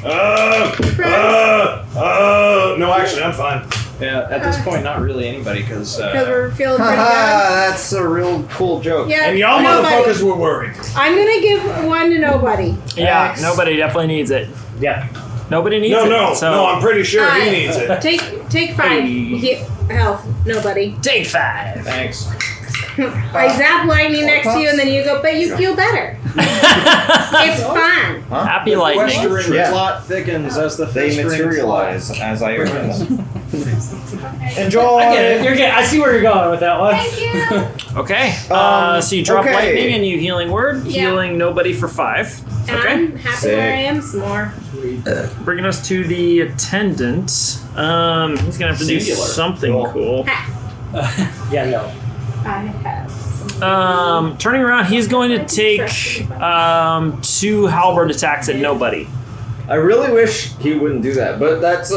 No, actually, I'm fine. Yeah, at this point, not really anybody, because Because we're feeling pretty good. That's a real cool joke. Yeah, And y'all nobody. motherfuckers were worried. I'm gonna give one to nobody. Yeah, nobody definitely needs it. Yeah. Nobody needs No, it. no, so no. I'm pretty sure he needs it. Take 5 health. Nobody. Take 5. Thanks. I zap lightning next to you, and then you go, but you feel better. It's fun. Huh? Happy lightning. Western Yeah. plot thickens as the They festering materialize as I open them. Enjoy. I get it. You're getting, I see where you're going with that one. Thank you. Okay. So you drop okay. lightning and you healing word. Yeah. Healing nobody for 5. And Okay. I'm happy where I am some more. Bringing us to the attendant. He's gonna have to do Singular. something cool. Yeah, no. I have. Turning around, he's going to take 2 halberd attacks at nobody. I really wish he wouldn't do that, but that's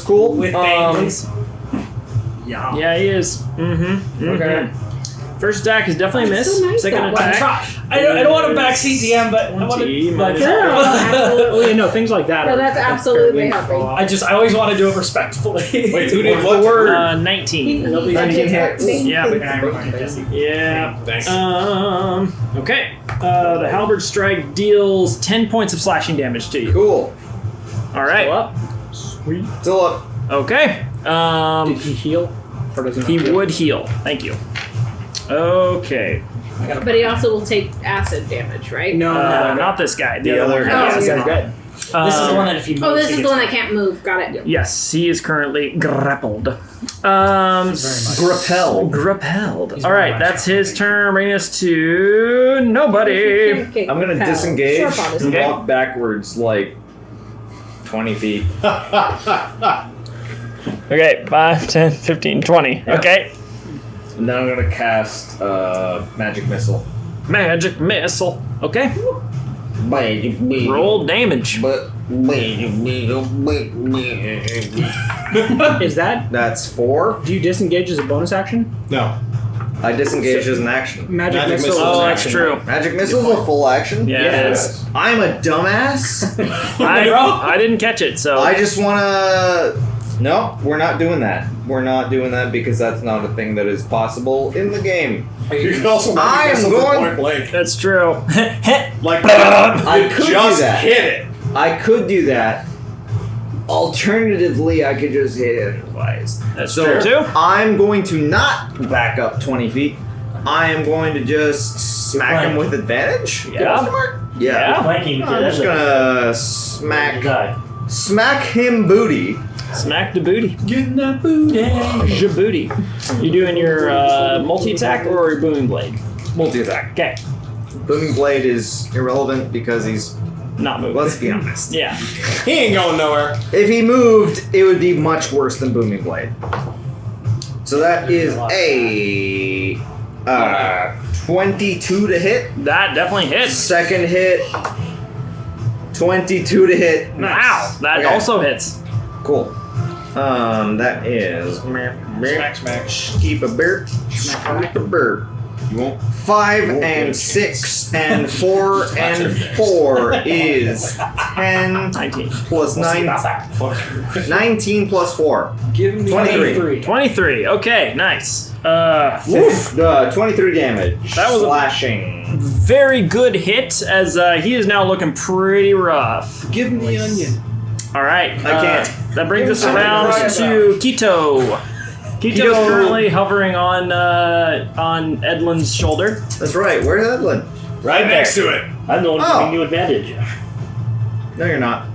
cool. With bangs. Yeah, he is. Mm-hmm. Okay. First attack is definitely a miss. so nice Second that attack. I don't want to backseat DM, but I want to. Like, Well, you know, things like that. No, are- that's fairly absolutely helping. I always want to do it respectfully. Wait, who did What's what? the word? 19. He 19 hits. Yeah. Yeah. Thanks. Okay. The halberd strike deals 10 points of slashing damage to you. Cool. All right. Sweet. Still up. Okay. Did he heal? Or does He would heal. Thank you. Okay. But he also will take acid damage, right? No, not this guy. The, The other other one. guy. Oh, This is good. This is the one that if you move, Oh, this he is the gets- one that can't move. Got it. Yes, he is currently grappled. Grappled. All right, that's his turn. Bringing us to nobody. Okay, I'm gonna pal. disengage Short bond is and Okay. walk backwards like 20 feet. Okay, 5, 10, 15, 20. Yeah. Okay. And then I'm gonna cast magic missile. Magic missile. Okay. Roll damage. Is that? That's 4. Do you disengage as a bonus action? No. I disengage as an action. Magic missile. missile. is Oh, an that's action. true. Magic missile's a full action? Yeah, it is. I'm a dumbass. I didn't catch it, so. I just wanna. No, we're not doing that. We're not doing that because that's not a thing that is possible in the game. You can also make I'm this going- point blank. That's true. Like, I you could just do that. hit it. I could do that. Alternatively, I could just hit it twice. That's So true, too. I'm going to not back up 20 feet. I am going to just smack him with advantage. Yeah. Question mark? Yeah. Flanking, I'm just gonna smack him booty. Smack the booty. Get that booty. Jabooty. You doing your multi-attack or your booming blade? Multi-attack. Okay. Booming blade is irrelevant because he's not moving. Let's be honest. Yeah. He ain't going nowhere. If he moved, it would be much worse than booming blade. So that is a 22 to hit. That definitely hits. Second hit, 22 to hit. Wow, that Okay. also hits. Cool. That is Smack. keep a bear. Keep a bird. You won't. 5 and 6 and 4 and 4 is 10 19 plus 9. 19 plus 4. Give him the 23. 23. Okay, nice. 23 damage. That was a slashing. very good hit as he is now looking pretty rough. Give him the onion. All right. I can't. That brings us Give him around something to to Quito. Quito's currently hovering on Edlin's shoulder. That's right. Where's Edlin? Right next to it. I'm the one Oh. giving you advantage. No, you're not.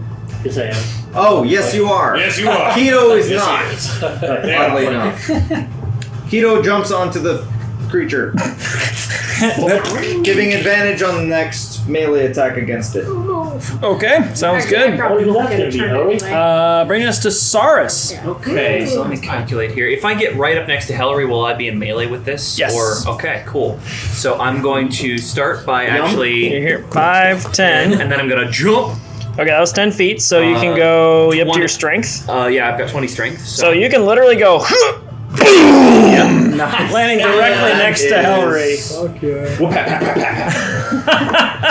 Yes, I am. Oh, yes, you are. Yes, you are. Keto is Yes, not. he is. Oddly enough. Keto jumps onto the creature, giving advantage on the next melee attack against it. Okay, sounds good. Bringing us to Saurus. Okay, so let me calculate here. If I get right up next to Hillary, will I be in melee with this? Yes. Or okay, cool. So I'm going to start by You're actually here. 5, 10. and then I'm gonna jump. Okay, that was 10 feet, so you can go up to your strength. Yeah, I've got 20 strength. So you can literally go boom, landing directly next to Hillary. Okay.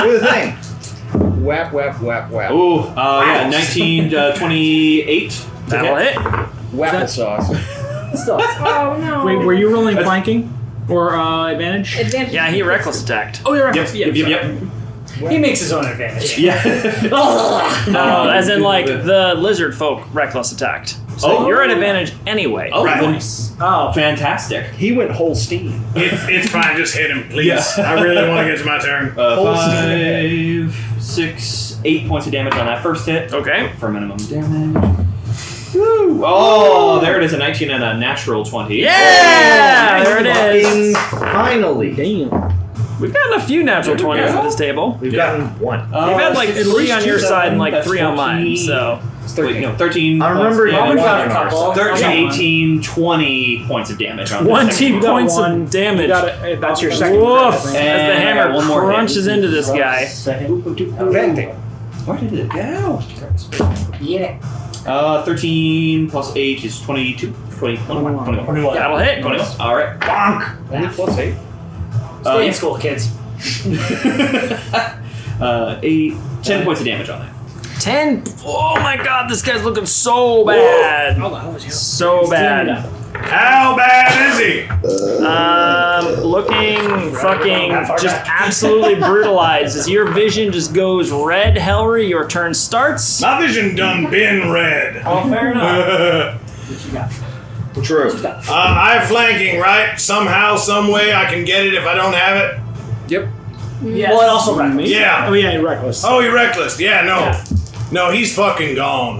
Do the thing. Whap, whap, whap, whap. Ooh, yeah, 19, 28. That'll hit. Wapple sauce. Oh no. Wait, were you rolling flanking or advantage? Advantage. Yeah, he reckless attacked. Oh, you're Yep, reckless. yep. He makes his own advantage. Yeah. No, as in like the lizard folk reckless attacked. So you're at advantage anyway. Oh, Right. nice. Oh, fantastic. He went whole steam. It's fine. Just hit him, please. Yeah. I really want to get to my turn. 5, 6, 8 points of damage on that first hit. Okay. For minimum damage. Woo! Oh, there it is, a 19 and a natural 20. Yeah! There it is. Finally. Damn. We've gotten a few natural 20s at this table. We've gotten one. We've had like 3 on your side and like 3 on mine, so. 13. Wait, no, 13. I remember you damage. got a couple. 13, 18, 20 points of damage on 20 this. points of damage. That's your second. Woof! crit, I think. As the hammer one more crunches into this guy. Venting. Where did it go? Yeah. 13 plus 8 is 22. 21. That'll hit. 21. Alright. Bonk! Only plus 8. Stay in school, kids. 10 points of damage on that. 10. Oh my god, this guy's looking so bad. So bad. How bad is he? Looking fucking just absolutely brutalized. As your vision just goes red, Helry, your turn starts. My vision done been red. Oh, fair enough. True. I have flanking, right? Somehow, some way, I can get it if I don't have it. Yep. Yes. Well, it also reckless. Yeah. Oh yeah, you're reckless. Oh, you're reckless. Yeah, no. No, he's fucking gone.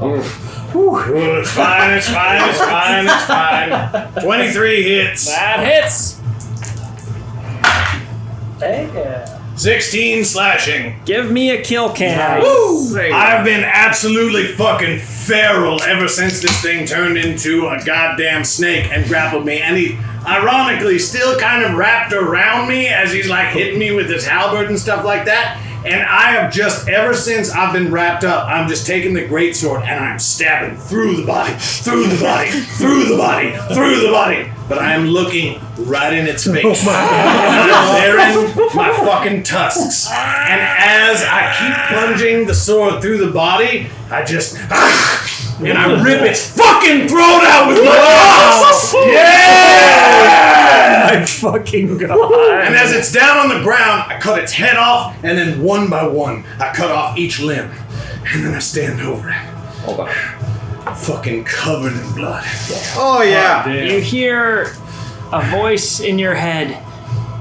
Ooh, it's fine, it's fine, it's fine, it's fine. 23 hits. That hits. 16 slashing. Give me a kill cam. Woo! I've been absolutely fucking feral ever since this thing turned into a goddamn snake and grappled me. And he, ironically, still kind of wrapped around me as he's like hitting me with his halberd and stuff like that. And I have just, ever since I've been wrapped up, I'm just taking the greatsword and I'm stabbing through the body, through the body, through the body, through the body. But I am looking right in its face. And I'm baring my fucking tusks. And as I keep plunging the sword through the body, I just, and I rip its fucking throat out with my tusks! Yeah! My fucking god. And as it's down on the ground, I cut its head off, and then one by one, I cut off each limb. And then I stand over it. Hold on. Fucking covered in blood. Oh, yeah. You hear a voice in your head.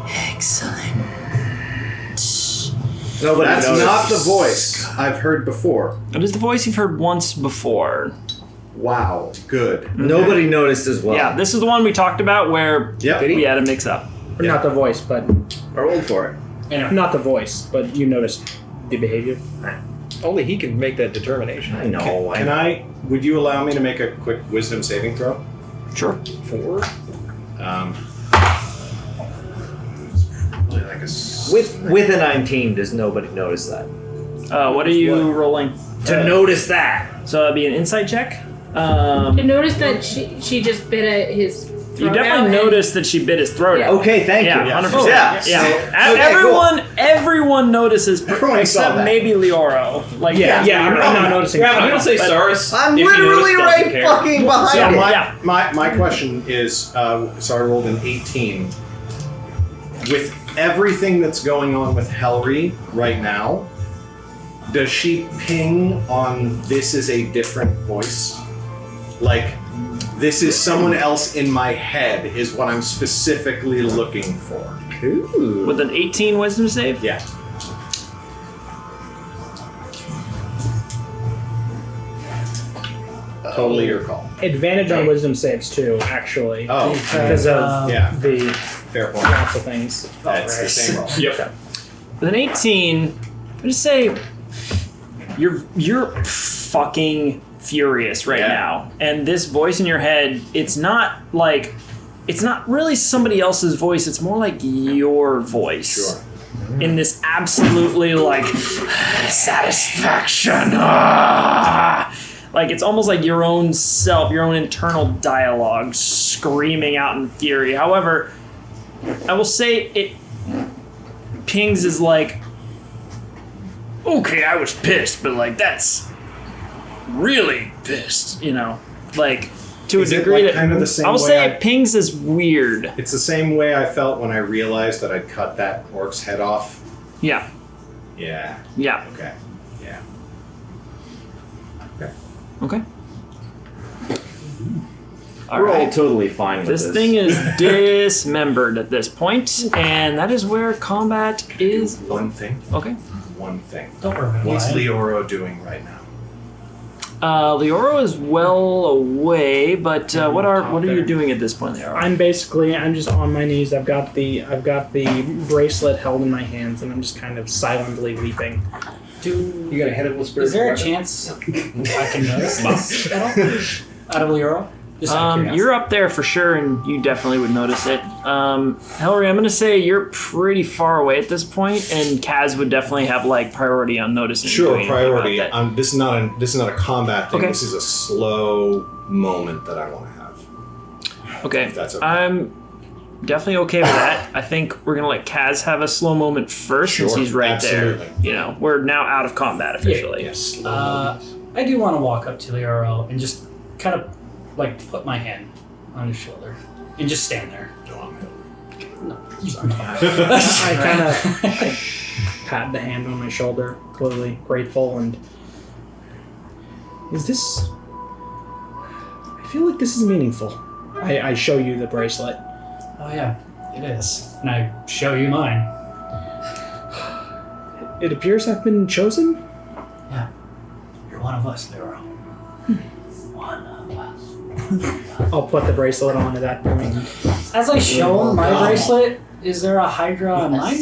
Excellent. Nobody That's noticed. not the voice I've heard before. It is the voice you've heard once before. Wow. Good. Nobody noticed as well. Yeah, this is the one we talked about where Yep. we had a mix up. Or not the voice, but I rolled for it. anyway, not the voice, but you noticed the behavior. Only he can make that determination. I know. Can I? Would you allow me to make a quick wisdom saving throw? Sure. 4. Probably like a With a 19, does nobody notice that? What are you rolling? To notice that. So that'd be an insight check. To notice that she just bit at his You throat definitely out noticed that she bit his throat out. Okay, thank Yeah, you. 100%. Yeah. Yeah. Okay, Everyone notices, Everyone saw except that. maybe Leoro. Like, I'm not noticing. I'm gonna say Saurus. I'm if you literally notice, right doesn't care. fucking behind So it. my question is, so I rolled an 18. With everything that's going on with Helry right now, does she ping on this is a different voice? Like, this is someone else in my head is what I'm specifically looking for. Ooh. With an 18 wisdom save? Yeah. Totally your call. Advantage on wisdom saves too, actually. Oh, because of yeah. the Fair point. lots of things. That's the same roll. Yep. With an 18, I just say you're fucking furious right now. And this voice in your head, it's not really somebody else's voice, it's more like your voice. Sure. In this absolutely like satisfaction. Like it's almost like your own self, your own internal dialogue screaming out in fury. However, I will say it pings is like, okay, I was pissed, but like that's really pissed, you know, like to Is a it, degree like, that kind of the same I will way say I- it pings is weird. It's the same way I felt when I realized that I'd cut that orc's head off Yeah. Yeah. Yeah. Okay. Yeah. Okay. We're all totally fine with this. This thing is dismembered at this point, and that is where combat is. One thing. Okay. One thing. Don't remember. What's Leoro doing right now? Leoro is well away, but what are you doing at this point, Leoro? I'm just on my knees. I've got the bracelet held in my hands, and I'm just kind of silently weeping. You got a head of spirit. Is there a chance I can notice this at all? Out of Leoro? You're up there for sure, and you definitely would notice it. Hillary, I'm going to say you're pretty far away at this point, and Kaz would definitely have like priority on noticing. Sure, doing priority. anything about This is not a combat thing. Okay. This is a slow moment that I want to have. that. Okay. If that's okay. I'm definitely okay with that. I think we're going to let Kaz have a slow moment first, since Sure, he's right absolutely. there. You know, we're now out of combat officially. Yes. I do want to walk up to Leoro and just kind of like put my hand on his shoulder and just stand there. No, I kind of pat the hand on my shoulder, clearly grateful, and is this? I feel like this is meaningful. I show you the bracelet. Oh yeah, it is, and I show you mine. It appears I've been chosen. Yeah, you're one of us, Leoro. One of us. I'll put the bracelet on at that point. As I show him my bracelet, is there a Hydra on mine?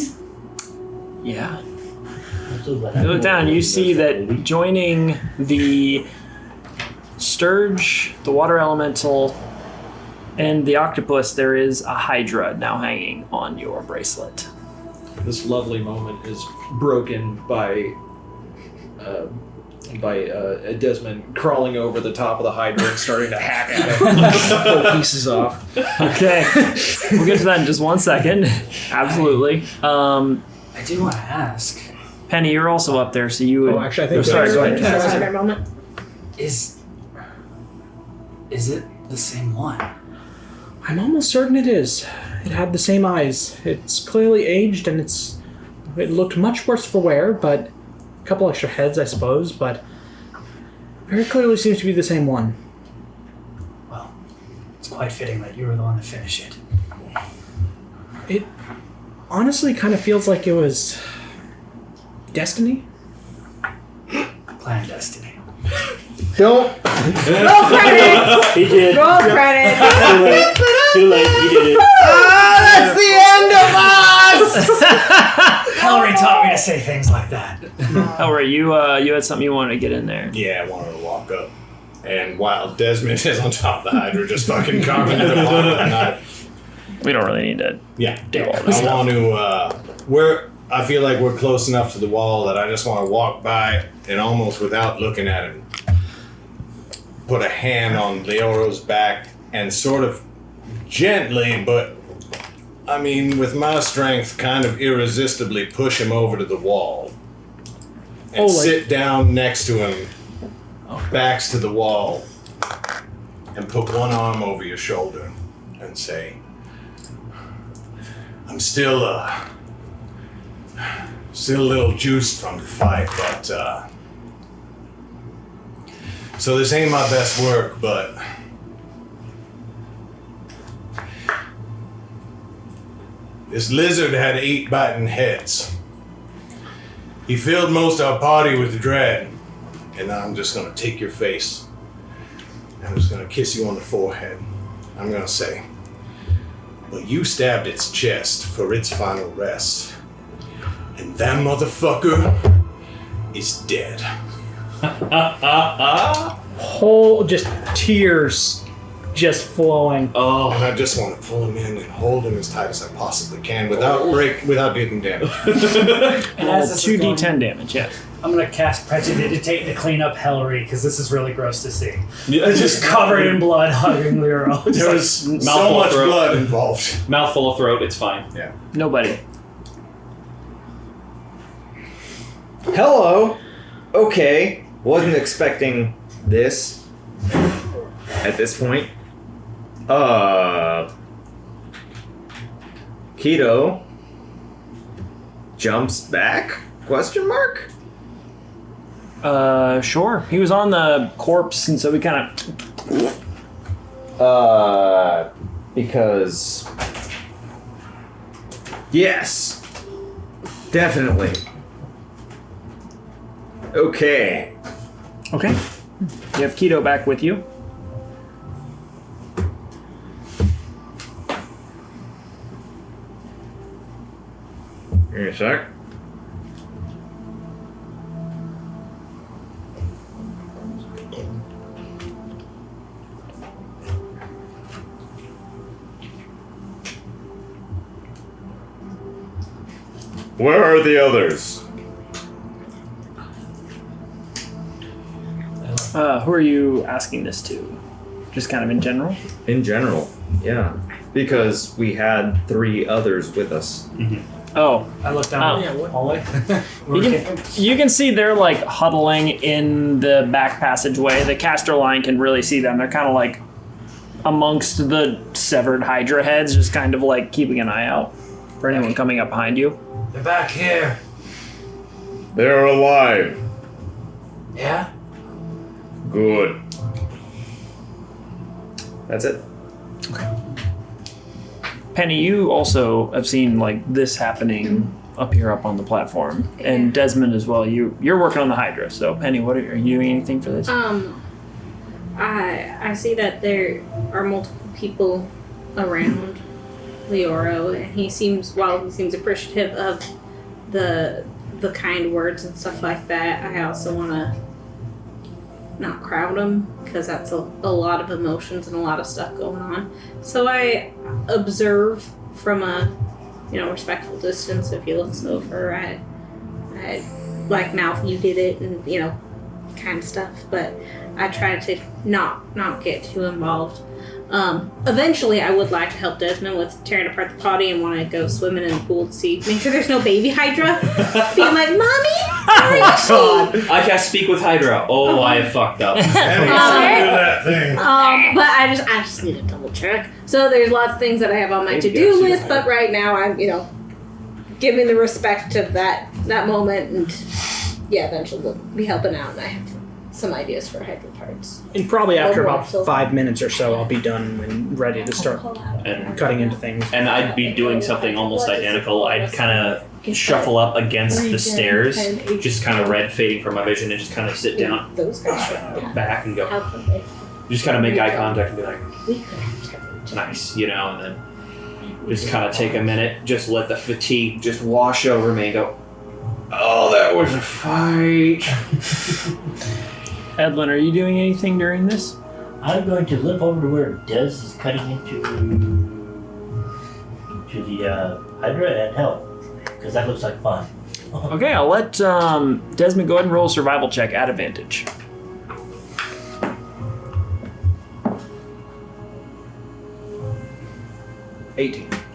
Yeah. You look down, you see that joining the Sturge, the water elemental, and the octopus, there is a Hydra now hanging on your bracelet. This lovely moment is broken by Desmond crawling over the top of the Hydra and starting to hack at it, pull pieces off. Okay, we'll get to that in just 1 second. Absolutely. I do want to ask. Penny, you're also up there, so you would. Oh, actually, I think. sorry, go ahead. Can I have that moment? Is it the same one? I'm almost certain it is. It had the same eyes. It's clearly aged, and it looked much worse for wear, but a couple extra heads, I suppose, but very clearly seems to be the same one. Well, it's quite fitting that you were the one to finish it. It honestly kind of feels like it was destiny. Planned destiny. Don't. Roll credit! He did. Roll credit! Too late. He did it. That's the end of us! Hillary taught me to say things like that. Hillary, you had something you wanted to get in there. Yeah, I wanted to walk up. And while Desmond is on top of the Hydra, just fucking carving it apart with a knife. We don't really need to do all this I stuff. want to, I feel like we're close enough to the wall that I just want to walk by and almost without looking at him, put a hand on Leoro's back and sort of gently, but I mean, with my strength, kind of irresistibly push him over to the wall and sit down next to him, backs to the wall, and put one arm over your shoulder and say, I'm still a little juiced from the fight, but so this ain't my best work, but this lizard had 8 biting heads. He filled most of our party with dread, and I'm just gonna take your face. I'm just gonna kiss you on the forehead. I'm gonna say, but you stabbed its chest for its final rest. And that motherfucker is dead. Whole just tears just flowing. Oh, and I just want to pull him in and hold him as tight as I possibly can without getting damage. And as this is 2d10 damage, yeah. I'm gonna cast Prestidigitate to clean up Hillary because this is really gross to see. It's just covered in blood, hugging Leoro. There was so much blood involved. Mouthful of throat, it's fine. Yeah. Nobody. Hello. Okay. Wasn't expecting this at this point. Keto. jumps back? Question mark? Sure. He was on the corpse, and so we kind of. Because. Yes. Definitely. Okay. Okay. You have Keto back with you. Give me a sec. Where are the others? Who are you asking this to? Just kind of in general? In general, yeah. Because we had 3 others with us. Oh. I looked down the hallway. You can see they're like huddling in the back passageway. The caster line can really see them. They're kind of like amongst the severed Hydra heads, just kind of like keeping an eye out for anyone coming up behind you. They're back here. They're alive. Yeah? Good. That's it. Penny, you also have seen like this happening up here up on the platform, and Desmond as well. You're working on the Hydra, so Penny, what are you doing anything for this? I see that there are multiple people around Leoro, and he seems appreciative of the kind words and stuff like that. I also want to not crowd him, because that's a lot of emotions and a lot of stuff going on. So I observe from a respectful distance. If he looks over, I like mouth you did it and kind of stuff, but I try to not get too involved. Eventually, I would like to help Desmond with tearing apart the potty and want to go swimming in the pool to make sure there's no baby Hydra. Being like, Mommy, where is she? I can't speak with Hydra. Oh, I have fucked up. Do that thing. But I just need to double check. So there's lots of things that I have on my to-do list, but right now I'm, giving the respect to that moment, and eventually we'll be helping out, and I have some ideas for Hydra parts. And probably after about 5 minutes or so, I'll be done and ready to start And cutting into things. And I'd be doing something almost identical. I'd kind of shuffle up against the stairs, just kind of red fading from my vision, and just kind of sit down, look back, and go. Just kind of make eye contact and be like, nice, and then just kind of take a minute, just let the fatigue just wash over me and go, oh, that was a fight. Edlin, are you doing anything during this? I'm going to limp over to where Des is cutting into the Hydra and help, because that looks like fun. Okay, I'll let Desmond go ahead and roll a survival check at advantage.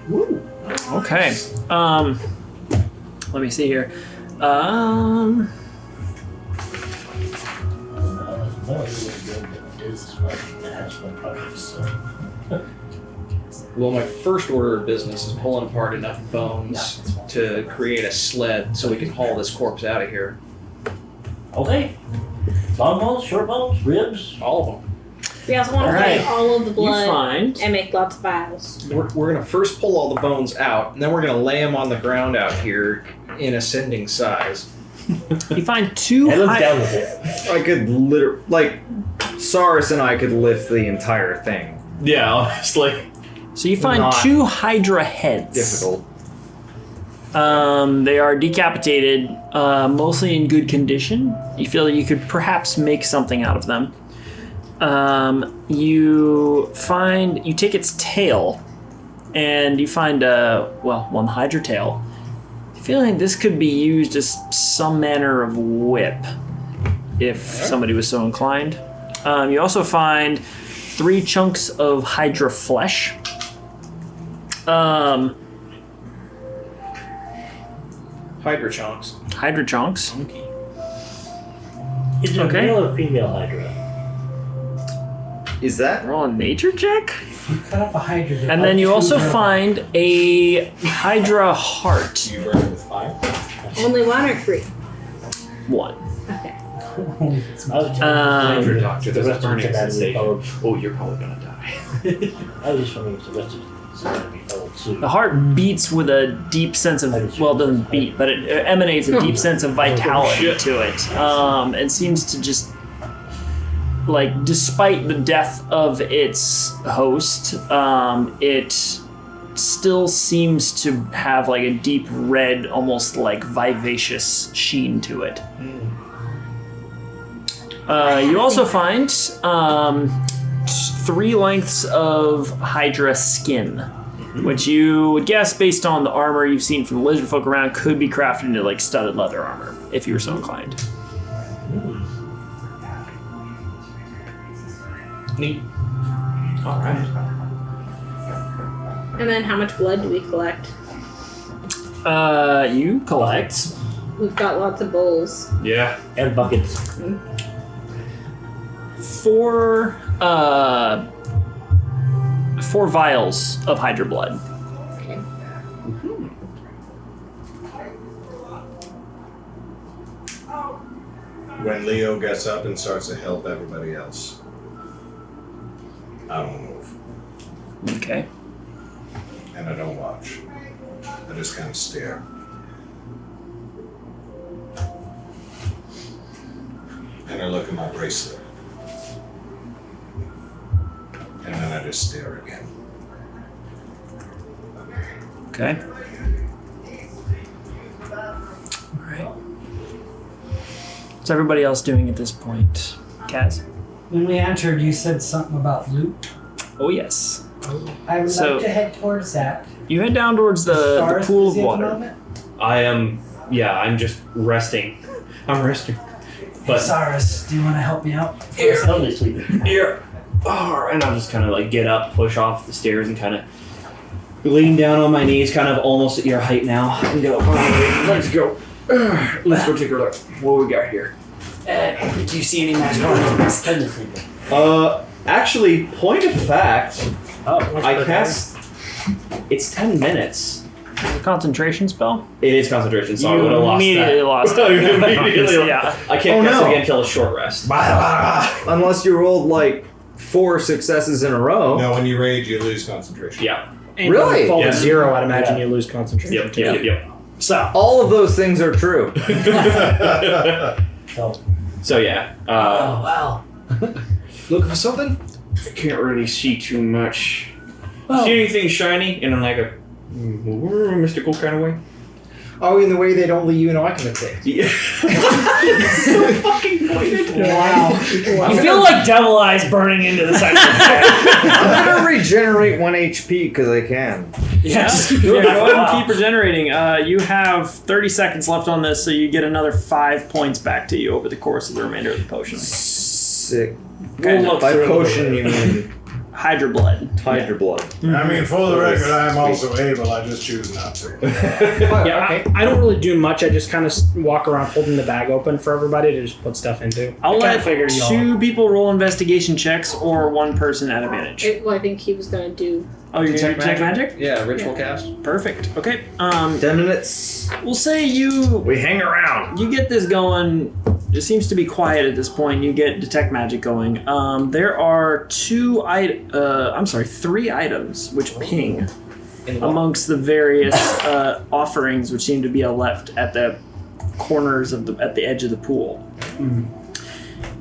Woo. Okay. Let me see here. Well, my first order of business is pulling apart enough bones to create a sled so we can haul this corpse out of here. Okay. Long bones, short bones, ribs, all of them. We also want to find all of the blood find- and make lots of vials. We're going to first pull all the bones out, and then we're going to lay them on the ground out here in ascending size. You find 2 I could Saurus and I could lift the entire thing. Yeah, honestly. So you find Not 2 Hydra heads. Difficult. They are decapitated, mostly in good condition. You feel that you could perhaps make something out of them. You take its tail, and you find one Hydra tail. You feel like this could be used as some manner of whip, if somebody was so inclined. You also find 3 chunks of Hydra flesh. Hydra chunks. Hydra chunks. Is it a male or female Hydra? Is that? Roll a nature check. Cut off a Hydra. And then you also find a Hydra heart. You burn it with fire? Only one or 3? 1. Okay. Ranger doctor, there's a rest of burning the bad sensation. Oh, you're probably gonna die. I was just wondering if the rest of it's going to be followed soon. The heart beats with a deep sense of, well, it doesn't beat, but it emanates a deep sense of vitality to it. And seems to just, like, despite the death of its host, it still seems to have, like, a deep red, almost, like, vivacious sheen to it. You also find 3 lengths of Hydra skin, which you would guess, based on the armor you've seen from the lizard folk around, could be crafted into like studded leather armor, if you were so inclined. Neat. All right. And then how much blood do we collect? You collect. We've got lots of bowls. Yeah. And buckets. 4 vials of Hydra blood. Okay. When Leo gets up and starts to help everybody else, I don't move. Okay. And I don't watch. I just kind of stare. And I look at my bracelet. And then I just stare again. Okay. All right. What's everybody else doing at this point? Kaz? When we entered, you said something about loot. Oh, yes. I would So- like to head towards that. You head down towards the Stars pool of busy at the water. moment? I'm just resting. I'm resting. But Cyrus, do you want to help me out? Here. Totally sleeping. Here. Oh, and I'll just kind of like get up, push off the stairs, and kind of lean down on my knees, kind of almost at your height now, and go, let's go. Let's go take a look. What we got here? Do you see any magical items? Actually, point of fact, Oh, I cast. It's 10 minutes. A concentration spell? It is concentration, so I You would have lost immediately that. lost I it. immediately Yeah. I can't Oh, cast no. it again until a short rest. Unless you rolled like 4 successes in a row. No, when you rage, you lose concentration. Yeah. And Really? when you fall Yeah. to 0, I'd imagine you lose concentration. Yep. So, All of those things are true. So yeah. Oh, wow. Looking for something? I can't really see too much. Oh. See anything shiny in like a mystical kind of way? Oh, in the way that only you and I can detect. Yeah. So fucking pointed. wow. You feel like devil eyes burning into the side of your head. I'm gonna regenerate 1 HP because I can. Yeah, go ahead and keep regenerating. You have 30 seconds left on this, so you get another 5 points back to you over the course of the remainder of the potion. Sick. We'll look By through it. potion, you mean Hydra blood. Hydra blood. I mean, for the record, I am also able. I just choose not to. Yeah, I don't really do much. I just kind of walk around holding the bag open for everybody to just put stuff into. I'll let figured you all- 2 people roll investigation checks or 1 person at advantage. Well, I think he was gonna do. Oh, you're going to detect magic? Yeah, ritual cast. Perfect. Okay. 10 minutes. We'll say you We hang around. you get this going. It seems to be quiet at this point. You get detect magic going. There are 3 items which ping amongst the various offerings which seem to be left at the corners of at the edge of the pool.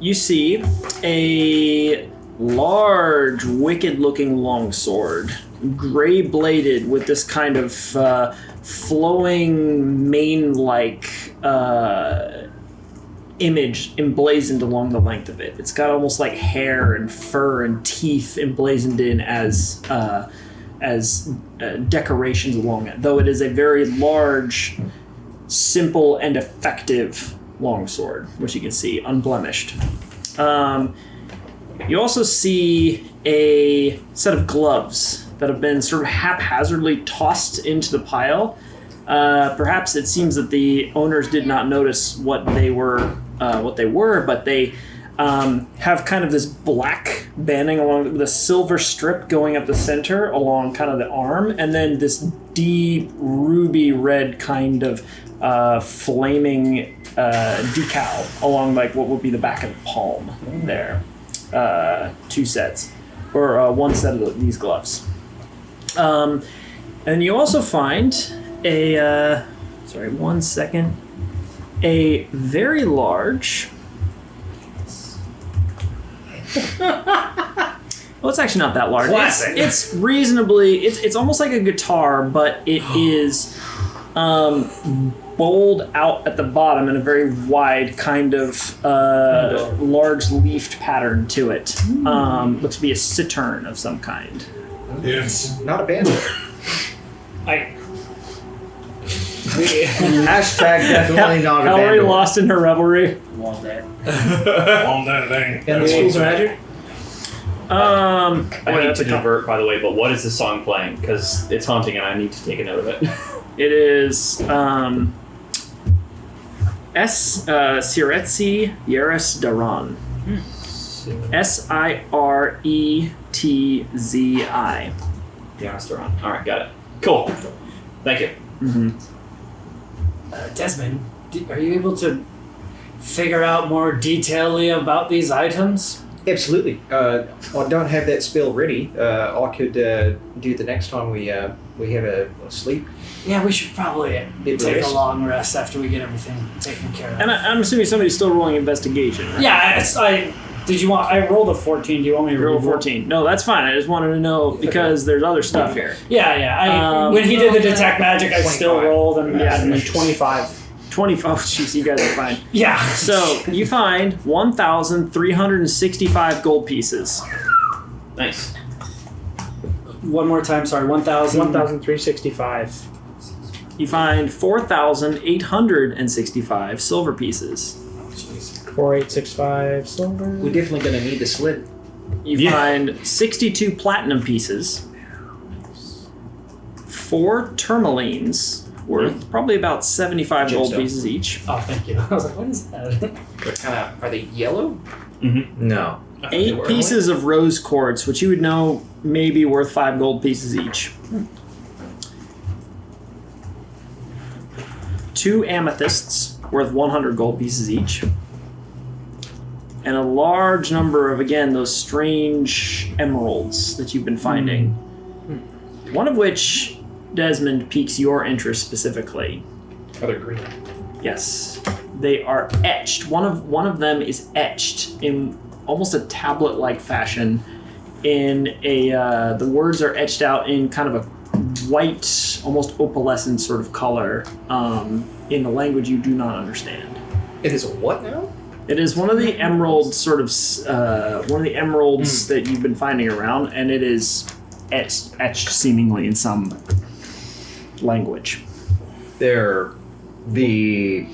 You see a large, wicked-looking longsword, gray-bladed, with this kind of flowing mane-like image emblazoned along the length of it. It's got almost like hair and fur and teeth emblazoned in as decorations along it. Though it is a very large, simple, and effective longsword, which you can see unblemished. You also see a set of gloves that have been sort of haphazardly tossed into the pile. Perhaps it seems that the owners did not notice what they were, but they have kind of this black banding along with a silver strip going up the center along kind of the arm, and then this deep ruby red kind of flaming decal along like what would be the back of the palm there. 2 sets, or 1 set of these gloves. And you also find a, sorry, 1 second, a very large, well, it's actually not that large. It's reasonably, it's almost like a guitar, but it is bowled out at the bottom in a very wide kind of large leafed pattern to it. Looks to be a cittern of some kind. Yes. Not a band. Hashtag definitely not a Hillary band. lost in her revelry. Want that? On that thing. And the schools of magic? I need to divert, by the way, but what is the song playing? Because it's haunting and I need to take a note of it. It is Siretzi Yeres Daran. Siretzi. Yeres Daran. Alright, got it. Cool. Thank you. Desmond, are you able to figure out more detailedly about these items? Absolutely. I don't have that spell ready. I could do the next time we have a sleep. Yeah, we should probably take a long rest after we get everything taken care of. And I'm assuming somebody's still rolling investigation, right? Yeah, I rolled a 14. Do you want me to roll 14? No, that's fine. I just wanted to know because there's other stuff here. Yeah. When he did the detect magic, I still rolled and and then 25. 25. Jeez, you guys are fine. Yeah. So you find 1,365 gold pieces. Nice. One more time, sorry. 1,365. You find 4,865 silver pieces. 4,865 silver. We're definitely going to need the sled. You find 62 platinum pieces, 4 tourmalines worth probably about 75 gold pieces each. Oh, thank you. I was like, what is that? Are they yellow? No. 8 pieces of rose quartz, which you would know may be worth 5 gold pieces each. 2 amethysts worth 100 gold pieces each. And a large number of, again, those strange emeralds that you've been finding. One of which, Desmond, piques your interest specifically. Are they green? Yes. They are etched. One of them is etched in almost a tablet-like fashion. The words are etched out in kind of a white, almost opalescent sort of color in a language you do not understand. It is a what now? It is one of the emerald sort of one of the emeralds that you've been finding around, and it is etched seemingly in some language. They're the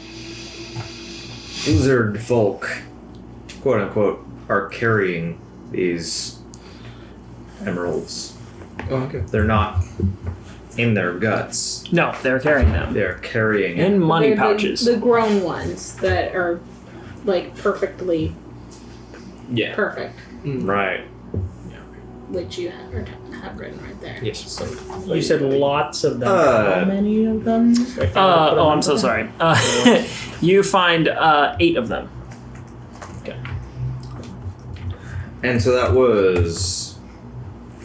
lizard folk, quote unquote, are carrying these emeralds. Oh, okay. They're not in their guts. No, they're carrying them. They're carrying in money They're pouches. The grown ones that are like perfectly perfect, Right. which you have written right there. Yes. So, You said lots of them. How many of them? I'm so sorry. You find 8 of them. Okay. And so that was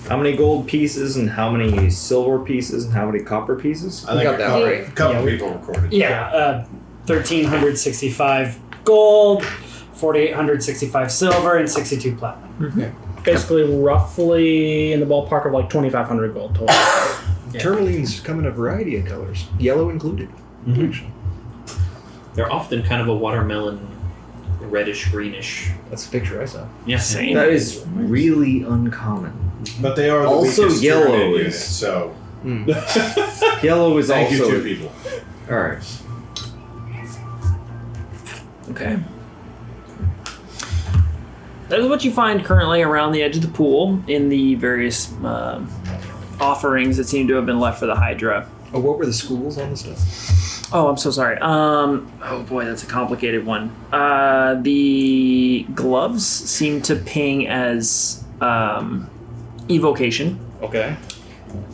how many gold pieces and how many silver pieces and how many copper pieces? I think got that right. A couple people recorded. Yeah, 1,365 gold, 4,865 silver, and 62 platinum. Mm-hmm. Basically, roughly in the ballpark of like 2,500 gold total. Tourmalines come in a variety of colors, yellow included. They're often kind of a watermelon, reddish, greenish. That's the picture I saw. Yeah, same. That is really uncommon. But they are the Also weakest yellow Tyranid unit, is- so. Yellow is Thank also you, 2 people. all right. Okay. That is what you find currently around the edge of the pool in the various offerings that seem to have been left for the Hydra. Oh, what were the schools on the stuff? Oh, I'm so sorry. Oh boy, that's a complicated one. The gloves seem to ping as evocation. Okay.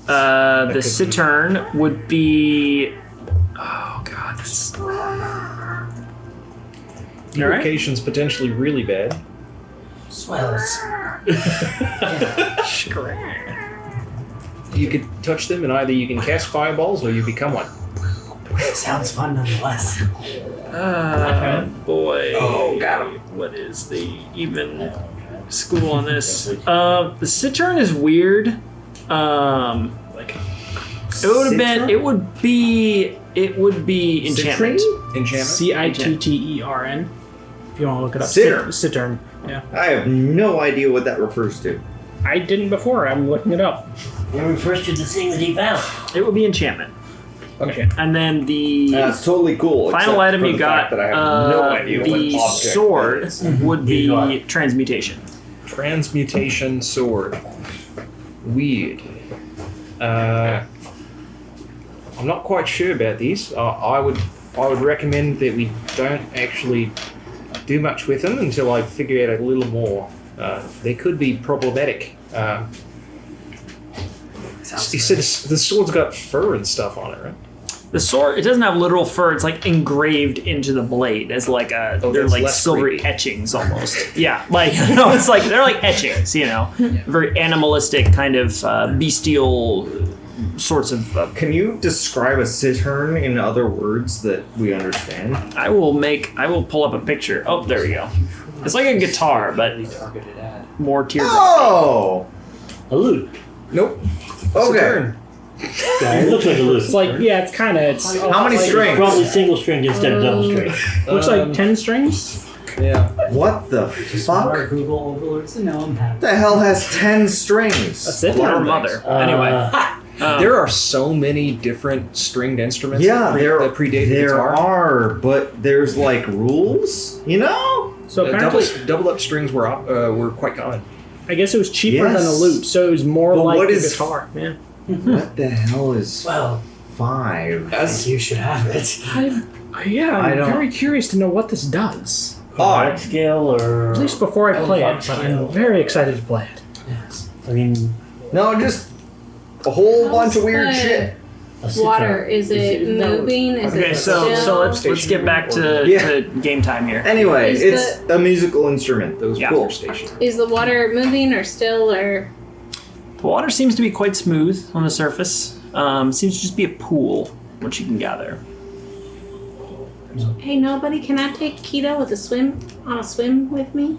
The cittern would be. Oh god, that's. The location's potentially really bad. Swells. You could touch them, and either you can cast fireballs or you become one. Sounds fun nonetheless. Boy. Oh, got him. What is the even school on this? The cittern is weird. Like it would have been. It would be enchantment. Enchantment. Cittern. If you want to look it up. Cittern. Cittern. Yeah. I have no idea what that refers to. I didn't before. I'm looking it up. It refers to the thing that he found. It would be enchantment. Okay. And then the That's totally cool. final except item for you the got, fact that I have no idea what the object sword that is. would be transmutation. Transmutation sword. Weird. I'm not quite sure about these. I would recommend that we don't actually do much with them until I figure out a little more. They could be problematic. You said the sword's got fur and stuff on it, right? The sword, it doesn't have literal fur. It's like engraved into the blade as like they're that's like less silver creepy. etchings almost. Yeah, like no, it's like they're like etchings. You know, very animalistic kind of bestial sorts of. Can you describe a cittern in other words that we understand? I will pull up a picture. Oh, there we go. It's like a guitar, but more teardrop. Oh, A lute. Nope. okay. It looks like a lute. It's like it's kind of. How many strings? Probably single stringed instead of double stringed. Looks like 10 strings. Yeah. What the fuck? Google overlords and now I'm happy. The hell has 10 strings? That's it. Or mother. Anyway, There are so many different stringed instruments Yeah, that predate the there guitar. are, but there's like rules, you know? So apparently, double up strings were quite common. I guess it was cheaper than a Yes. lute, so it was more But like what a is- guitar. Yeah. What the hell is Well, 5? as you should have it. I'm I don't- very curious to know what this does. Chromatic scale or. At least before I play it, but I'm very excited to play it. Yes. I mean, No, just a whole bunch of weird the shit. a cittern. Water, is it moving? Is okay, it so still? let's get back to game time here. Anyway, Is it's a musical instrument. That was Yeah. cool. Is the water moving or still or? The water seems to be quite smooth on the surface. Seems to just be a pool, which you can gather. Hey, nobody, can I take Keto on a swim with me?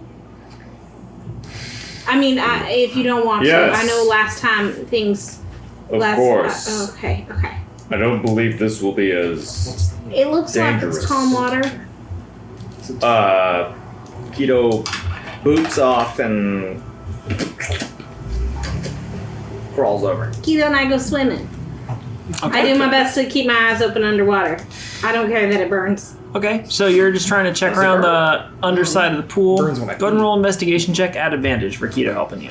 I mean, if you don't want Yes. to. I know last time things. Of course. Okay. I don't believe this will be as It looks dangerous. like it's calm water. Keto boots off and crawls over. Keto and I go swimming. Okay. I do my best to keep my eyes open underwater. I don't care that it burns. Okay, so you're just trying to check around the underside of the pool. Go Burns when I ahead and roll investigation check at advantage for Keto helping you.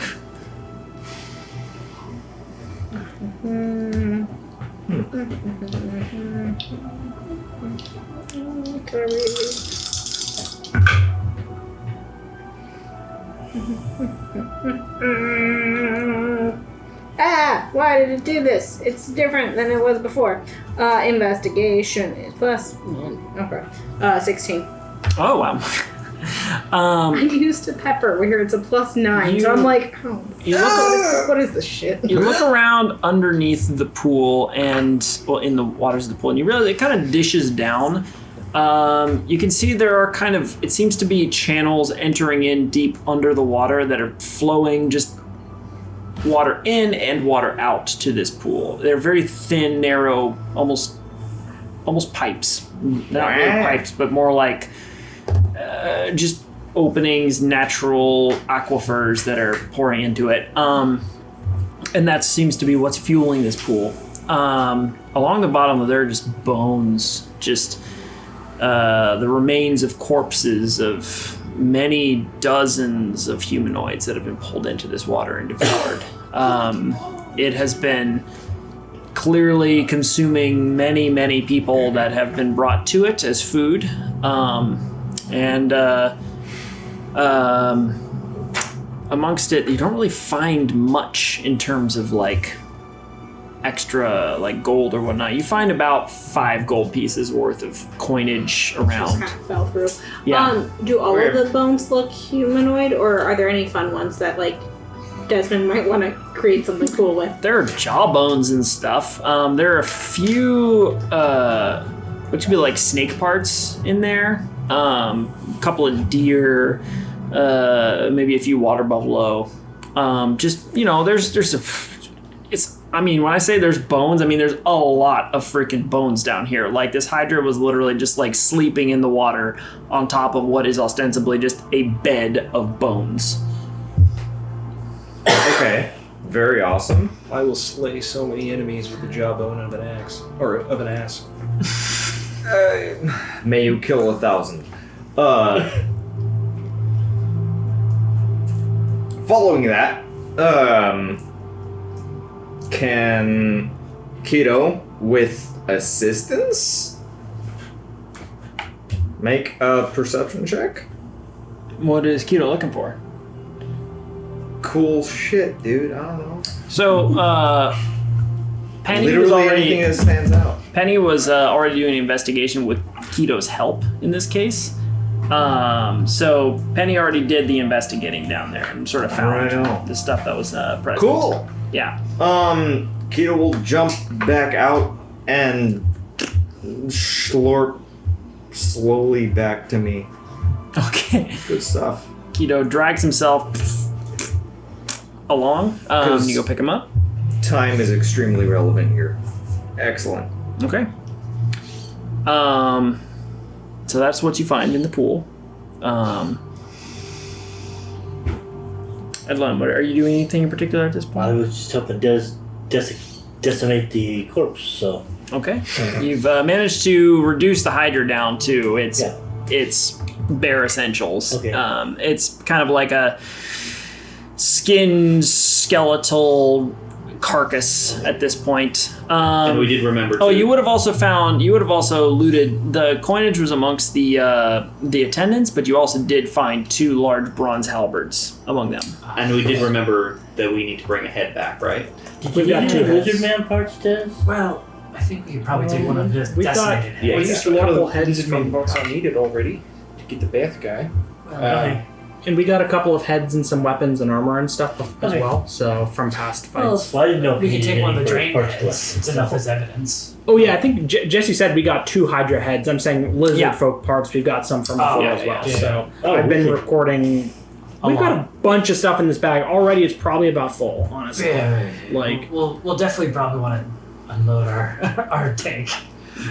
Why did it do this? It's different than it was before. Investigation is +1. Okay. 16. Oh wow. I'm used to pepper where it's a +9. So I'm like, what is this shit? You look around underneath the pool in the waters of the pool, and you realize it kind of dishes down. You can see there are it seems to be channels entering in deep under the water that are flowing just water in and water out to this pool. They're very thin, narrow, almost pipes. Not really pipes, but more like just openings, natural aquifers that are pouring into it. And that seems to be what's fueling this pool. Along the bottom, there are just bones, the remains of corpses of many dozens of humanoids that have been pulled into this water and devoured. It has been clearly consuming many, many people that have been brought to it as food. Amongst it, you don't really find much in terms of extra like gold or whatnot. You find about 5 gold pieces worth of coinage around. Just kind of fell through. Yeah. Do all of the bones look humanoid, or are there any fun ones that like Desmond might want to create something cool with? There are jawbones and stuff. There are a few, what should be like snake parts in there. A couple of deer, maybe a few water buffalo. Just, you know, there's a, it's, I mean, when I say there's bones, I mean, there's a lot of freaking bones down here. Like, this Hydra was literally just, like, sleeping in the water on top of what is ostensibly just a bed of bones. Okay. Very awesome. I will slay so many enemies with the jawbone of an axe. Or of an ass. May you kill 1,000. Following that, can Keto, with assistance, make a perception check? What is Keto looking for? Cool shit, dude. I don't know. So, Penny Literally was already anything that stands out. Penny was already doing an investigation with Keto's help in this case. So Penny already did the investigating down there and sort of found the stuff that was present. Cool. Yeah. Keto will jump back out and slurp slowly back to me. Okay. Good stuff. Keto drags himself along. You go pick him up. Time is extremely relevant here. Excellent. Okay. So that's what you find in the pool. Edlon, are you doing anything in particular at this point? I was just hoping decimate the corpse, so... Okay. You've managed to reduce the Hydra down to its bare essentials. Okay. It's kind of like a skinned skeletal carcass at this point. And we did remember. Oh, you would have also looted. The coinage was amongst the attendants, but you also did find 2 large bronze halberds among them. And we did remember that we need to bring a head back, right? We've got 2 lizard man parts, Des? Well, I think we could probably take one of the We thought decimated we heads. used a lot of the heads from parts I needed already to get the Beth guy. And we got a couple of heads and some weapons and armor and stuff as Okay. well. So from past fights. Well, I didn't know if We you can take needed one of the any drain parts to heads. It's enough as evidence. Oh yeah, I think Jesse said we got 2 Hydra heads. I'm saying lizard folk parts. We've got some from before as well. yeah. So Oh, I've been wicked. recording. We've got a bunch of stuff in this bag already. It's probably about full, honestly. Yeah. Like We'll definitely probably want to unload our our tank.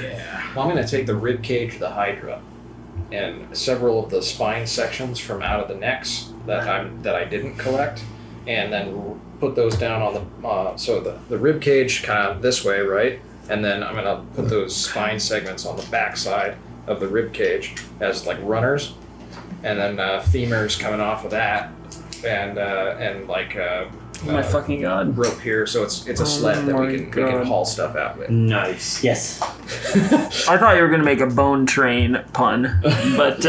Yeah. Well, I'm going to take the rib cage of the Hydra and several of the spine sections from out of the necks that I didn't collect, and then put those down on the so the rib cage kind of this way, right? And then I'm going to put those spine segments on the back side of the rib cage as like runners, and then femurs coming off of that, and like Oh my fucking god! rope here, so it's a sled that we can haul stuff out with. Nice. Yes. I thought you were gonna make a bone train pun, but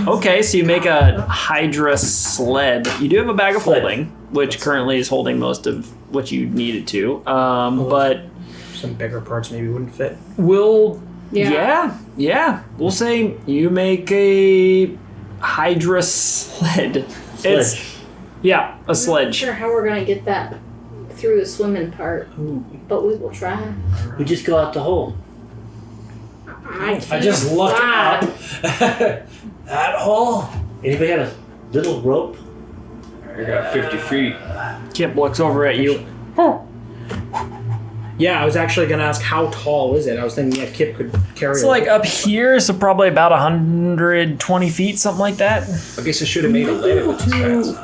okay. So you make a Hydra sled. You do have a bag of holding, which currently is holding most of what you needed to. But some bigger parts maybe wouldn't fit. we'll Yeah. We'll say you make a Hydra sled. It's a I'm not sledge. sure how we're gonna get that through the swimming part, but we will try. We just go out the hole. I just look fly. up. That hole. Anybody got a little rope? I got 50 feet. Kip looks over at you. Yeah, I was actually gonna ask how tall is it. I was thinking Kip could carry. It's it. like up here, so probably about 120 feet, something like that. I guess I should have made a ladder with these guys.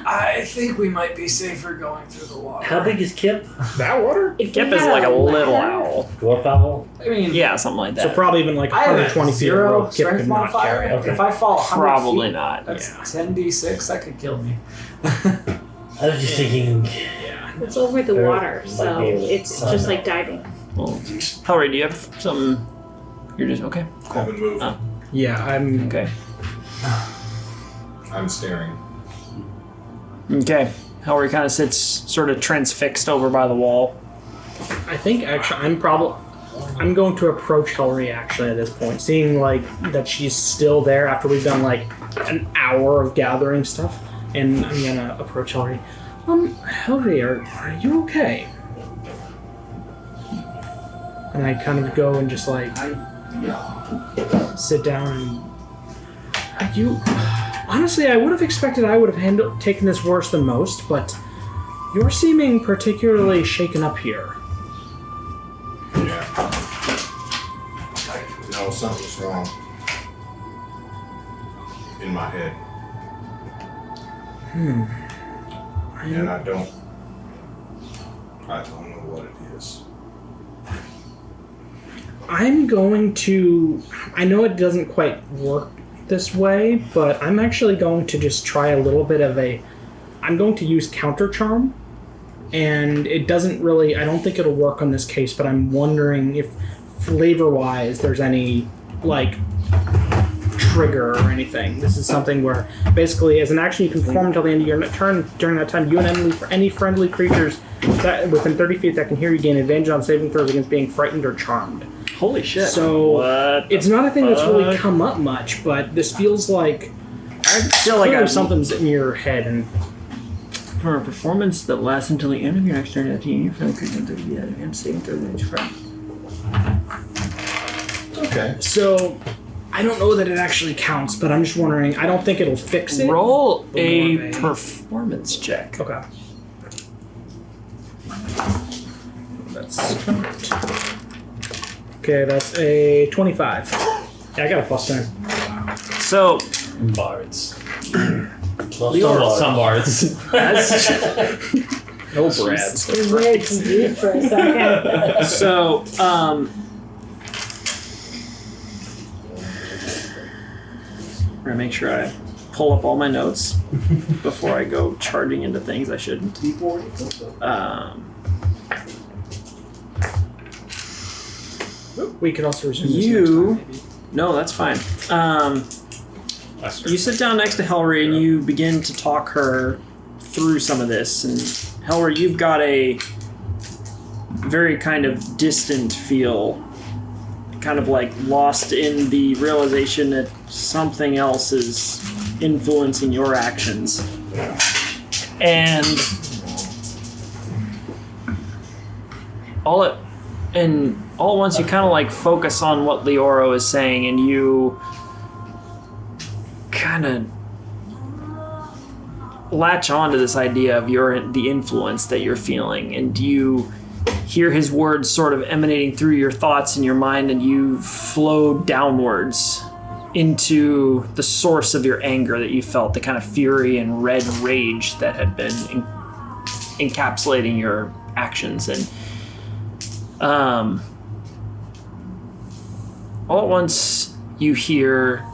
I think we might be safer going through the water. How big is Kip? That water? If Kip we is had like a little ladder- owl. Dwarf owl? I mean, Yeah, something like So that. probably even like I have 120 a feet of 0 rope. Kip strength could not carry modifier. it. If I fall 100 Probably feet, not. that's 10d6. That could kill me. I was just thinking. It's over the Or water, might so be able to it's climb just out. like diving. Well, Hellray, do you have some? You're just okay. I haven't moved. Oh. Yeah, I'm Okay. I'm staring. Okay. Hillary kind of sits sort of transfixed over by the wall. I think actually I'm going to approach Hillary actually at this point, seeing like that she's still there after we've done like an hour of gathering stuff, and I'm gonna approach Hillary. Hillary, are you okay? And I kind of go and just like sit down and honestly, I would have expected I would have taken this worse than most, but you're seeming particularly shaken up here. Yeah. No, something's wrong. In my head. And I don't know what it is. I'm going to... I know it doesn't quite work this way, but I'm actually going to just try a little bit of I'm going to use counter charm, and it doesn't really... I don't think it'll work on this case, but I'm wondering if flavor-wise there's any, like, trigger or anything. This is something where basically as an action you can perform until the end of your turn. During that time, you and any friendly creatures that within 30 feet that can hear you gain advantage on saving throws against being frightened or charmed. Holy shit. So it's not a thing that's really come up much, but this feels like I feel like something's in your head. And for a performance that lasts until the end of your next turn, your friendly creature can be against saving throws against friend. Okay. So I don't know that it actually counts, but I'm just wondering. I don't think it'll fix it. Roll a performance check. Okay. Okay, that's a 25. Yeah, I got a plus 10. So bards. Some bards. No Brads. I was very confused for a second. So, I'm gonna make sure I pull up all my notes before I go charging into things I shouldn't. We could also resume this next time, maybe. No, that's fine. You sit down next to Hillary and you begin to talk her through some of this. And Hillary, you've got a very kind of distant feel, kind of like lost in the realization that something else is influencing your actions. And all at once you kind of like focus on what Leoro is saying, and you kind of latch on to this idea of the influence that you're feeling, and you hear his words sort of emanating through your thoughts in your mind, and you flow downwards into the source of your anger that you felt, the kind of fury and red rage that had been encapsulating your actions. And all at once you hear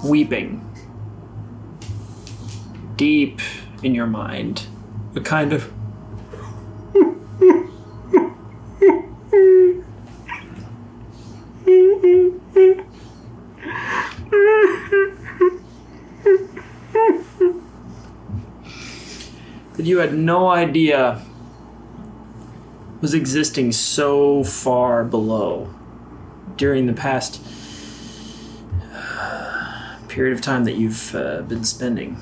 weeping deep in your mind, a kind of that you had no idea was existing so far below during the past period of time that you've been spending.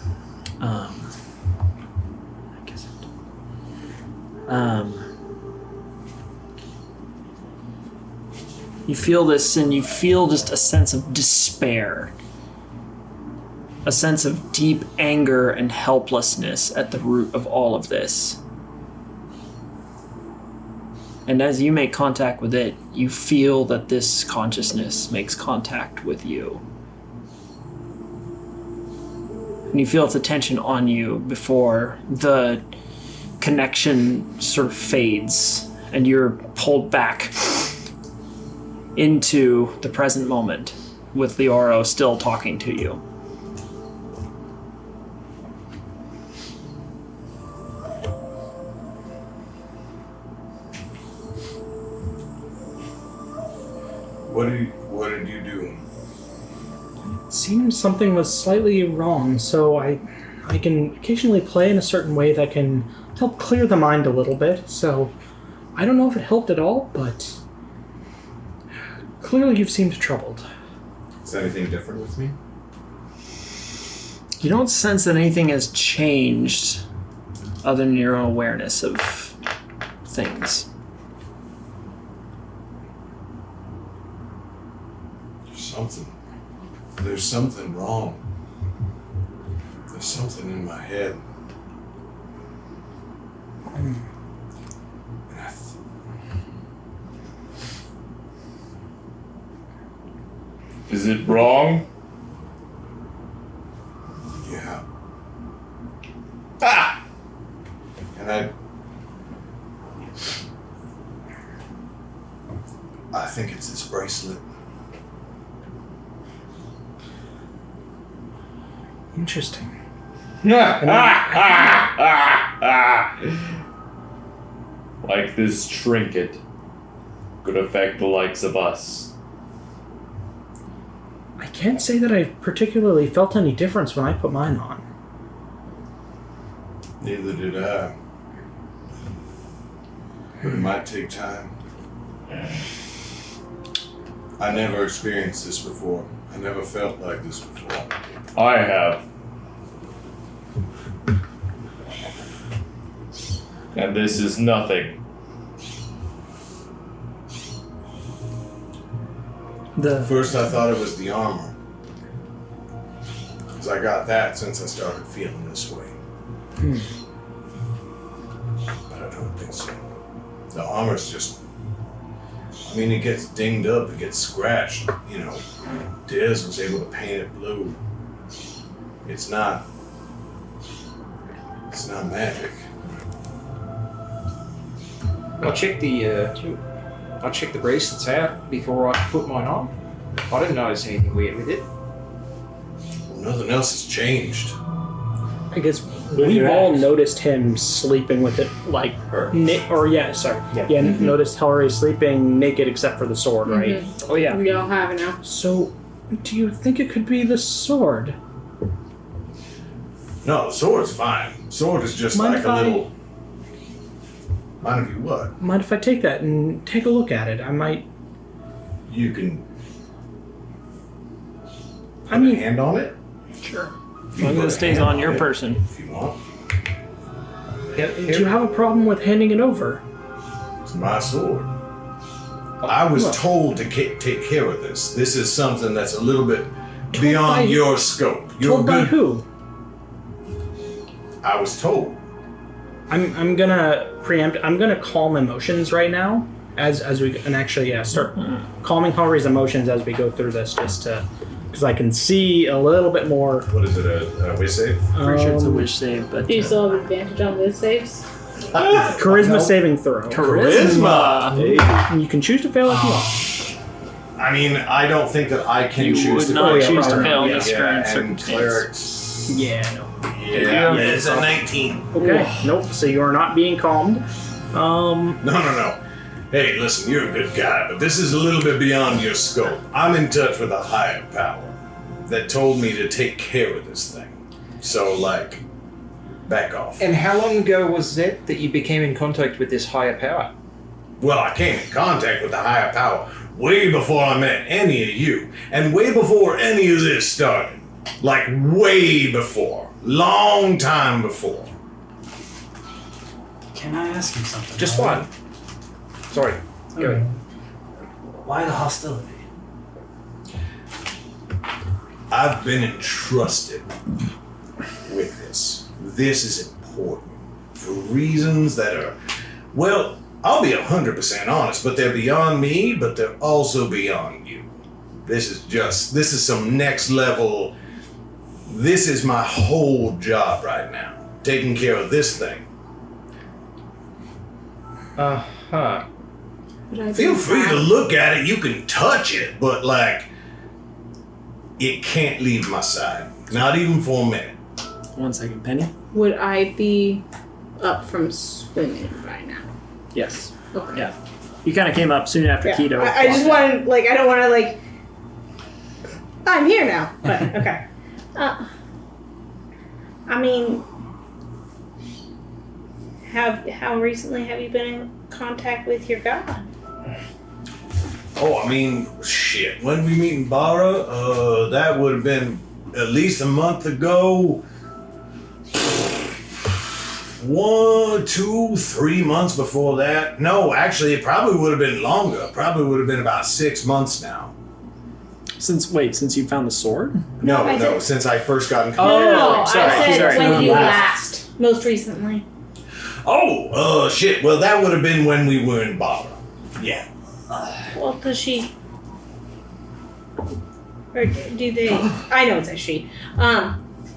You feel this, and you feel just a sense of despair, a sense of deep anger and helplessness at the root of all of this. And as you make contact with it, you feel that this consciousness makes contact with you. And you feel its attention on you before the connection sort of fades and you're pulled back into the present moment with Leoro still talking to you. What did you do? It seemed something was slightly wrong, so I I can occasionally play in a certain way that can help clear the mind a little bit. So I don't know if it helped at all, but clearly you've seemed troubled. Is anything different with me? You don't sense that anything has changed other than your own awareness of things. There's something wrong. There's something in my head. And Is it wrong? yeah. Ah! And I think it's this bracelet. Interesting. Like this trinket could affect the likes of us. I can't say that I particularly felt any difference when I put mine on. Neither did I. But it might take time. I never experienced this before. I never felt like this before. I have. And this is nothing. First I thought it was the armor. Because I got that since I started feeling this way. But I don't think so. The armor's just... I mean, it gets dinged up, it gets scratched. You know, Dez was able to paint it blue. It's not magic. I checked the bracelets out before I put mine on. I didn't notice anything weird with it. Well, nothing else has changed. I guess we've all noticed him sleeping with it, like, noticed Hillary sleeping naked except for the sword, right? Mhm. Oh yeah. We all have it now. So, do you think it could be the sword? No, the sword's fine. Sword is just Mind like if a I- little... Mind if you what? Mind if I take that and take a look at it? I might. You can... I mean, hand on it? Sure. As long as it stays on your person. If you want. Do you have a problem with handing it over? It's my sword. I was told to take care of this. This is something that's a little bit beyond your scope. You're Told by good. who? I was told. I'm gonna preempt. I'm gonna calm emotions right now as we and actually start calming Henry's emotions as we go through this, just to because I can see a little bit more. What is it? A wish save? Pretty sure it's a wish save, but Do you still have advantage on this saves? Charisma saving throw. Charisma. And you can choose to fail if you want. I mean, I don't think that I can You choose would to not fail. choose to fail in this Yeah, current and circumstance. clerics. Yeah, no. Yeah, it's a 19. Okay. Nope. So you are not being calmed. No. Hey, listen, you're a good guy, but this is a little bit beyond your scope. I'm in touch with a higher power that told me to take care of this thing. So, like, back off. And how long ago was that you became in contact with this higher power? Well, I came in contact with the higher power way before I met any of you, and way before any of this started. Like, way before. Long time before. Can I ask you something? Just one. Sorry. Go ahead. Why the hostility? I've been entrusted with this. This is important for reasons that are, well, I'll be 100% honest, but they're beyond me, but they're also beyond you. This is some next level. This is my whole job right now, taking care of this thing. Uh-huh. Feel free to look at it, you can touch it, but like, it can't leave my side. Not even for a minute. 1 second, Penny. Would I be up from swimming right now? Yes. Okay. Yeah. You kind of came up soon after Yeah. Keto. I just want, like, I don't want to, like, I'm here now. But, okay. I mean, how recently have you been in contact with your god? Oh, I mean, shit. When we meet in Bara, that would have been at least a month ago. 1, 2, 3 months before that. No, actually, it probably would have been longer. Probably would have been about 6 months now. Since you found the sword? No, since I first got in No, contact. I said when you last, most recently. Oh, shit. Well, that would have been when we were in Bara. Yeah. Well, does she? Or do they? I know it's a she.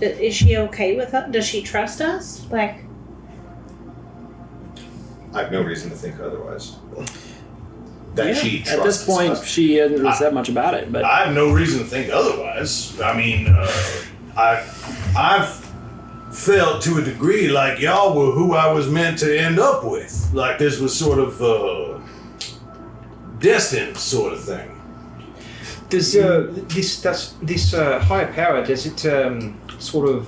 Is she okay with us? Does she trust us? Like, I have no reason to think otherwise. That she trusts at this point, us. she hasn't really said much about it. But I have no reason to think otherwise. I mean, I've felt to a degree like y'all were who I was meant to end up with. Like this was sort of destined, sort of thing. Does this higher power, does it sort of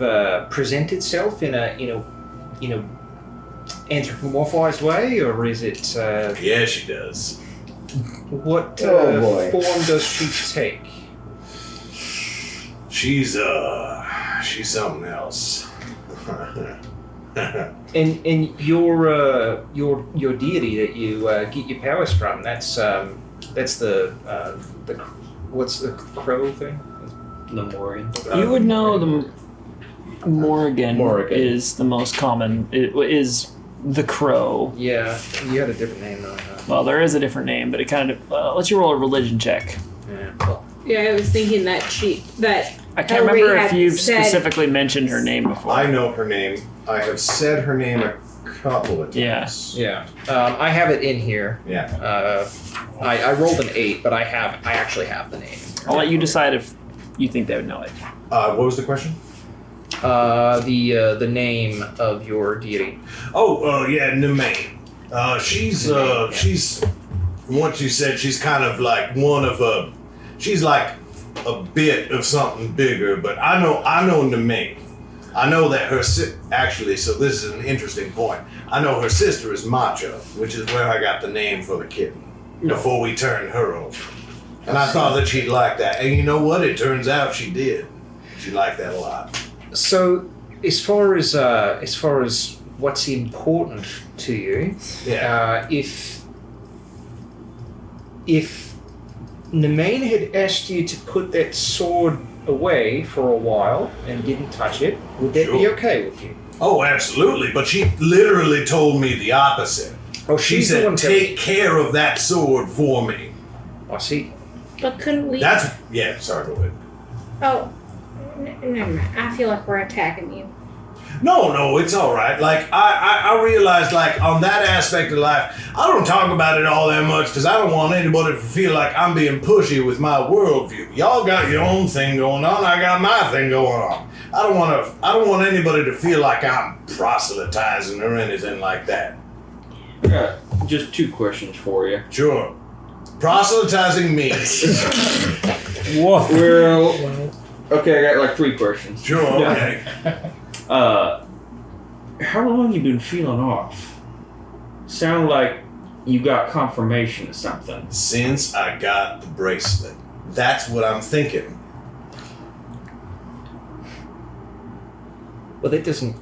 present itself in a anthropomorphized way, or is it? Yeah, she does. What boy. form does she take? She's something else. And your deity that you get your powers from, that's the what's the crow thing? The Morrigan. you would know the Morrigan is the most common. It is the crow. Yeah, you had a different name though. Well, there is a different name, but it kind of. Let you roll a religion check. yeah, I was thinking that I can't remember if you've specifically mentioned her name before. I know her name. I have said her name a couple of times. Yeah. I have it in here. Yeah. I rolled an 8, but I actually have the name. I'll let you decide if you think they would know it. What was the question? The name of your deity. Yeah, Nemain. She's from what you said, she's kind of like she's like a bit of something bigger, but I know Nemain. I know that actually, so this is an interesting point. I know her sister is Macho, which is where I got the name for the kitten, before we turned her over. And I thought that she'd like that. And you know what? It turns out she did. She liked that a lot. So, as far as what's important to you, if Nemain had asked you to put that sword away for a while and didn't touch it, would that be okay with you? Oh, absolutely. But she literally told me the opposite. Oh, she said, "Take care of that sword for me." I see. But couldn't we? Sorry, go ahead. Oh, never mind. I feel like we're attacking you. No, it's all right. Like, I realized, like, on that aspect of life, I don't talk about it all that much because I don't want anybody to feel like I'm being pushy with my worldview. Y'all got your own thing going on. I got my thing going on. I don't want anybody to feel like I'm proselytizing or anything like that. I got just 2 questions for you. Sure. Proselytizing means. What? Well, okay, I got like 3 questions. Sure, okay. How long you been feeling off? Sound like you got confirmation of something. Since I got the bracelet. That's what I'm thinking. Well, that doesn't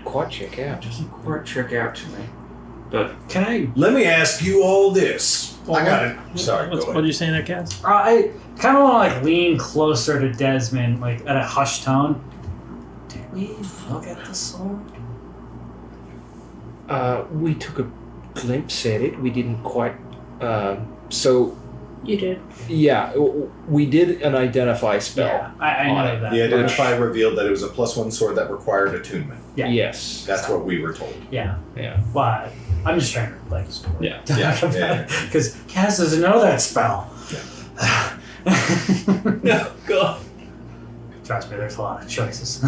quite check out. Doesn't quite check out to me. But can I? Let me ask you all this. I got it. Sorry, What are you saying there, Cass? I kind of want to like lean closer to Desmond, like at a hushed tone. Did we look at the sword? We took a glimpse at it. We didn't quite. So. You did. Yeah, we did an identify spell. Yeah, I know that. The identify revealed that it was a +1 sword that required attunement. Yeah. Yes. That's what we were told. Yeah. Yeah. Well, I'm just trying to play the story. Yeah. Because Cass doesn't know that spell. No, God. Trust me, there's a lot of choices.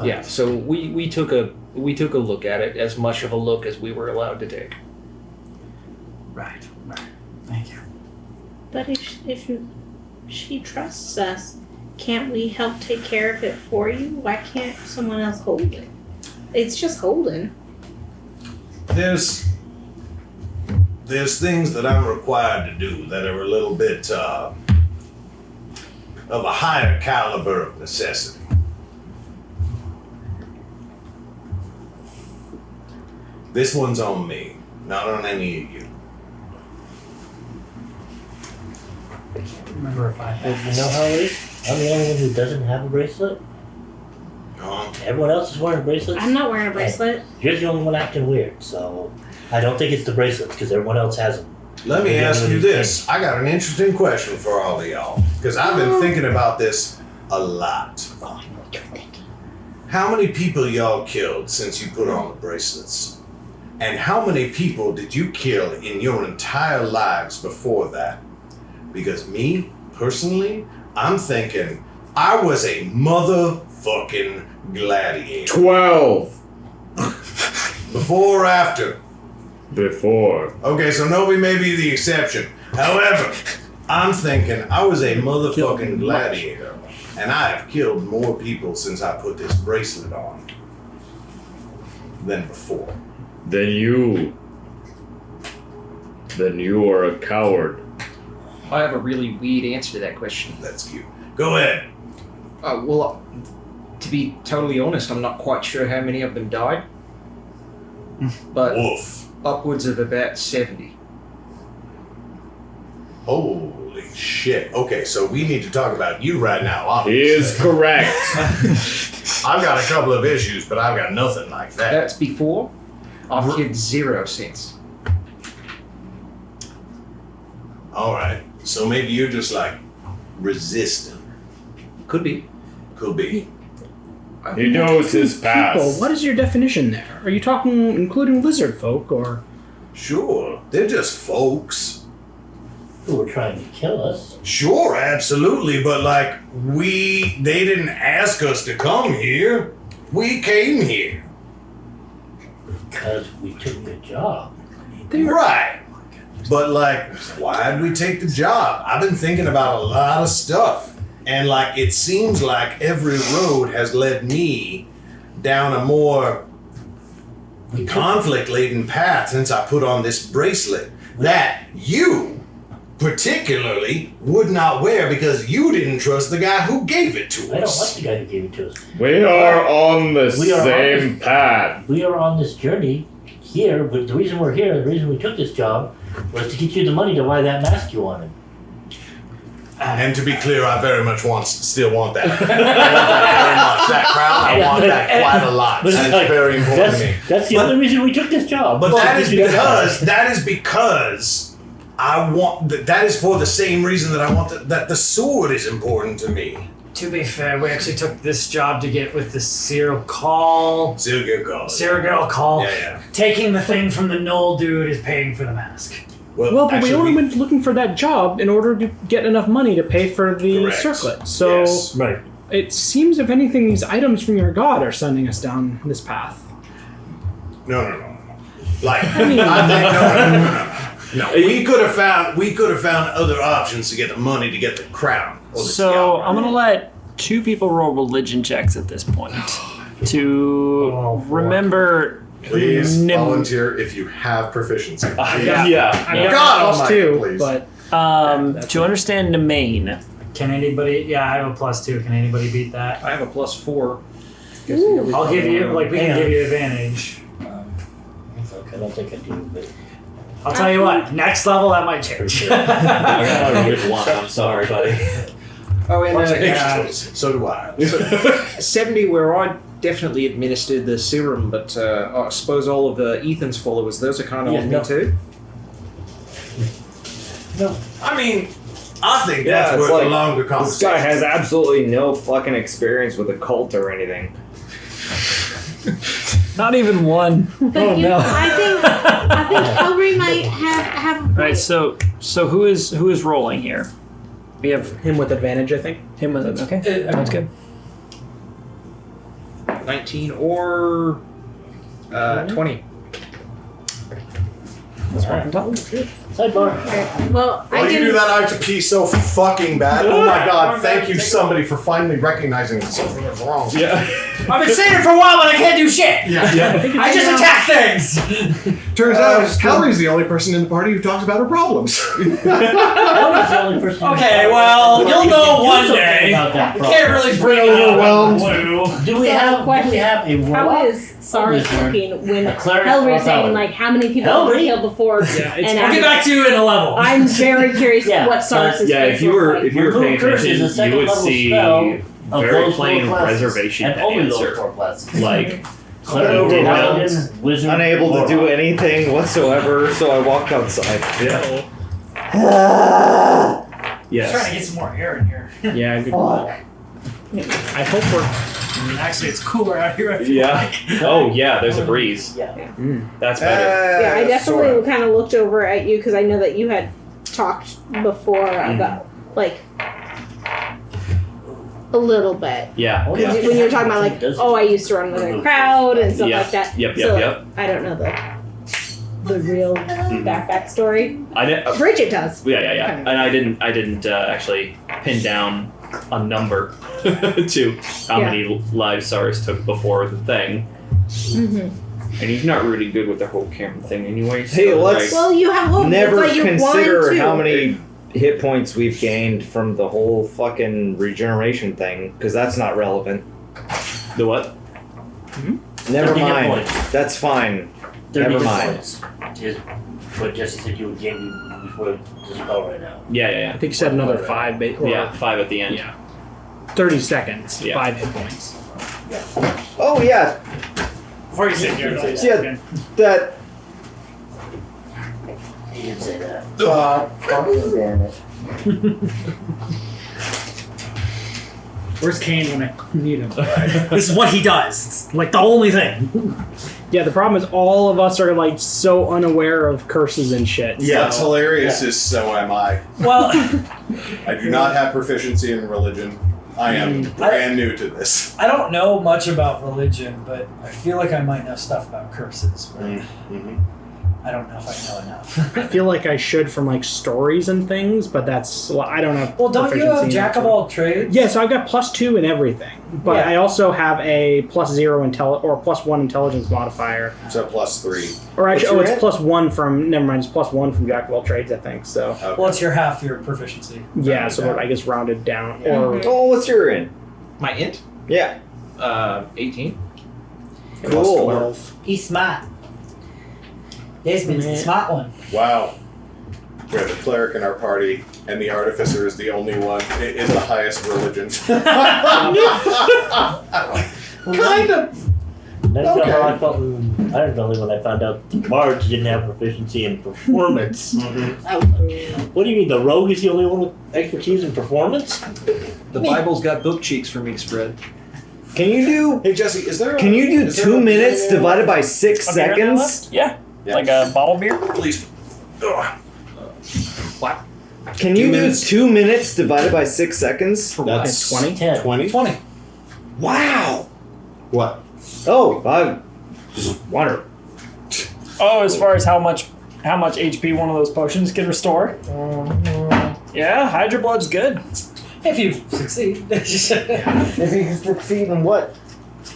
Yeah. So we took a look at it, as much of a look as we were allowed to take. Right. Thank you. But if she trusts us, can't we help take care of it for you? Why can't someone else hold it? It's just holding. There's things that I'm required to do that are a little bit of a higher caliber of necessity. This one's on me, not on any of you. Remember if I You know how it is? I'm the only one who doesn't have a bracelet. Everyone else is wearing bracelets. I'm not wearing a bracelet. You're the only one acting weird, so I don't think it's the bracelets because everyone else has them. Let me ask you this. I got an interesting question for all of y'all, because I've been thinking about this a lot. How many people y'all killed since you put on the bracelets? And how many people did you kill in your entire lives before that? Because me, personally, I'm thinking I was a motherfucking gladiator. 12. Before or after? Before. Okay, so nobody may be the exception. However, I'm thinking I was a motherfucking gladiator, and I have killed more people since I put this bracelet on than before. Then you are a coward. I have a really weird answer to that question. That's you. Go ahead. Well, to be totally honest, I'm not quite sure how many of them died. But upwards of about 70. Holy shit. Okay, so we need to talk about you right now, obviously. He is correct. I've got a couple of issues, but I've got nothing like that. That's before. I've killed 0 since. Alright, so maybe you're just like resistant. Could be. Could be. He knows his past. People, what is your definition there? Are you talking including lizard folk or? Sure, they're just folks. Who were trying to kill us. Sure, absolutely, but like they didn't ask us to come here. We came here. Because we took the job. Right. But like, why'd we take the job? I've been thinking about a lot of stuff. And like, it seems like every road has led me down a more conflict-laden path since I put on this bracelet that you particularly would not wear because you didn't trust the guy who gave it to us. I don't like the guy who gave it to us. We are on the same path. We are on this journey here, but the reason we're here, the reason we took this job, was to get you the money to buy that mask you wanted. And to be clear, I very much still want that. I want that very much. That crown, I want that quite a lot. But That's like, very important to me. That's the only reason we took this job. But that is because I want. That is for the same reason that I want that the sword is important to me. To be fair, we actually took this job to get with the serial call. Serial call. Yeah. Taking the thing from the Knoll dude is paying for the mask. Well, but we only went looking for that job in order to get enough money to pay for the circlet. So right. It seems, if anything, these items from your god are sending us down this path. No. Like, I think no. We could have found other options to get the money to get the crown. So I'm gonna let 2 people roll religion checks at this point to remember. Please volunteer if you have proficiency. I've got +2, please. But to understand Nemain. Can anybody? Yeah, I have a +2. Can anybody beat that? I have a +4. I'll give you. Like we can give you advantage. I don't think I do, but I'll tell you what. Next level, that might change. I got a good one. I'm sorry, buddy. Oh, and so do I. 70, where I definitely administered the serum, but I suppose all of Ethan's followers, those are kind of on me too. No. I mean, I think that's worth a longer This conversation. guy has absolutely no fucking experience with a cult or anything. Not even one. But Oh no. I think Elry might have. Right. So who is rolling here? We have him with advantage, I think. Him with it. Okay. Sounds good. 19 or 20. Let's fucking talk. Sidebar. Well, I Why you do didn't. that? I have to pee so fucking bad. Oh my god! Thank you, somebody, for finally recognizing that something is wrong. Yeah. I've been saying it for a while, but I can't do shit. Yeah. I just attack things. Turns out Calorie's the only person in the party who talks about her problems. Elrie's the only person. Okay, well, you'll know one day. About that I can't really bring it overwhelmed. Do we have a How warlock? is Saurus looking when A cleric Hellry's or saying paladin? like how many people have Hellry? been killed before? And I'll get back to you in a level. I'm very curious Yeah, what Saurus' Yeah, if you were paying Remove curse is a attention, second you would level see spell of very those plain four classes, reservation and to only those answer. four classes. Like Cleric, overwhelmed, paladin, wizard, unable to warlock. do anything whatsoever, so I walked outside. Yeah. Just trying to get some more air in here. Yeah, good call. I hope we're. Actually, it's cooler out here. I feel Yeah. like. Oh yeah, there's a breeze. Yeah. That's better. Yeah, I definitely sorta. kind of looked over at you because I know that you had talked before about like a little bit. Yeah. When you were talking about like, oh, I used to run with a crowd and stuff Yeah. like that. Yep, so yep. I don't know the real backstory. I didn't. Bridget does. Yeah. And I didn't actually pin down a number to how Yeah. many lives Saurus took before the thing. Mm-hmm. And he's not really good with the whole camera thing anyway. So Hey, let's Well, you have hope. never It's like you're consider one, two. how many hit points we've gained from the whole fucking regeneration thing, because that's not relevant. The what? Never 30 hit mind. points. That's fine. 30 Never hit mind. points. Is what Jesse said you would gain before the spell right now. Yeah. I think you said another 5. Yeah, 5 at the end. Yeah. 30 seconds. Yeah. 5 hit points. Oh yeah, Before you sit here, don't say yeah, again. that. He didn't say that. Damn it. Where's Kane when I need him? This is what he does. It's like the only thing. Yeah, the problem is all of us are like so unaware of curses and shit. Yeah, it's so. hilarious. Is so am I. Well, I do not have proficiency in religion. I am brand new to this. I don't know much about religion, but I feel like I might know stuff about curses. But I don't know if I know enough. I feel like I should from like stories and things, but that's I don't know. Well, don't you have jack of all trades? Yeah, so I've got +2 in everything, but Yeah. I also have a +0 or +1 intelligence modifier. So +3. Or actually, What's it's your +1 from. Never mind, it's +1 from jack of all trades, I think. So Okay. Well, it's your half your proficiency. yeah, so down. I guess rounded down. Yeah. Or Oh, what's your in? My int? Yeah. 18. Cool. 12. He's smart. Desmond's the smart one. Wow. We have a cleric in our party, and the artificer is the only one in the highest religion. Kind of. That's Okay. how I felt internally when I found out the bards didn't have proficiency in performance. What do you mean, the rogue is the only one with expertise in performance? The Bible's got book cheeks for me to spread. Can you do? Hey Jesse, is there? Can you do is there 2 a- minutes divided by 6 A beer in there seconds? left? Yeah. Yeah. Like a bottle beer? Please. What? Can you 2 do minutes? 2 minutes divided by 6 seconds? That's 20? 10. 20. 20. Wow. What? Oh, I just wonder. Oh, as far as how much HP one of those potions can restore? Yeah, Hydra Blood's good. If you succeed. If you succeed in what?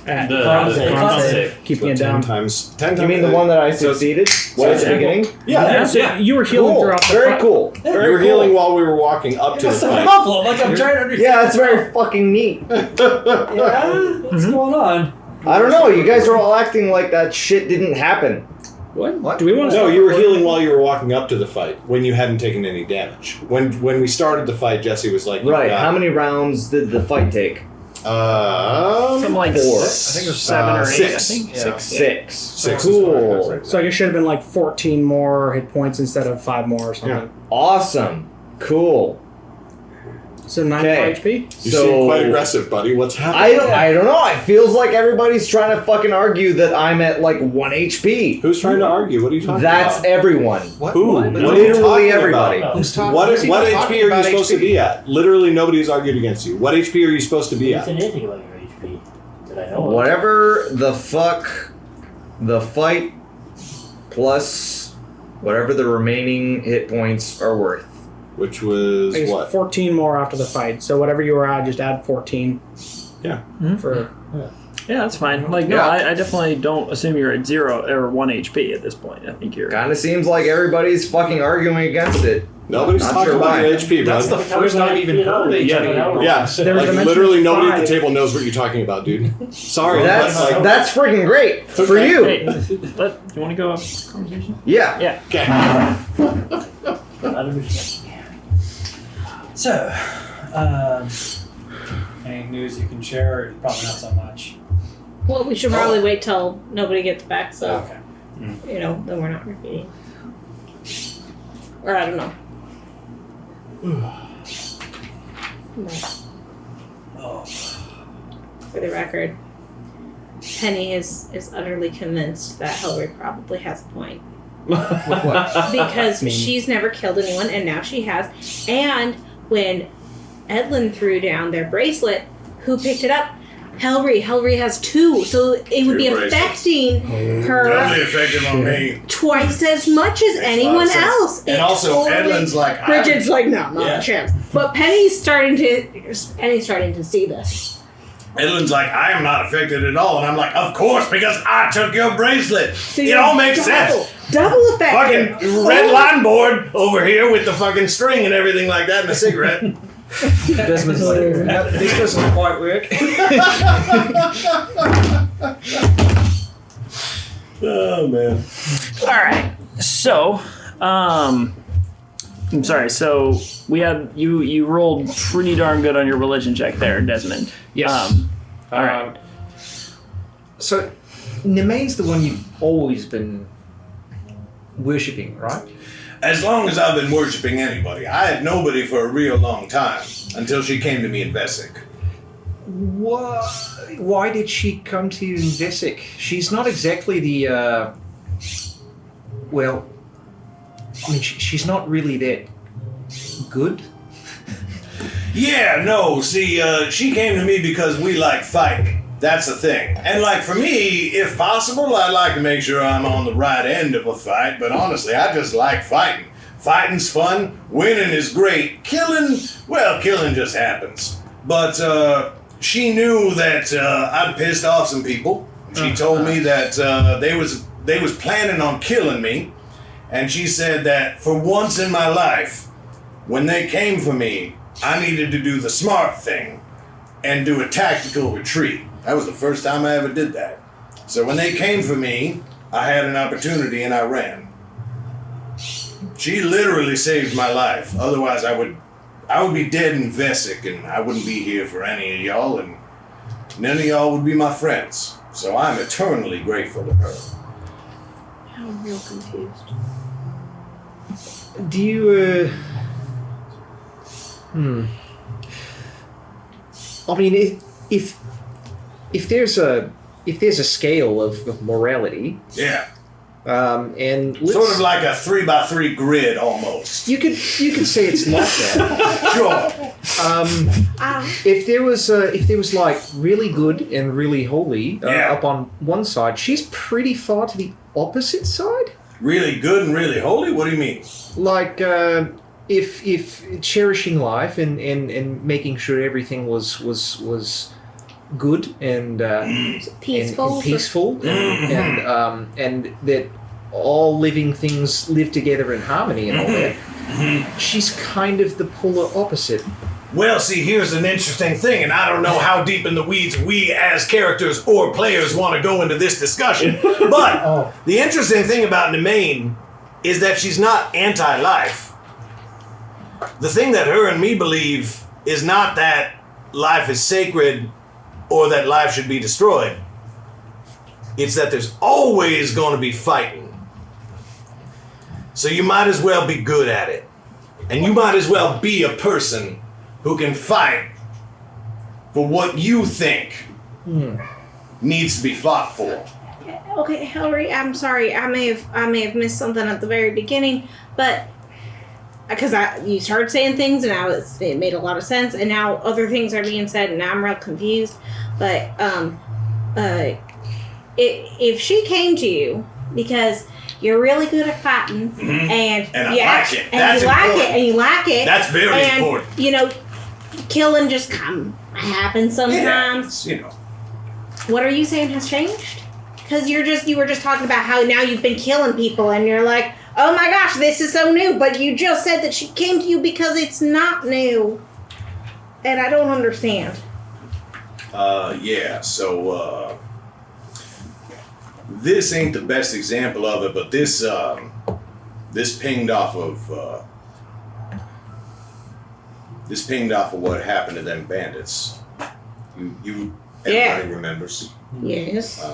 The Con save. Keeping it 10 down. times. 10 You times. mean the one that I So- succeeded? so At the beginning? Yeah. So you were healing Cool. throughout the Very fight. cool. You Very were cool. healing while we were walking up to the That's a fight. problem. Like I'm trying to understand. Yeah, that's very fucking neat. Yeah? What's going on? I don't know. You guys are all acting like that shit didn't happen. What? Do we want to? No, you were healing while you were walking up to the fight when you hadn't taken any damage. When we started the fight, Jesse was like, Right. "You've How got, many rounds did the fight take? Something like 4. I think it was 7 or 8. 6. I think. Yeah. 6. Six is Cool. what I So I guess should have been like 14 more hit points instead of 5 more or something. Awesome. Cool. So 9 Okay. more HP. You seem quite aggressive, buddy. What's happening? I don't know. It feels like everybody's trying to fucking argue that I'm at like 1 HP. Who's trying to argue? What are you talking That's about? everyone. What? Who? What? What are you Literally talking everybody. about? Who's talking? What who's he what not HP talking are you about supposed to be at? Literally, nobody's argued against you. What HP are you supposed to be You at? said anything about your HP that I know of. Whatever the fuck the fight plus whatever the remaining hit points are worth. Which was I guess what? 14 more after the fight. So whatever you were at, just add 14. Yeah. For Yeah, that's fine. Like, no, Yeah. I definitely don't assume you're at 0 or 1 HP at this point. I think you're. Kind of seems like everybody's fucking arguing against it. Nobody's Not talking sure about why. your HP, bro. That's the first I've even heard HP. Yeah, There was a like mention literally of nobody at the 5. table knows what you're talking about, dude. Sorry, That's but, like, that's freaking great for you. Hey, you want to go have a conversation? Yeah. Yeah. okay. So, any news you can share, or probably not so much? Well, we should probably wait till nobody gets back, so Okay. then we're not repeating. Or I don't know. Oh. For the record, Penny is utterly convinced that Hillary probably has a point. Because she's never killed anyone, and now she has. And when Edlin threw down their bracelet, who picked it up? Hillary has 2, so it would be affecting her Doubly effective on me. twice as much as anyone else. And also, Edlin's like, Bridget's like, no, not Yeah. a chance. But Penny's starting to see this. Edlin's like, I am not affected at all. And I'm like, of course, because I took your bracelet. So It you're all makes sense. Double effect. Fucking red line board over here with the fucking string and everything like that and a cigarette. Desmond's like, this doesn't quite work. Oh, man. All right. So, I'm sorry. So we had you rolled pretty darn good on your religion check there, Desmond. Yes. All right. So, Nemain's the one you've always been worshipping, right? As long as I've been worshiping anybody. I had nobody for a real long time until she came to me in Vesic. Why did she come to you in Vesic? She's not exactly the, well, I mean, she's not really that good. Yeah, no, see, she came to me because we like fighting. That's the thing. And like for me, if possible, I like to make sure I'm on the right end of a fight, but honestly, I just like fighting. Fighting's fun, winning is great, killing just happens. But she knew that I'd pissed off some people. She told me that they was planning on killing me, and she said that for once in my life, when they came for me, I needed to do the smart thing and do a tactical retreat. That was the first time I ever did that. So when they came for me, I had an opportunity and I ran. She literally saved my life. Otherwise, I would be dead in Vesic, and I wouldn't be here for any of y'all, and none of y'all would be my friends. So I'm eternally grateful to her. I'm real confused. Do you, I mean, if there's a scale of morality, Yeah. and Sort of like a 3x3 grid almost. you could say it's like that. Sure. If there was like really good and really holy up on one side, she's pretty far to the opposite side. Really good and really holy? What do you mean? Like if cherishing life and making sure everything was good and Peaceful. and peaceful and that all living things live together in harmony and all that. She's kind of the polar opposite. Well, see, here's an interesting thing, and I don't know how deep in the weeds we as characters or players want to go into this discussion, but the interesting thing about Nemain is that she's not anti-life. The thing that her and me believe is not that life is sacred or that life should be destroyed. It's that there's always going to be fighting. So you might as well be good at it. And you might as well be a person who can fight for what you think needs to be fought for. Okay, Hillary, I'm sorry. I may have missed something at the very beginning, but because you started saying things and it made a lot of sense, and now other things are being said, and now I'm real confused. But if she came to you because you're really good at fighting, and I you like it. and That's you like important. it, and you like it. That's very and, important. You know, killing just happens sometimes. You know. What are you saying has changed? Because you were just talking about how now you've been killing people, and you're like, oh my gosh, this is so new. But you just said that she came to you because it's not new, and I don't understand. Yeah. So this ain't the best example of it, but this pinged off of what happened to them bandits. Everybody remembers. Yes.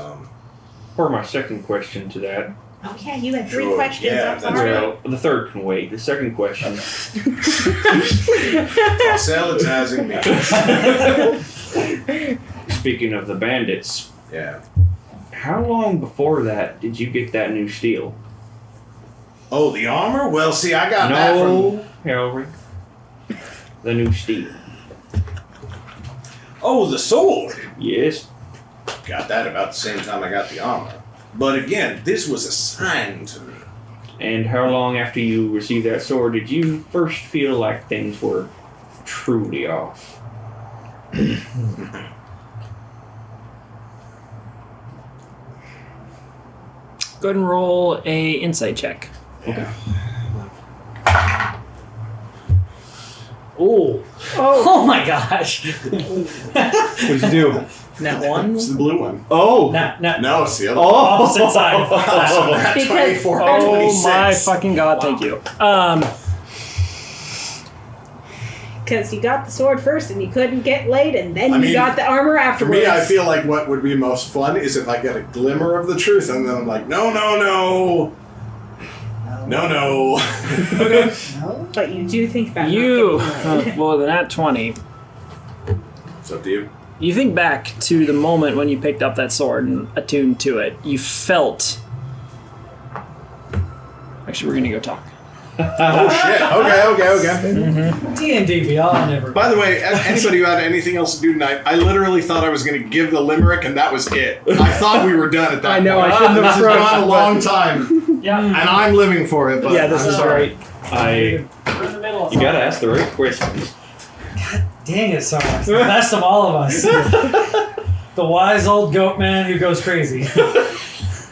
For my second question to that. Oh yeah, you had 3 Sure, questions. yeah, I'm that's sorry. Well, the third can wait. The second question. Proselytizing me. Speaking of the bandits. Yeah. How long before that did you get that new steel? Oh, the armor? Well, see, I got that from... Hillary. The new steel. Oh, the sword? Yes. Got that about the same time I got the armor. But again, this was assigned to me. And how long after you received that sword did you first feel like things were truly off? Go ahead and roll a insight check. Okay. Oh. Oh my gosh. What'd you do? That one? It's the blue one. Oh. No, it's the other Oh. one. Opposite side. That's 24, Oh 26. my fucking god! Thank you. Because you got the sword first and you couldn't get laid, and then I you mean, got the armor For afterwards. me, I feel like what would be most fun is if I get a glimmer of the truth, and then I'm like, no. But you do think about You, not getting laid. well, that 20. It's up to you. You think back to the moment when you picked up that sword and attuned to it. You felt. Actually, we're gonna go talk. Oh shit! Okay. D&D Beyond never. By the way, anybody who had anything else to do tonight, I literally thought I was going to give the limerick, and that was it. I thought we were done at that. I know, point. I shouldn't have This has thrown gone a it, long time. Yeah. And I'm living for it. But Yeah, this I'm is sorry. great. You gotta ask the right questions. Dang it, Sarge. The best of all of us. The wise old goat man who goes crazy.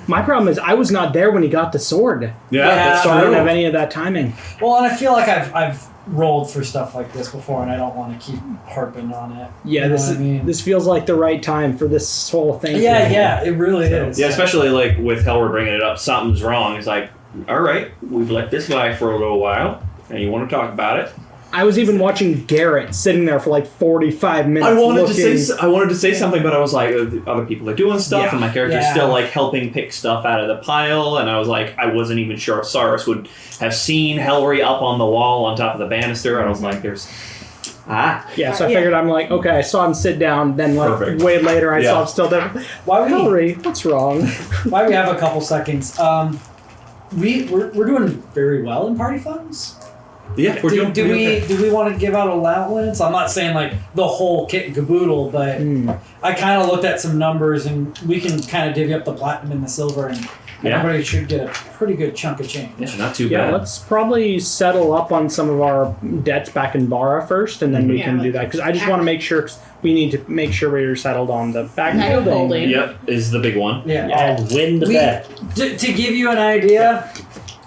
My problem is I was not there when he got the sword. that's So I don't true. have any of that timing. Well, and I feel like I've rolled for stuff like this before, and I don't want to keep harping on it. Yeah, You know this what I mean? this feels like the right time for this whole thing. Yeah, it really is. Yeah, especially like with Helmer bringing it up, something's wrong. It's like, all right, we've let this lie for a little while, and you want to talk about it. I was even watching Garrett sitting there for like 45 minutes. I wanted looking. to say something, but I was like, other people are doing stuff, Yeah. and my character's Yeah. still like helping pick stuff out of the pile, and I was like, I wasn't even sure if Cyrus would have seen Helry up on the wall on top of the banister. I was like, there's Yeah, so I figured I'm like, okay, I saw him sit down, then like Perfect. way later I Yeah. saw him still there. Why Hillary, what's wrong? Why we have a couple seconds? We're doing very well in party funds. Yeah, we're doing do we want to give out allowance? I'm not saying like the whole kit and caboodle, but I kind of looked at some numbers, and we can kind of divvy up the platinum and the silver, and Yeah. everybody should get a pretty good chunk of change. Yeah, not too Yeah, bad. let's probably settle up on some of our debts back in Bara first, and then we Yeah, can do that. Because I just want to make sure, 'cause we need to make sure we're settled on the back holding. Yep, is the big one. Yeah. And win the bet. To give you an idea,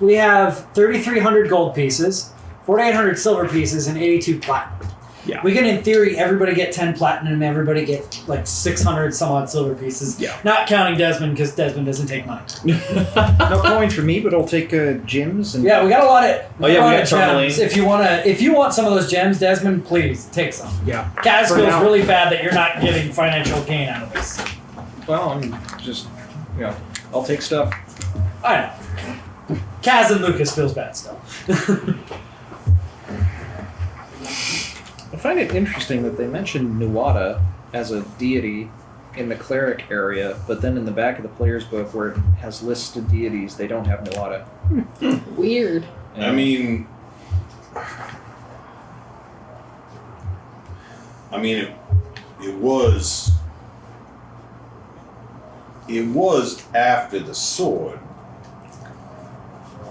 we have 3,300 gold pieces, 4,800 silver pieces, and 82 platinum. Yeah. We can, in theory, everybody get 10 platinum, and everybody get like 600 some odd silver pieces. Yeah. Not counting Desmond, because Desmond doesn't take money. No coin for me, but I'll take gems. And Yeah, we got a lot of. Oh, yeah, we got gems. tourmaline. If you want some of those gems, Desmond, please take some. Yeah. Kaz For feels now. really bad that you're not getting financial gain out of this. well, I'm just, I'll take stuff. I know. Kaz and Lucas feels bad still. I find it interesting that they mentioned Nuada as a deity in the cleric area, but then in the back of the player's book where it has listed deities, they don't have Nuada. Weird. I mean, it was after the sword,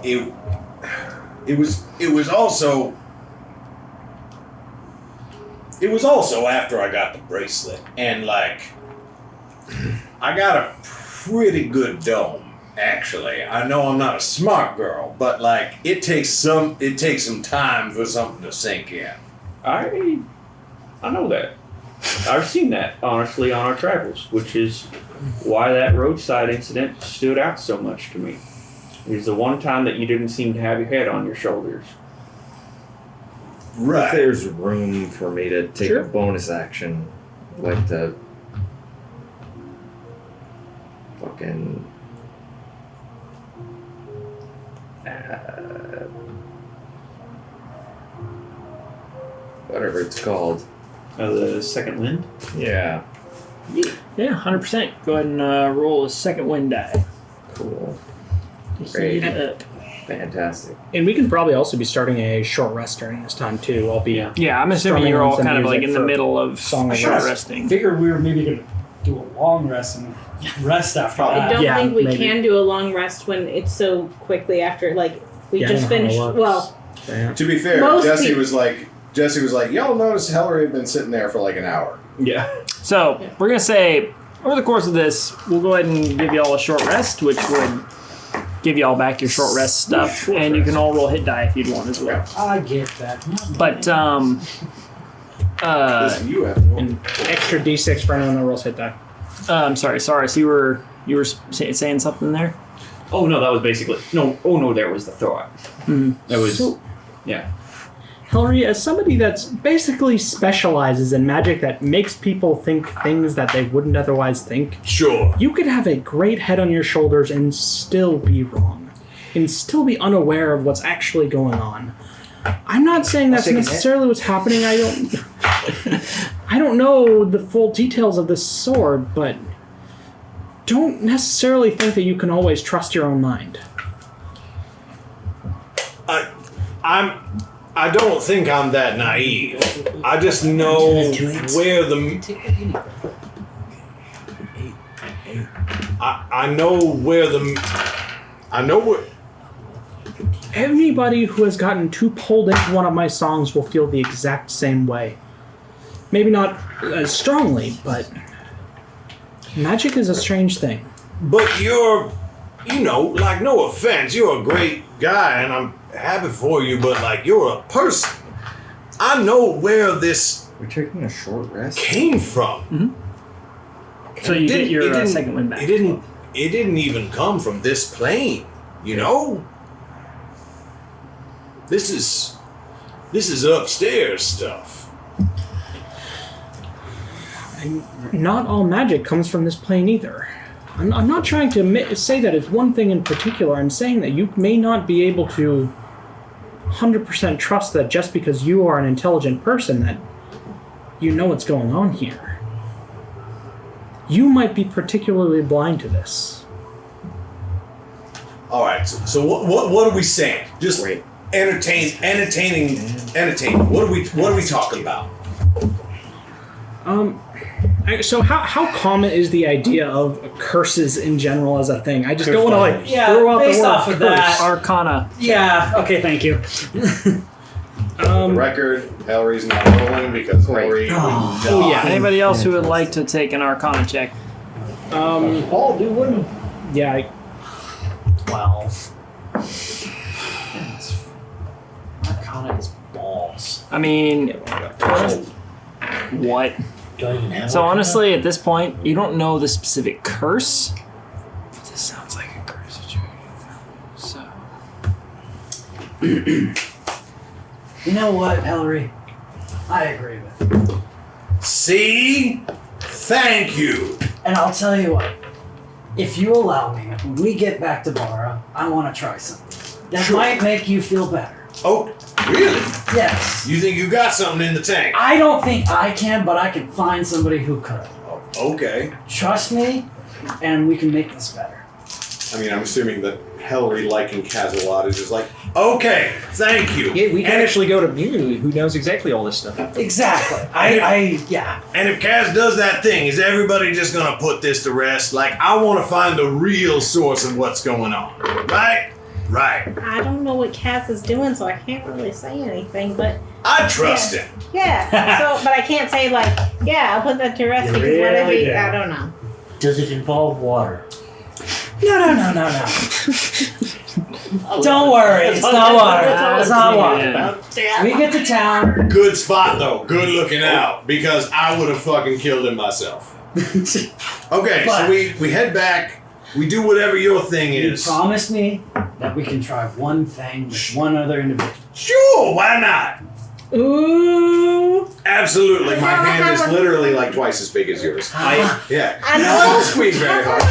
it was also after I got the bracelet, and like I got a pretty good dome. Actually, I know I'm not a smart girl, but like it takes some time for something to sink in. I know that. I've seen that, honestly, on our travels, which is why that roadside incident stood out so much to me. It was the one time that you didn't seem to have your head on your shoulders. Right. If there's room for me to take a bonus action, I'd like to fucking whatever it's called. The second wind? Yeah. Yeah, 100%. Go ahead and roll a second wind die. Cool. Just Great. heat it up. Fantastic. And we can probably also be starting a short rest during this time too. I'll be Yeah, I'm assuming you're all kind of like in the middle of song short resting. Figured we were maybe gonna do a long rest and rest after I that. don't think we can do a long rest when it's so quickly after. Like we just finished. Well, to be fair, Jesse was like, y'all notice Hillary had been sitting there for like an hour. Yeah. So we're gonna say over the course of this, we'll go ahead and give you all a short rest, which would give you all back your short rest stuff, and you can all roll hit die if you'd want as well. I get that. But you have an extra d6 for anyone that rolls hit die. I'm sorry. So you were saying something there? Oh no, that was basically no. Oh no, there was the thought. That was yeah. Hillary, as somebody that's basically specializes in magic that makes people think things that they wouldn't otherwise think. Sure. You could have a great head on your shoulders and still be wrong. And still be unaware of what's actually going on. I'm not saying that's necessarily what's happening. I don't know the full details of this sword, but don't necessarily think that you can always trust your own mind. I don't think I'm that naive. I just know where Anybody who has gotten too pulled into one of my songs will feel the exact same way. Maybe not as strongly, but magic is a strange thing. But you're, like, no offense, you're a great guy, and I'm happy for you, but like, you're a person. I know where this We're taking a short rest came from. Mm-hmm. So you get your second win back. It didn't even come from this plane, you know? This is upstairs stuff. And not all magic comes from this plane either. I'm not trying to say that it's one thing in particular. I'm saying that you may not be able to 100% trust that just because you are an intelligent person that you know what's going on here. You might be particularly blind to this. All right. So what are we saying? Just entertaining. What are we talking about? So how common is the idea of curses in general as a thing? I just don't want to throw out based the word off of curse. that. Arcana. Yeah. Okay. Thank you. For the record, Hillary's not rolling because Hillary. Oh yeah. Anybody else who would like to take an Arcana check? Paul, do one. Yeah. 12. Arcana is balls. I mean, what? So honestly, at this point, you don't know the specific curse. This sounds like a curse situation. So. You know what, Hillary? I agree with you. See? Thank you. And I'll tell you what. If you allow me, when we get back to Bara, I want to try something. That might make you feel better. Oh, really? Yes. You think you got something in the tank? I don't think I can, but I can find somebody who could. Oh, okay. Trust me, and we can make this better. I mean, I'm assuming that Hillary liking Kaz a lot is just like, okay, thank you. Yeah, we can actually go to Mewley, who knows exactly all this stuff. Exactly. Yeah. And if Kaz does that thing, is everybody just gonna put this to rest? Like, I want to find the real source of what's going on, right? Right. I don't know what Kaz is doing, so I can't really say anything, but... I trust him. Yeah, so, but I can't say, like, yeah, I'll put that to rest because whatever Really? I don't know. Does it involve water? No. Don't worry, it's not water. It's not water. We get to town. Good spot, though. Good looking out. Because I would have fucking killed him myself. Okay, so we head back. We do whatever your thing You is. promise me that we can try one thing with one other individual. Sure, why not? Ooh. Absolutely. My hand is literally like twice as big as yours. Yeah. I know. I don't squeeze very hard.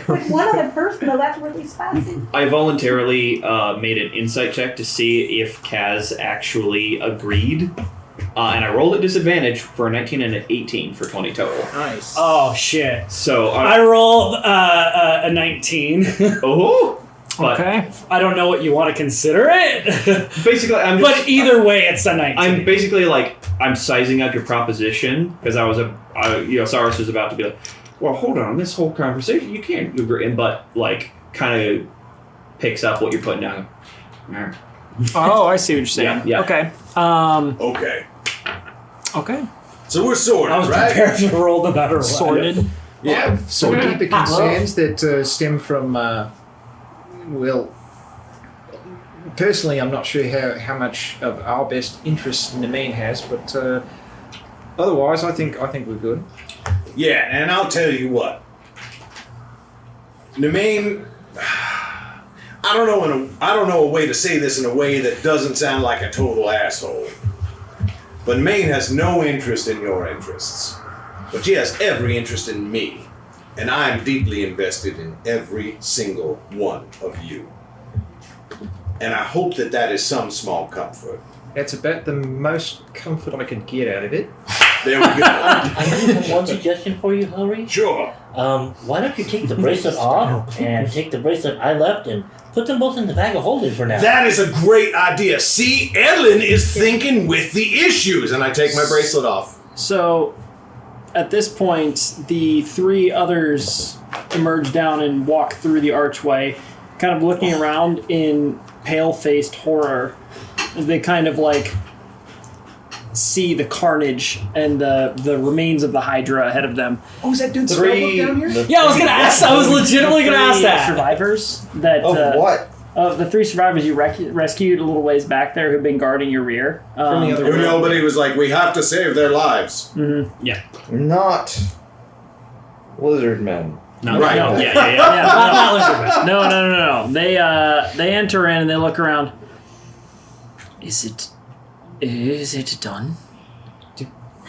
With one other person, though, that's really spicy. I voluntarily made an insight check to see if Kaz actually agreed. And I rolled at disadvantage for a 19 and an 18 for 20 total. Nice. Oh, shit. So I rolled a 19. Oh! Okay. I don't know what you want to consider it. Basically, I'm just... But either way, it's a 19. I'm basically like, I'm sizing up your proposition, because Cyrus was about to be like, well, hold on, this whole conversation, you can't agree, but, like, kind of picks up what you're putting down. Oh, I see what you're saying. Yeah. Okay. Okay. Okay. So we're sorted, I was right? prepared to roll the better one. Sorted. Yeah. Some deeper concerns that stem from, well, personally, I'm not sure how much of our best interest Nameen has, but otherwise, I think we're good. Yeah, and I'll tell you what. Nameen, I don't know a way to say this in a way that doesn't sound like a total asshole. But Nameen has no interest in your interests. But she has every interest in me. And I am deeply invested in every single one of you. And I hope that is some small comfort. That's about the most comfort I could get out of it. There we go. I have one suggestion for you, Hillary. Sure. Why don't you take the bracelet off and take the bracelet I left and put them both in the bag of holding for now? That is a great idea. See, Ellen is thinking with the issues. And I take my bracelet off. So, at this point, the three others emerge down and walk through the archway, kind of looking around in pale-faced horror as they kind of like see the carnage and the remains of the Hydra ahead of them. Oh, is that dude Spellbook down here? Yeah, I was gonna ask. I was legitimately gonna ask that. Survivors that what? The three survivors you rescued a little ways back there who've been guarding your rear. From the other Who nobody was like, we have to save their lives. Mm-hmm. Yeah. Not lizard men. No, right. No, Yeah, not lizard men. No. They enter in and they look around. Is it done?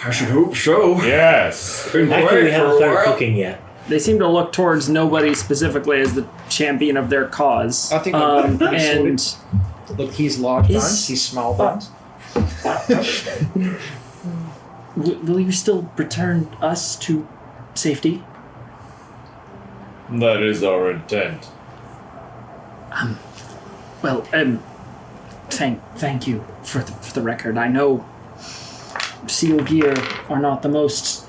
I should hope so. Yes. Been Actually, away we for haven't a started while. cooking yet. They seem to look towards nobody specifically as the champion of their cause. I think I'm pretty and sorted. Look, he's large buns, he's small buns. will you still return us to safety? That is our intent. Thank you for the record. I know SEAL gear are not the most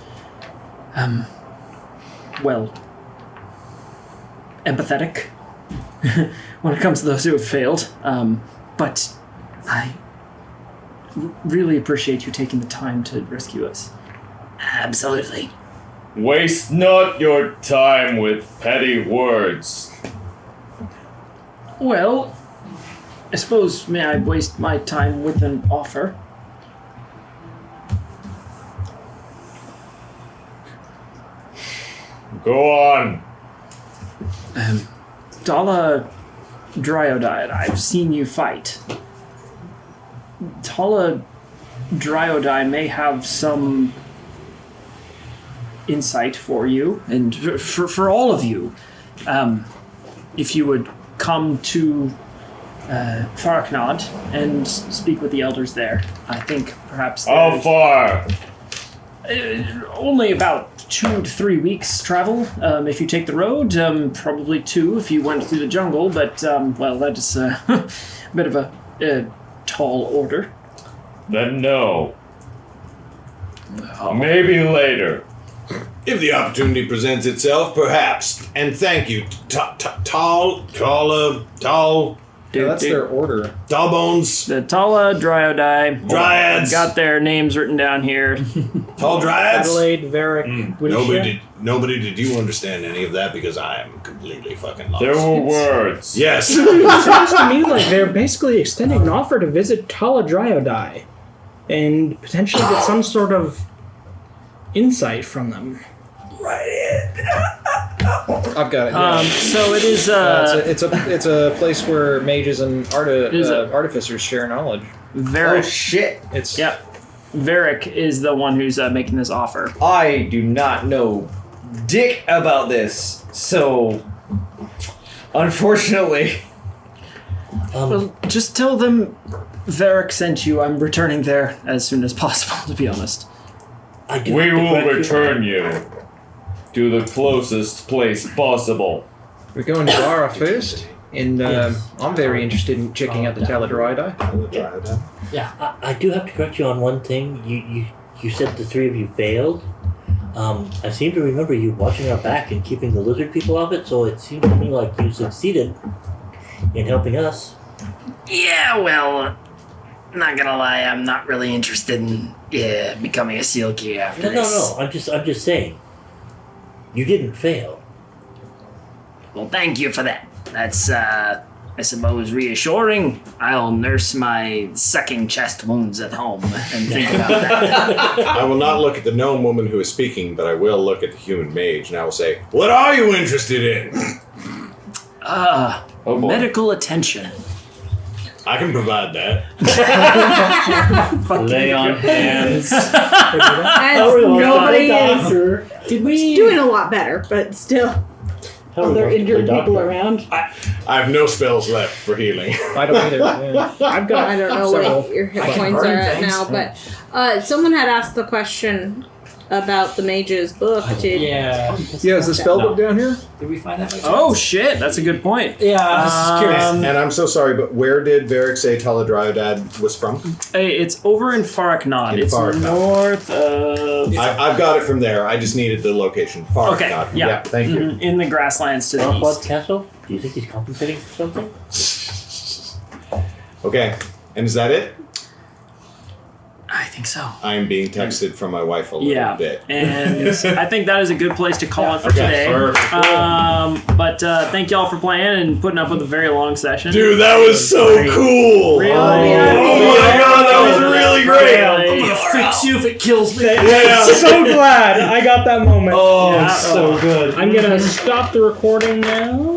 empathetic when it comes to those who have failed. But I really appreciate you taking the time to rescue us. Absolutely. Waste not your time with petty words. Well, I suppose may I waste my time with an offer? Go on. Dala Dryodide, I've seen you fight. Dala Dryodide may have some insight for you, and for all of you. If you would come to Faraknad and speak with the elders there, I think perhaps... How far? Only about 2 to 3 weeks travel. If you take the road, probably 2 if you went through the jungle, but, that is a bit of a tall order. Then no. Maybe later. If the opportunity presents itself, perhaps. And thank you, Tall. That's their order. Tall Bones. The Tala Dryodai. Dryads. Got their names written down here. Tall Dryads. Adelaide, Varric, Winshield. Nobody did you understand any of that because I am completely fucking lost. There were words. Yes. It sounds to me like they're basically extending an offer to visit Tala Dryodai and potentially get some sort of insight from them. I've got it. Yeah. So it is. It's a place where mages and artificers share knowledge. Varric. Oh shit! It's Yep. Varric is the one who's making this offer. I do not know dick about this, so unfortunately. Well, just tell them Varric sent you. I'm returning there as soon as possible, to be honest. We will return you to the closest place possible. We're going to Lara first, and I'm very interested in checking out the Taladrida. Yeah, I do have to correct you on one thing. You said the three of you failed. I seem to remember you watching our back and keeping the lizard people off it, so it seems to me like you succeeded in helping us. Yeah, well, not gonna lie, I'm not really interested in becoming a seal key after this. No. I'm just saying. You didn't fail. Well, thank you for that. That's, I suppose, reassuring. I'll nurse my sucking chest wounds at home and think about that. I will not look at the gnome woman who is speaking, but I will look at the human mage, and I will say, "What are you interested in?" Medical attention. I can provide that. Lay on hands. As nobody is doing a lot better, but still. Other injured people around. I have no spells left for healing. I don't either. Yeah. I've got. I don't know several. what your hit points are at now, but someone had asked the question about the mage's book. Yeah. Yeah, is the spell book down here? Did we find that? by Oh chance? shit, that's a good point. Yeah, I was just curious. And I'm so sorry, but where did Varric say Taladryadad was from? Hey, it's over in Faraknad. In It's Faraknad. north of. I've got it from there. I just needed the location. Faraknad. Okay, yeah. Thank you. Mhm, in the grasslands to the Northwest east. Castle? Do you think he's compensating for something? Okay, and is that it? I think so. I am being texted from my wife a little bit. And I think that is a good place to call it for Okay, today. perfect. But thank y'all for playing and putting up with a very long session. Dude, that was so cool! Really? Oh my god, that was really great! I'm gonna fix you if it kills me. Yeah. So glad I got that moment. Oh, Yeah. it's so good. I'm gonna stop the recording now.